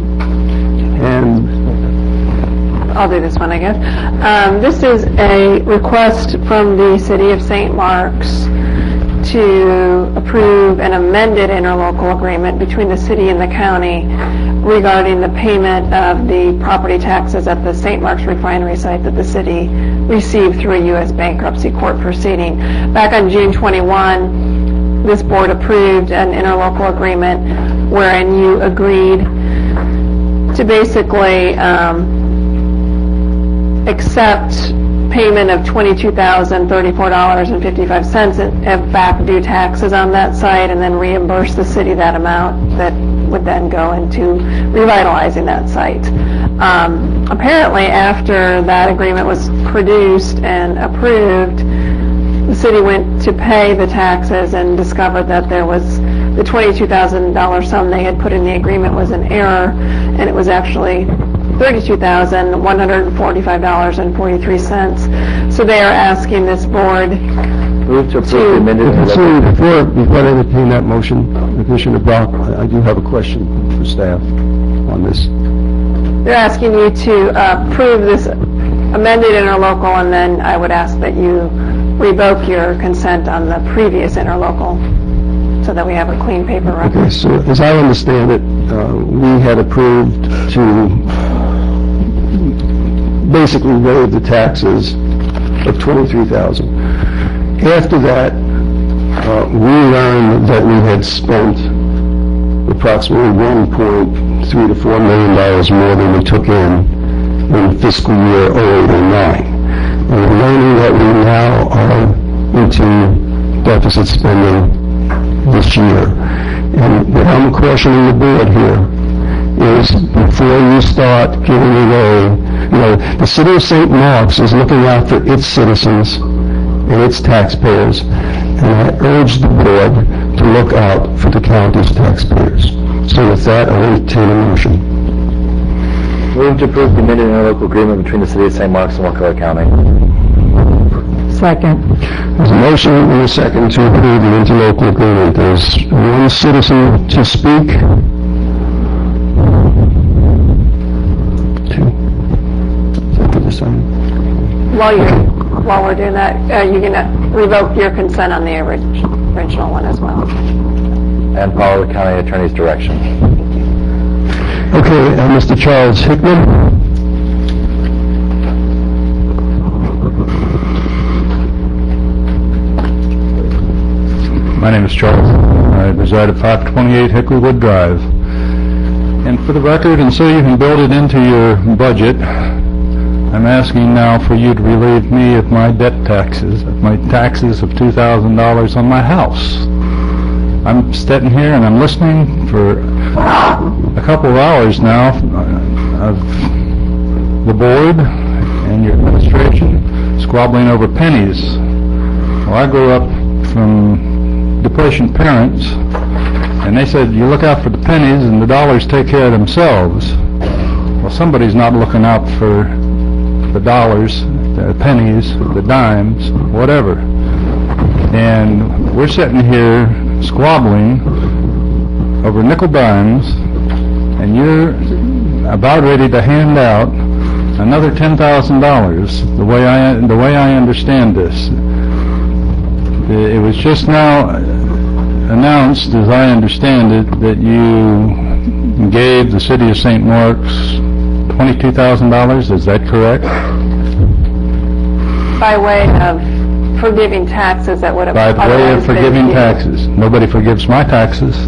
And I'll do this one, I guess. This is a request from the City of St. Marks to approve an amended interlocal agreement between the city and the county regarding the payment of the property taxes at the St. Marks refinery site that the city received through a U.S. bankruptcy court proceeding. Back on June 21, this board approved an interlocal agreement wherein you agreed to basically accept payment of $22,034.55 of back due taxes on that site, and then reimburse the city that amount that would then go into revitalizing that site. Apparently, after that agreement was produced and approved, the city went to pay the taxes and discovered that there was the $22,000 sum they had put in the agreement was an error, and it was actually $32,145.43. So they are asking this board Move to approve the amended. Before I entertain that motion, Commissioner Brock, I do have a question for staff on this. They're asking you to approve this amended interlocal, and then I would ask that you revoke your consent on the previous interlocal, so that we have a clean paper record. Okay, so as I understand it, we had approved to basically waive the taxes of $23,000. After that, we learned that we had spent approximately $1.3 to $4 million more than we took in fiscal year 08-09. And we're learning that we now are into deficit spending this year. And what I'm questioning the board here is, before you start giving away, the city of St. Marks is looking out for its citizens and its taxpayers, and I urge the board to look out for the county's taxpayers. So with that, I'll entertain a motion. Move to approve the amended interlocal agreement between the City of St. Marks and Wakulla County. Second. There's a motion and a second to approve the interlocal agreement. There's one citizen to speak. Two. Is that for the same? While we're doing that, you're going to revoke your consent on the original one as well. And follow the county attorney's direction. Okay, Mr. Charles Hickman. My name is Charles. I reside at 528 Hickorywood Drive. And for the record, and so you can build it into your budget, I'm asking now for you to relieve me of my debt taxes, of my taxes of $2,000 on my house. I'm sitting here and I'm listening for a couple of hours now of the board and your administration squabbling over pennies. Well, I grew up from Depression parents, and they said, you look out for the pennies and the dollars take care of themselves. Well, somebody's not looking out for the dollars, the pennies, the dimes, whatever. And we're sitting here squabbling over nickel dimes, and you're about ready to hand out another $10,000. The way I understand this, it was just now announced, as I understand it, that you gave the city of St. Mark's $22,000. Is that correct? By way of forgiving taxes that would have By way of otherwise forgiving been taxes. Nobody forgives my taxes.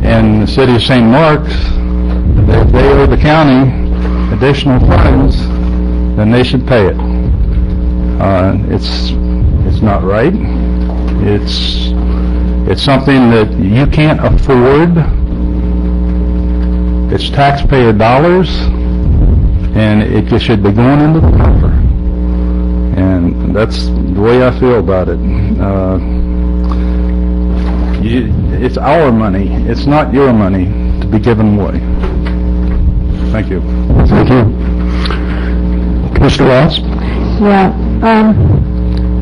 And the city of St. Mark's, if they owe the county additional funds, then they should pay it. It's not right. It's something that you can't afford. It's taxpayer dollars, and it just should be going into the coffer. And that's the way I feel about it. It's our money. It's not your money to be given away. Thank you. Thank you. Mr. Ross? Yeah,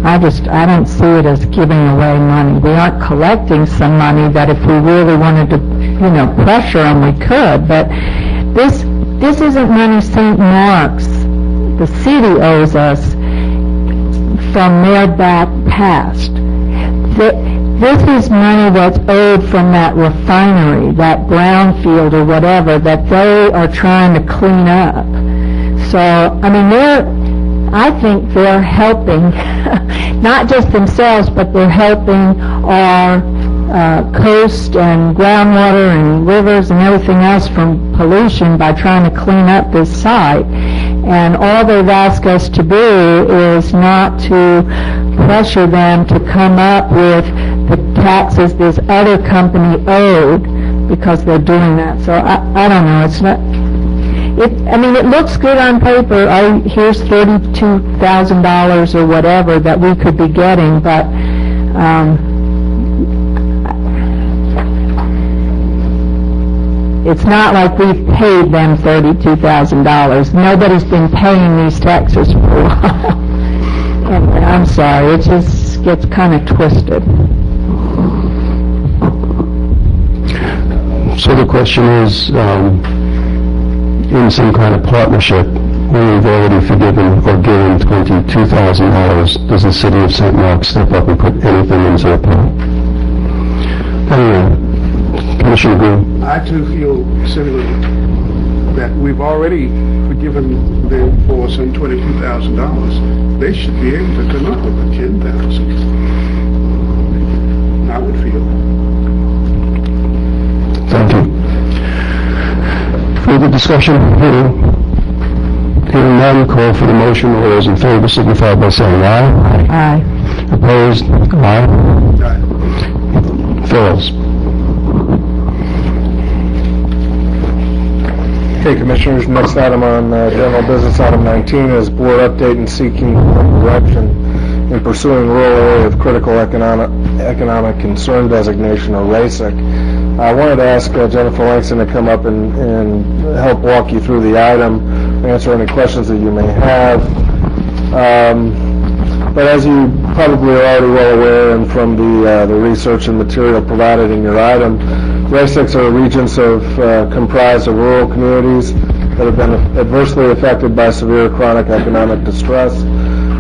I don't see it as giving away money. We aren't collecting some money that if we really wanted to, pressure them, we could. But this isn't money St. Mark's, the city owes us from their back past. This is money that's owed from that refinery, that brownfield or whatever, that they are trying to clean up. So, I think they're helping, not just themselves, but they're helping our coast and groundwater and rivers and everything else from pollution by trying to clean up this site. And all they've asked us to do is not to pressure them to come up with the taxes this other company owed, because they're doing that. So I don't know. It's not. It looks good on paper. Here's $32,000 or whatever that we could be getting, but it's not like we've paid them $32,000. Nobody's been paying these taxes for a while. And I'm sorry, it just gets kind of twisted. So the question is, in some kind of partnership, when we've already forgiven or given $22,000, does the city of St. Mark step up and put anything into the pot? Anyway, Commissioner Green. I too feel similarly that we've already forgiven them for some $22,000. They should be able to come up with the $10,000. I would feel. Thank you. Further discussion? Hearing none, call for the motion. All those in favor signify by saying aye. Aye. Opposed? Aye. Aye. Fails. Okay, Commissioners, next item on general business, item 19, is board update and seeking direction in pursuing rural area of critical economic concern designation, or RACIC. I wanted to ask Jennifer Langston to come up and help walk you through the item, answer any questions that you may have. But as you probably are already well aware, and from the research and material provided in your item, RACICs are regions comprised of rural communities that have been adversely affected by severe chronic economic distress,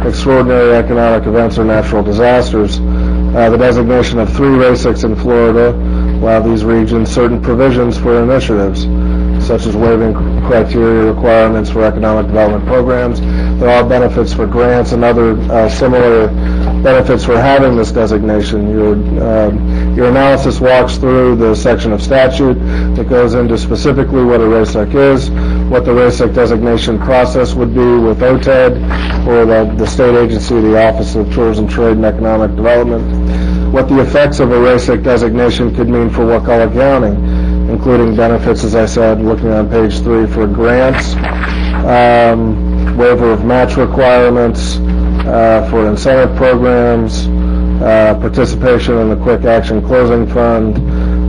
extraordinary economic events, or natural disasters. The designation of 3 RACICs in Florida allow these regions certain provisions for initiatives, such as waiving criteria requirements for economic development programs. There are benefits for grants and other similar benefits for having this designation. Your analysis walks through the section of statute that goes into specifically what a RACIC is, what the RACIC designation process would be with OTED, or the state agency, the Office of Tourism, Trade, and Economic Development, what the effects of a RACIC designation could mean for Wakulla County, including benefits, as I said, looking on page 3 for grants, waiver of match requirements for incentive programs, participation in the Quick Action Closing Fund,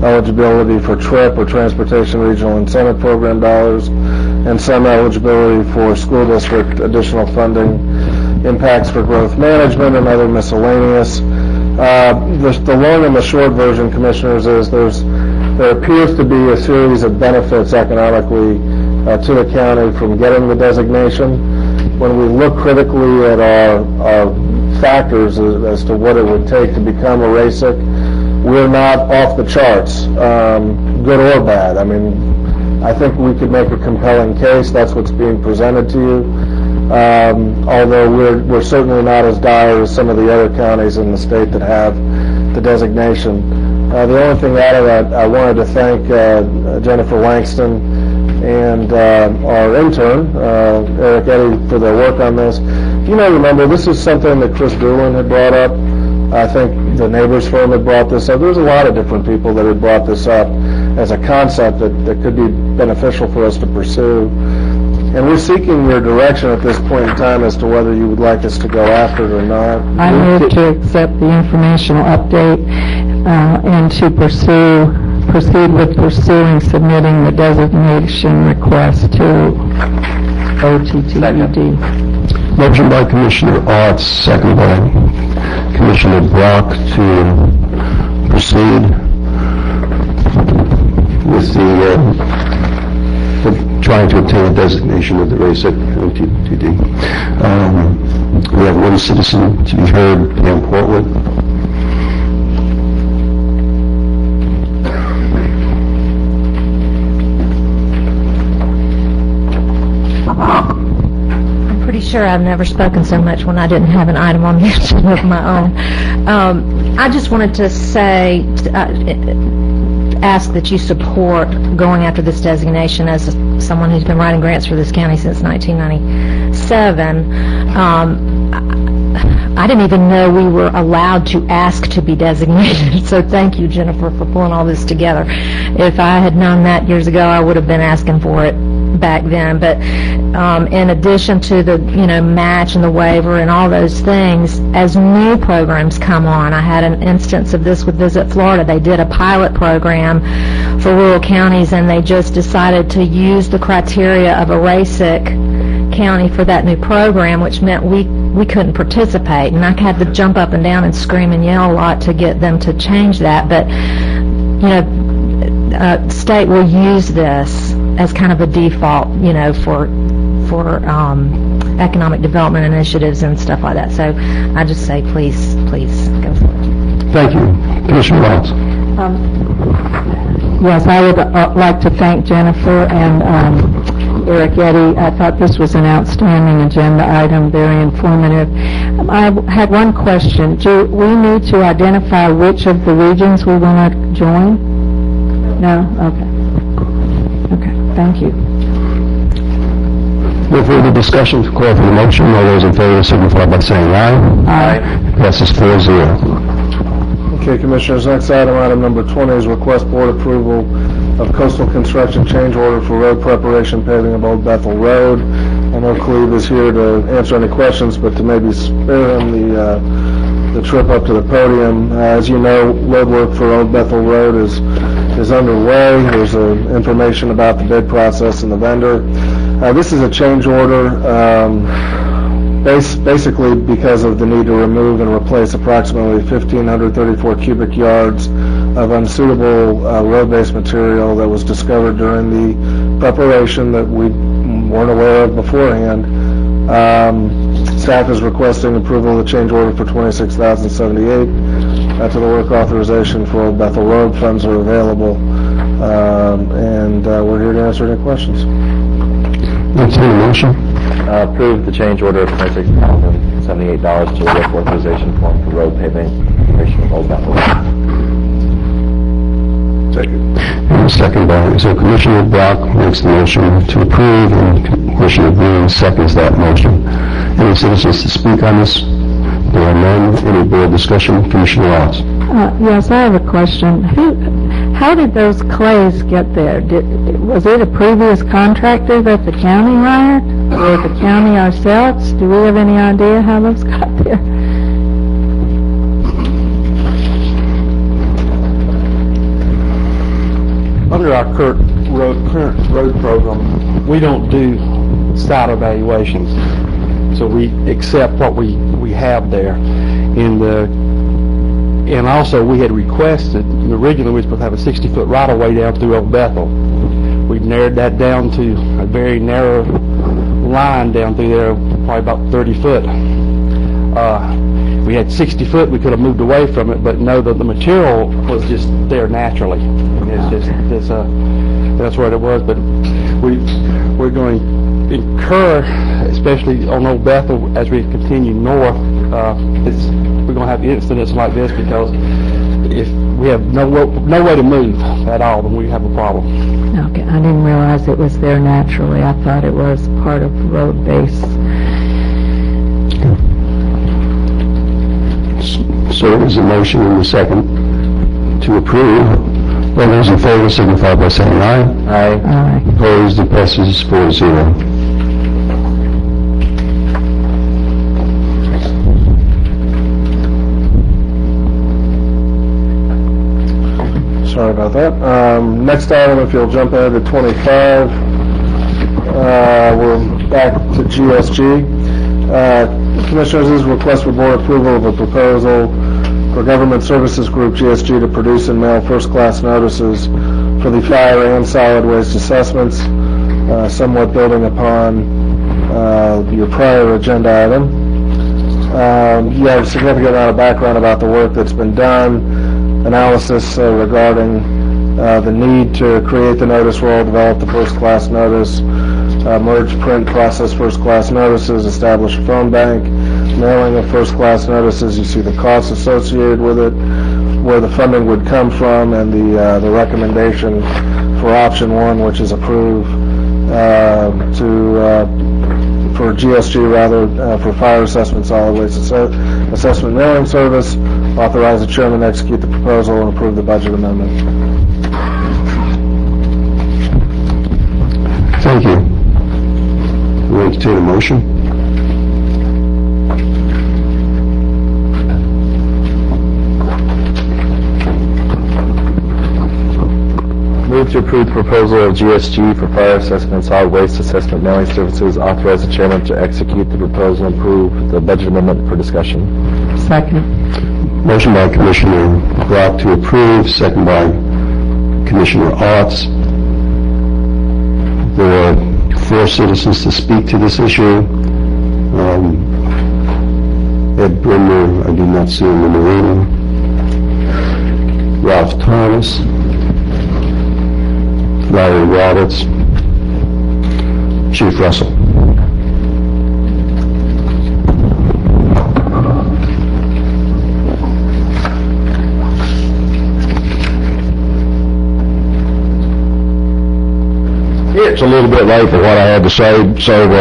eligibility for TRIP or Transportation Regional Incentive Program dollars, and some eligibility for school district additional funding, impacts for growth management, and other miscellaneous. The long and the short version, Commissioners, is there appears to be a series of benefits economically to the county from getting the designation. When we look critically at our factors as to what it would take to become a RACIC, we're not off the charts, good or bad. I mean, I think we could make a compelling case. That's what's being presented to you. Although we're certainly not as dire as some of the other counties in the state that have the designation. The only thing out of that, I wanted to thank Jennifer Langston and our intern, Eric Eddy, for their work on this. If you may remember, this is something that Chris Doolin had brought up. I think the neighbors firm had brought this up. There's a lot of different people that had brought this up as a concept that could be beneficial for us to pursue. And we're seeking your direction at this point in time as to whether you would like us to go after it or not. I move to accept the informational update and to proceed with submitting the designation request to OTTED. Motion by Commissioner Ott, second by Commissioner Brock to proceed with trying to obtain a designation of the RACIC OTTD. We have one citizen to be heard, Pam Portwood. Sure, I've never spoken so much when I didn't have an item on the agenda of my own. I just wanted to say, ask that you support going after this designation as someone who's been writing grants for this county since 1997. I didn't even know we were allowed to ask to be designated, so thank you, Jennifer, for pulling all this together. If I had known that years ago, I would have been asking for it back then. But in addition to the match and the waiver and all those things, as new programs come on, I had an instance of this with Visit Florida. They did a pilot program for rural counties, and they just decided to use the criteria of a RACIC county for that new program, which meant we couldn't participate, and I had to jump up and down and scream and yell a lot to get them to change that. But state will use this as kind of a default, for economic development initiatives and stuff like that. So I just say, please go for it. Thank you. Commissioner Watts. Yes, I would like to thank Jennifer and Eric Eddy. I thought this was an outstanding agenda item, very informative. I had one question. Do we need to identify which of the regions we want to join? No? Okay. Okay, thank you. No further discussion. To call for the motion. All those in favor signify by saying aye. Aye. Passes 4-0. Okay, Commissioners, next item number 20 is request board approval of coastal construction change order for road preparation paving of Old Bethel Road. I know Cleve is here to answer any questions, but to maybe spare him the the trip up to the podium. As you know, road work for Old Bethel Road is underway. There's information about the bid process and the vendor. This is a change order, basically because of the need to remove and replace approximately 1,534 cubic yards of unsuitable road-based material that was discovered during the preparation that we weren't aware of beforehand. Staff is requesting approval of the change order for $26,078 to the work authorization for Old Bethel Road. Funds are available, and we're here to answer any questions. Entertain a motion. Approve the change order of $26,078 to the work authorization form for road paving, operation of Old Bethel. Second. And second by, so Commissioner Brock makes the motion to approve, and Commissioner Green seconds that motion. Any citizens to speak on this? There are none. Any board discussion? Commissioner Ross. Yes, I have a question. How did those clays get there? Was it a previous contractor that the county hired, or the county ourselves? Do we have any idea how those got there? Under our current road program, we don't do site evaluations, so we accept what we have there. And also, we had requested, originally we were supposed to have a 60-foot right-of-way down through Old Bethel. We've narrowed that down to a very narrow line down through there, probably about 30 foot. We had 60 foot, we could have moved away from it, but no, the material was just there naturally. It's just, that's what it was, but we're going to incur, especially on Old Bethel, as we continue north, we're going to have incidents like this, because if we have no way to move at all, then we have a problem. Okay, I didn't realize it was there naturally. I thought it was part of road base. So there's a motion and a second to approve. All those in favor signify by saying aye. Aye. Aye. Opposed, it passes 4-0. Sorry about that. Next item, if you'll jump ahead to 25, we're back to GSG. Commissioners, this is a request for board approval of a proposal for Government Services Group, GSG, to produce and mail first-class notices for the fire and solid waste assessments, somewhat building upon your prior agenda item. You have a significant amount of background about the work that's been done, analysis regarding the need to create the notice roll, develop the first-class notice, merge, print, process first-class notices, establish a phone bank, mailing of first-class notices. You see the costs associated with it, where the funding would come from, and the recommendation for option one, which is approved for GSG for fire assessment, solid waste assessment mailing service. Authorize the chairman to execute the proposal and approve the budget amendment. Thank you. We'll entertain a motion. Move to approve the proposal of GSG for fire assessment and solid waste assessment mailing services. Authorize the chairman to execute the proposal and approve the budget amendment for discussion. Second. Motion by Commissioner Brock to approve, second by Commissioner Otts. There are 4 citizens to speak to this issue. Ed Brimmer, I do not see him in the room. Ralph Thomas. Larry Roberts. Chief Russell. It's a little bit late for what I had to say, so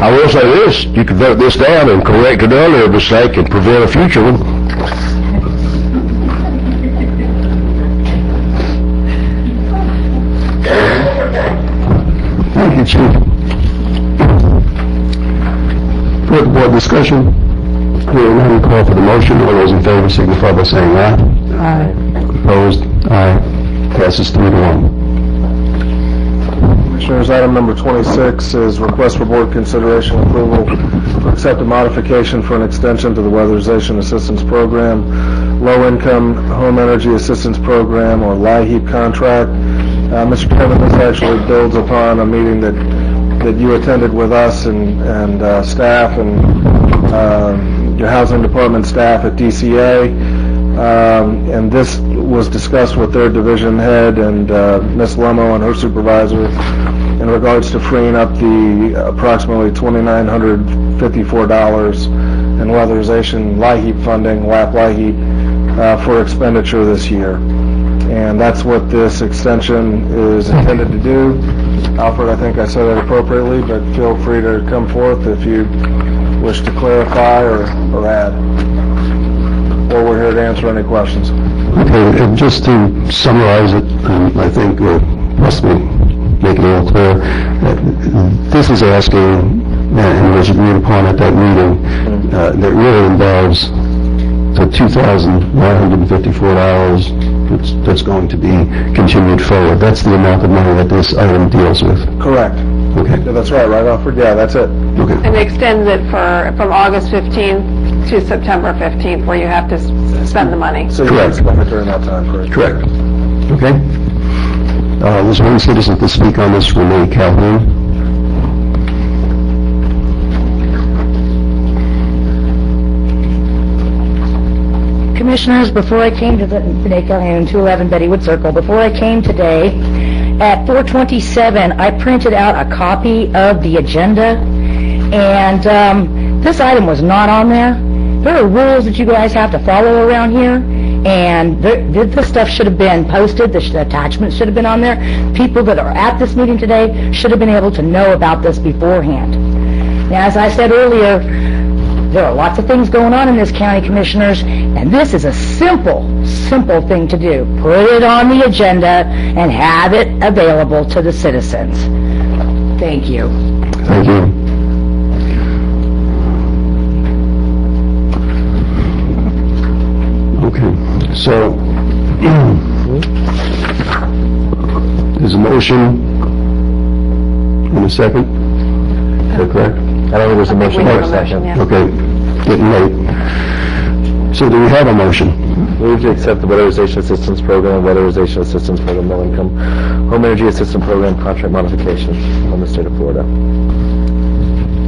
I will say this: you can vote this down and correct an earlier mistake and prevent a future one. Thank you, Chief. Further board discussion? Hearing none, call for the motion. All those in favor signify by saying aye. Aye. Opposed? Aye. Passes 3-1. Commissioners, item number 26 is request for board consideration and approval to accept a modification for an extension to the Weatherization Assistance Program, Low Income Home Energy Assistance Program, or LIHEAP contract. Mr. Chairman, this actually builds upon a meeting that you attended with us and staff and your housing department staff at DCA. And this was discussed with their division head and Ms. Lemo and her supervisor in regards to freeing up the approximately $2,954 in weatherization LIHEAP funding, WAP LIHEAP, for expenditure this year. And that's what this extension is intended to do. Alfred, I think I said that appropriately, but feel free to come forth if you wish to clarify or add. Or we're here to answer any questions. Okay, and just to summarize it, I think possibly make it a little clear, this is asking, and was agreed upon at that meeting, that really involves the $2,954 that's going to be continued forward. That's the amount of money that this item deals with. Correct. Okay. Yeah, that's right, Alfred? Yeah, that's it. Okay. And it extends it from August 15th to September 15th, where you have to spend the money. So you can spend it during that time, correct? Correct. Okay. There's one citizen to speak on this, Renee Calhoun. Commissioners, before I came to the Renee Calhoun, 211 Bettywood Circle, before I came today, at 4:27, I printed out a copy of the agenda, and this item was not on there. There are rules that you guys have to follow around here, and this stuff should have been posted, the attachments should have been on there. People that are at this meeting today should have been able to know about this beforehand. Now, as I said earlier, there are lots of things going on in this county, Commissioners, and this is a simple thing to do. Put it on the agenda and have it available to the citizens. Thank you. Thank you. Okay, so there's a motion in a second. Is that correct? I don't think there's a motion for a second. Okay, getting late. So do we have a motion? Move to accept the Weatherization Assistance Program, Weatherization Assistance Program, Low Income Home Energy Assistance Program contract modification on the state of Florida.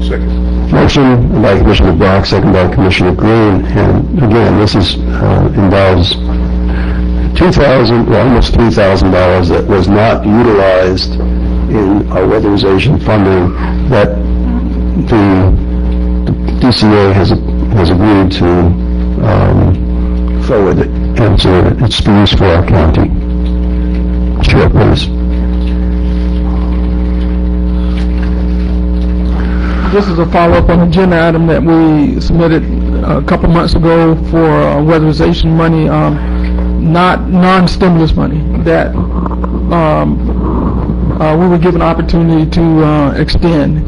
Second. Motion by Commissioner Brock, second by Commissioner Green, and again, this is involves almost $3,000 that was not utilized in our weatherization funding that the DCA has agreed to forward it, and so it's for use for our county. Chair, please. This is a follow-up on an agenda item that we submitted a couple months ago for weatherization money, not non-stimulus money, that we were given an opportunity to extend.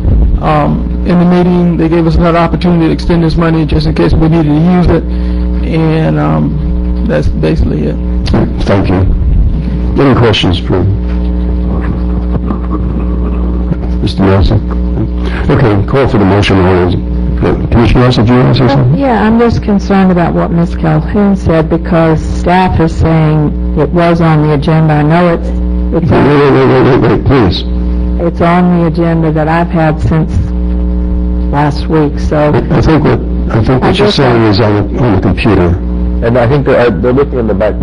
In the meeting, they gave us another opportunity to extend this money just in case we needed to use it, and that's basically it. Thank you. Any questions for Mr. Nelson? Okay, call for the motion. Commissioner Nelson, do you want to say something? Yeah, I'm just concerned about what Ms. Calhoun said, because staff is saying it was on the agenda. I know it's Wait, please. It's on the agenda that I've had since last week, so... I think what you're saying is on the computer. And I think they're looking in the back.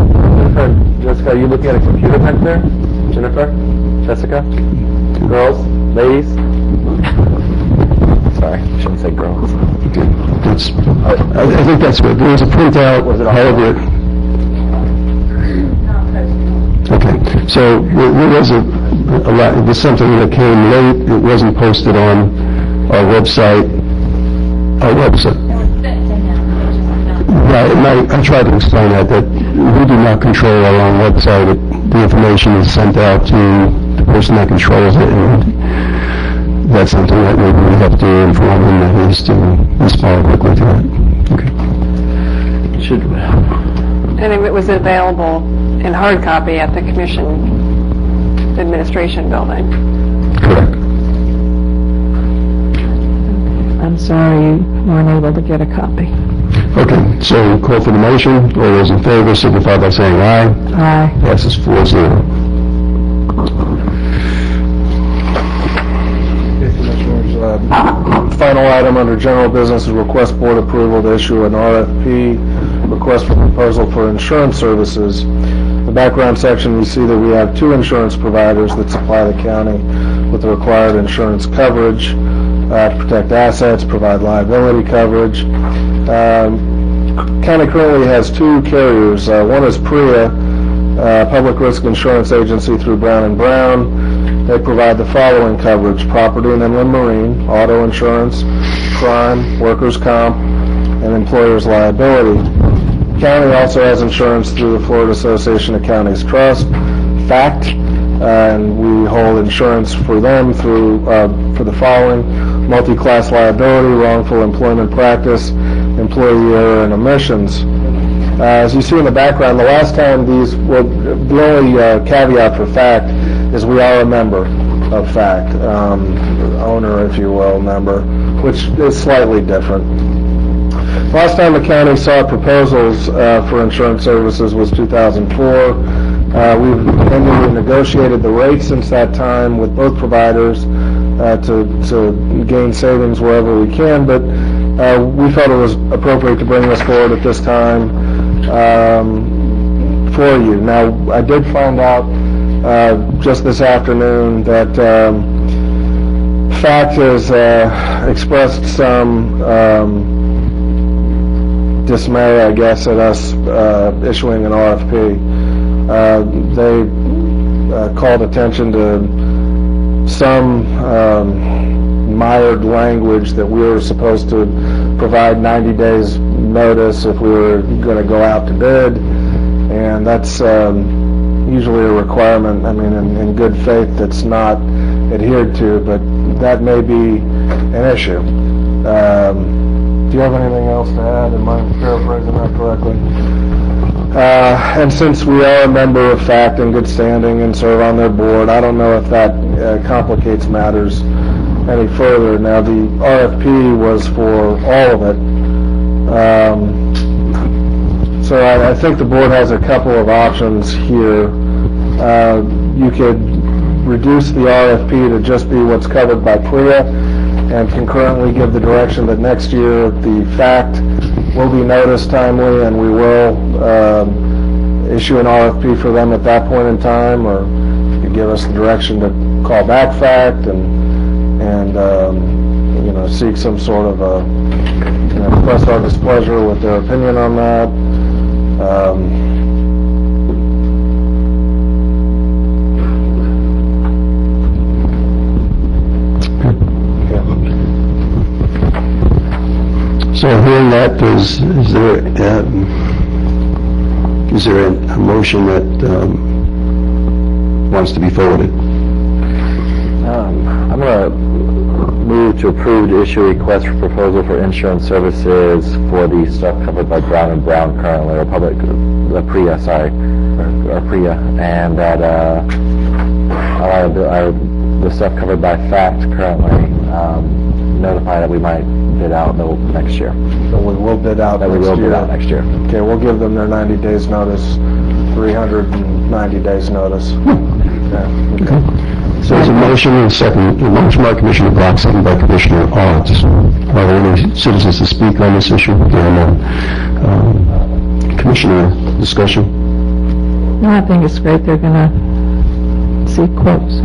Jessica, are you looking at a computer back there? Jennifer? Jessica? Girls? Ladies? Sorry, I shouldn't say girls. Okay. I think that's good. There was a printout, however... Okay, so there was something that came late. It wasn't posted on our website. Right, and I tried to explain that we do not control our own website. The information is sent out to the person that controls it, and that's something that maybe we have to inform them that needs to respond quickly to that. Should, And it was available in hard copy at the Commission Administration Building. Correct. I'm sorry you weren't able to get a copy. Okay, so call for the motion. All those in favor signify by saying aye. Aye. Passes 4-0. Final item under general business is request board approval to issue an RFP, request for proposal for insurance services. In the background section, we see that we have 2 insurance providers that supply the county with the required insurance coverage to protect assets, provide liability coverage. County currently has 2 carriers. One is PRIA, Public Risk Insurance Agency through Brown & Brown. They provide the following coverage: property and inland marine, auto insurance, crime, workers' comp, and employer's liability. County also has insurance through the Florida Association of Counties Trust, FACT, and we hold insurance for them through for the following: multi-class liability, wrongful employment practice, employee error, and omissions. As you see in the background, the last time these, well, the only caveat for FACT is we are a member of FACT, owner, if you will, member, which is slightly different. Last time the county saw proposals for insurance services was 2004. We've continually negotiated the rates since that time with both providers to gain savings wherever we can, but we felt it was appropriate to bring this forward at this time for you. Now, I did find out just this afternoon that FACT has expressed some dismay, I guess, at us issuing an RFP. They called attention to some mired language that we were supposed to provide 90 days notice if we were going to go out to bid, and that's usually a requirement, I mean, in good faith, that's not adhered to, but that may be an issue. Do you have anything else to add? Am I paraphrasing that correctly? And since we are a member of FACT in good standing and serve on their board, I don't know if that complicates matters any further. Now, the RFP was for all of it. So I think the board has a couple of options here. You could reduce the RFP to just be what's covered by PRIA and concurrently give the direction that next year the FACT will be noticed timely and we will issue an RFP for them at that point in time, or you could give us the direction to call back FACT and you know, seek some sort of express our displeasure with their opinion on that. So hearing that, is there a motion that wants to be forwarded? I'm going to move to approve to issue a request for proposal for insurance services for the stuff covered by Brown & Brown currently, or PRIA, or PRIA, and that the stuff covered by FACT currently notify that we might bid out next year. So we will bid out next year. Okay, we'll give them their 90 days notice, 390 days notice. Okay. So there's a motion and a second. A motion by Commissioner Brock, second by Commissioner Arndt. Are there any citizens to speak on this issue? Commissioner, discussion? No, I think it's great. They're going to see quotes.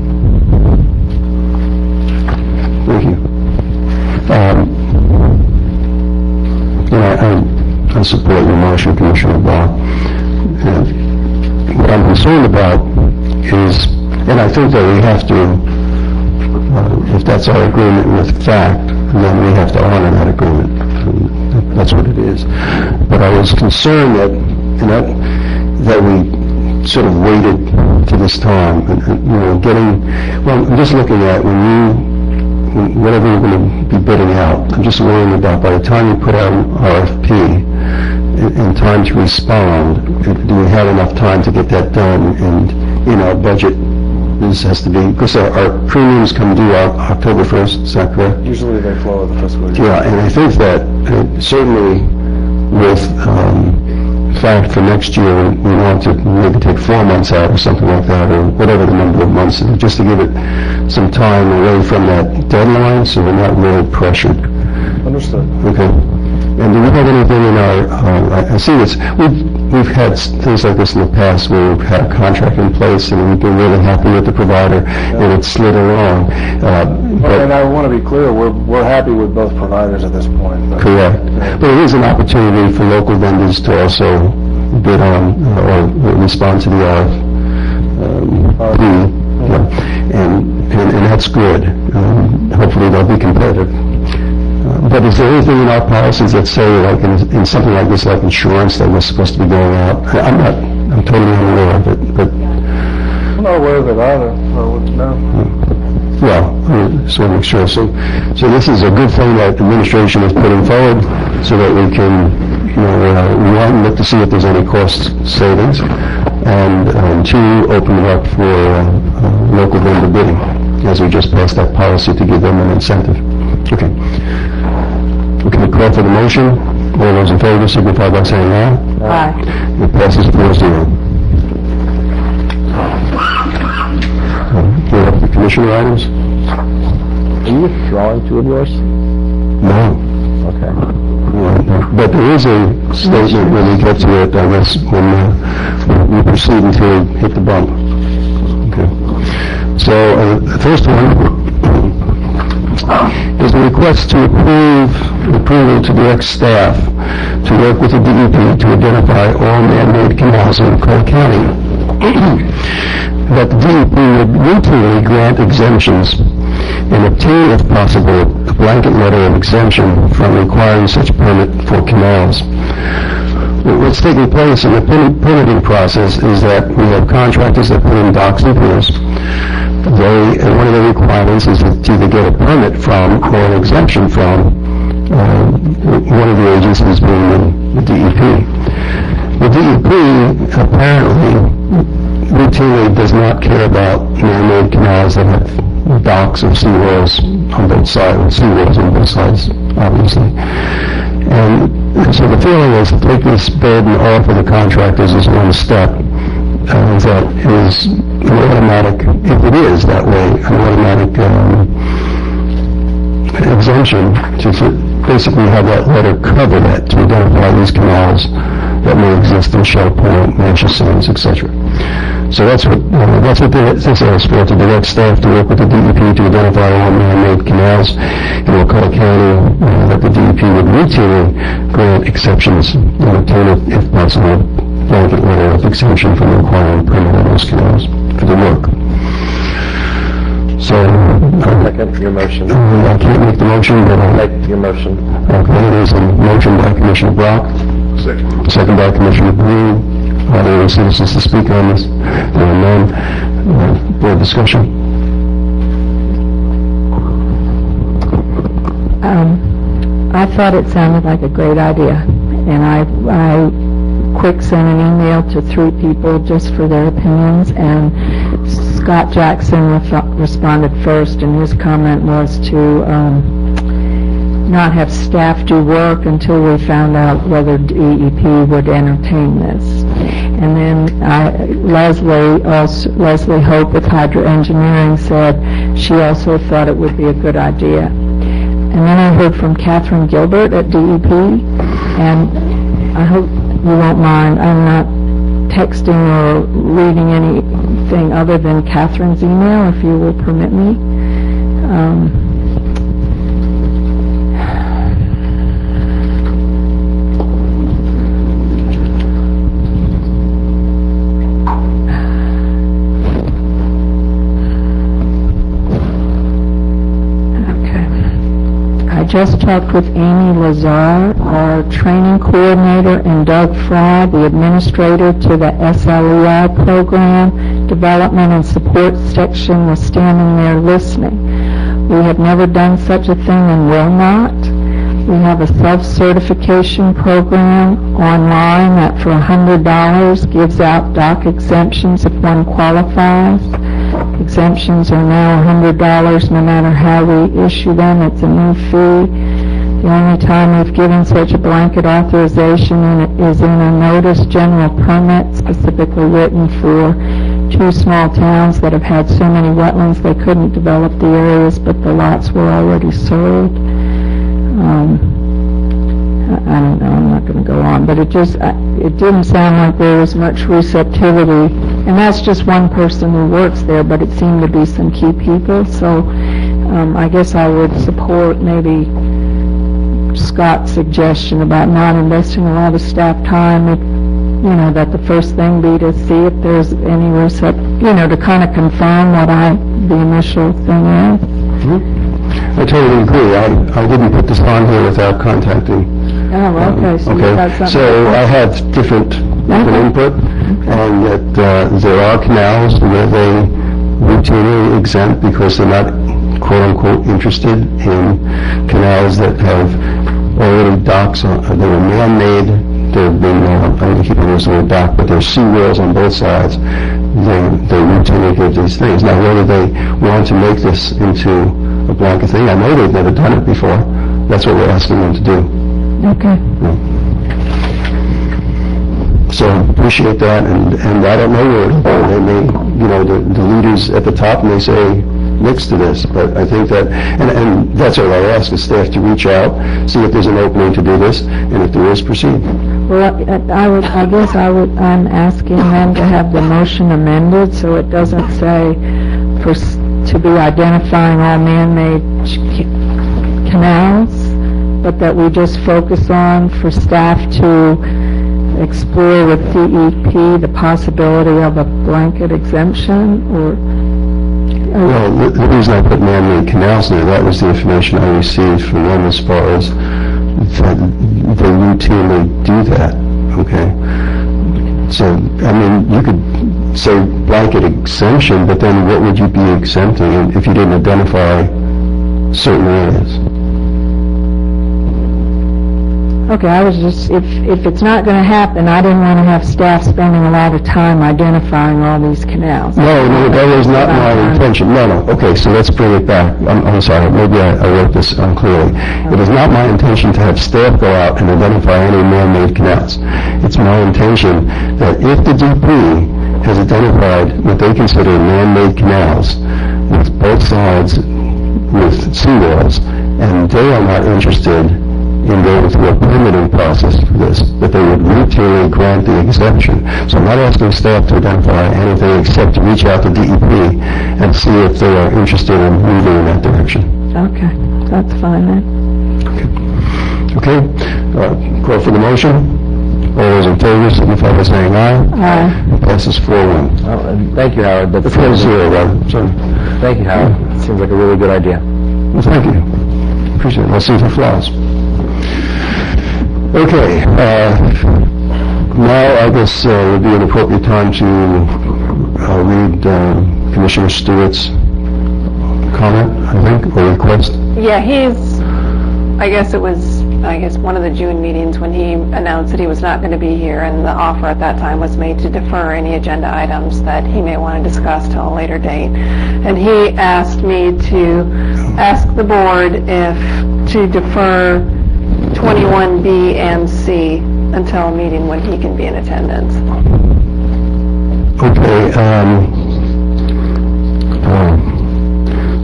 Thank you. I support your motion, Commissioner Brock. What I'm concerned about is, and I think that we have to, if that's our agreement with FACT, then we have to honor that agreement. That's what it is. But I was concerned that we sort of waited to this time, and I'm just looking at when whatever you're going to be bidding out, I'm just worrying about by the time you put out an RFP, in time to respond, do we have enough time to get that done? And in our budget, this has to be, because our premiums come due October 1st, is that correct? Usually they flow at the fiscal year. Yeah, and I think that certainly with fact for next year, we want to maybe take 4 months out or something like that, or whatever the number of months, just to give it some time away from that deadline, so we're not really pressured. Understood. Okay. And do we have anything in our, I see this, we've had things like this in the past where we've had a contract in place and we've been really happy with the provider and it slid along. And I want to be clear, we're happy with both providers at this point. Correct. But it is an opportunity for local vendors to also bid on or respond to the RFP. And that's good. Hopefully they'll be competitive. But is there anything in our policies that say, like in something like this, like insurance, that we're supposed to be going out? I'm totally unaware of it, but... I'm not aware of it either, no. Well, just want to make sure. So this is a good thing that the administration is putting forward so that we can, we want to look to see if there's any cost savings, and two, open it up for local vendor bidding, as we just passed that policy to give them an incentive. Okay. Okay, call for the motion. All those in favor signify by saying aye. Aye. It passes 4-0. We're up to commissioner items? Are you withdrawing two of yours? No. Okay. But there is a statement when we get to it, I guess, when we proceed until we hit the bump. Okay. So, the first one is a request to approval to direct staff to work with the DEP to identify all man-made canals in Cole County. That the DEP would routinely grant exemptions and obtain, if possible, a blanket letter of exemption from requiring such permit for canals. What's taking place in the permitting process is that we have contractors that put in docks and piers. One of the requirements is to either get a permit from or an exemption from one of the agencies being the DEP. The DEP apparently routinely does not care about man-made canals that have docks or seawalls on both sides, obviously. And so the feeling is to take this burden off of the contractors is one step. That is an automatic, if it is that way, an automatic exemption to basically have that letter cover that, to identify these canals that may exist in Shell Point, Manchester Sands, etc. So that's what this is for, to direct staff to work with the DEP to identify all man-made canals in Wakulla County, that the DEP would routinely grant exceptions and obtain, if possible, blanket letter of exemption from requiring permit on those canals for the work. So, Second your motion. I can't make the motion, but I'll Make your motion. Okay, there's a motion by Commissioner Brock. Second by Commissioner Green. Are there any citizens to speak on this? There are none. Board discussion. I thought it sounded like a great idea, and I quick sent an email to 3 people just for their opinions, and Scott Jackson responded first, and his comment was to not have staff do work until we found out whether DEP would entertain this. And then Leslie Hope with Hydro Engineering said she also thought it would be a good idea. And then I heard from Catherine Gilbert at DEP, and I hope you won't mind, I'm not texting or reading anything other than Catherine's email, if you will permit me. just talked with Amy Lazar, our training coordinator, and Doug Fry, the administrator to the SLEI program, development and support section, was standing there listening. We have never done such a thing and will not. We have a self-certification program online that for $100 gives out dock exemptions if one qualifies. Exemptions are now $100 no matter how we issue them. It's a new fee. The only time we've given such a blanket authorization is in a notice general permit specifically written for 2 small towns that have had so many wetlands they couldn't develop the areas, but the lots were already sold. I don't know, I'm not going to go on, but it didn't sound like there was much receptivity, and that's just one person who works there, but it seemed to be some key people, so I guess I would support maybe Scott's suggestion about not investing a lot of staff time, that the first thing be to see if there's any to kind of confirm what the initial thing is. I totally agree. I didn't put this on here without contacting. Oh, okay, so you got something. So I have different input, and that there are canals where they routinely exempt because they're not quote-unquote interested in canals that have already docks on, they were man-made. There have been, I'm going to keep using the dock, but there's seawalls on both sides. They routinely give these things. Now, whether they want to make this into a blanket thing, I know they've never done it before. That's what we're asking them to do. Okay. So appreciate that, and I don't know where it'll go. They may, the leaders at the top may say next to this, but I think that, and that's all I ask is staff to reach out, see if there's an opening to do this, and if there is, proceed. Well, I'm asking them to have the motion amended so it doesn't say to be identifying all man-made canals, but that we just focus on for staff to explore with DEP the possibility of a blanket exemption, or... Well, the reason I put man-made canals there, that was the information I received from them as far as that they routinely do that, okay? So, I mean, you could say blanket exemption, but then what would you be exempting if you didn't identify certain areas? Okay, I was just, if it's not going to happen, I didn't want to have staff spending a lot of time identifying all these canals. No, that was not my intention. No. Okay, so let's bring it back. I'm sorry, maybe I wrote this unclearly. It is not my intention to have staff go out and identify any man-made canals. It's my intention that if the DP has identified what they consider man-made canals with both sides with seawalls, and they are not interested in going through a permitting process for this, that they would routinely grant the exemption. So I'm not asking staff to identify anything except to reach out to DEP and see if they are interested in moving in that direction. Okay, that's fine then. Okay, call for the motion. All those in favor signify by saying aye. Aye. It passes 4-1. Thank you, Howard. That's 4-0, rather. Sorry. Thank you, Howard. Seems like a really good idea. Well, thank you. Appreciate it. Let's see if it flies. Okay, now I guess would be an appropriate time to read Commissioner Stewart's comment, I think, or request. Yeah, I guess it was one of the June meetings when he announced that he was not going to be here, and the offer at that time was made to defer any agenda items that he may want to discuss till a later date. And he asked me to ask the board if to defer 21B and C until a meeting when he can be in attendance. Okay,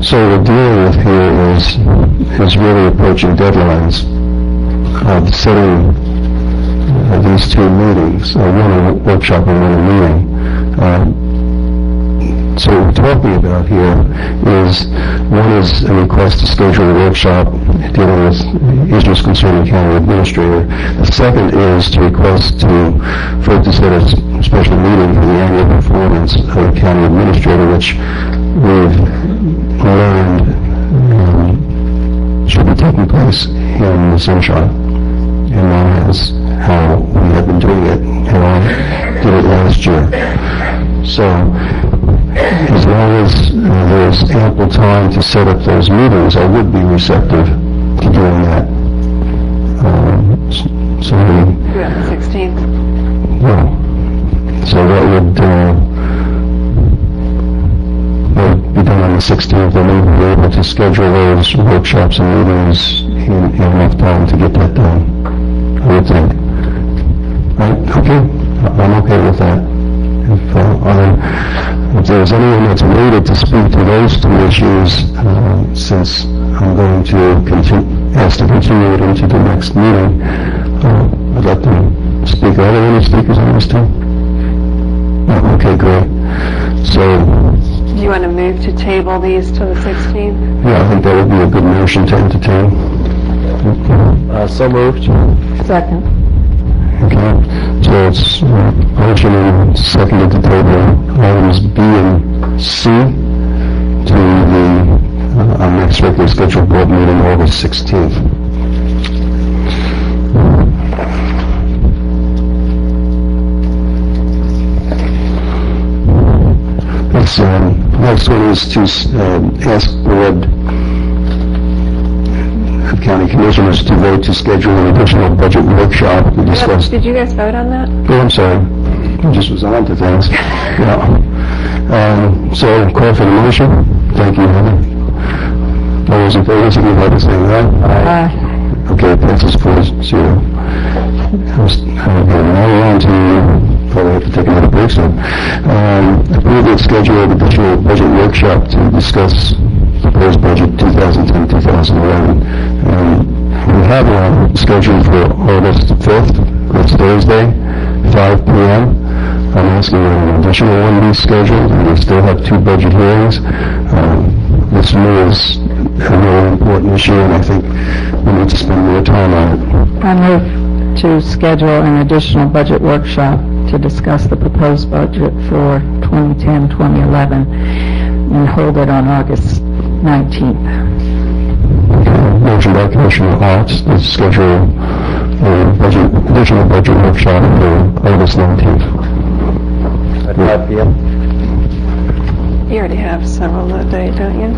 so what we're dealing with here is really approaching deadlines of setting these two meetings, one a workshop and one a meeting. So what we're talking about here is, one is a request to schedule a workshop dealing with issues concerning county administrator. The second is to request for it to set a special meeting for the annual performance of the county administrator, which we've learned should be be taking place in the sunshine. And that is how we have been doing it, and I did it last year. So, as long as there's ample time to set up those meetings, I would be receptive to doing that. So Do it on the 16th. so that would be done on the 16th, and we would be able to schedule those workshops and meetings in enough time to get that done, I would think. Right? Okay? I'm okay with that. If there's anyone that's waited to speak to those two issues, since I'm going to ask to continue it into the next meeting, I'd like to speak. Are there any speakers on this two? Oh, okay, great. So, Do you want to move to table these to the 16th? yeah, I think that would be a good motion to entertain. So moved. Second. Okay, so it's motion and seconded to table items B and C to our next regularly scheduled board meeting, August 16th. Next one is to ask board of county commissioners to vote to schedule an additional budget workshop to discuss. Did you guys vote on that? Oh, I'm sorry. I just was on to things. Yeah. So, call for the motion. Thank you, Heather. All those in favor, signify by saying aye. Okay, passes 4-0. Now we're on to, probably have to take another break soon. Approve the schedule of additional budget workshop to discuss proposed budget 2010-2011. We have one scheduled for August 5th, that's Thursday, 5 p.m. I'm asking that an additional one be scheduled, and we still have 2 budget hearings. This to me is a really important issue, and I think we need to spend more time on it. I move to schedule an additional budget workshop to discuss the proposed budget for 2010-2011 and hold it on August 19th. Motion by Commissioner Hart to schedule a additional budget workshop for August 19th. At 5 p.m. You already have several that day, don't you?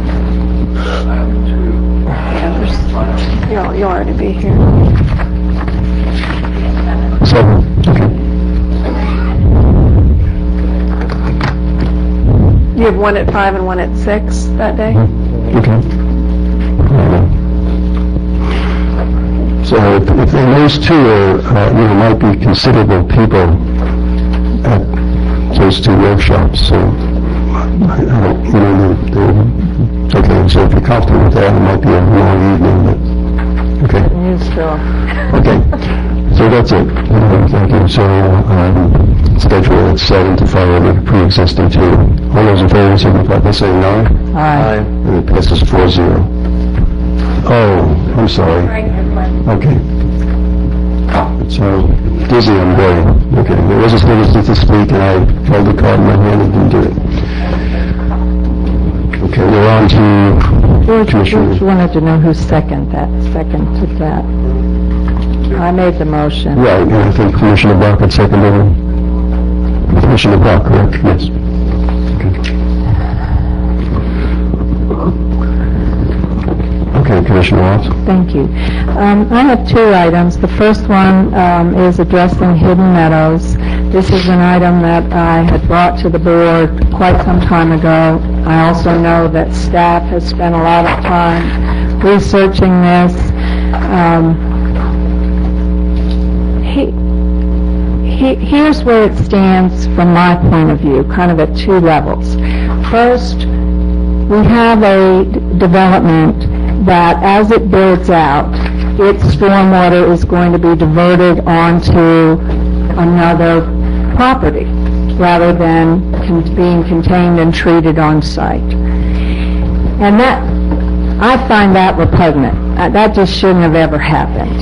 Yeah, you'll already be here. 7, okay. You have one at 5 and one at 6 that day? Okay. So if those two are, might be considerable people at those 2 workshops, so I don't, okay, so if you're comfortable with that, it might be a long evening, but, okay. You still. Okay, so that's it. Thank you. So, schedule at 7 to follow the pre-existing 2. All those in favor, signify by saying aye. Aye. And it passes 4-0. Oh, I'm sorry. Okay. So, dizzy, I'm going. Okay, there was a citizen to speak, and I held the card in my hand and didn't do it. Okay, we're on to Commissioner. George wanted to know who seconded that. I made the motion. Right, and I think Commissioner Brock had seconded it. Commissioner Brock, correct? Yes. Okay, Commissioner Watts. Thank you. I have 2 items. The first one is addressing Hidden Meadows. This is an item that I had brought to the board quite some time ago. I also know that staff has spent a lot of time researching this. Here's where it stands from my point of view, kind of at 2 levels. First, we have a development that as it builds out, its stormwater is going to be diverted onto another property rather than being contained and treated on site. And that, I find that repugnant. That just shouldn't have ever happened.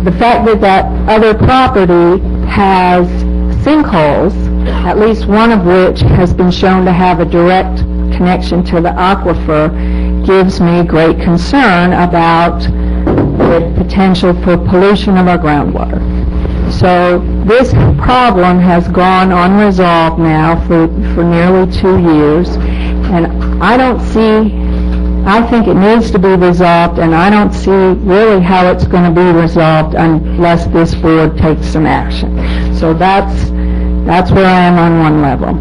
The fact that that other property has sinkholes, at least one of which has been shown to have a direct connection to the aquifer gives me great concern about the potential for pollution of our groundwater. So this problem has gone unresolved now for nearly 2 years, and I think it needs to be resolved, and I don't see really how it's going to be resolved unless this board takes some action. So that's where I am on one level.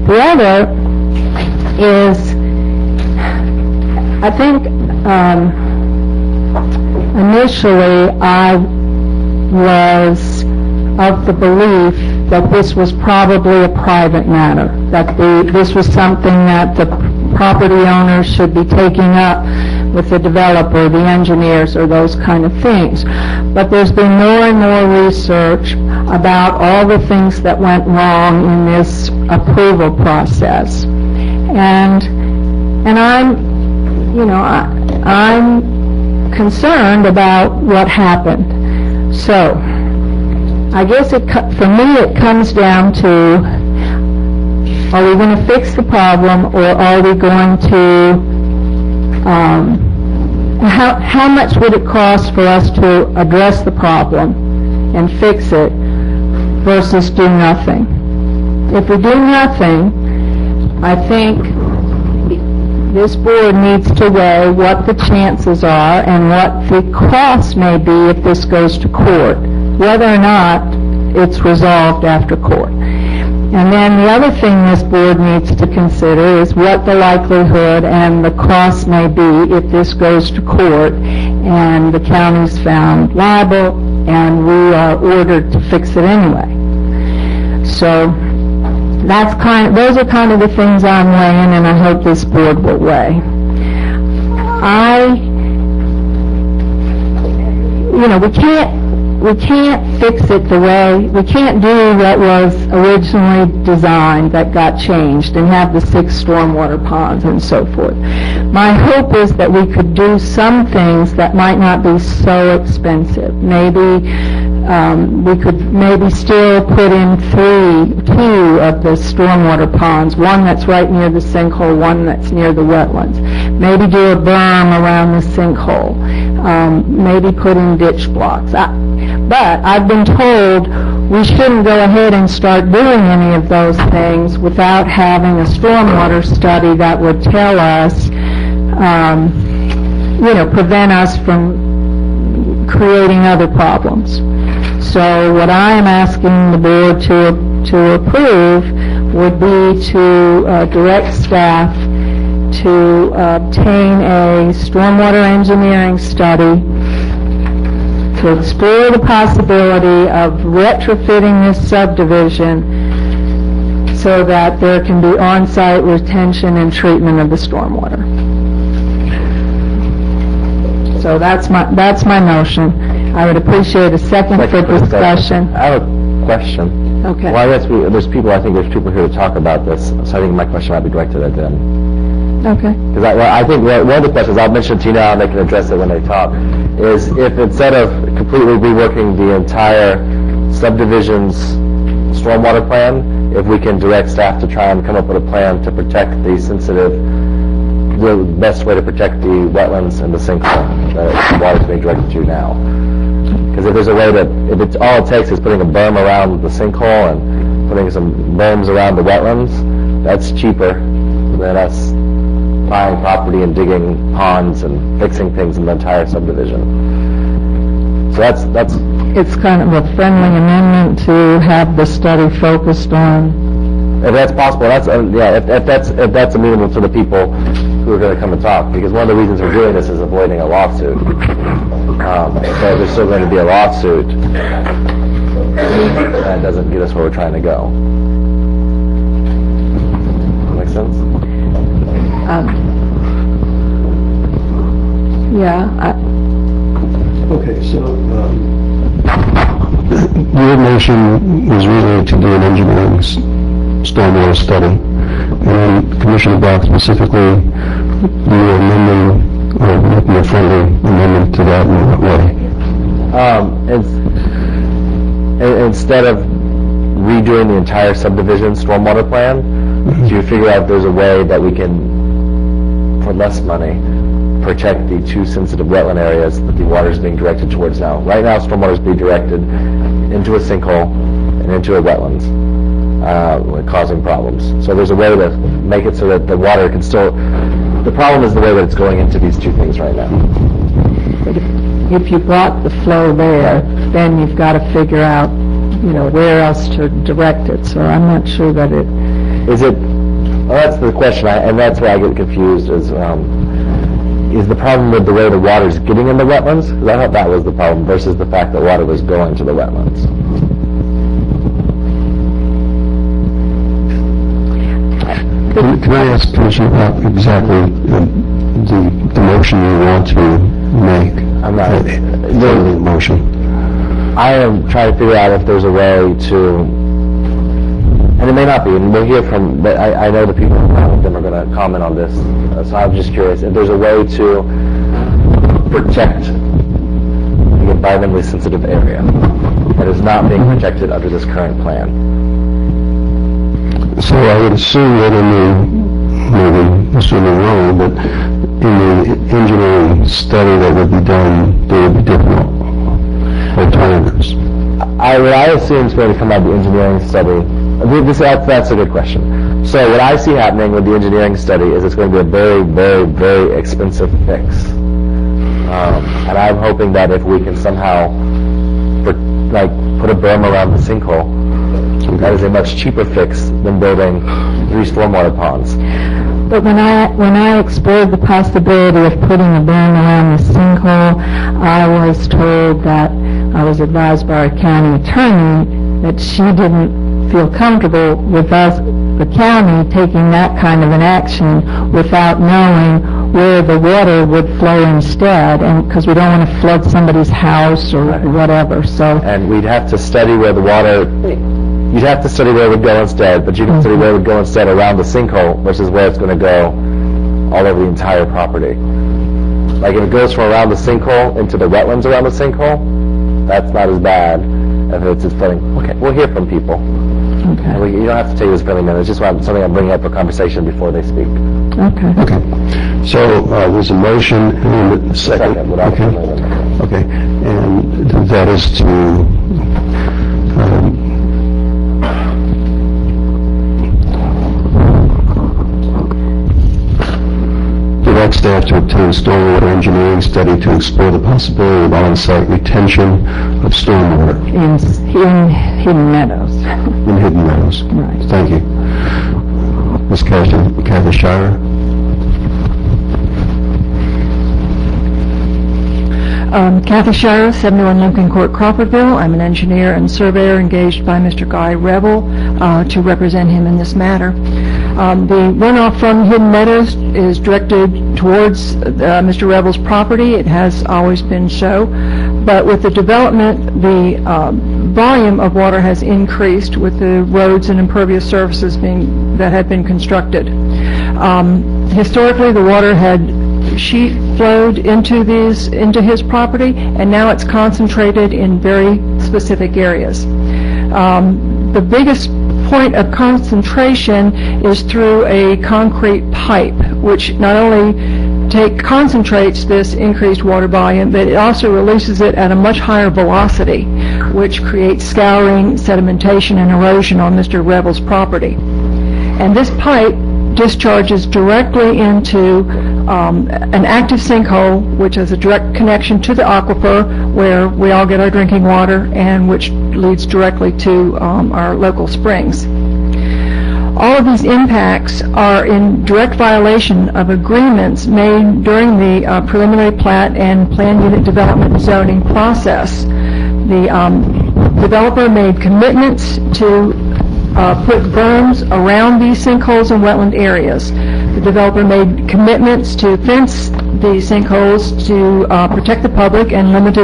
The other is, I think initially I was of the belief that this was probably a private matter, that this was something that the property owners should be taking up with the developer, the engineers, or those kind of things. But there's been more and more research about all the things that went wrong in this approval process. And I'm concerned about what happened. So, I guess for me it comes down to, are we going to fix the problem, or are we going to, how much would it cost for us to address the problem and fix it versus do nothing? If we do nothing, I think this board needs to weigh what the chances are and what the cost may be if this goes to court, whether or not it's resolved after court. And then the other thing this board needs to consider is what the likelihood and the cost may be if this goes to court and the county's found liable and we are ordered to fix it anyway. So those are kind of the things I'm weighing, and I hope this board will weigh. We can't fix it the way, we can't do what was originally designed that got changed and have the 6 stormwater ponds and so forth. My hope is that we could do some things that might not be so expensive. Maybe we could still put in 2 of the stormwater ponds, one that's right near the sinkhole, one that's near the wetlands. Maybe do a berm around the sinkhole. Maybe put in ditch blocks. But I've been told we shouldn't go ahead and start doing any of those things without having a stormwater study that would tell us, prevent us from creating other problems. So what I am asking the board to approve would be to direct staff to obtain a stormwater engineering study to explore the possibility of retrofitting this subdivision so that there can be on-site retention and treatment of the stormwater. So that's my motion. I would appreciate a second for discussion. I have a question. Okay. Well, I guess there's people here to talk about this, so I think my question might be directed at them. Okay. Because I think one of the questions, I'll mention to you now and they can address it when they talk, is if instead of completely reworking the entire subdivision's stormwater plan, if we can direct staff to try and come up with a plan to protect the best way to protect the wetlands and the sinkhole that the water's being directed to now. Because if there's a way that, if it's all it takes is putting a berm around the sinkhole and putting some berms around the wetlands, that's cheaper than us buying property and digging ponds and fixing things in the entire subdivision. So that's. It's kind of a friendly amendment to have the study focused on. If that's possible, if that's amenable to the people who are going to come and talk, because one of the reasons we're doing this is avoiding a lawsuit. But there's still going to be a lawsuit. That doesn't get us where we're trying to go. Make sense? Okay, so your motion was really to do an engineering stormwater study, and Commissioner Brock specifically, you were amending or making a friendly amendment to that in what way? Instead of redoing the entire subdivision stormwater plan, to figure out if there's a way that we can for less money, protect the two sensitive wetland areas that the water is being directed towards now. Right now, stormwater is being directed into a sinkhole and into a wetlands, causing problems. So there's a way to make it so that the water can still... The problem is the way that it's going into these two things right now. But if you block the flow there, then you've got to figure out, where else to direct it. So I'm not sure that it... Is it... Well, that's the question, and that's where I get confused, is the problem with the way the water is getting in the wetlands? Because I thought that was the problem, versus the fact that water was going to the wetlands. Can I ask Commissioner about exactly the motion you want to make? I'm not... The motion. I am trying to figure out if there's a way to... And it may not be, and we'll hear from... But I know the people around them are going to comment on this, so I'm just curious if there's a way to protect the environmentally sensitive area that is not being protected under this current plan. So I would assume that maybe assuming wrong, but in the engineering study that would be done, there would be different alternatives. What I assume is going to come out of the engineering study. That's a good question. So what I see happening with the engineering study is it's going to be a very, very, very expensive fix. And I'm hoping that if we can somehow put a berm around the sinkhole, that is a much cheaper fix than building 3 stormwater ponds. But when I explored the possibility of putting a berm around the sinkhole, I was told that I was advised by our county attorney that she didn't feel comfortable with us, the county, taking that kind of an action without knowing where the water would flow instead, and because we don't want to flood somebody's house or whatever. So. And we'd have to study where the water. You'd have to study where it would go instead, but you can study where it would go instead around the sinkhole versus where it's going to go all over the entire property. Like if it goes from around the sinkhole into the wetlands around the sinkhole, that's not as bad as if it's just flooding. Okay, we'll hear from people. Okay. You don't have to take this very minute. It's just something I'm bringing up for conversation before they speak. Okay. Okay. So there's a motion and a second. Okay. And that is to direct staff to obtain a stormwater engineering study to explore the possibility of on-site retention of stormwater. In Hidden Meadows. In Hidden Meadows. Right. Thank you. Ms. Kathy Shire. Kathy Shire, 71 Lincoln Court, Crawfordville. I'm an engineer and surveyor engaged by Mr. Guy Rebel to represent him in this matter. The runoff from Hidden Meadows is directed towards Mr. Rebel's property. It has always been so. But with the development, the volume of water has increased with the roads and impervious surfaces that had been constructed. Historically, the water had sheet flowed into his property, and now it's concentrated in very specific areas. The biggest point of concentration is through a concrete pipe, which not only concentrates this increased water volume, but it also releases it at a much higher velocity, which creates scouring, sedimentation, and erosion on Mr. Rebel's property. And this pipe discharges directly into an active sinkhole, which has a direct connection to the aquifer where we all get our drinking water, and which leads directly to our local springs. All of these impacts are in direct violation of agreements made during the preliminary plat and plan unit development zoning process. The developer made commitments to put berms around these sinkholes and wetland areas. The developer made commitments to fence the sinkholes to protect the public and limit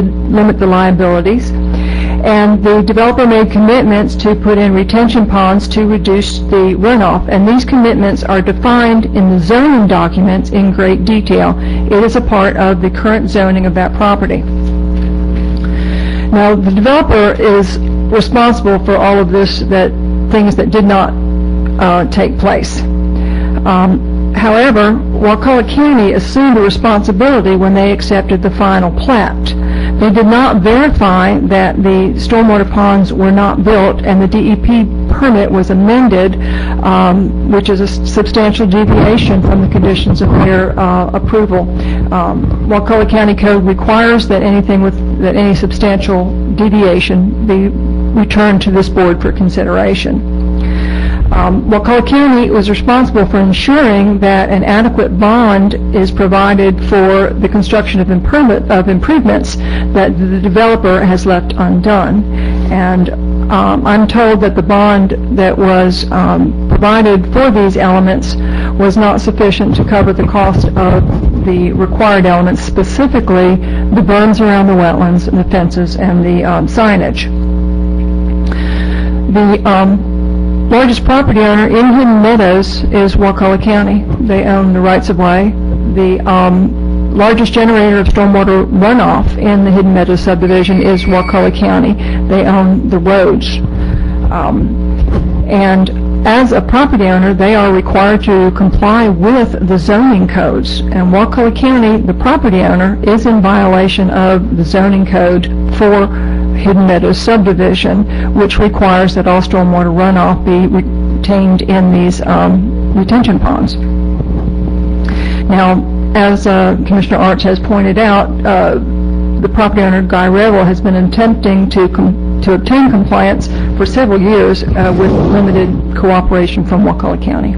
the liabilities. And the developer made commitments to put in retention ponds to reduce the runoff. And these commitments are defined in the zoning documents in great detail. It is a part of the current zoning of that property. Now, the developer is responsible for all of this, things that did not take place. However, Wakulla County assumed the responsibility when they accepted the final plat. They did not verify that the stormwater ponds were not built, and the DEP permit was amended, which is a substantial deviation from the conditions of their approval. Wakulla County Code requires that any substantial deviation be returned to this board for consideration. Wakulla County was responsible for ensuring that an adequate bond is provided for the construction of improvements that the developer has left undone. And I'm told that the bond that was provided for these elements was not sufficient to cover the cost of the required elements, specifically the berms around the wetlands, and the fences, and the signage. The largest property owner in Hidden Meadows is Wakulla County. They own the rights-of-way. The largest generator of stormwater runoff in the Hidden Meadows subdivision is Wakulla County. They own the roads. And as a property owner, they are required to comply with the zoning codes. And Wakulla County, the property owner, is in violation of the zoning code for Hidden Meadows subdivision, which requires that all stormwater runoff be retained in these retention ponds. Now, as Commissioner Arch has pointed out, the property owner, Guy Revel, has been attempting to obtain compliance for several years with limited cooperation from Wakulla County.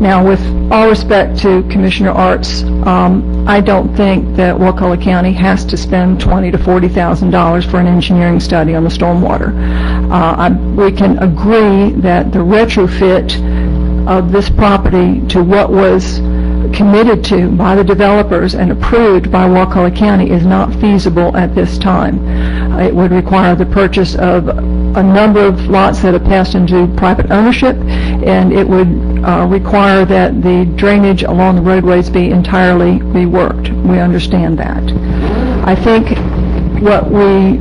Now, with all respect to Commissioner Arts, I don't think that Wakulla County has to spend $20,000 to $40,000 for an engineering study on the stormwater. We can agree that the retrofit of this property to what was committed to by the developers and approved by Wakulla County is not feasible at this time. It would require the purchase of a number of lots that have passed into private ownership, and it would require that the drainage along the roadways be entirely reworked. We understand that. I think what we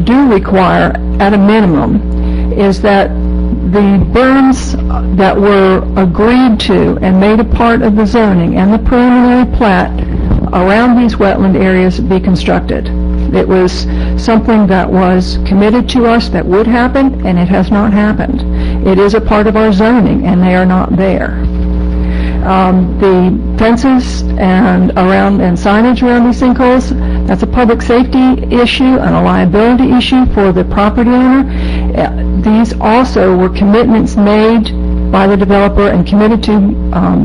do require at a minimum is that the berms that were agreed to and made a part of the zoning and the preliminary plat around these wetland areas be constructed. It was something that was committed to us that would happen, and it has not happened. It is a part of our zoning, and they are not there. The fences and signage around these sinkholes, that's a public safety issue and a liability issue for the property owner. These also were commitments made by the developer and committed to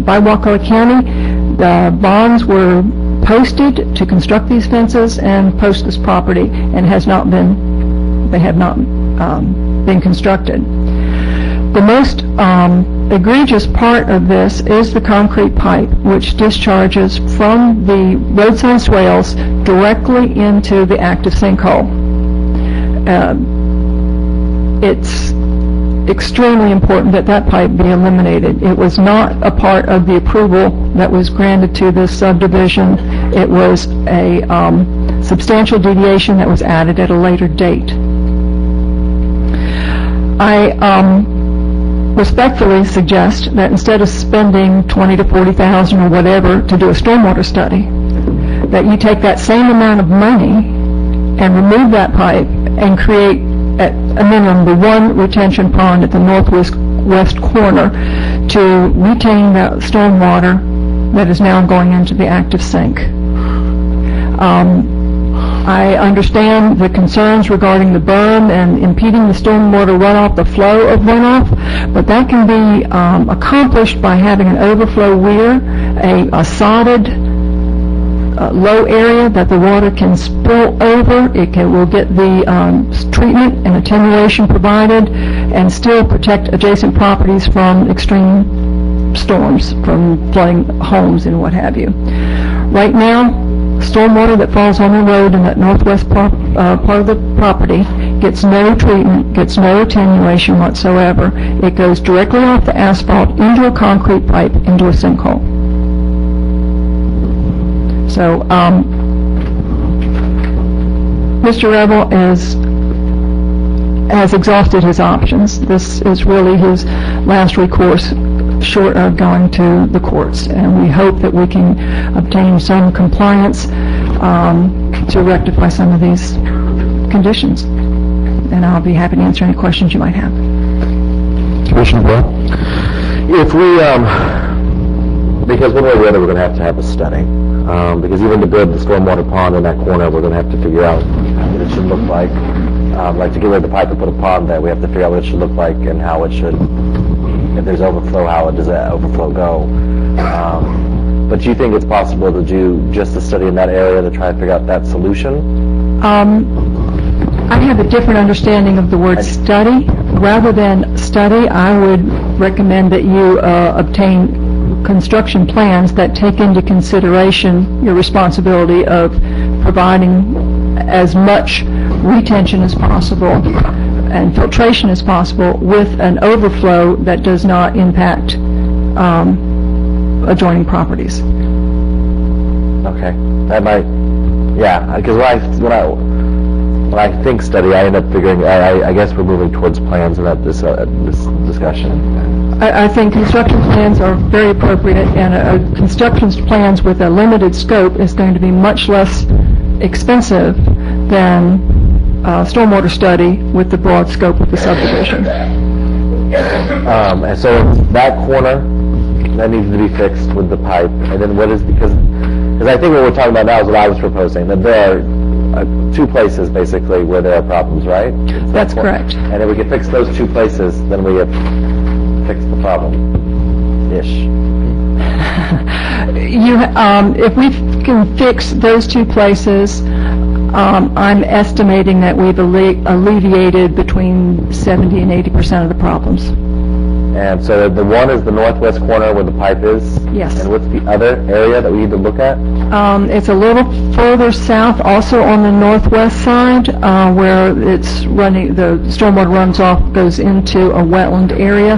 by Wakulla County. The bonds were posted to construct these fences and post this property, and they have not been constructed. The most egregious part of this is the concrete pipe, which discharges from the roadside swales directly into the active sinkhole. It's extremely important that that pipe be eliminated. It was not a part of the approval that was granted to this subdivision. It was a substantial deviation that was added at a later date. I respectfully suggest that instead of spending $20,000 to $40,000 or whatever to do a stormwater study, that you take that same amount of money and remove that pipe and create at a minimum the one retention pond at the northwest corner to retain that stormwater that is now going into the active sink. I understand the concerns regarding the berm and impeding the stormwater runoff, the flow of runoff, but that can be accomplished by having an overflow weir, a sodded low area that the water can spill over. Will get the treatment and attenuation provided and still protect adjacent properties from extreme storms, from flooding homes and what have you. Right now, stormwater that falls on the road in that northwest part of the property gets no treatment, gets no attenuation whatsoever. It goes directly off the asphalt into a concrete pipe into a sinkhole. So, Mr. Revel has exhausted his options. This is really his last recourse short of going to the courts. And we hope that we can obtain some compliance to rectify some of these conditions. And I'll be happy to answer any questions you might have. Commissioner Brown? If we, because one way or the other, we're going to have a study. Because even to build the stormwater pond in that corner, we're going to have to figure out what it should look like. Like to get rid of the pipe and put a pond there, we have to figure out what it should look like and how it should, if there's overflow, how does that overflow go? But do you think it's possible to do just a study in that area to try to figure out that solution? I have a different understanding of the word study. Rather than study, I would recommend that you obtain construction plans that take into consideration your responsibility of providing as much retention as possible and filtration as possible with an overflow that does not impact adjoining properties. Okay, that might, yeah, because when I think study, I end up figuring, I guess we're moving towards plans in that this discussion. I think construction plans are very appropriate, and construction plans with a limited scope is going to be much less expensive than a stormwater study with the broad scope of the subdivision. And so that corner, that needs to be fixed with the pipe, and then what is, because I think what we're talking about now is what I was proposing, that there are two places basically where there are problems, right? That's correct. And if we can fix those two places, then we have fixed the problem-ish. If we can fix those two places, I'm estimating that we've alleviated between 70 and 80% of the problems. And so the one is the northwest corner where the pipe is? Yes. And what's the other area that we need to look at? It's a little further south, also on the northwest side, where it's running, the stormwater runs off, goes into a wetland area.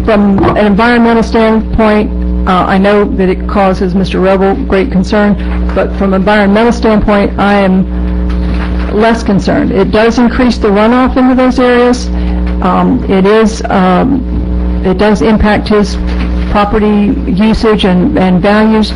From an environmental standpoint, I know that it causes Mr. Rebel great concern, but from an environmental standpoint, I am less concerned. It does increase the runoff into those areas. It does impact his property usage and values,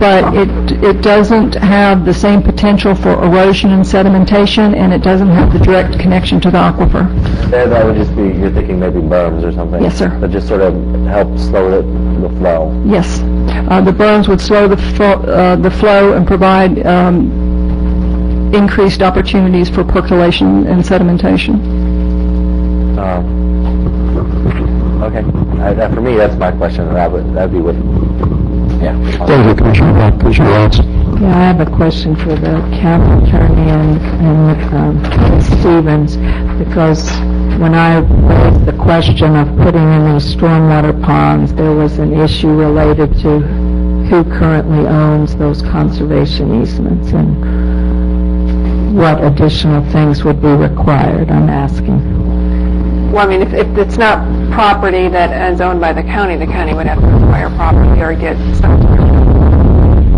but it doesn't have the same potential for erosion and sedimentation, and it doesn't have the direct connection to the aquifer. That would just be, you're thinking maybe berms or something? Yes, sir. That just sort of help slow the flow? Yes. The berms would slow the flow and provide increased opportunities for percolation and sedimentation. Okay. For me, that's my question. That'd be what. Yeah. Thank you, Commissioner. Commissioner Ross. Yeah, I have a question for the county attorney and Ms. Stevens, because when I raised the question of putting in these stormwater ponds, there was an issue related to who currently owns those conservation easements and what additional things would be required, I'm asking. Well, I mean, if it's not property that is owned by the county would have to acquire property or get some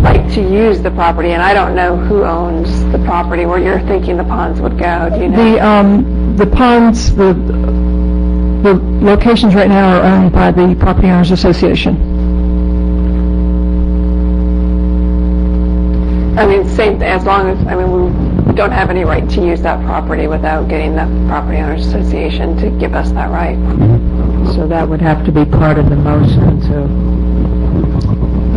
right to use the property, and I don't know who owns the property where you're thinking the ponds would go. Do you know? The ponds, the locations right now are owned by the Property Owners Association. I mean, same, as long as, I mean, we don't have any right to use that property without getting the Property Owners Association to give us that right. So that would have to be part of the motion to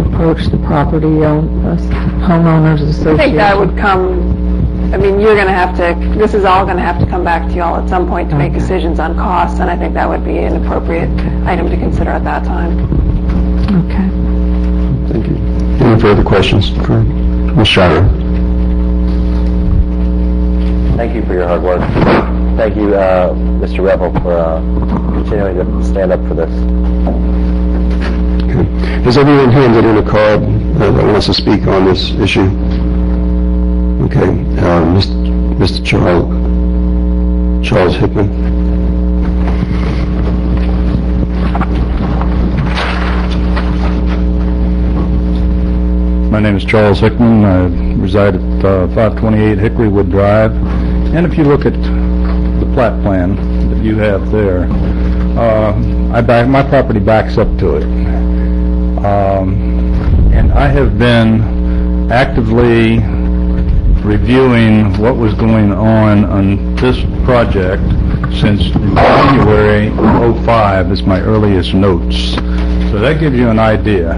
approach the Property Homeowners Association. I think that would come, I mean, you're going to have to, this is all going to have to come back to you all at some point to make decisions on costs, and I think that would be an appropriate item to consider at that time. Okay. Thank you. Any further questions for Ms. Schreiber? Thank you for your hard work. Thank you, Mr. Rebel, for continuing to stand up for this. Okay. Has everyone handed in a card that wants to speak on this issue? Okay. Mr. Charles Hickman. My name is Charles Hickman. I reside at 528 Hickorywood Drive. And if you look at the plat plan that you have there. My property backs up to it. And I have been actively reviewing what was going on this project since January of '05 is my earliest notes. So that gives you an idea.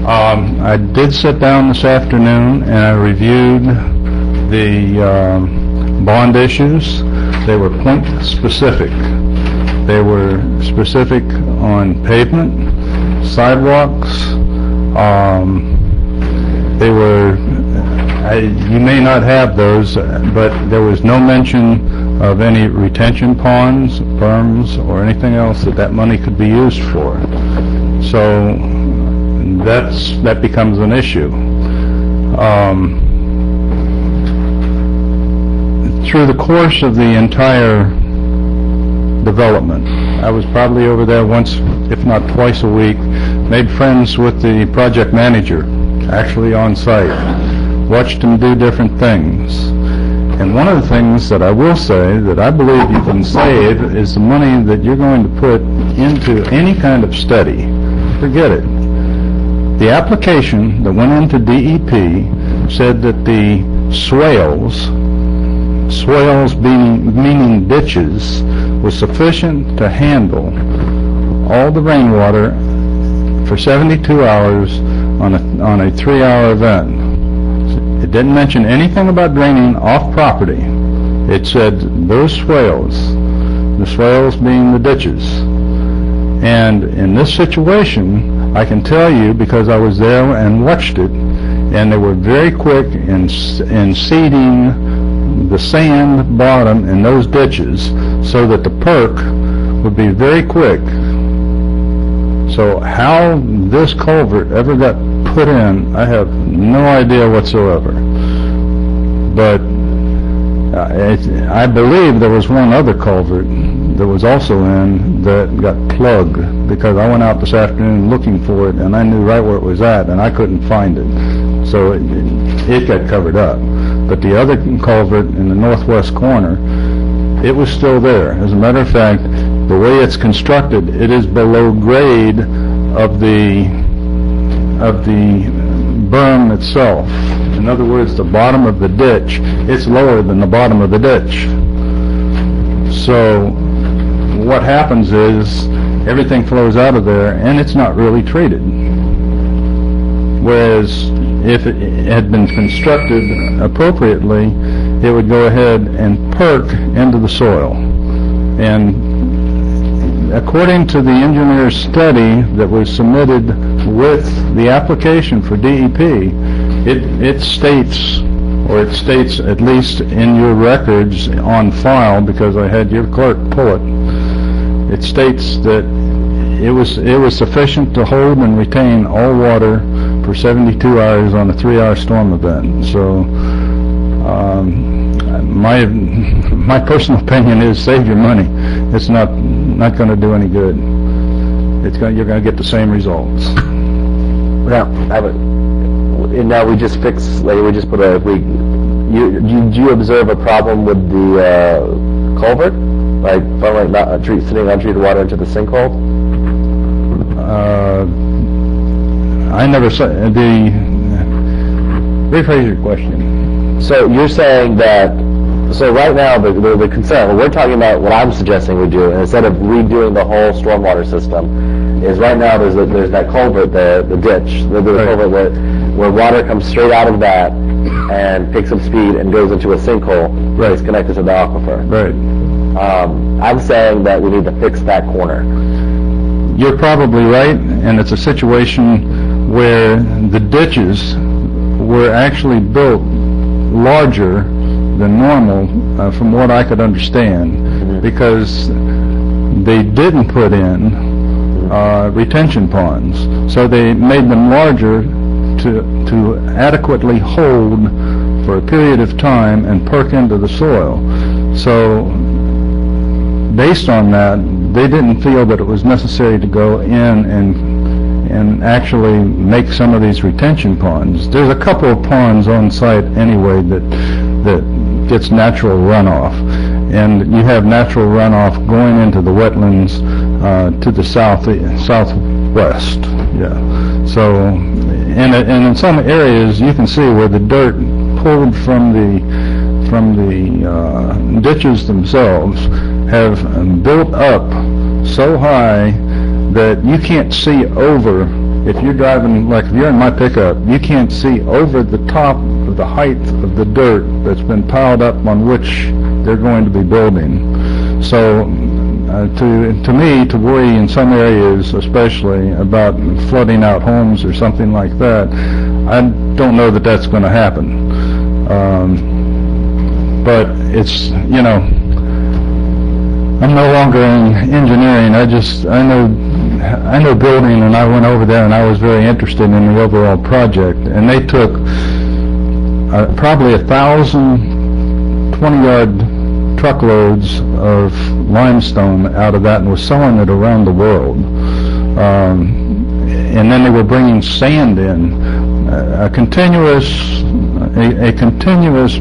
I did sit down this afternoon and I reviewed the bond issues. They were point specific. They were specific on pavement, sidewalks. They were, you may not have those, but there was no mention of any retention ponds, berms, or anything else that money could be used for. So that becomes an issue. Through the course of the entire development, I was probably over there once, if not twice a week, made friends with the project manager, actually on site, watched him do different things. And one of the things that I will say that I believe you can save is the money that you're going to put into any kind of study. Forget it. The application that went into DEP said that the swales meaning ditches, was sufficient to handle all the rainwater for 72 hours on a 3-hour event. It didn't mention anything about draining off property. It said those swales, the swales being the ditches. And in this situation, I can tell you, because I was there and watched it, and they were very quick in seeding the sand bottom in those ditches so that the perk would be very quick. So how this culvert ever got put in, I have no idea whatsoever. But I believe there was one other culvert that was also in that got plugged, because I went out this afternoon looking for it and I knew right where it was at and I couldn't find it. So it got covered up. But the other culvert in the northwest corner, it was still there. As a matter of fact, the way it's constructed, it is below grade of the berm itself. In other words, the bottom of the ditch, it's lower than the bottom of the ditch. So what happens is everything flows out of there and it's not really treated. Whereas if it had been constructed appropriately, it would go ahead and perk into the soil. And according to the engineer's study that was submitted with the application for DEP, it states, or it states at least in your records on file, because I had your clerk pull it, it states that it was sufficient to hold and retain all water for 72 hours on a 3-hour storm event. So my personal opinion is save your money. It's not going to do any good. You're going to get the same results. Now, now we just fix, like we just put a, did you observe a problem with the culvert? Like funneling sending untreated water into the sinkhole? I never saw the. Rephrase your question. So you're saying that. So right now, the concern, what we're talking about, what I'm suggesting we do, instead of redoing the whole stormwater system, is right now there's that culvert there, the ditch, the culvert where water comes straight out of that and picks up speed and goes into a sinkhole. Right. It's connected to the aquifer. Right. I'm saying that we need to fix that corner. You're probably right, and it's a situation where the ditches were actually built larger than normal, from what I could understand, because they didn't put in retention ponds. So they made them larger to adequately hold for a period of time and perk into the soil. So based on that, they didn't feel that it was necessary to go in and actually make some of these retention ponds. There's a couple of ponds on site anyway that gets natural runoff, and you have natural runoff going into the wetlands to the southwest. Yeah. So, and in some areas you can see where the dirt pulled from the ditches themselves have built up so high that you can't see over. If you're driving, like if you're in my pickup, you can't see over the top of the height of the dirt that's been piled up on which they're going to be building. So to me, to worry in some areas, especially about flooding out homes or something like that, I don't know that that's going to happen. But it's, you know, I'm no longer in engineering. I know building, and I went over there and I was very interested in the overall project. And they took probably 1,000 20-yard truckloads of limestone out of that and was selling it around the world. And then they were bringing sand in, a continuous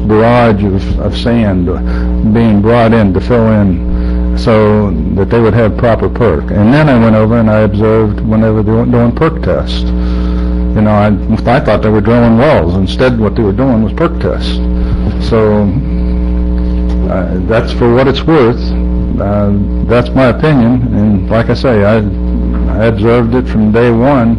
barrage of sand being brought in to fill in so that they would have proper perk. And then I went over and I observed when they were doing perk tests. You know, I thought they were drilling wells. Instead, what they were doing was perk tests. So that's for what it's worth. That's my opinion. And like I say, I observed it from day one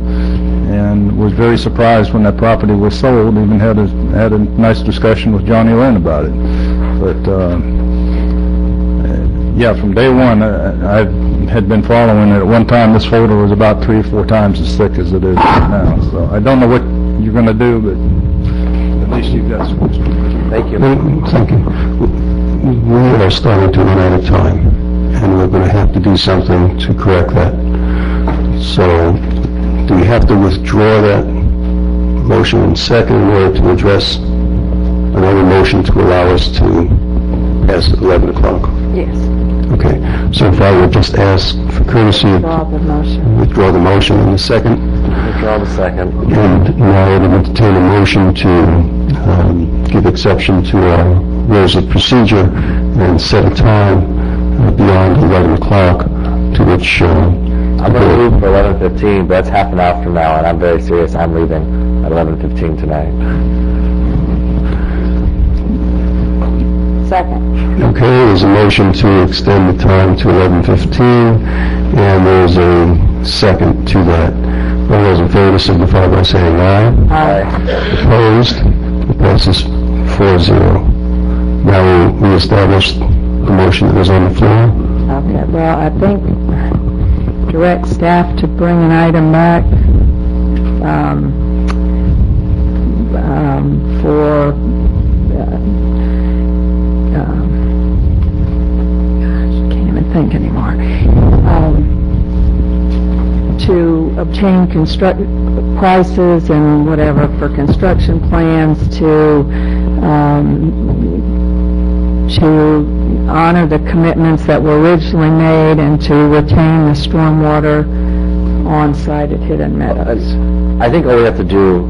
and was very surprised when that property was sold. Even had a nice discussion with Johnny Lynn about it. But yeah, from day one, I had been following it. At one time, this folder was about 3 or 4 times as thick as it is right now. So I don't know what you're going to do, but at least you've got some. Thank you. Thank you. We are starting to run out of time, and we're going to have to do something to correct that. So, do we have to withdraw that motion in second in order to address another motion to allow us to pass at 11 o'clock? Yes. Okay. So if I would just ask for courtesy, withdraw the motion in the second. Withdraw the second. And now I would entertain a motion to give exception to our rules of procedure and set a time beyond 11 o'clock to which I'm going to leave for 11:15, but that's half an hour from now, and I'm very serious. I'm leaving at 11:15 tonight. Second. Okay, there's a motion to extend the time to 11:15, and there's a second to that. All those in favor signify by saying aye. Aye. Opposed? It passes 4-0. Now we reestablish the motion that was on the floor. Okay, well, I think direct staff to bring an item back for gosh, I can't even think anymore. To obtain prices and whatever for construction plans to honor the commitments that were originally made and to retain the stormwater on site at Hidden Meadows. I think all we have to do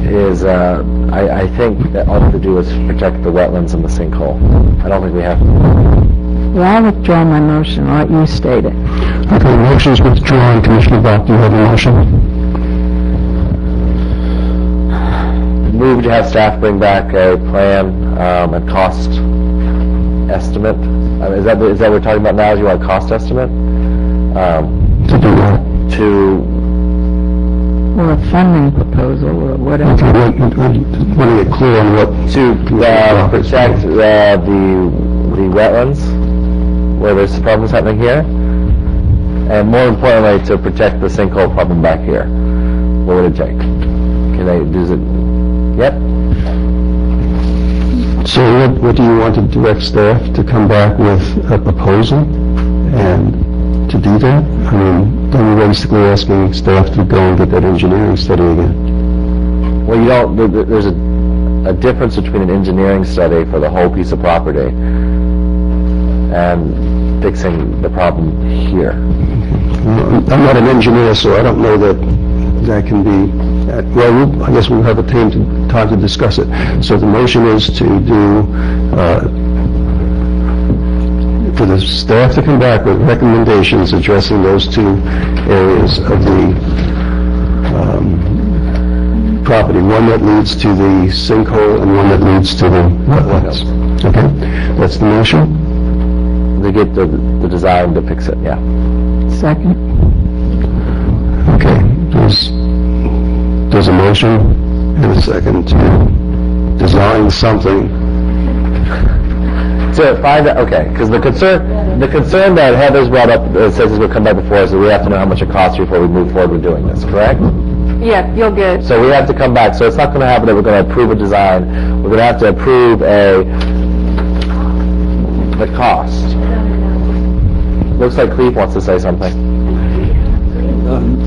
is, I think that all we have to do is protect the wetlands and the sinkhole. I don't think we have to. Well, I'll withdraw my motion, like you stated. Okay, motion is withdrawn. Commissioner Bach, do you have a motion? Move to have staff bring back a plan and cost estimate. Is that what we're talking about now? Is you want a cost estimate? To do what? Or a funding proposal, or whatever. Okay, want to get clear on what? To protect the wetlands, where there's problems happening here, and more importantly, to protect the sinkhole problem back here. What would it take? Does it? Yep. So what do you want to direct staff to come back with a proposal and to do that? I mean, then you're basically asking staff to go and get that engineering study again. Well, there's a difference between an engineering study for the whole piece of property and fixing the problem here. I'm not an engineer, so I don't know that can be, well, I guess we'll have time to discuss it. So the motion is to do for the staff to come back with recommendations addressing those two areas of the property, one that leads to the sinkhole and one that leads to the wetlands. Okay, that's the motion. To get the design to fix it, yeah. Second. Okay, there's a motion and a second to design something. To find out, okay, because the concern that Heather's brought up, says is going to come back before us, is we have to know how much it costs before we move forward with doing this, correct? Yeah, you'll get. So we have to come back, so it's not going to happen that we're going to approve a design, we're going to have to approve the cost. Looks like Cleve wants to say something.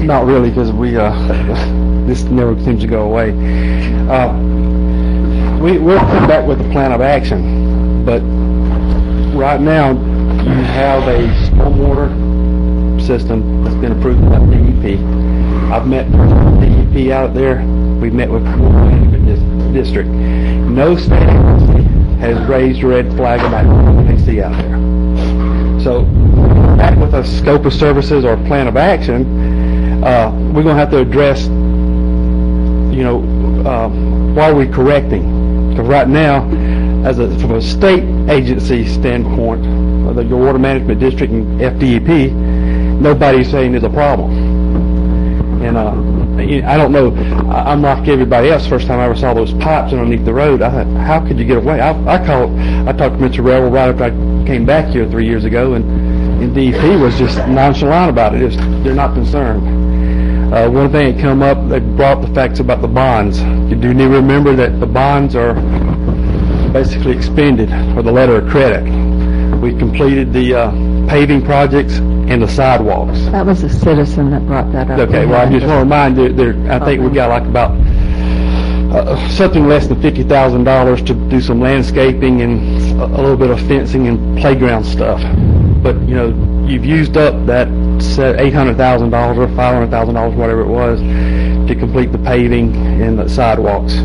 Not really, because this never seems to go away. We'll come back with a plan of action, but right now you have a stormwater system that's been approved by DEP. I've met with DEP out there. We've met with the management district. No state agency has raised a red flag about what they see out there. So, back with a scope of services or plan of action, we're going to have to address, why are we correcting? Because right now, from a state agency standpoint, your water management district and FDEP, nobody's saying there's a problem. And I don't know, I'm like everybody else. First time I ever saw those pipes underneath the road, I thought, how could you get away? I talked to Mr. Revel right after I came back here 3 years ago, and DEP was just nonchalant about it. They're not concerned. One thing that come up, they brought up the facts about the bonds. You do need to remember that the bonds are basically expended for the letter of credit. We completed the paving projects and the sidewalks. That was a citizen that brought that up. Okay, well, I just want to remind you, I think we got like about something less than $50,000 to do some landscaping and a little bit of fencing and playground stuff. But, you've used up that $800,000 or $500,000, whatever it was, to complete the paving and the sidewalks.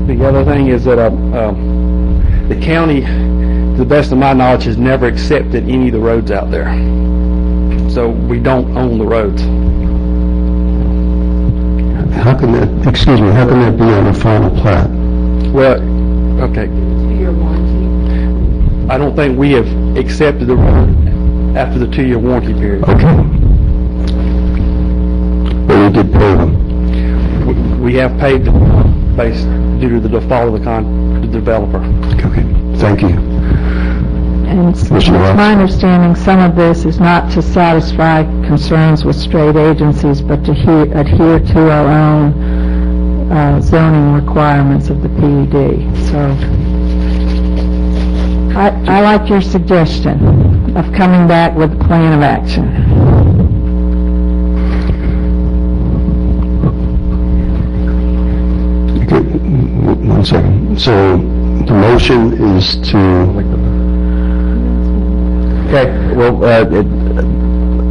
The other thing is that the county, to the best of my knowledge, has never accepted any of the roads out there. So we don't own the roads. How can that be on the final plat? Well, okay. I don't think we have accepted the road after the 2-year warranty period. Okay. But we did pay them. We have paid them based due to the default of the developer. Okay. Thank you. And it's my understanding some of this is not to satisfy concerns with state agencies, but to adhere to our own zoning requirements of the PED. So I like your suggestion of coming back with a plan of action. Okay, 1 second. So the motion is to... Okay, well,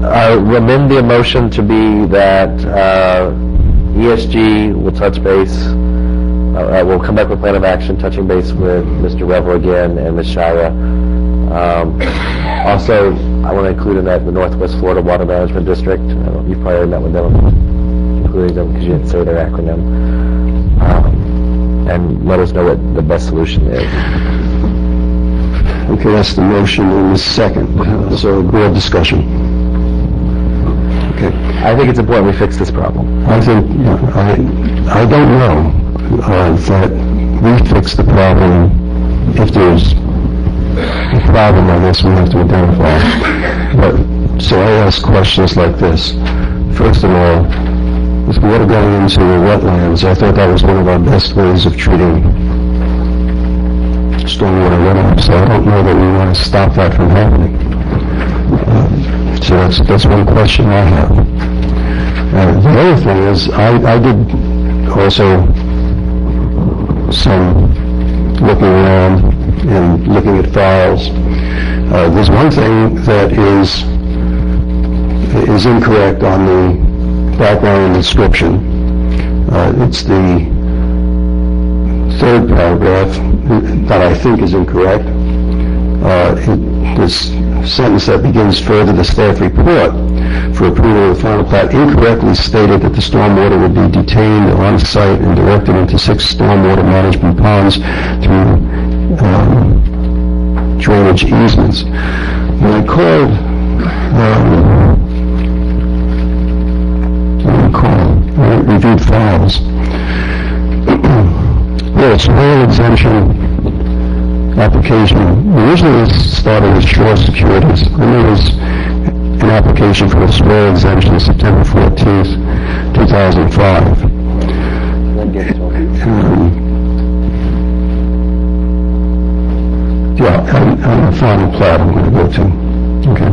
I'll amend the motion to be that ESG will touch base, we'll come back with plan of action, touching base with Mr. Revel again and Ms. Shira. Also, I want to include in that the Northwest Florida Water Management District. You've probably already met with them, including them because you didn't say their acronym. And let us know what the best solution is. Okay, that's the motion in the second. So broad discussion. Okay. I think it's important we fix this problem. I think, I don't know that we fix the problem. If there's a problem, I guess we have to identify. But, so I ask questions like this. First of all, with water going into the wetlands, I thought that was one of our best ways of treating stormwater runoff, so I don't know that we want to stop that from happening. So that's one question I have. The other thing is, I did also some looking around and looking at files. There's one thing that is incorrect on the background and description. It's the third paragraph. that I think is incorrect. This sentence that begins further, the staff report for approval of the final plat incorrectly stated that the stormwater would be detained on site and directed into 6 stormwater management ponds through drainage easements. When I called, reviewed files, well, soil exemption application originally started with Shore Securities, and there was an application for a soil exemption September 14th, 2005. On the final plat I'm going to go to. Okay.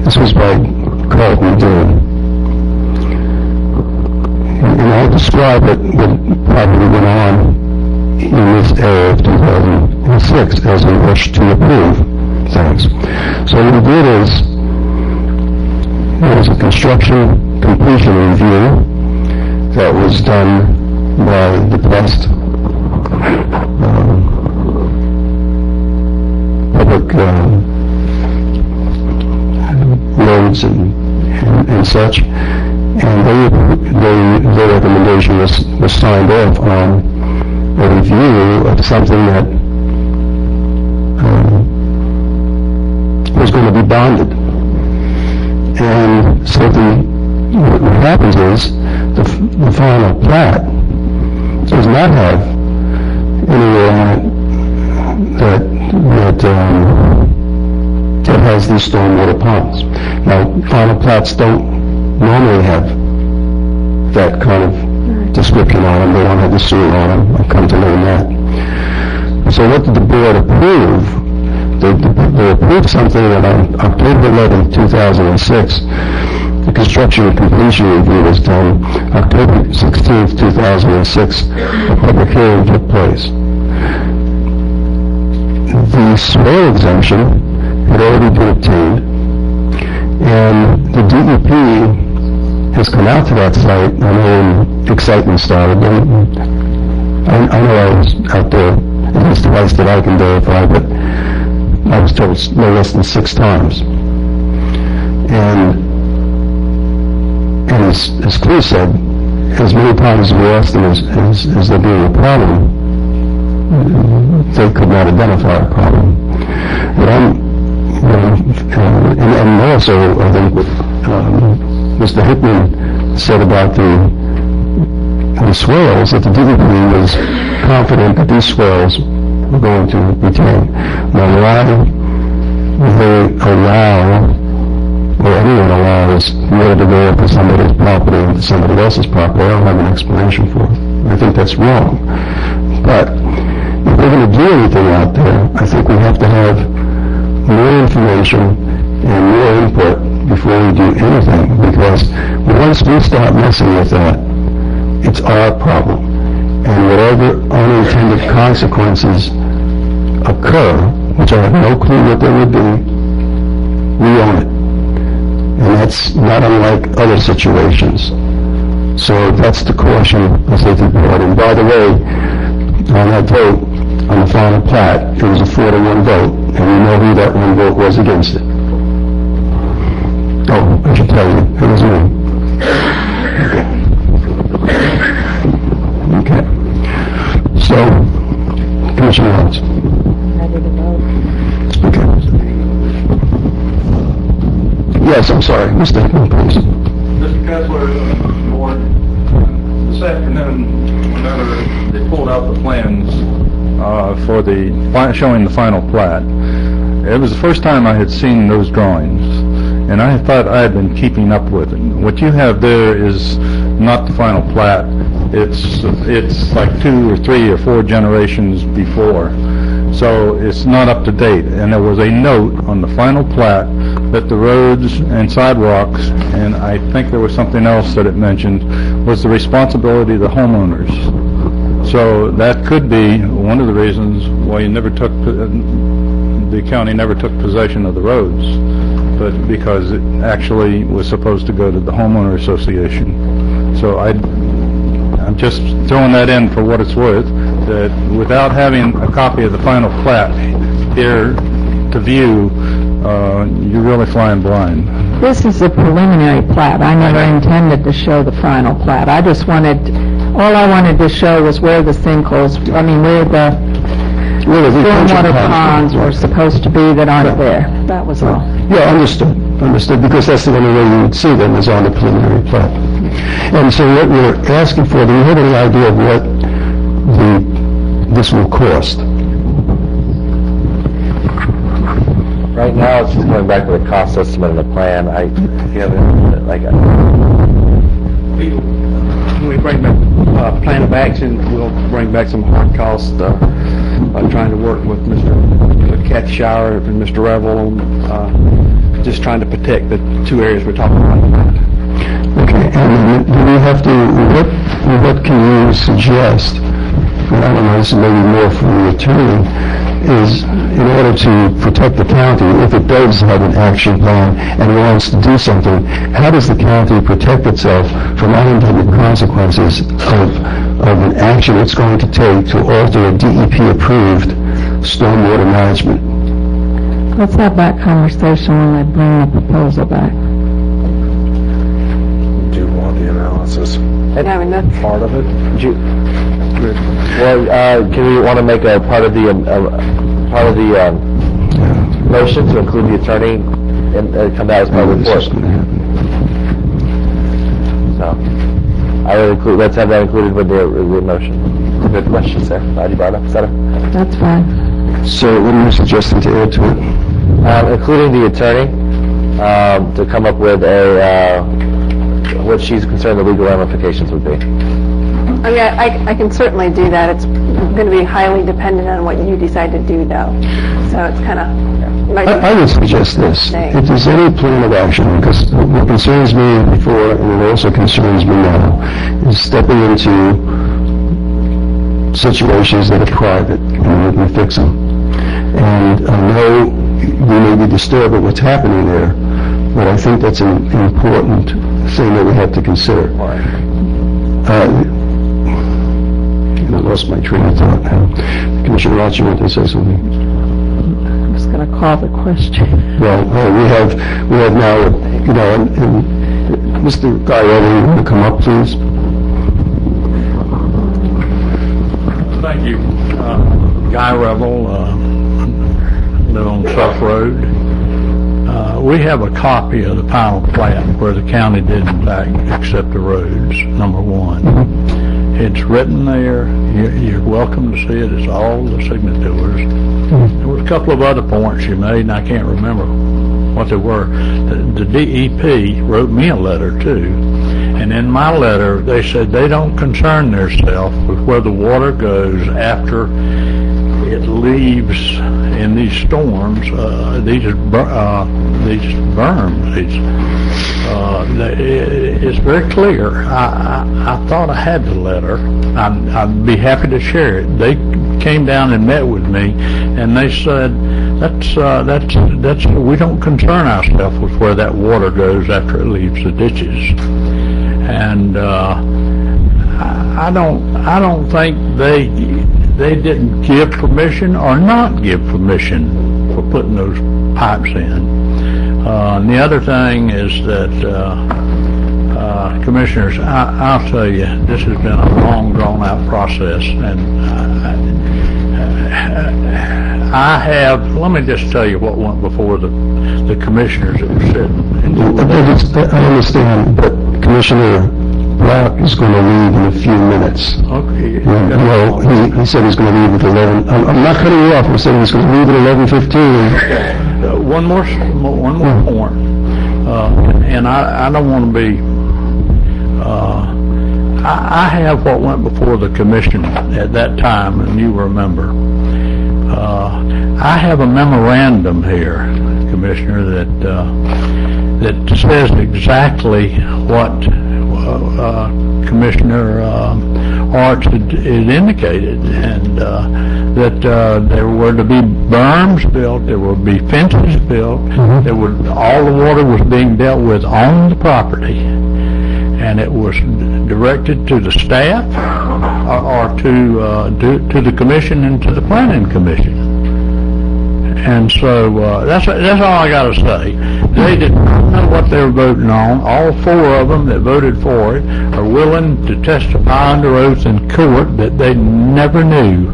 This was by Carlton Dillon. And I'll describe what probably went on in this area of 2006 as we rush to approve things. So what we did is, there was a construction completion review that was done by the best public roads and such, and their recommendation was signed off on a review of something that was going to be bonded. And so what happens is the final plat does not have anywhere on it that has these stormwater ponds. Now, final plats don't normally have that kind of description on them. They don't have the sewer on them. I've come to learn that. So what did the board approve? They approved something that on October 11, 2006, the construction and completion review was done. October 16, 2006, a public hearing took place. The soil exemption had already been obtained, and the DEP has come out to that site. I know when excitement started. I know I was out there, at least twice that I can verify, but I was told no less than 6 times. And as Cleo said, as many times as we asked them, is there being a problem, they could not identify a problem. But and also, I think what Mr. Hickman said about the swales, that the DEP was confident that these swales were going to retain. Now, why they allow, or anyone allows, water to go for somebody's property into somebody else's property, I don't have an explanation for it. I think that's wrong. But if we're going to do anything out there, I think we have to have more information and more input before we do anything, because once we start messing with that, it's our problem. And whatever unintended consequences occur, which I have no clue what they would be, we own it. And that's not unlike other situations. So that's the caution I think the board. And by the way, on that vote, on the final plat, it was a 4-to-1 vote, and we know who that one vote was against it. Oh, I should tell you, it was me. Okay. So, Commissioner Lawrence. Ready to vote? Okay. Yes, I'm sorry. Mr. Hickman, please. Mr. Kessler, Board, this afternoon, whenever they pulled out the plans for showing the final plat, it was the first time I had seen those drawings, and I thought I had been keeping up with it. What you have there is not the final plat. It's like 2 or 3 or 4 generations before, so it's not up to date. And there was a note on the final plat that the roads and sidewalks, and I think there was something else that it mentioned, was the responsibility of the homeowners. So that could be one of the reasons why the county never took possession of the roads, but because it actually was supposed to go to the homeowner association. So I'm just throwing that in for what it's worth, that without having a copy of the final plat here to view, you're really flying blind. This is a preliminary plat. I never intended to show the final plat. I just wanted, all I wanted to show was where the sinkholes, I mean, where the stormwater ponds were supposed to be that aren't there. That was all. Yeah, understood, because that's the only way you would see them is on the preliminary plat. And so what we're asking for, do you have any idea of what this will cost? Right now, it's just going back to the cost estimate and the plan. If you have When we bring back plan of action, we'll bring back some hard costs. I'm trying to work with Mr. Kathy Shire and Mr. Revel on just trying to protect the two areas we're talking about tonight. Okay, and do we have to, what can you suggest, and I don't know, this is maybe more from the attorney, is in order to protect the county, if it does have an action plan and wants to do something, how does the county protect itself from unintended consequences of an action it's going to take to alter a DEP-approved stormwater management? Let's have that conversation when I bring the proposal back. Do you want the analysis? I mean, that's part of it. Can we want to make a part of the motion to include the attorney and come out as part of the report? So, I would include. Let's have that included with the motion. Good question, sir. Glad you brought it up. That's fine. So, what are you suggesting to add to it? Including the attorney to come up with what she's concerned the legal ramifications would be. I mean, I can certainly do that. It's going to be highly dependent on what you decide to do, though. So it's kind of... I would suggest this. If there's any plan of action, because what concerns me before, and it also concerns me now, is stepping into situations that are private and we fix them. And I know we may be disturbed at what's happening there, but I think that's an important thing that we have to consider. I lost my train of thought now. Commissioner Roth, you want to say something? I'm just going to call the question. Well, we have now, and Mr. Guy Revel, you want to come up, please? Thank you. Guy Revel, live on South Road. We have a copy of the final plat where the county did in fact accept the roads, number one. It's written there. You're welcome to see it. It's all the signatures. There was a couple of other points you made, and I can't remember what they were. The DEP wrote me a letter, too. And in my letter, they said they don't concern themselves with where the water goes after it leaves in these storms, these berms. It's very clear. I thought I had the letter. I'd be happy to share it. They came down and met with me, and they said that's we don't concern ourselves with where that water goes after it leaves the ditches. And I don't think they didn't give permission or not give permission for putting those pipes in. And the other thing is that, Commissioners, I'll tell you, this has been a long, drawn-out process, and let me just tell you what went before the Commissioners that were sitting. I understand, but Commissioner Brock is going to leave in a few minutes. Okay. Well, he said he's going to leave at 11. I'm not cutting you off. I'm saying he's going to leave at 11:15. One more point, and I don't want to be. I have what went before the commission at that time, and you remember. I have a memorandum here, Commissioner, that says exactly what Commissioner Arch had indicated, and that there were to be berms built, there would be fences built, all the water was being dealt with on the property, and it was directed to the staff or to the commission and to the planning commission. And so that's all I got to say. They did not know what they were voting on. All four of them that voted for it are willing to testify under oath in court that they never knew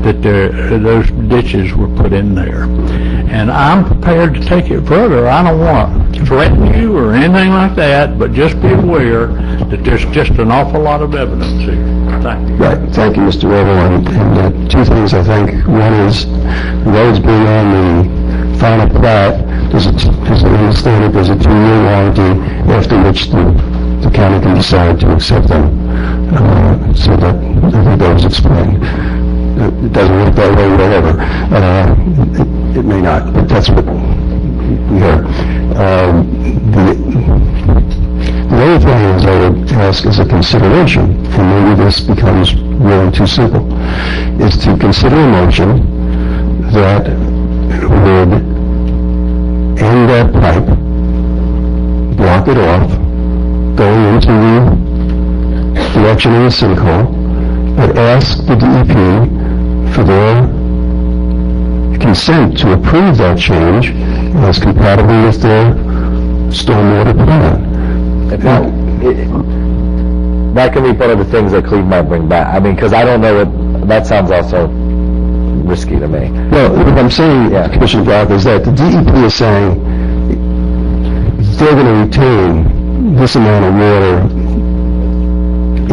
that those ditches were put in there. And I'm prepared to take it further. I don't want to threaten you or anything like that, but just be aware that there's just an awful lot of evidence here. Thank you. Right, thank you, Mr. Revel, and two things I think. One is, the roads being on the final plat, as I understand it, there's a 2-year warranty, after which the county can decide to accept them. So that, I think that was explained. It doesn't work that way, whatever. It may not, but that's what we heard. The other thing is, I would ask as a consideration, and maybe this becomes really too simple, is to consider a motion that would end that pipe, block it off, going into the direction of the sinkhole, but ask the DEP for their consent to approve that change as compatible with their stormwater plan. That could be one of the things that Cleve might bring back. I mean, because I don't know what, that sounds also risky to me. Well, what I'm saying, Commissioner Brock, is that the DEP is saying they're going to retain this amount of water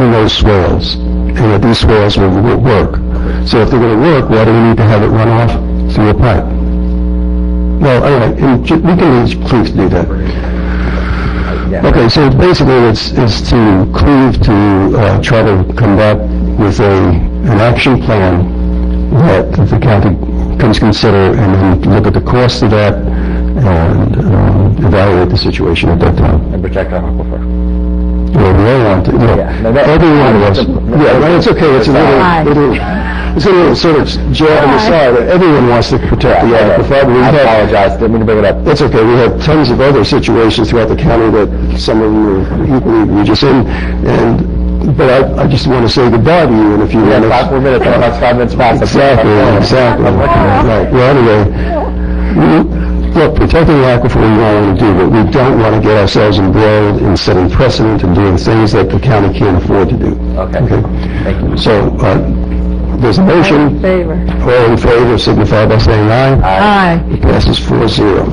in those swales, and that these swales will work. So if they're going to work, why do we need to have it run off through a pipe? Well, anyway, we can please do that. Okay, so basically it's to Cleve to try to come back with an action plan that the county can consider, and then look at the cost of that and evaluate the situation at that time. And protect our aquifer. Well, we all want to. Every one of us. Yeah, it's okay. It's a little sort of jab on the side. Everyone wants to protect the aquifer. I apologize. Didn't mean to bring it up. That's okay. We have tons of other situations throughout the county that some of them are equally egregious in, but I just want to say goodbye to you in a few minutes. 5 more minutes. That's 5 minutes past. Exactly. Right. Well, anyway, look, protecting the aquifer we want to do, but we don't want to get ourselves embroiled in setting precedent and doing things that the county can't afford to do. Okay. Thank you. So, there's a motion. All in favor. All in favor, signify by saying aye. Aye. It passes 4-0.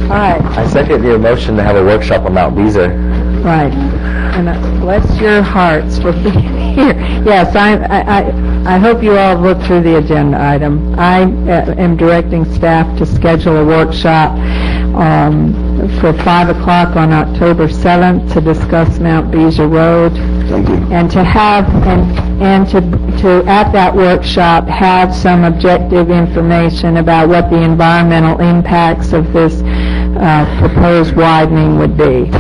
All right. I second your motion to have a workshop on Mount Beezer. Right. And bless your hearts for being here. Yes, I hope you all looked through the agenda item. I am directing staff to schedule a workshop for 5 o'clock on October 7th to discuss Mount Beezer Road. Thank you. And to have, and to at that workshop, have some objective information about what the environmental impacts of this proposed widening would be.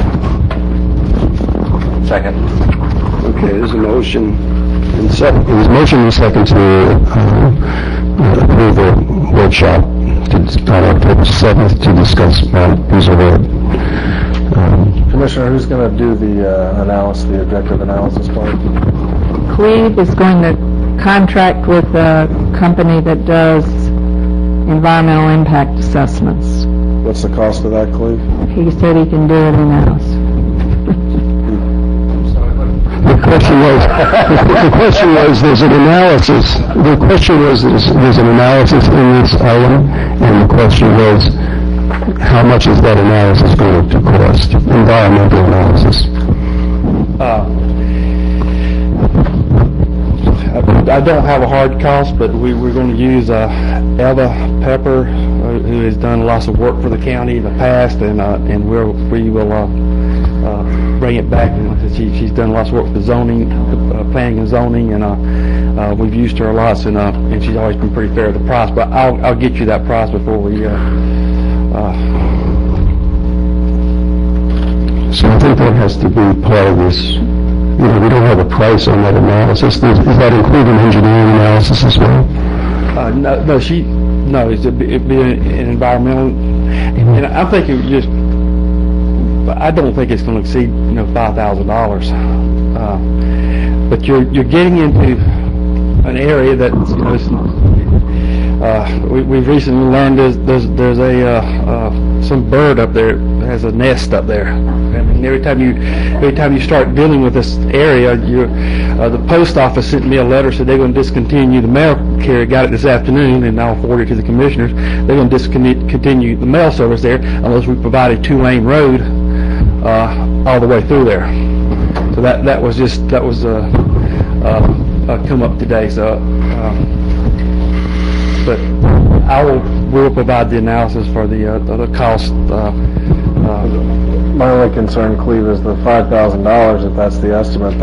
Second. Okay, there's a motion and second. There's a motion and second to approve the workshop on October 7th to discuss Mount Beezer Road. Commissioner, who's going to do the analysis, the objective analysis part? Cleve is going to contract with a company that does environmental impact assessments. What's the cost of that, Cleve? He said he can do it in-house. The question was, there's an analysis. The question was, there's an analysis in this item, and the question was, how much is that analysis going to cost? Environmental analysis. I don't have a hard cost, but we're going to use Eva Pepper, who has done lots of work for the county in the past, and we will bring it back. She's done lots of work with zoning, planning and zoning, and we've used her a lot, and she's always been pretty fair with the price. But I'll get you that price before we. So I think that has to be part of this. We don't have a price on that analysis. Does that include an engineering analysis as well? No, it'd be an environmental, and I'm thinking just I don't think it's going to exceed, $5,000. But you're getting into an area that, we've recently learned there's some bird up there that has a nest up there. And every time you start dealing with this area, the post office sent me a letter, said they're going to discontinue the mail carrier. Got it this afternoon, and I'll forward it to the commissioners. They're going to discontinue the mail service there unless we provide a 2-lane road all the way through there. So that was come up today. So, but we'll provide the analysis for the cost. My only concern, Cleve, is the $5,000, if that's the estimate,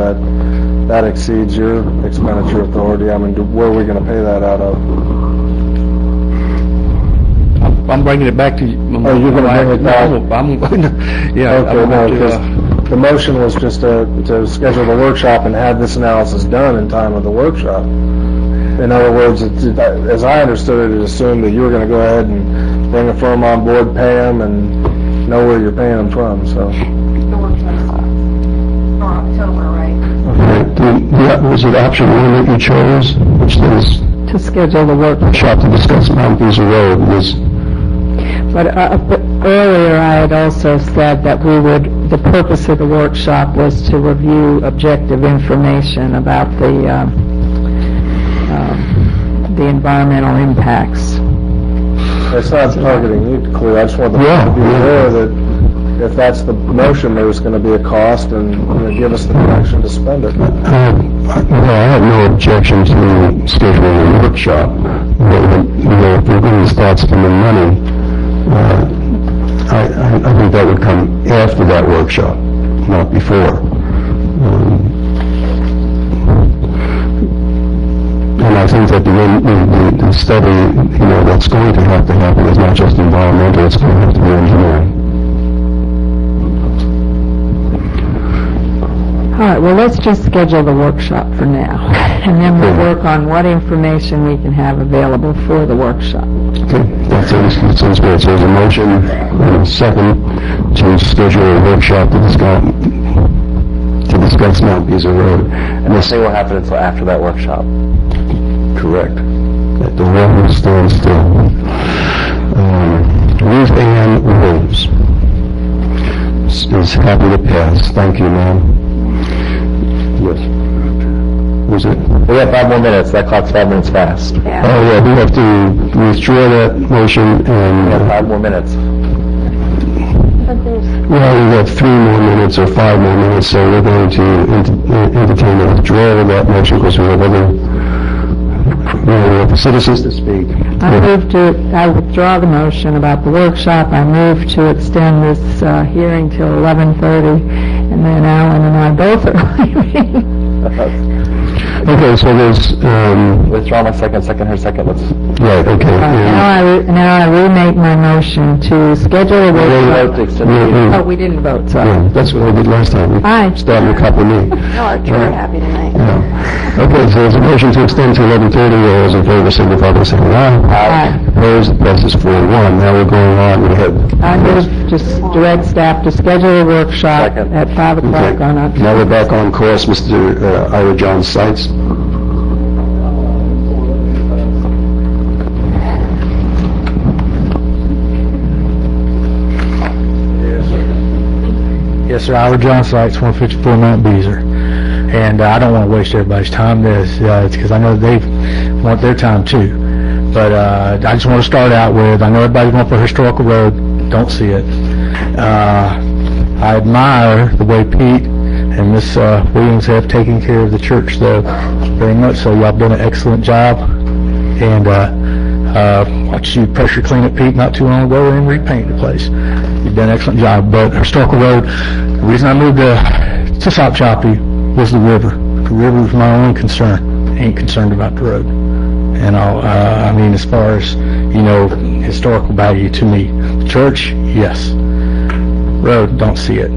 that exceeds your expenditure authority. I mean, where are we going to pay that out of? I'm bringing it back to you. Oh, you're going to bring it back? Yeah. Okay, because the motion was just to schedule the workshop and have this analysis done in time of the workshop. In other words, as I understood it assumed that you were going to go ahead and bring a firm on board, pay them, and know where you're paying them from, so. The workshop for October, right? Was it option 1 that you chose, which is To schedule the workshop. to discuss Mount Visa Road? But earlier I had also said that the purpose of the workshop was to review objective information about the environmental impacts. It's not targeting you, Cleve. I just want the board to be aware that if that's the motion, there's going to be a cost, and give us the direction to spend it. Well, I have no objection to scheduling a workshop. If we're going to start spending money, I think that would come after that workshop, not before. And I think that the study, that's going to happen is not just environmental, it's going to have to be engineering. All right, well, let's just schedule the workshop for now, and then we'll work on what information we can have available for the workshop. Okay, that sounds good. So there's a motion and a second to schedule a workshop to discuss Mount Visa Road. And this thing will happen until after that workshop. Correct. That the road stands still. Ruth Ann Williams is happy to pass. Thank you, ma'am. Yes. Was it? We have 5 more minutes. That clock's 5 minutes fast. Yeah. Oh, yeah, we have to withdraw that motion and... We have 5 more minutes. Well, we have 3 more minutes or 5 more minutes, so we're going to entertain the withdrawal of that motion because we have other citizens to speak. I withdraw the motion about the workshop. I move to extend this hearing till 11:30, and then Alan and I both are leaving. Okay, so there's... Withdraw my second, her second. Let's... Right, okay. Now I remake my motion to schedule a workshop. Oh, we didn't vote, sorry. Yeah, that's what we did last time. Aye. Started a couple of me. Y'all are truly happy tonight. Yeah. Okay, so there's a motion to extend to 11:30. All those in favor signify by saying aye. Aye. Opposed, it passes 4-1. Now we're going on. We have... I move to direct staff to schedule a workshop at 5 o'clock on October. Now we're back on course. Mr. Ira John Seitz. Yes, sir. Ira John Seitz, 154 Mount Beezer. And I don't want to waste everybody's time. It's because I know they want their time too. But I just want to start out with, I know everybody's going for Historical Road. Don't see it. I admire the way Pete and Miss Williams have taken care of the church, though, very much so. Y'all have done an excellent job. And watched you pressure clean it, Pete, not too long ago and repaint the place. You've done an excellent job. But Historical Road, the reason I moved to South Choppy was the river. The river was my only concern. I ain't concerned about the road. And I mean, as far as, historical value to me. The church, yes. Road, don't see it.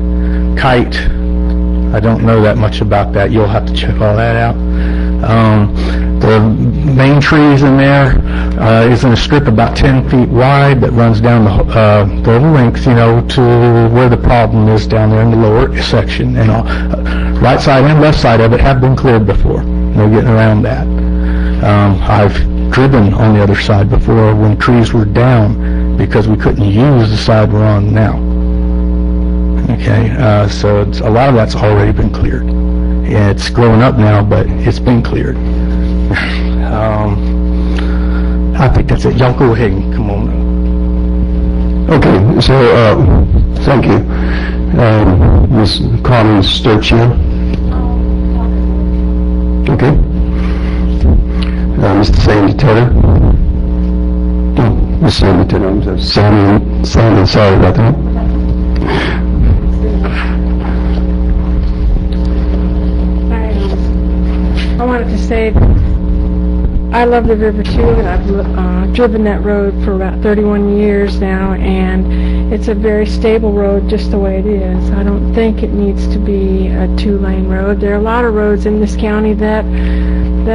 Kite, I don't know that much about that. You'll have to check all that out. The main trees in there is in a strip about 10 feet wide that runs down the length, to where the problem is down there in the lower section. And right side and left side of it have been cleared before. No getting around that. I've driven on the other side before when trees were down because we couldn't use the side we're on now. Okay, so a lot of that's already been cleared. Yeah, it's growing up now, but it's been cleared. I think that's it. Y'all go ahead and come on. Okay, so, thank you. Ms. Carmen Sturcio. Okay. Mr. Sandy Tedder. No, Ms. Sandy Tedder, I'm sorry. Sandy, sorry about that. I wanted to say that I love the river too, and I've driven that road for about 31 years now, and it's a very stable road just the way it is. I don't think it needs to be a two-lane road. There are a lot of roads in this county that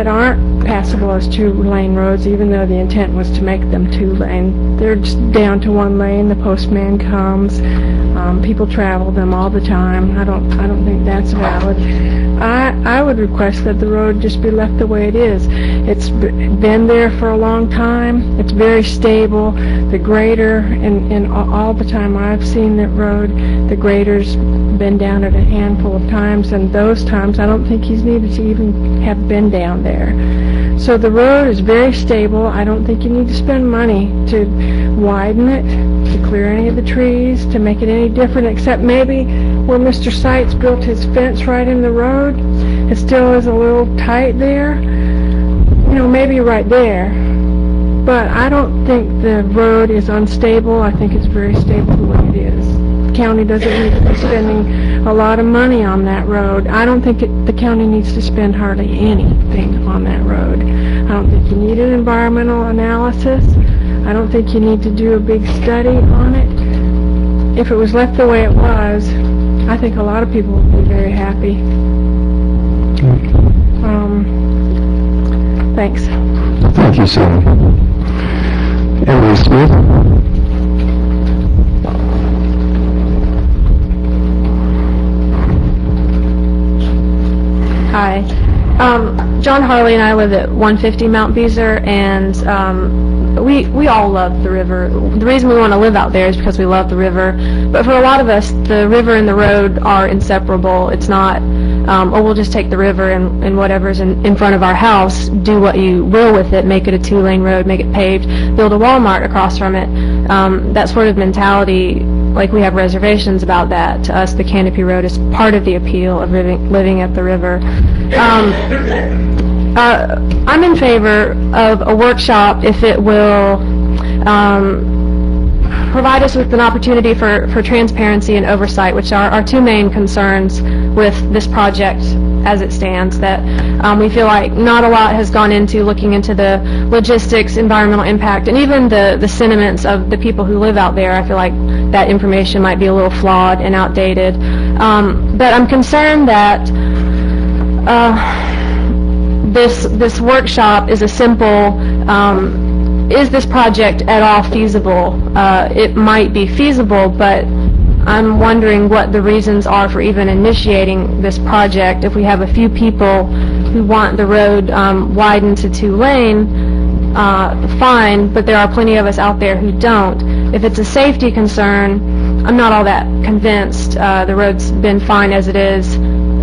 aren't passable as two-lane roads, even though the intent was to make them two-lane. They're just down to one lane. The postman comes. People travel them all the time. I don't think that's valid. I would request that the road just be left the way it is. It's been there for a long time. It's very stable. The grader, and all the time I've seen that road, the grader's been down it a handful of times, and those times I don't think he's needed to even have been down there. So the road is very stable. I don't think you need to spend money to widen it, to clear any of the trees, to make it any different, except maybe where Mr. Seitz built his fence right in the road. It still is a little tight there. Maybe right there. But I don't think the road is unstable. I think it's very stable the way it is. The county doesn't need to be spending a lot of money on that road. I don't think the county needs to spend hardly anything on that road. I don't think you need an environmental analysis. I don't think you need to do a big study on it. If it was left the way it was, I think a lot of people would be very happy. Thanks. Thank you, Sam. Emily Smith. Hi. John Harley and I live at 150 Mount Beezer, and we all love the river. The reason we want to live out there is because we love the river. But for a lot of us, the river and the road are inseparable. It's not, we'll just take the river and whatever's in front of our house, do what you will with it, make it a two-lane road, make it paved, build a Walmart across from it. That sort of mentality, like we have reservations about that. To us, the Canopy Road is part of the appeal of living at the river. I'm in favor of a workshop if it will provide us with an opportunity for transparency and oversight, which are our two main concerns with this project as it stands, that we feel like not a lot has gone into looking into the logistics, environmental impact, and even the sentiments of the people who live out there. I feel like that information might be a little flawed and outdated. But I'm concerned that this workshop is a simple, is this project at all feasible? It might be feasible, but I'm wondering what the reasons are for even initiating this project. If we have a few people who want the road widened to two-lane, fine, but there are plenty of us out there who don't. If it's a safety concern, I'm not all that convinced. The road's been fine as it is.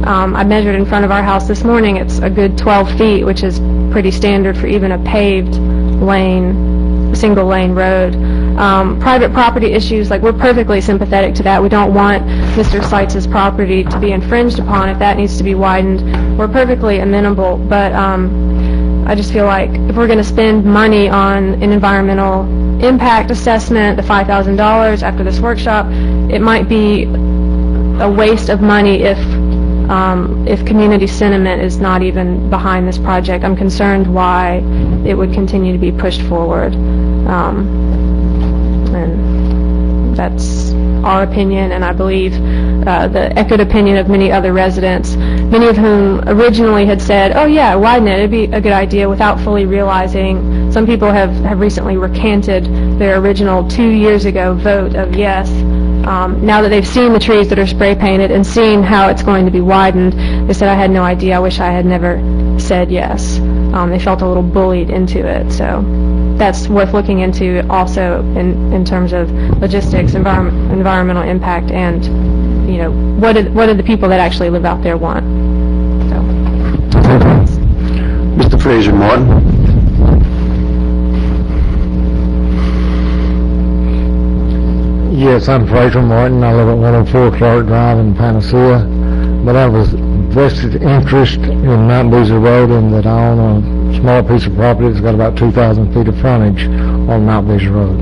I measured in front of our house this morning. It's a good 12 feet, which is pretty standard for even a paved lane, single-lane road. Private property issues, like, we're perfectly sympathetic to that. We don't want Mr. Seitz's property to be infringed upon. If that needs to be widened, we're perfectly amenable. But I just feel like if we're going to spend money on an environmental impact assessment, the $5,000 after this workshop, it might be a waste of money if community sentiment is not even behind this project. I'm concerned why it would continue to be pushed forward. And That's our opinion, and I believe the echoed opinion of many other residents, many of whom originally had said, oh yeah, widen it, it'd be a good idea, without fully realizing. Some people have recently recanted their original 2 years ago vote of yes. Now that they've seen the trees that are spray painted and seen how it's going to be widened, they said, I had no idea, I wish I had never said yes. They felt a little bullied into it, so that's worth looking into also in terms of logistics, environmental impact, and, you know, what do the people that actually live out there want? So. Mr. Fraser Martin. Yes, I'm Fraser Martin. I live at 104 Clark Drive in Panacea, but I was vested interest in Mount Beezer Road, and that I own a small piece of property that's got about 2,000 feet of frontage on Mount Beezer Road.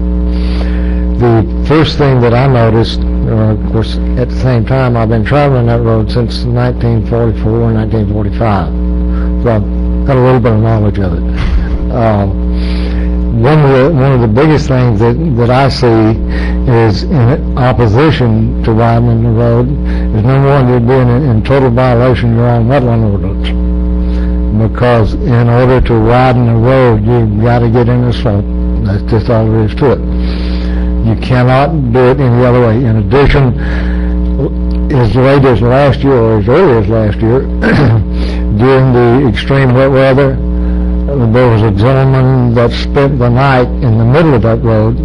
The first thing that I noticed, of course, at the same time, I've been traveling that road since 1944 and 1945, so I've got a little bit of knowledge of it. One of the biggest things that I see is in opposition to widening the road is, number one, you're being in total violation of your own wetland ordinance. Because in order to widen the road, you've got to get in the slope. That's just all there is to it. You cannot do it any other way. In addition, as late as last year, or as early as last year, during the extreme wet weather, there was a gentleman that spent the night in the middle of that road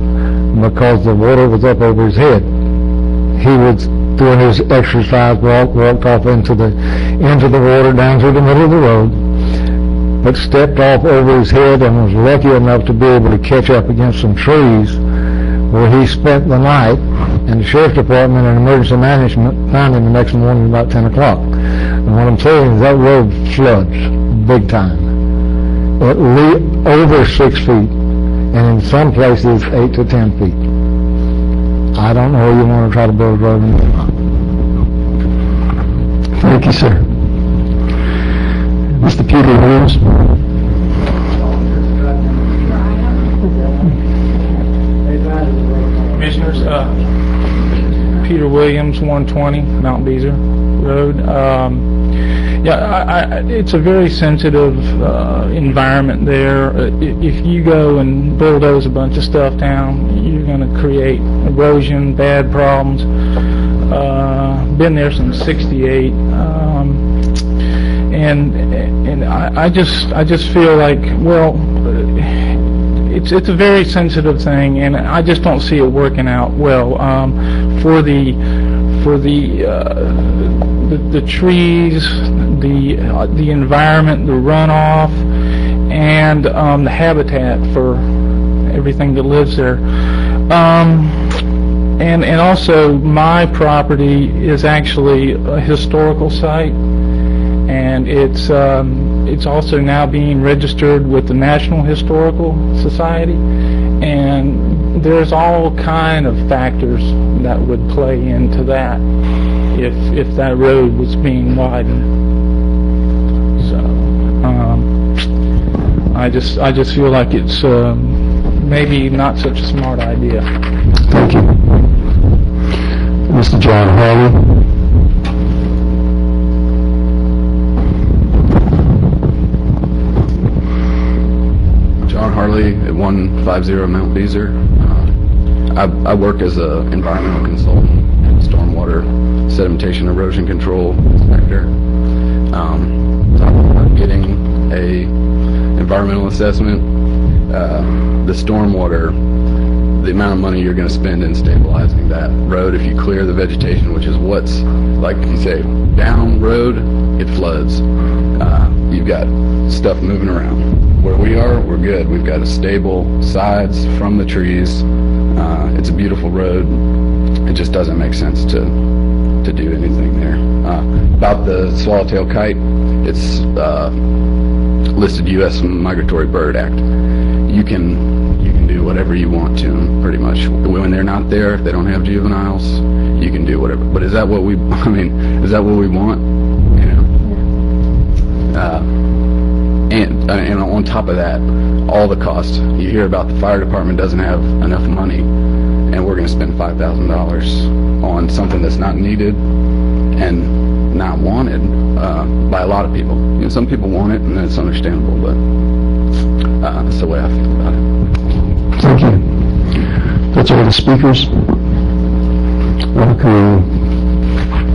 because the water was up over his head. He was doing his exercise walked off into the water down through the middle of the road, but stepped off over his head and was lucky enough to be able to catch up against some trees, where he spent the night, and the sheriff's department and emergency management found him the next morning about 10 o'clock. And what I'm saying is that road floods big time. At least over 6 feet, and in some places 8 to 10 feet. I don't know where you want to try to build a road in there. Thank you, sir. Mr. Peter Williams. Commissioners, Peter Williams, 120 Mount Beezer Road. It's a very sensitive environment there. If you go and bulldoze a bunch of stuff down, you're going to create erosion, bad problems. Been there since '68, and I just feel like, well, it's a very sensitive thing, and I just don't see it working out well for the trees, the environment, the runoff, and the habitat for everything that lives there. And also, my property is actually a historical site, and it's also now being registered with the National Historical Society, and there's all kind of factors that would play into that if that road was being widened. So I just feel like it's maybe not such a smart idea. Thank you. Mr. John Harley. John Harley at 150 Mount Beezer. I work as an environmental consultant and stormwater sedimentation erosion control inspector. I'm getting a environmental assessment. The stormwater, the amount of money you're going to spend in stabilizing that road, if you clear the vegetation, which is what's, like you say, down road, it floods. You've got stuff moving around. Where we are, we're good. We've got a stable sides from the trees. It's a beautiful road. It just doesn't make sense to do anything there. About the swallowtail kite, it's listed U.S. Migratory Bird Act. You can do whatever you want to them, pretty much. When they're not there, if they don't have juveniles, you can do whatever. But is that what we? I mean, is that what we want? You know. And on top of that, all the costs. You hear about the fire department doesn't have enough money, and we're going to spend $5,000 on something that's not needed and not wanted by a lot of people. You know, some people want it, and that's understandable, but that's the way I feel about it. Thank you. That's all the speakers. Can we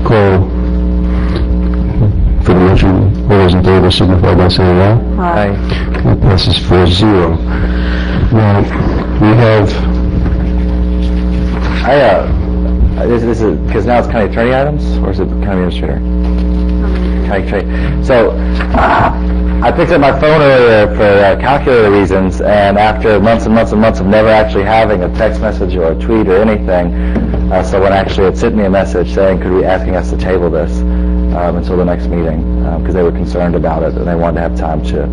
call for the motion? All those in favor signify by saying aye. Aye. That passes 4-0. Now, we have... This is, because now it's county attorney items, or is it county administrator? County attorney. So, I picked up my phone earlier for calculator reasons, and after months and months and months of never actually having a text message or a tweet or anything, someone actually had sent me a message saying, asking us to table this until the next meeting, because they were concerned about it and they wanted to have time to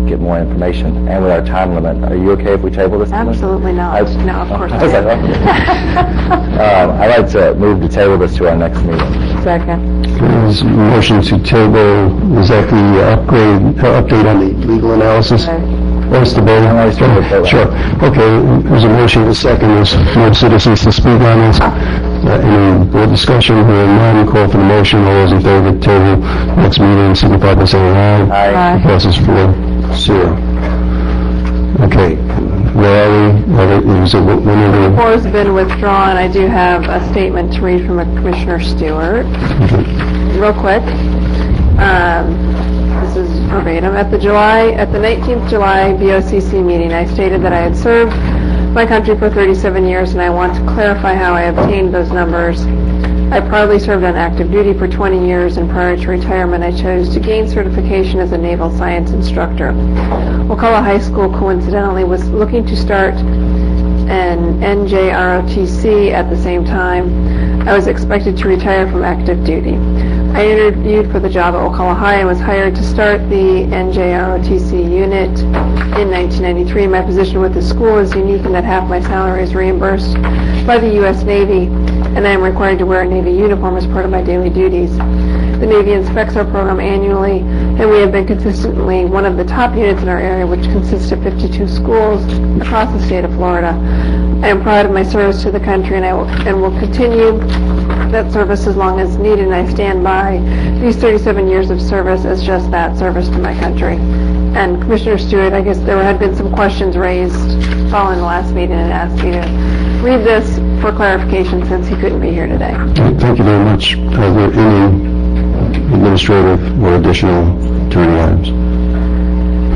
get more information. And with our time limit, are you okay if we table this? Absolutely not. No, of course not. I'd like to move to table this to our next meeting. Second. There's a motion to table, is that the update on the legal analysis? That's the vote. Sure. Okay, there's a motion to second. There's no citizens to speak on this. Any board discussion? Hearing none, call for the motion. All those in favor of the table, next meeting, signify by saying aye. Aye. Passes 4-0. Okay, where are we? Is it one Four has been withdrawn. I do have a statement to read from Commissioner Stewart. Real quick. This is verbatim. At the 19th July BoCc meeting, I stated that I had served my country for 37 years, and I want to clarify how I obtained those numbers. I proudly served on active duty for 20 years, and prior to retirement, I chose to gain certification as a naval science instructor. Wakulla High School, coincidentally, was looking to start an NJROTC at the same time. I was expected to retire from active duty. I interviewed for the job at Wakulla High and was hired to start the NJROTC unit in 1993. My position with the school is unique in that half my salary is reimbursed by the U.S. Navy, and I am required to wear a Navy uniform as part of my daily duties. The Navy inspects our program annually, and we have been consistently one of the top units in our area, which consists of 52 schools across the state of Florida. I am proud of my service to the country, and will continue that service as long as needed, and I stand by these 37 years of service as just that, service to my country. And Commissioner Stewart, I guess there had been some questions raised following the last meeting, and asked me to read this for clarification since he couldn't be here today. Thank you very much. Are there any administrative or additional attorney items?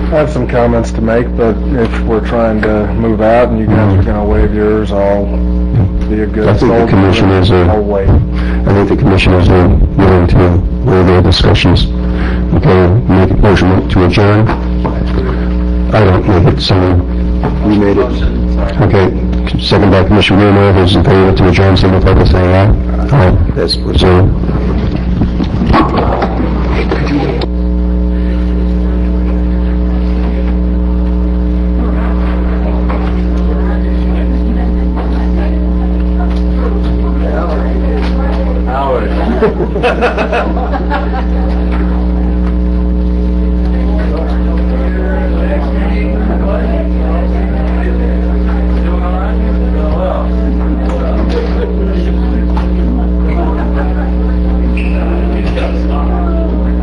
I have some comments to make, but if we're trying to move out and you guys are going to waive yours, I'll be a good I think the commissioners I'll wait. I think the commissioners are willing to waive their discussions. Okay, make a motion to adjourn. I don't make it, someone, we made it. Okay, second by Commissioner Wilmer. Those in favor to adjourn, signify by saying aye. Aye. That's reserved. Howard.